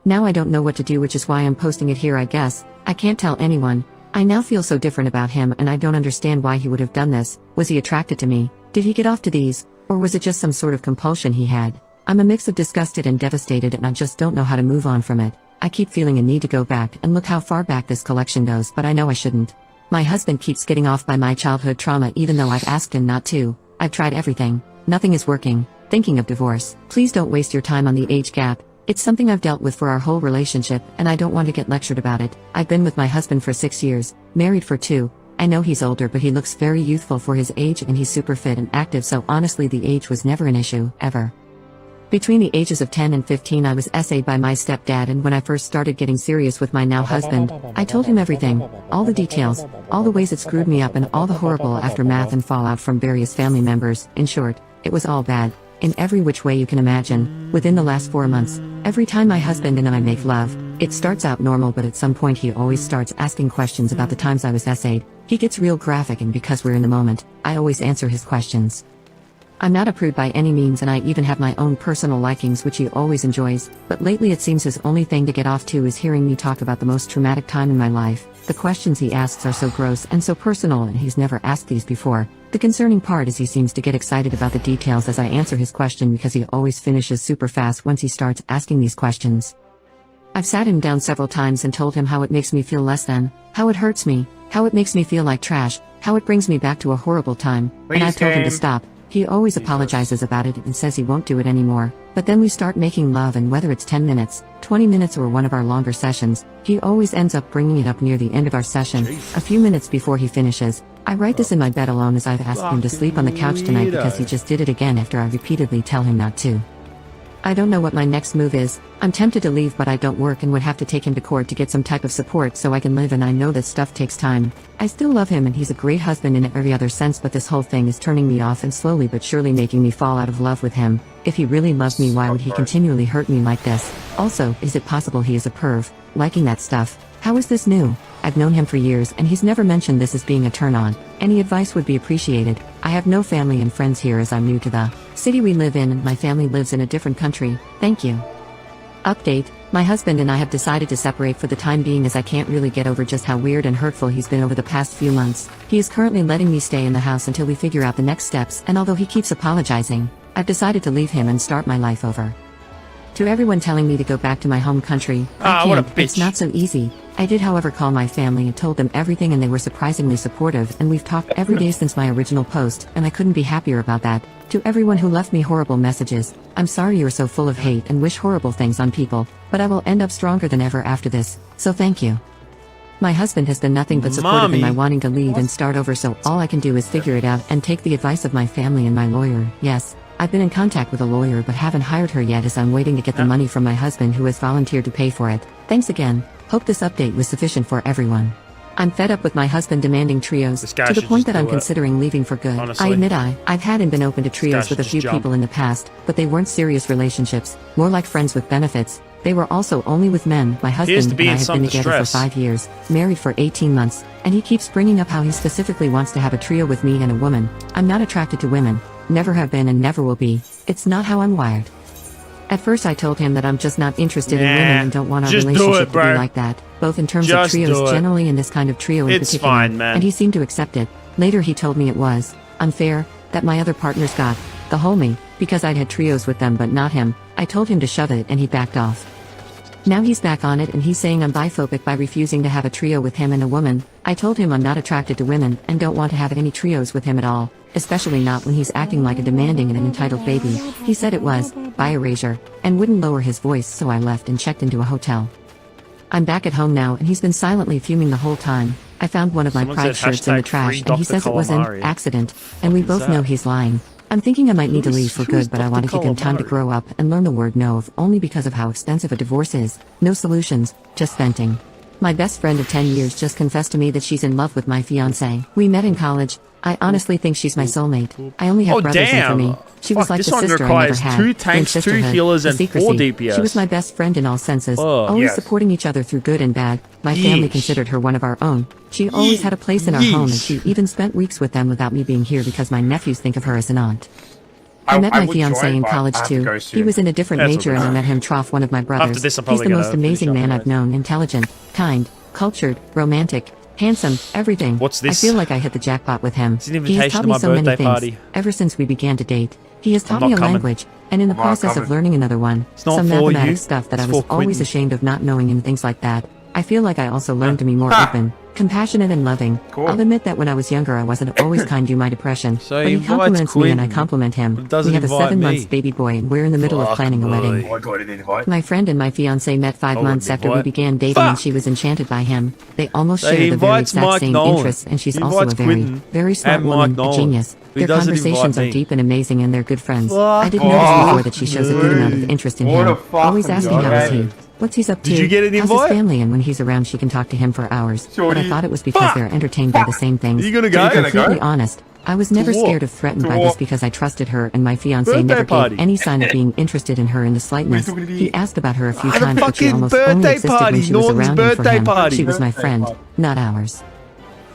Now I don't know what to do, which is why I'm posting it here, I guess. I can't tell anyone. I now feel so different about him and I don't understand why he would have done this. Was he attracted to me? Did he get off to these? Or was it just some sort of compulsion he had? I'm a mix of disgusted and devastated and I just don't know how to move on from it. I keep feeling a need to go back and look how far back this collection goes, but I know I shouldn't. My husband keeps getting off by my childhood trauma even though I've asked him not to. I've tried everything. Nothing is working. Thinking of divorce. Please don't waste your time on the age gap. It's something I've dealt with for our whole relationship and I don't want to get lectured about it. I've been with my husband for 6 years, married for 2. I know he's older but he looks very youthful for his age and he's super fit and active, so honestly the age was never an issue, ever. Between the ages of 10 and 15 I was SA'd by my stepdad, and when I first started getting serious with my now husband, I told him everything, all the details, all the ways it screwed me up and all the horrible aftermath and fallout from various family members. In short, it was all bad, in every which way you can imagine. Within the last 4 months, every time my husband and I make love, it starts out normal but at some point he always starts asking questions about the times I was SA'd. He gets real graphic and because we're in the moment, I always answer his questions. I'm not a prude by any means and I even have my own personal likings which he always enjoys, but lately it seems his only thing to get off to is hearing me talk about the most traumatic time in my life. The questions he asks are so gross and so personal and he's never asked these before. The concerning part is he seems to get excited about the details as I answer his question because he always finishes super fast once he starts asking these questions. I've sat him down several times and told him how it makes me feel less than, how it hurts me, how it makes me feel like trash, how it brings me back to a horrible time, and I've told him to stop. He always apologizes about it and says he won't do it anymore, but then we start making love and whether it's 10 minutes, 20 minutes or one of our longer sessions, he always ends up bringing it up near the end of our session, a few minutes before he finishes. I write this in my bed alone as I've asked him to sleep on the couch tonight because he just did it again after I repeatedly tell him not to. I don't know what my next move is. I'm tempted to leave but I don't work and would have to take him to court to get some type of support so I can live, and I know that stuff takes time. I still love him and he's a great husband in every other sense, but this whole thing is turning me off and slowly but surely making me fall out of love with him. If he really loved me, why would he continually hurt me like this? Also, is it possible he is a perv, liking that stuff? How is this new? I've known him for years and he's never mentioned this as being a turn on. Any advice would be appreciated. I have no family and friends here as I'm new to the city we live in and my family lives in a different country. Thank you. Update, my husband and I have decided to separate for the time being as I can't really get over just how weird and hurtful he's been over the past few months. He is currently letting me stay in the house until we figure out the next steps, and although he keeps apologizing, I've decided to leave him and start my life over. To everyone telling me to go back to my home country, I what a can't, it's bitch. not so easy. I did however call my family and told them everything and they were surprisingly supportive and we've talked every day since my original post and I couldn't be happier about that. To everyone who left me horrible messages, I'm sorry you are so full of hate and wish horrible things on people, but I will end up stronger than ever after this, so thank you. My husband has been nothing but supportive in my wanting to leave and start over, so all I can do is figure it out and take the advice of my family and my lawyer. Yes, I've been in contact with a lawyer but haven't hired her yet as I'm waiting to get the money from my husband who has volunteered to pay for it. Thanks again. Hope this update was sufficient for everyone. I'm fed up with my husband demanding trios, This guy to the should point just that I'm do it. considering leaving for good. Honestly. I admit I've had and been open to guy trios with a should few just jump. people in the past, but they weren't serious relationships, more like friends with benefits. They were also only with men. My Appears to husband be and I in have some been together for distress. 5 years, married for 18 months, and he keeps bringing up how he specifically wants to have a trio with me and a woman. I'm not attracted to women, never have been and never will be. It's not how I'm wired. At first I told him that I'm just not interested in women and don't want our just do relationship it, to bro. be like that, both in terms Just of do trios it. generally and this kind of trio in It's particular, fine, man. and he seemed to accept it. Later he told me it was unfair, that my other partners got the whole me, because I'd had trios with them but not him. I told him to shove it and he backed off. Now he's back on it and he's saying I'm biphobic by refusing to have a trio with him and a woman. I told him I'm not attracted to women and don't want to have any trios with him at all, especially not when he's acting like a demanding and an entitled baby. He said it was by erasure and wouldn't lower his voice, so I left and checked into a hotel. I'm back at home now and he's been silently fuming the whole time. I found one of my Someone pride said shirts in the hashtag trash free and he Dr. says it was an Calamari. accident, and we Fuck is both know that? he's lying. I'm thinking I might need to leave for Who is good, but I Dr. want to give him time to Calamari? grow up and learn the word no of only because of how expensive a divorce is. No solutions, just venting. My best friend of 10 years just confessed to me that she's in love with my fiancé. We met in college. I honestly think she's my soulmate. I only have Oh, brothers and for damn. me. She was Fuck, like this the one sister I never requires had. 2 in tanks, 2 sisterhood, healers, the and 4 secrecy. DPS. She was my best friend in all senses, Fuck. always Yes. supporting each other through good and bad. My family Yeesh. considered her one of our own. She always had a place in our home and she even spent weeks with them without me being here because my nephews think of her as an aunt. I met my would fiancé join, in but college I have to too. go He soon. was in a different That's major okay. and I met him trough one of my brothers. this, I'm He's probably the gonna most amazing finish up man anyways. I've known, intelligent, kind, cultured, romantic, handsome, everything. What's this? I feel like I hit the jackpot with him. It's an He has invitation taught to me my so many birthday things party. ever since we began to date. He has taught not me a coming. language, and in the I'm not process of coming. learning another one, It's not some for mathematics you. stuff that It's I was for always Quentin. ashamed of not knowing and things like that. I feel like I also learned to be more open, compassionate and loving. Cool. I'll admit that when I was younger I wasn't always kind due to my depression, So but he he invites compliments me and I Quentin, compliment him. but doesn't We have a invite 7 me. months baby boy and we're in the middle of Fuck, planning a boy. wedding. Oh, I got an invite. My friend and my fiancé met 5 Oh, months wait, after we what? began dating and Fuck! she was enchanted by him. They almost So share he the very invites exact Mike same Nolan. interests and she's He also a invites very, Quentin very smart and Mike woman, a Nolan. genius. He Their doesn't conversations invite are me. deep and amazing and they're good friends. Fuck I did notice off, before that she shows a good amount of interest in What him. a fucking Always asking how is he. guy. What's he's up to? Did you get an How's invite? his family, and when he's around she can talk to him for hours. But I Shorty. thought it was because Fuck. they're entertained by the same things. Are you gonna To go? be You gonna go? completely honest, I was never what? scared of threatened To by what? this because I trusted her and my fiancé Birthday never party. gave any sign of being interested in her in the slightest. What are you gonna He do? asked about her a few The times but she fucking almost only birthday existed party, when she was Norton's around him for birthday him. party. She was my Birthday friend, party. not ours.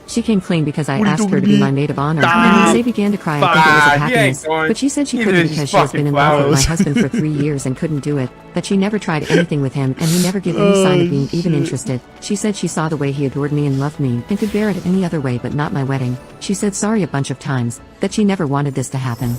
She came clean because I What are you asked her doing to to be me? my maid of honor, Stop. and when Say began to cry, I think it was of Fuck, you ain't happiness. going. But she said she Give couldn't me because these she has been in love with my flowers. husband for 3 years and couldn't do it. That she never tried anything with him, and he never gave any sign of being even interested. She said she saw the way he adored me and loved me, and could bear it any other way but not my wedding. She said sorry a bunch of times, that she never wanted this to happen.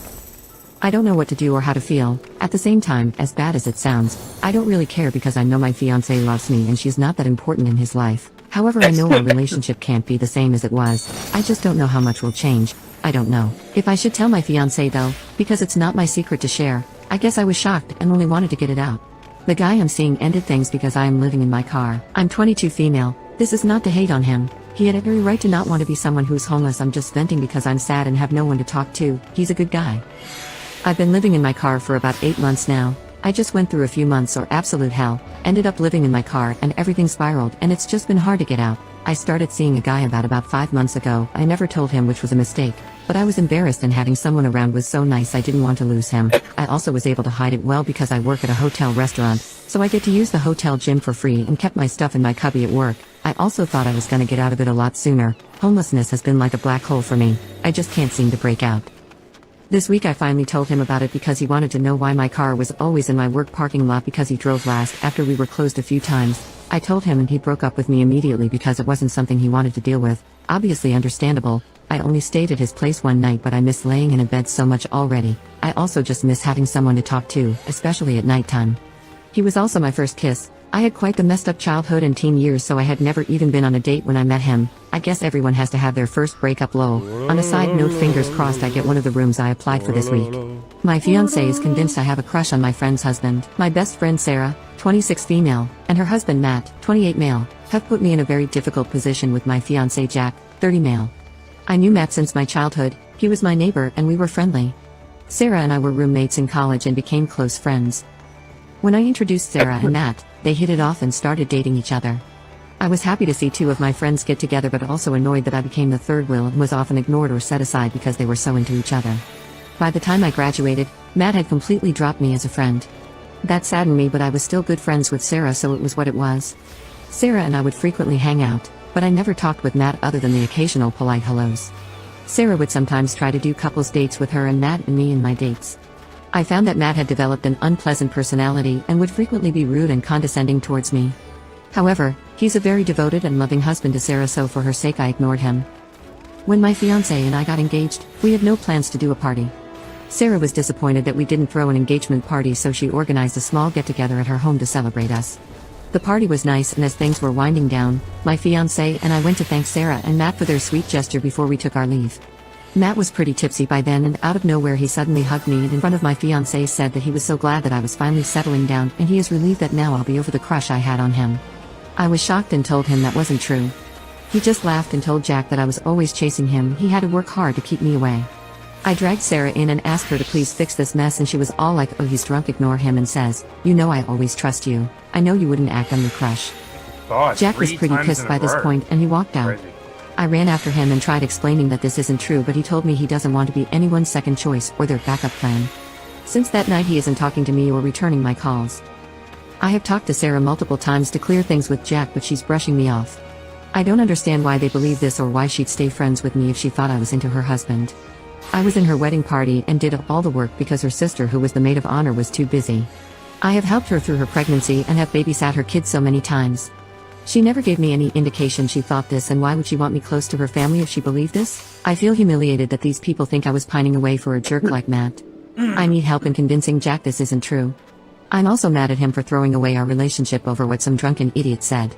I don't know what to do or how to feel. At the same time, as bad as it sounds, I don't really care because I know my fiancé loves me and she's not that important in his life. However, I know our relationship can't be the same as it was. I just don't know how much will change. I don't know if I should tell my fiancé though, because it's not my secret to share. I guess I was shocked and only wanted to get it out. The guy I'm seeing ended things because I am living in my car. I'm 22 female. This is not to hate on him. He had every right to not want to be someone who's homeless. I'm just venting because I'm sad and have no one to talk to. He's a good guy. I've been living in my car for about 8 months now. I just went through a few months or absolute hell, ended up living in my car and everything spiraled and it's just been hard to get out. I started seeing a guy about 5 months ago. I never told him, which was a mistake, but I was embarrassed and having someone around was so nice I didn't want to lose him. I also was able to hide it well because I work at a hotel restaurant, so I get to use the hotel gym for free and kept my stuff in my cubby at work. I also thought I was gonna get out of it a lot sooner. Homelessness has been like a black hole for me. I just can't seem to break out. This week I finally told him about it because he wanted to know why my car was always in my work parking lot because he drove last after we were closed a few times. I told him and he broke up with me immediately because it wasn't something he wanted to deal with. Obviously understandable. I only stayed at his place one night but I miss laying in a bed so much already. I also just miss having someone to talk to, especially at nighttime. He was also my first kiss. I had quite the messed up childhood and teen years so I had never even been on a date when I met him. I guess everyone has to have their first breakup lol. On a side note, fingers crossed I get one of the rooms I applied for this week. My fiancé is convinced I have a crush on my friend's husband. My best friend Sarah, 26 female, and her husband Matt, 28 male, have put me in a very difficult position with my fiancé Jack, 30 male. I knew Matt since my childhood, he was my neighbor and we were friendly. Sarah and I were roommates in college and became close friends. When I introduced Sarah and Matt, they hit it off and started dating each other. I was happy to see two of my friends get together but also annoyed that I became the third wheel and was often ignored or set aside because they were so into each other. By the time I graduated, Matt had completely dropped me as a friend. That saddened me but I was still good friends with Sarah so it was what it was. Sarah and I would frequently hang out, but I never talked with Matt other than the occasional polite hellos. Sarah would sometimes try to do couples dates with her and Matt and me in my dates. I found that Matt had developed an unpleasant personality and would frequently be rude and condescending towards me. However, he's a very devoted and loving husband to Sarah so for her sake I ignored him. When my fiancé and I got engaged, we had no plans to do a party. Sarah was disappointed that we didn't throw an engagement party so she organized a small get-together at her home to celebrate us. The party was nice and as things were winding down, my fiancé and I went to thank Sarah and Matt for their sweet gesture before we took our leave. Matt was pretty tipsy by then and out of nowhere he suddenly hugged me and in front of my fiancé said that he was so glad that I was finally settling down and he is relieved that now I'll be over the crush I had on him. I was shocked and told him that wasn't true. He just laughed and told Jack that I was always chasing him, he had to work hard to keep me away. I dragged Sarah in and asked her to please fix this mess and she was all like, oh he's drunk, ignore him, and says, you know I always trust you. I know you wouldn't act on your crush. God, Jack was 3 pretty times pissed in a by this row. point and he walked out. Crazy. I ran after him and tried explaining that this isn't true but he told me he doesn't want to be anyone's second choice or their backup plan. Since that night he isn't talking to me or returning my calls. I have talked to Sarah multiple times to clear things with Jack but she's brushing me off. I don't understand why they believe this or why she'd stay friends with me if she thought I was into her husband. I was in her wedding party and did all the work because her sister who was the maid of honor was too busy. I have helped her through her pregnancy and have babysat her kids so many times. She never gave me any indication she thought this and why would she want me close to her family if she believed this? I feel humiliated that these people think I was pining away for a jerk like Matt. I need help in convincing Jack this isn't true. I'm also mad at him for throwing away our relationship over what some drunken idiot said.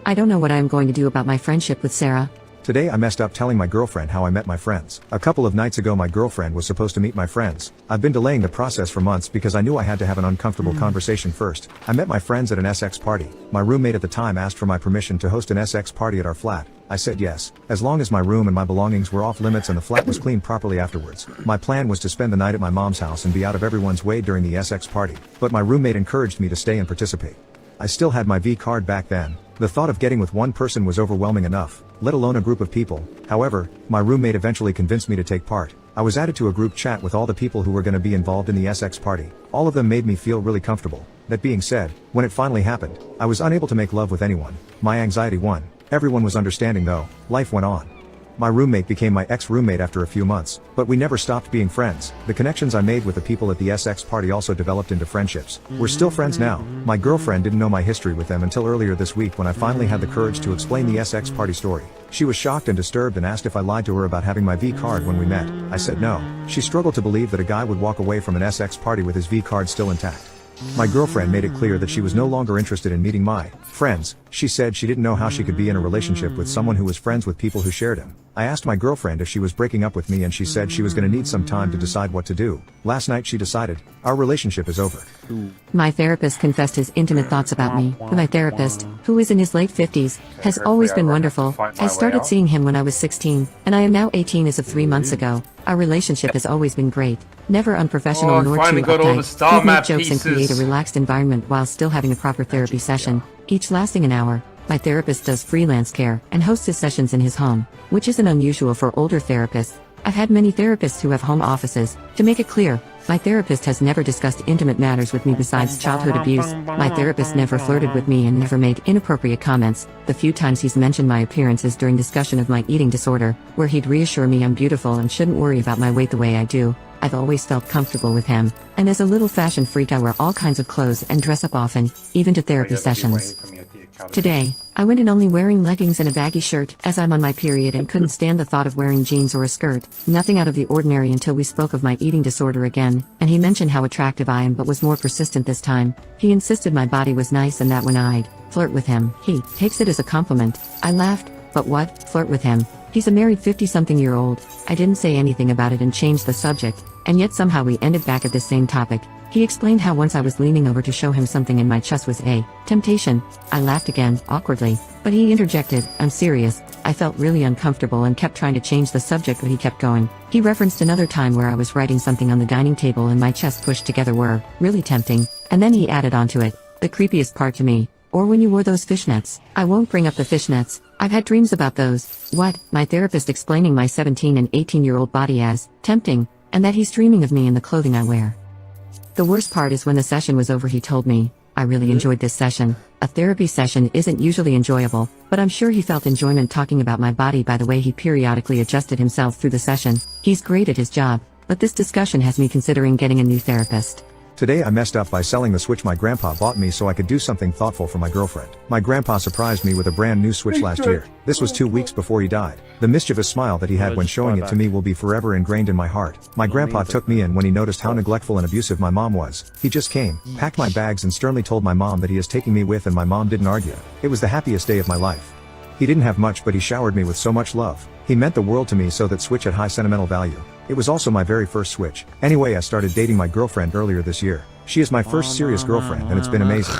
I don't know what I am going to do about my friendship with Sarah. Today I messed up telling my girlfriend how I met my friends. A couple of nights ago my girlfriend was supposed to meet my friends. I've been delaying the process for months because I knew I had to have an uncomfortable conversation first. I met my friends at an SX party. My roommate at the time asked for my permission to host an SX party at our flat. I said yes, as long as my room and my belongings were off limits and the flat was cleaned properly afterwards. My plan was to spend the night at my mom's house and be out of everyone's way during the SX party, but my roommate encouraged me to stay and participate. I still had my V card back then. The thought of getting with one person was overwhelming enough, let alone a group of people. However, my roommate eventually convinced me to take part. I was added to a group chat with all the people who were going to be involved in the SX party. All of them made me feel really comfortable. That being said, when it finally happened, I was unable to make love with anyone. My anxiety won. Everyone was understanding though. Life went on. My roommate became my ex-roommate after a few months, but we never stopped being friends. The connections I made with the people at the SX party also developed into friendships. We're still friends now. My girlfriend didn't know my history with them until earlier this week when I finally had the courage to explain the SX party story. She was shocked and disturbed and asked if I lied to her about having my V card when we met. I said no. She struggled to believe that a guy would walk away from an SX party with his V card still intact. My girlfriend made it clear that she was no longer interested in meeting my friends. She said she didn't know how she could be in a relationship with someone who was friends with people who shared him. I asked my girlfriend if she was breaking up with me and she said she was going to need some time to decide what to do. Last night she decided, our relationship is over. My therapist confessed his intimate thoughts about me. My therapist, who is in his late 50s, has always been wonderful. I started seeing him when I was 16, and I am now 18 as of 3 months ago. Our relationship has always been great, never unprofessional Oh, I nor finally too got all the uptight. star We make map jokes and create a pieces. relaxed environment while still having a proper therapy session, each lasting an hour. My therapist does freelance care and hosts his sessions in his home, which isn't unusual for older therapists. I've had many therapists who have home offices. To make it clear, my therapist has never discussed intimate matters with me besides childhood abuse. My therapist never flirted with me and never made inappropriate comments. The few times he's mentioned my appearance is during discussion of my eating disorder, where he'd reassure me I'm beautiful and shouldn't worry about my weight the way I do. I've always felt comfortable with him, and as a little fashion freak I wear all kinds of clothes and dress up often, even to therapy sessions. Today, I went in only wearing leggings and a baggy shirt, as I'm on my period and couldn't stand the thought of wearing jeans or a skirt. Nothing out of the ordinary until we spoke of my eating disorder again, and he mentioned how attractive I am but was more persistent this time. He insisted my body was nice and that when I'd flirt with him, he takes it as a compliment. I laughed, but what, flirt with him? He's a married 50-something-year-old. I didn't say anything about it and changed the subject, and yet somehow we ended back at this same topic. He explained how once I was leaning over to show him something in my chest was a temptation. I laughed again, awkwardly, but he interjected, I'm serious. I felt really uncomfortable and kept trying to change the subject, but he kept going. He referenced another time where I was writing something on the dining table and my chest pushed together were really tempting, and then he added onto it, the creepiest part to me, or when you wore those fishnets. I won't bring up the fishnets. I've had dreams about those. What? My therapist explaining my 17 and 18-year-old body as tempting, and that he's dreaming of me in the clothing I wear. The worst part is when the session was over he told me, I really enjoyed this session. A therapy session isn't usually enjoyable, but I'm sure he felt enjoyment talking about my body by the way he periodically adjusted himself through the session. He's great at his job, but this discussion has me considering getting a new therapist. Today I messed up by selling the Switch my grandpa bought me so I could do something thoughtful for my girlfriend. My grandpa surprised me with a brand new Switch last year. This was 2 weeks before he died. The mischievous smile that he had when showing it to me will be forever ingrained in my heart. My grandpa took me in when he noticed how neglectful and abusive my mom was. He just came, packed my bags and sternly told my mom that he is taking me with, and my mom didn't argue. It was the happiest day of my life. He didn't have much, but he showered me with so much love. He meant the world to me, so that Switch had high sentimental value. It was also my very first Switch. Anyway, I started dating my girlfriend earlier this year. She is my first serious girlfriend and it's been amazing.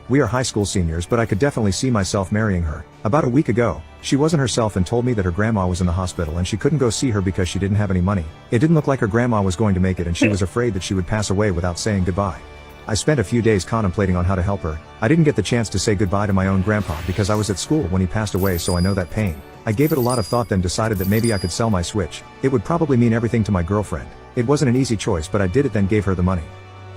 We are high school seniors, but I could definitely see myself marrying her. About a week ago, she wasn't herself and told me that her grandma was in the hospital and she couldn't go see her because she didn't have any money. It didn't look like her grandma was going to make it and she was afraid that she would pass away without saying goodbye. I spent a few days contemplating on how to help her. I didn't get the chance to say goodbye to my own grandpa because I was at school when he passed away, so I know that pain. I gave it a lot of thought, then decided that maybe I could sell my Switch. It would probably mean everything to my girlfriend. It wasn't an easy choice, but I did it, then gave her the money.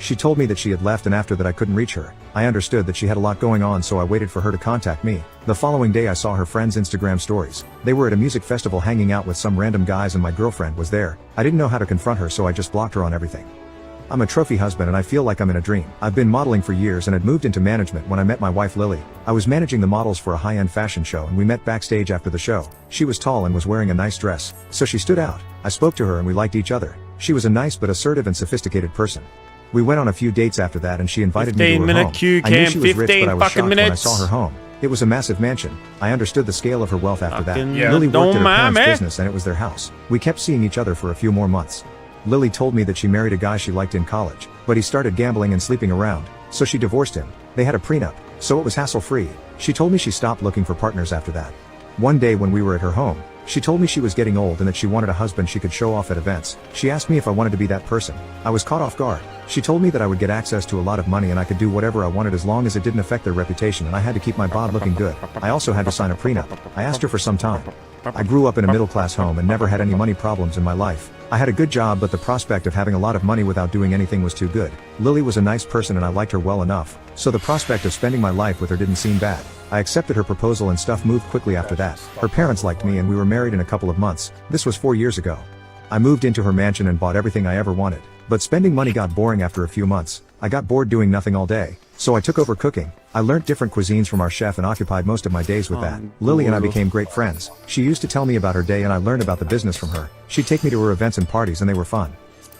She told me that she had left, and after that I couldn't reach her. I understood that she had a lot going on, so I waited for her to contact me. The following day I saw her friends' Instagram stories. They were at a music festival hanging out with some random guys and my girlfriend was there. I didn't know how to confront her, so I just blocked her on everything. I'm a trophy husband and I feel like I'm in a dream. I've been modeling for years and had moved into management when I met my wife Lily. I was managing the models for a high-end fashion show and we met backstage after the show. She was tall and was wearing a nice dress, so she stood out. I spoke to her and we liked each other. She was a nice but assertive and sophisticated person. We went on a few dates after that and she invited me to her home. I knew she was rich, but I was shocked when I saw her home. It was a massive mansion. I understood the scale of her wealth after that. Lily worked at her parents' business and it was their house. We kept seeing each other for a few more months. Lily told me that she married a guy she liked in college, but he started gambling and sleeping around, so she divorced him. They had a prenup, so it was hassle-free. She told me she stopped looking for partners after that. One day when we were at her home, she told me she was getting old and that she wanted a husband she could show off at events. She asked me if I wanted to be that person. I was caught off guard. She told me that I would get access to a lot of money and I could do whatever I wanted as long as it didn't affect their reputation, and I had to keep my bod looking good. I also had to sign a prenup. I asked her for some time. I grew up in a middle-class home and never had any money problems in my life. I had a good job, but the prospect of having a lot of money without doing anything was too good. Lily was a nice person and I liked her well enough, so the prospect of spending my life with her didn't seem bad. I accepted her proposal and stuff moved quickly after that. Her parents liked me and we were married in a couple of months. This was 4 years ago. I moved into her mansion and bought everything I ever wanted. But spending money got boring after a few months. I got bored doing nothing all day, so I took over cooking. I learned different cuisines from our chef and occupied most of my days with that. Lily and I became great friends. She used to tell me about her day and I learned about the business from her. She'd take me to her events and parties and they were fun.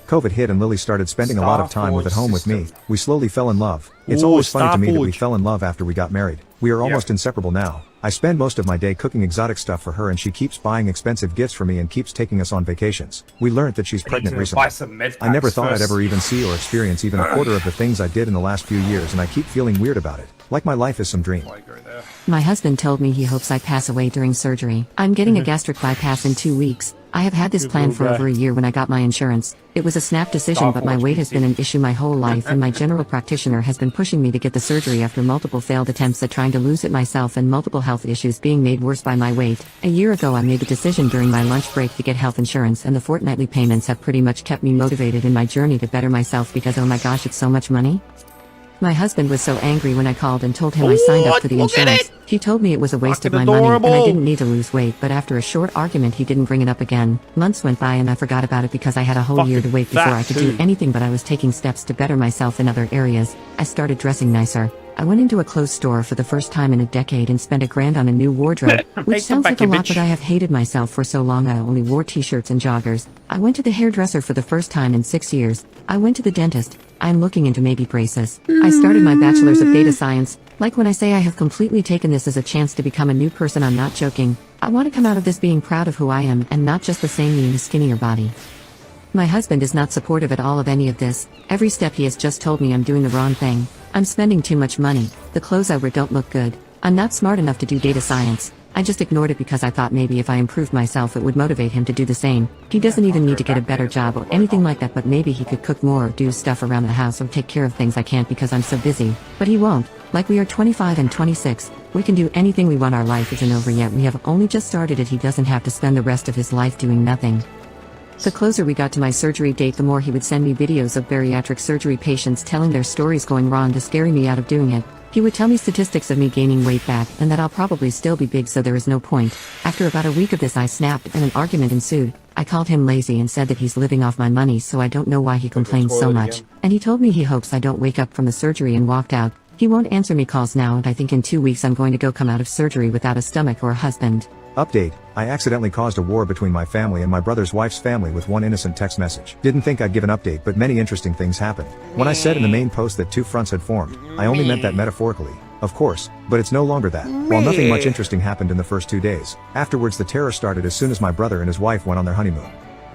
COVID hit and Lily started spending a lot of time at home with me. We slowly fell in love. It's always funny to me that we fell in love after we got married. We are almost inseparable now. I spend most of my day cooking exotic stuff for her and she keeps buying expensive gifts for me and keeps taking us on vacations. We learned that she's pregnant recently. I never thought I'd ever even see or experience even a quarter of the things I did in the last few years, and I keep feeling weird about it. Like my life is some dream. My husband told me he hopes I pass away during surgery. I'm getting a gastric bypass in 2 weeks. I have had this Good plan little for guy. over a year when I got my insurance. It was a snap decision, but my weight has been an issue my whole life, and my general practitioner has been pushing me to get the surgery after multiple failed attempts at trying to lose it myself and multiple health issues being made worse by my weight. A year ago I made the decision during my lunch break to get health insurance, and the fortnightly payments have pretty much kept me motivated in my journey to better myself because oh my gosh, it's so much money. My husband was so angry when I called and told him I signed up for the look at insurance. it! He told me it was a waste of Fucking my money and I adorable. didn't need to lose weight, but after a short argument he didn't bring it up again. Months went by and I forgot about it because I had a whole year to wait before I could do too. anything, but I was taking steps to better myself in other areas. I started dressing nicer. I went into a clothes store for the first time in a decade and spent $1,000 on a new wardrobe, which sounds like a lot, but I have hated myself for so long I only wore t-shirts and joggers. I went to the hairdresser for the first time in 6 years. I went to the dentist. I'm looking into maybe braces. I started my bachelor's of data science. Like when I say I have completely taken this as a chance to become a new person, I'm not joking. I want to come out of this being proud of who I am and not just the same me in a skinnier body. My husband is not supportive at all of any of this. Every step he has just told me I'm doing the wrong thing. I'm spending too much money. The clothes I wear don't look good. I'm not smart enough to do data science. I just ignored it because I thought maybe if I improved myself it would motivate him to do the same. He doesn't even need to get a better job or anything like that, but maybe he could cook more or do stuff around the house or take care of things I can't because I'm so busy. But he won't. Like we are 25 and 26. We can do anything we want. Our life isn't over yet. We have only just started it. He doesn't have to spend the rest of his life doing nothing. The closer we got to my surgery date, the more he would send me videos of bariatric surgery patients telling their stories going wrong to scare me out of doing it. He would tell me statistics of me gaining weight back and that I'll probably still be big, so there is no point. After about a week of this I snapped and an argument ensued. I called him lazy and said that he's living off my money, so I don't know why he complains so much. And he told me he hopes I don't wake up from the surgery and walked out. He won't answer me calls now, and I think in 2 weeks I'm going to go come out of surgery without a stomach or a husband. Update, I accidentally caused a war between my family and my brother's wife's family with one innocent text message. Didn't think I'd give an update, but many interesting things happened. When I said in the main post that two fronts had formed, I only meant that metaphorically. Of course, but it's no longer that. While nothing much interesting happened in the first 2 days, afterwards the terror started as soon as my brother and his wife went on their honeymoon.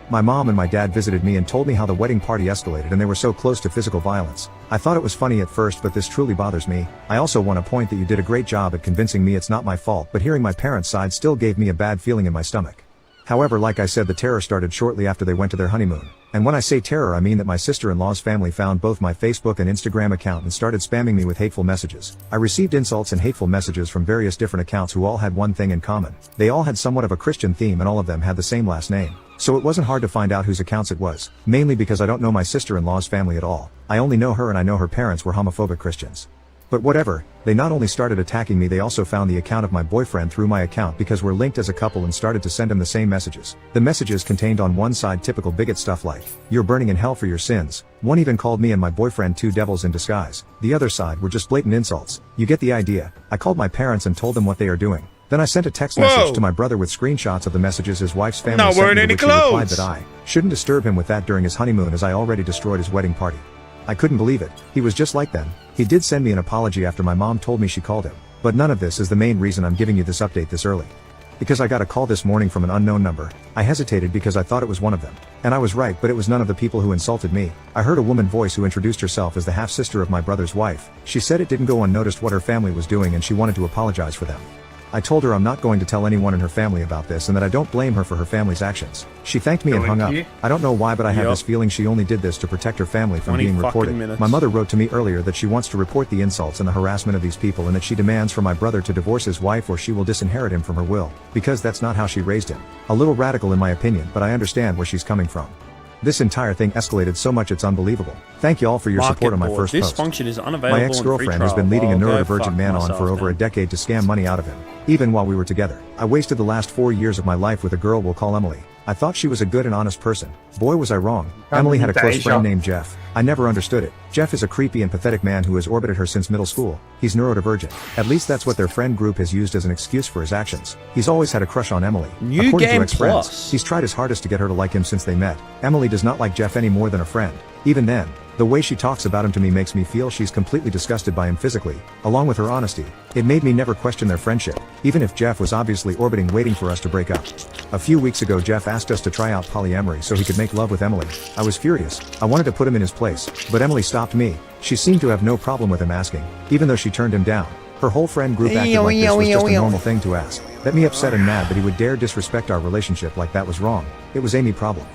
My mom and my dad visited me and told me how the wedding party escalated and they were so close to physical violence. I thought it was funny at first, but this truly bothers me. I also want to point that you did a great job at convincing me it's not my fault, but hearing my parents' side still gave me a bad feeling in my stomach. However, like I said, the terror started shortly after they went to their honeymoon. And when I say terror, I mean that my sister-in-law's family found both my Facebook and Instagram account and started spamming me with hateful messages. I received insults and hateful messages from various different accounts who all had one thing in common. They all had somewhat of a Christian theme and all of them had the same last name. So it wasn't hard to find out whose accounts it was, mainly because I don't know my sister-in-law's family at all. I only know her and I know her parents were homophobic Christians. But whatever, they not only started attacking me, they also found the account of my boyfriend through my account because we're linked as a couple and started to send him the same messages. The messages contained on one side typical bigot stuff like, "You're burning in hell for your sins." One even called me and my boyfriend two devils in disguise. The other side were just blatant insults. You get the idea. I called my parents and told them what they are doing. Then I sent a text message to my brother with screenshots of the messages his wife's family Not sent wearing me, any which he replied clothes. that I shouldn't disturb him with that during his honeymoon as I already destroyed his wedding party. I couldn't believe it. He was just like them. He did send me an apology after my mom told me she called him. But none of this is the main reason I'm giving you this update this early. Because I got a call this morning from an unknown number. I hesitated because I thought it was one of them. And I was right, but it was none of the people who insulted me. I heard a woman voice who introduced herself as the half-sister of my brother's wife. She said it didn't go unnoticed what her family was doing and she wanted to apologize for them. I told her I'm not going to tell anyone in her family about this and that I don't blame her for her family's actions. She thanked me and hung up. I don't know why, but I have this feeling she only did this to protect her family from being reported. My mother wrote to me earlier that she wants to report the insults and the harassment of these people and that she demands for my brother to divorce his wife or she will disinherit him from her will, because that's not how she raised him. A little radical in my opinion, but I understand where she's coming from. This entire thing escalated so much it's unbelievable. Thank you all for your support on my first This post. function is unavailable. My ex-girlfriend has been leading a neurodivergent man on for over a decade to scam money out of him, even while we were together. I wasted the last 4 years of my life with a girl we'll call Emily. I thought she was a good and honest person. Boy, was I wrong. Emily had a close friend named Jeff. I never understood it. Jeff is a creepy and pathetic man who has orbited her since middle school. He's neurodivergent. At least that's what their friend group has used as an excuse for his actions. He's always had a crush on Emily. According to ex-friends, he's tried his hardest to get her to like him since they met. Emily does not like Jeff any more than a friend. Even then, the way she talks about him to me makes me feel she's completely disgusted by him physically, along with her honesty. It made me never question their friendship, even if Jeff was obviously orbiting waiting for us to break up. A few weeks ago Jeff asked us to try out polyamory so he could make love with Emily. I was furious. I wanted to put him in his place, but Emily stopped me. She seemed to have no problem with him asking, even though she turned him down. Her whole friend group acted like this was just a normal thing to ask. That me upset and mad that he would dare disrespect our relationship like that was wrong. It was Amy's problem.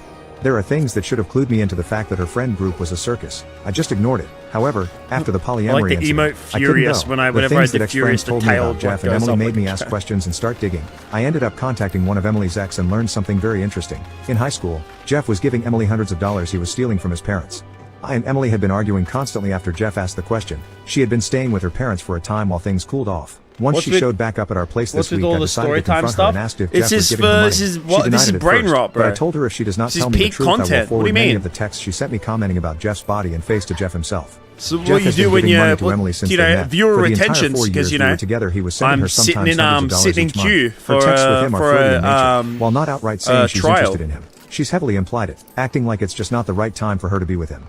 There are things that should have clued me into the fact that her friend group was a circus. I just ignored it. However, after the polyamory I like the incident, emote I couldn't Furious know. when I The whenever I things that did ex-friends Furious, the told me tail about Jeff and goes Emily up made like me a ask cat. questions and start digging. I ended up contacting one of Emily's ex and learned something very interesting. In high school, Jeff was giving Emily hundreds of dollars he was stealing from his parents. I and Emily had been arguing constantly after Jeff asked the question. She had been staying with her parents for a time while things cooled off. Once What's she with- showed back up at our place what's this with week, all I the decided to story time confront her stuff? and asked if It's Jeff was his giving her money. this is She what- this denied is it at Brainrot, first, but I bro. told her if she does not This is tell me the peak truth, I will content. What do forward you many mean? of the texts she sent me commenting about Jeff's body and face to Jeff himself. So Jeff what you has do been when giving you money to Emily since you they know met. viewer For the entire retentions 4 because years you we know were together, he was sending her I'm sitting sometimes in hundreds of dollars sitting in each month. queue Her for texts with him are flirty in nature, while not outright saying she's trial. interested in him. She's heavily implied it, acting like it's just not the right time for her to be with him.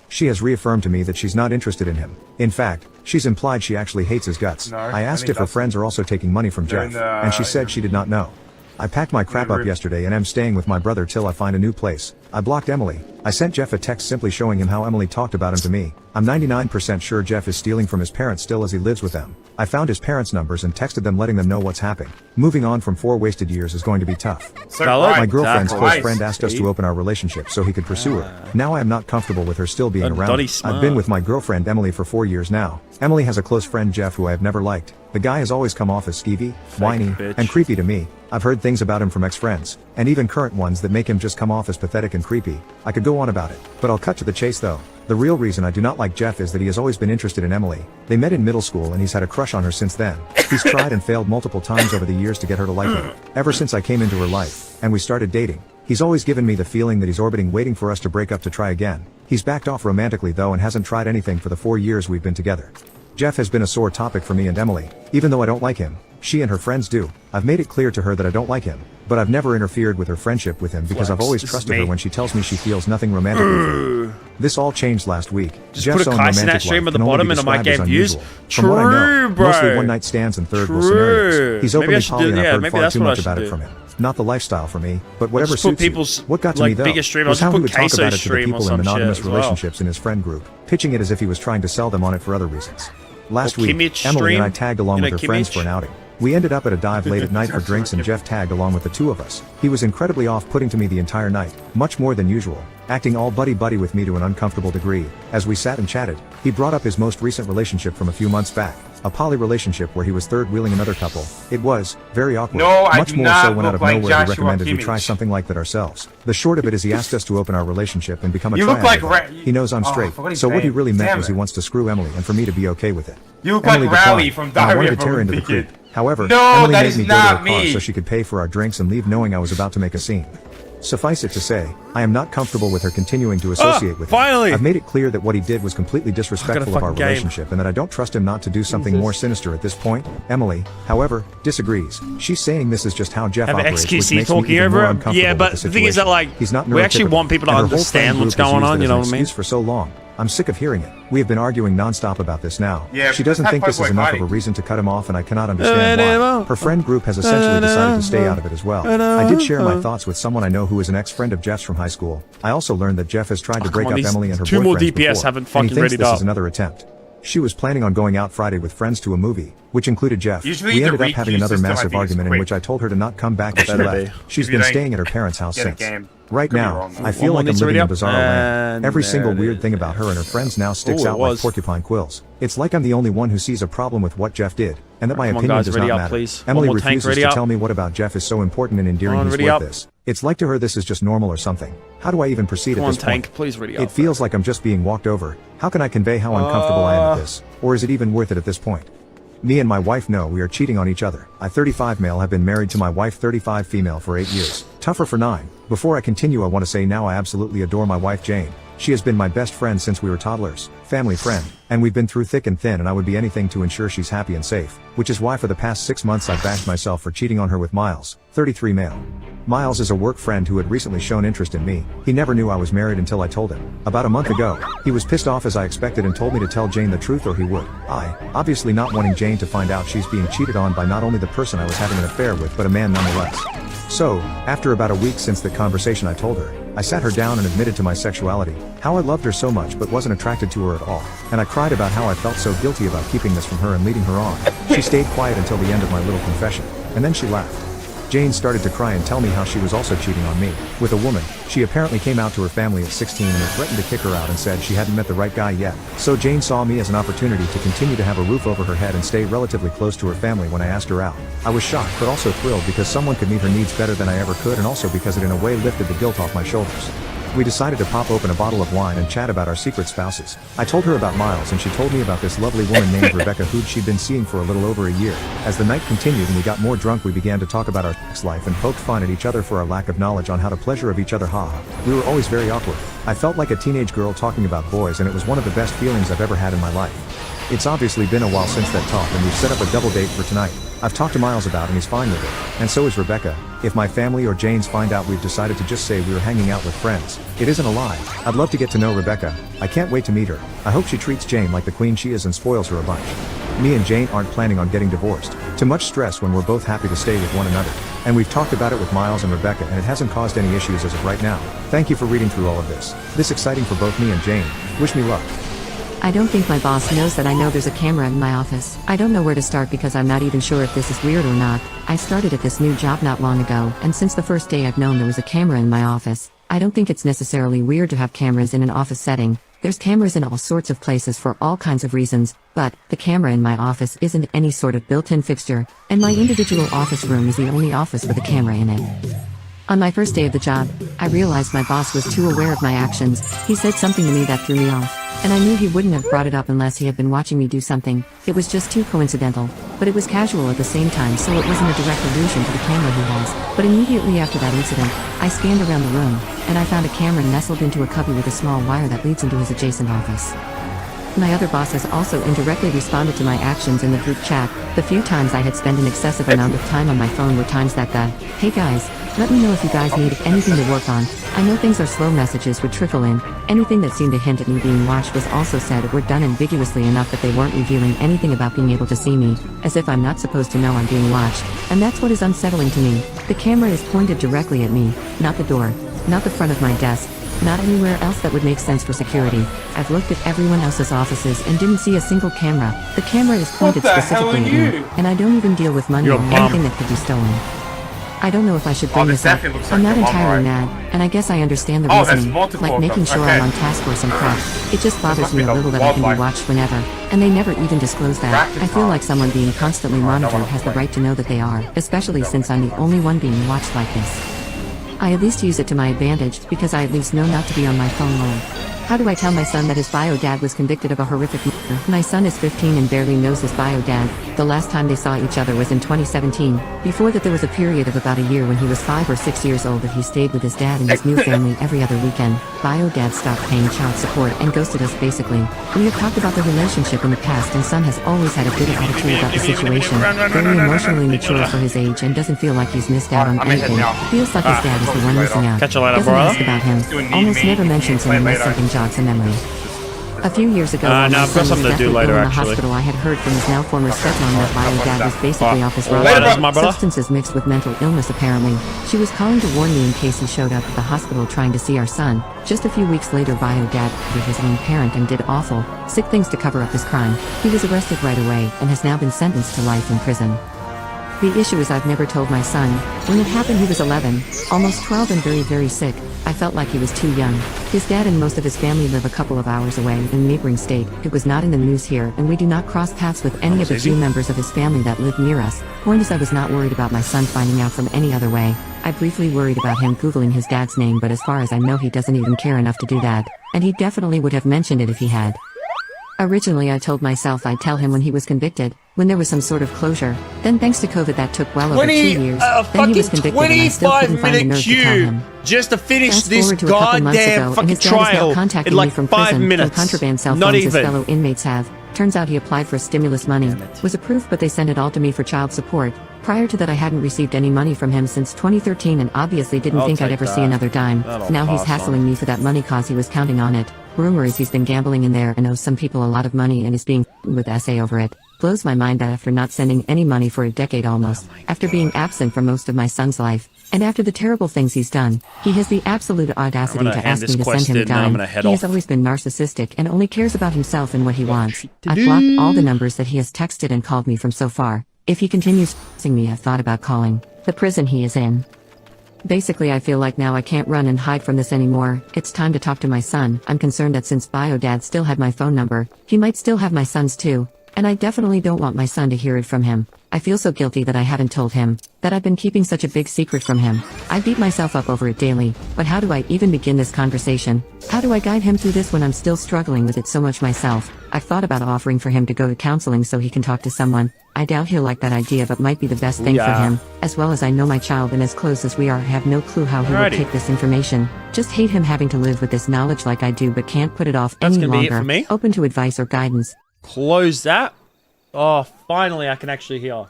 She has reaffirmed to me that she's not interested in him. In fact, she's implied she actually hates his guts. No, I asked I think if her that's- friends are also taking money from They're Jeff, in the- and she said she did not know. I packed my crap up yesterday and am staying with my brother till I find a new place. I blocked Emily. I sent Jeff a text simply showing him how Emily talked about him to me. I'm 99% sure Jeff is stealing from his parents still as he lives with them. I found his parents' numbers and texted them letting them know what's happening. Moving on from 4 wasted years is going to be tough. So Valid. right, My girlfriend's Exactly. close friend asked us to open our relationship so he could pursue her. Now I am not comfortable with her still being around. Donnie me. smart. I've been with my girlfriend Emily for 4 years now. Emily has a close friend Jeff who I have never liked. The guy has always come off as skeevy, whiny, bitch. and creepy to me. I've heard things about him from ex-friends, and even current ones that make him just come off as pathetic and creepy. I could go on about it, but I'll cut to the chase though. The real reason I do not like Jeff is that he has always been interested in Emily. They met in middle school and he's had a crush on her since then. He's tried and failed multiple times over the years to get her to like him. Ever since I came into her life, and we started dating, he's always given me the feeling that he's orbiting waiting for us to break up to try again. He's backed off romantically though and hasn't tried anything for the 4 years we've been together. Jeff has been a sore topic for me and Emily. Even though I don't like him, she and her friends do. I've made it clear to her that I don't like him, but I've never interfered with her friendship with him because I've always This is trusted her me. when she tells me she feels nothing romantic with him. This all changed last week. Just Jeff's put a own Kai Cenat romantic stream life at the can only bottom be and it might described as get views. unusual. From what I know, True, bro. mostly one-night stands and third-wheel True. scenarios. He's Maybe openly I should poly do- and I've yeah, heard maybe far that's too what I much should about do. it from him. Not the lifestyle for me, but whatever just put suits you. people's, What got to like, me though biggest stream, I'll was just how he put would talk Queso's about it to the stream or people in some shit monogamous as well. relationships in his friend group, pitching it as if he was trying to sell them on it for other reasons. Last Or week, Kimmich Emily and I stream? tagged along You with know her friends Kimmich? for an outing. We ended up at a dive late at night for drinks and Jeff tagged along with the two of us. He was incredibly off-putting to me the entire night, much more than usual, acting all buddy-buddy with me to an uncomfortable degree. As we sat and chatted, he brought up his most recent relationship from a few months back, a poly relationship where he was third-wheeling another couple. It was very awkward. No, I much do more not so when out look of like nowhere he Joshua recommended we Kimmich. try something like that ourselves. The short of it is he asked us to open our relationship and become a You look triad like together. Ra- He knows I'm Oh, I straight, forgot his so what he name. really meant Damn was he it. wants to screw Emily and for me to be okay with it. You look Emily like Rowley declined, from and I wanted Diary to tear of a into the Wicked. creep. However, No, Emily that made is me go to not her car me. so she could pay for our drinks and leave knowing I was about to make a scene. Suffice it to say, I am not comfortable with her continuing to associate with him. finally! I've made it clear that what he did was completely disrespectful of our fucking game. relationship and that I don't trust him not to do something more sinister at this point. Emily, however, disagrees. She's saying this is just how Jeff Have operates, which XQC makes me talking even over more it? uncomfortable Yeah, with but the the thing is that, situation. like, He's not we actually neurotypical, want people to and her whole understand friend what's group has going used on, it you as know an what I mean? excuse for so long. I'm sick of hearing it. We have been arguing non-stop about this now. Yeah, She doesn't that's think this why is we're enough of fighting. a reason to cut him off and I cannot understand why. Her friend group has essentially decided to stay out of it as well. I did share my thoughts with someone I know who is an ex-friend of Jeff's from high school. I also learned that Jeff has tried to Oh, break come on, up these Emily and her two more boyfriends DPS before, haven't and fucking he thinks readied this up. is another attempt. She was planning on going out Friday with friends to a movie, which included Jeff. Usually We the ended up requeue having another system, I massive think, is argument in quick. which I told her to not come back if she Better left. be. She's If you been don't staying at her parents' house get a since. game. Right Could be now, wrong, though. I feel One like I'm needs to living ready in up. bizarro land. And Every single there it weird is. thing about her and her friends now sticks Ooh, it out like was. porcupine quills. It's like I'm the only one who sees a problem with what Jeff did, and that my Come on, opinion guys, does ready not up, matter. please. Emily One more tank, refuses ready to up. tell me what about Jeff is so important and endearing Come on, he's ready worth up. this. It's like to her this is just normal or something. How do I even proceed Come at on, this point? tank, please ready up. It feels like I'm just being walked over. How can I convey how uncomfortable I am at this? Or is it even worth it at this point? Me and my wife know we are cheating on each other. I 35 male have been married to my wife 35 female for 8 years. Tougher for 9. Before I continue I want to say now I absolutely adore my wife Jane. She has been my best friend since we were toddlers, family friend, and we've been through thick and thin and I would be anything to ensure she's happy and safe, which is why for the past 6 months I've bashed myself for cheating on her with Miles, 33 male. Miles is a work friend who had recently shown interest in me. He never knew I was married until I told him. About a month ago, he was pissed off as I expected and told me to tell Jane the truth or he would. I, obviously not wanting Jane to find out she's being cheated on by not only the person I was having an affair with but a man nonetheless. So, after about a week since the conversation I told her, I sat her down and admitted to my sexuality, how I loved her so much but wasn't attracted to her at all, and I cried about how I felt so guilty about keeping this from her and leading her on. She stayed quiet until the end of my little confession, and then she laughed. Jane started to cry and tell me how she was also cheating on me with a woman. She apparently came out to her family at 16 and threatened to kick her out and said she hadn't met the right guy yet. So Jane saw me as an opportunity to continue to have a roof over her head and stay relatively close to her family when I asked her out. I was shocked but also thrilled because someone could meet her needs better than I ever could, and also because it in a way lifted the guilt off my shoulders. We decided to pop open a bottle of wine and chat about our secret spouses. I told her about Miles and she told me about this lovely woman named Rebecca who she'd been seeing for a little over a year. As the night continued and we got more drunk, we began to talk about our sex life and poked fun at each other for our lack of knowledge on how to pleasure of each other. We were always very awkward. I felt like a teenage girl talking about boys, and it was one of the best feelings I've ever had in my life. It's obviously been a while since that talk, and we've set up a double date for tonight. I've talked to Miles about and he's fine with it. And so is Rebecca. If my family or Jane's find out we've decided to just say we were hanging out with friends, it isn't a lie. I'd love to get to know Rebecca. I can't wait to meet her. I hope she treats Jane like the queen she is and spoils her a bunch. Me and Jane aren't planning on getting divorced. Too much stress when we're both happy to stay with one another. And we've talked about it with Miles and Rebecca and it hasn't caused any issues as of right now. Thank you for reading through all of this. This exciting for both me and Jane. Wish me luck. I don't think my boss knows that I know there's a camera in my office. I don't know where to start because I'm not even sure if this is weird or not. I started at this new job not long ago, and since the first day I've known there was a camera in my office. I don't think it's necessarily weird to have cameras in an office setting. There's cameras in all sorts of places for all kinds of reasons, but the camera in my office isn't any sort of built-in fixture, and my individual office room is the only office with a camera in it. On my first day of the job, I realized my boss was too aware of my actions. He said something to me that threw me off, and I knew he wouldn't have brought it up unless he had been watching me do something. It was just too coincidental, but it was casual at the same time, so it wasn't a direct allusion to the camera he has. But immediately after that incident, I scanned around the room, and I found a camera nestled into a cubby with a small wire that leads into his adjacent office. My other boss has also indirectly responded to my actions in the group chat. The few times I had spent an excessive amount of time on my phone were times that the, "Hey guys, let me know if you guys need anything to work on. I know things are slow" messages would trickle in. Anything that seemed to hint at me being watched was also said or done ambiguously enough that they weren't revealing anything about being able to see me, as if I'm not supposed to know I'm being watched. And that's what is unsettling to me. The camera is pointed directly at me, not the door, not the front of my desk, not anywhere else that would make sense for security. I've looked at everyone else's offices and didn't see a single camera. The camera is pointed specifically at me, and I don't even deal with money or anything that could be stolen. I don't know if I should bring this up. I'm not entirely mad, and I guess I understand the reasoning, like making sure I'm on task or some crap. It just bothers me a little that I can be watched whenever, and they never even disclose that. I feel like someone being constantly monitored has the right to know that they are, especially since I'm the only one being watched like this. I at least use it to my advantage, because I at least know not to be on my phone long. How do I tell my son that his bio dad was convicted of a horrific murder? My son is 15 and barely knows his bio dad. The last time they saw each other was in 2017. Before that there was a period of about a year when he was 5 or 6 years old that he stayed with his dad and his new family every other weekend. Bio dad stopped paying child support and ghosted us basically. We have talked about the relationship in the past, and son has always had a good attitude about the situation. Very emotionally mature for his age and doesn't feel like he's missed out on anything. Feels like his dad is the one missing out. Catch you later, Doesn't bro. ask about him. Almost never mentions him unless something jogs a memory. A few years ago, when no, my I've son got was something to do deathly later, ill in the actually. hospital, I had heard from his now former stepmom that bio dad was basically off his rocker. Later, my brother. Substances mixed with mental illness apparently. She was calling to warn me in case he showed up at the hospital trying to see our son. Just a few weeks later, bio dad murdered his own parent and did awful, sick things to cover up his crime. He was arrested right away and has now been sentenced to life in prison. The issue is I've never told my son. When it happened he was 11, almost 12 and very, very sick. I felt like he was too young. His dad and most of his family live a couple of hours away in a neighboring state. It was not in the news here, and we do not cross paths with any of the few members of his family that live near us. Point is, I was not worried about my son finding out from any other way. I briefly worried about him Googling his dad's name, but as far as I know he doesn't even care enough to do that. And he definitely would have mentioned it if he had. Originally I told myself I'd tell him when he was convicted, when there was some sort of closure. Then thanks to COVID that took well over 2 years. Then he was convicted and I still couldn't find the nerve to tell him. Just to finish Fast this forward to a couple months goddamn ago, and fucking his dad is now trial contacting in like me from 5 prison minutes. from contraband cell Not phones his even. fellow inmates have. Turns out he applied for stimulus money, was approved, but they sent it all to me for child support. Prior to that I hadn't received any money from him since 2013 and obviously didn't I'll think I'd take ever see that. another dime. That'll Now he's pass hassling on. me for that money cause he was counting on it. Rumor is he's been gambling in there and owes some people a lot of money and is being with SA over it. Blows my mind that after not sending any money for a decade almost, after being absent for most of my son's life, And after the terrible things he's done, he has the absolute audacity gonna to hand ask this me to send quest him a in, and I'm dime. gonna head He has off. always been narcissistic and only cares about himself and what he wants. shit to I've do. blocked all the numbers that he has texted and called me from so far. If he continues f***ing me, I've thought about calling the prison he is in. Basically, I feel like now I can't run and hide from this anymore. It's time to talk to my son. I'm concerned that since Bio-Dad still had my phone number, he might still have my son's too. And I definitely don't want my son to hear it from him. I feel so guilty that I haven't told him, that I've been keeping such a big secret from him. I beat myself up over it daily, but how do I even begin this conversation? How do I guide him through this when I'm still struggling with it so much myself? I've thought about offering for him to go to counseling so he can talk to someone. I doubt he'll like that idea, but might be the best thing for Yeah. him. As well as I know my child, and as close as we are, I have no clue how he will Alrighty. take this information. Just hate him having to live with this knowledge like I do, but can't put it off That's any gonna be it longer. for me. Open to advice or guidance. Close that. Oh, finally I can actually hear.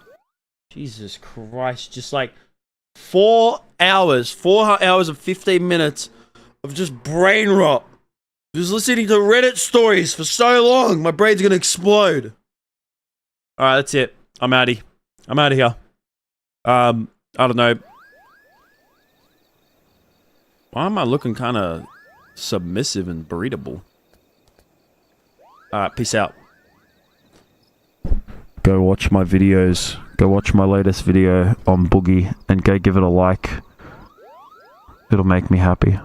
Jesus Christ. Just like 4 hours. 4 hours and 15 minutes of just brain rot. Just listening to Reddit stories for so long. My brain's gonna explode. Alright, that's it. I'm out of here. I don't know. Why am I looking kind of submissive and breedable? Alright, peace out. Go watch my videos. Go watch my latest video on Boogie and go give it a like. It'll make me happy.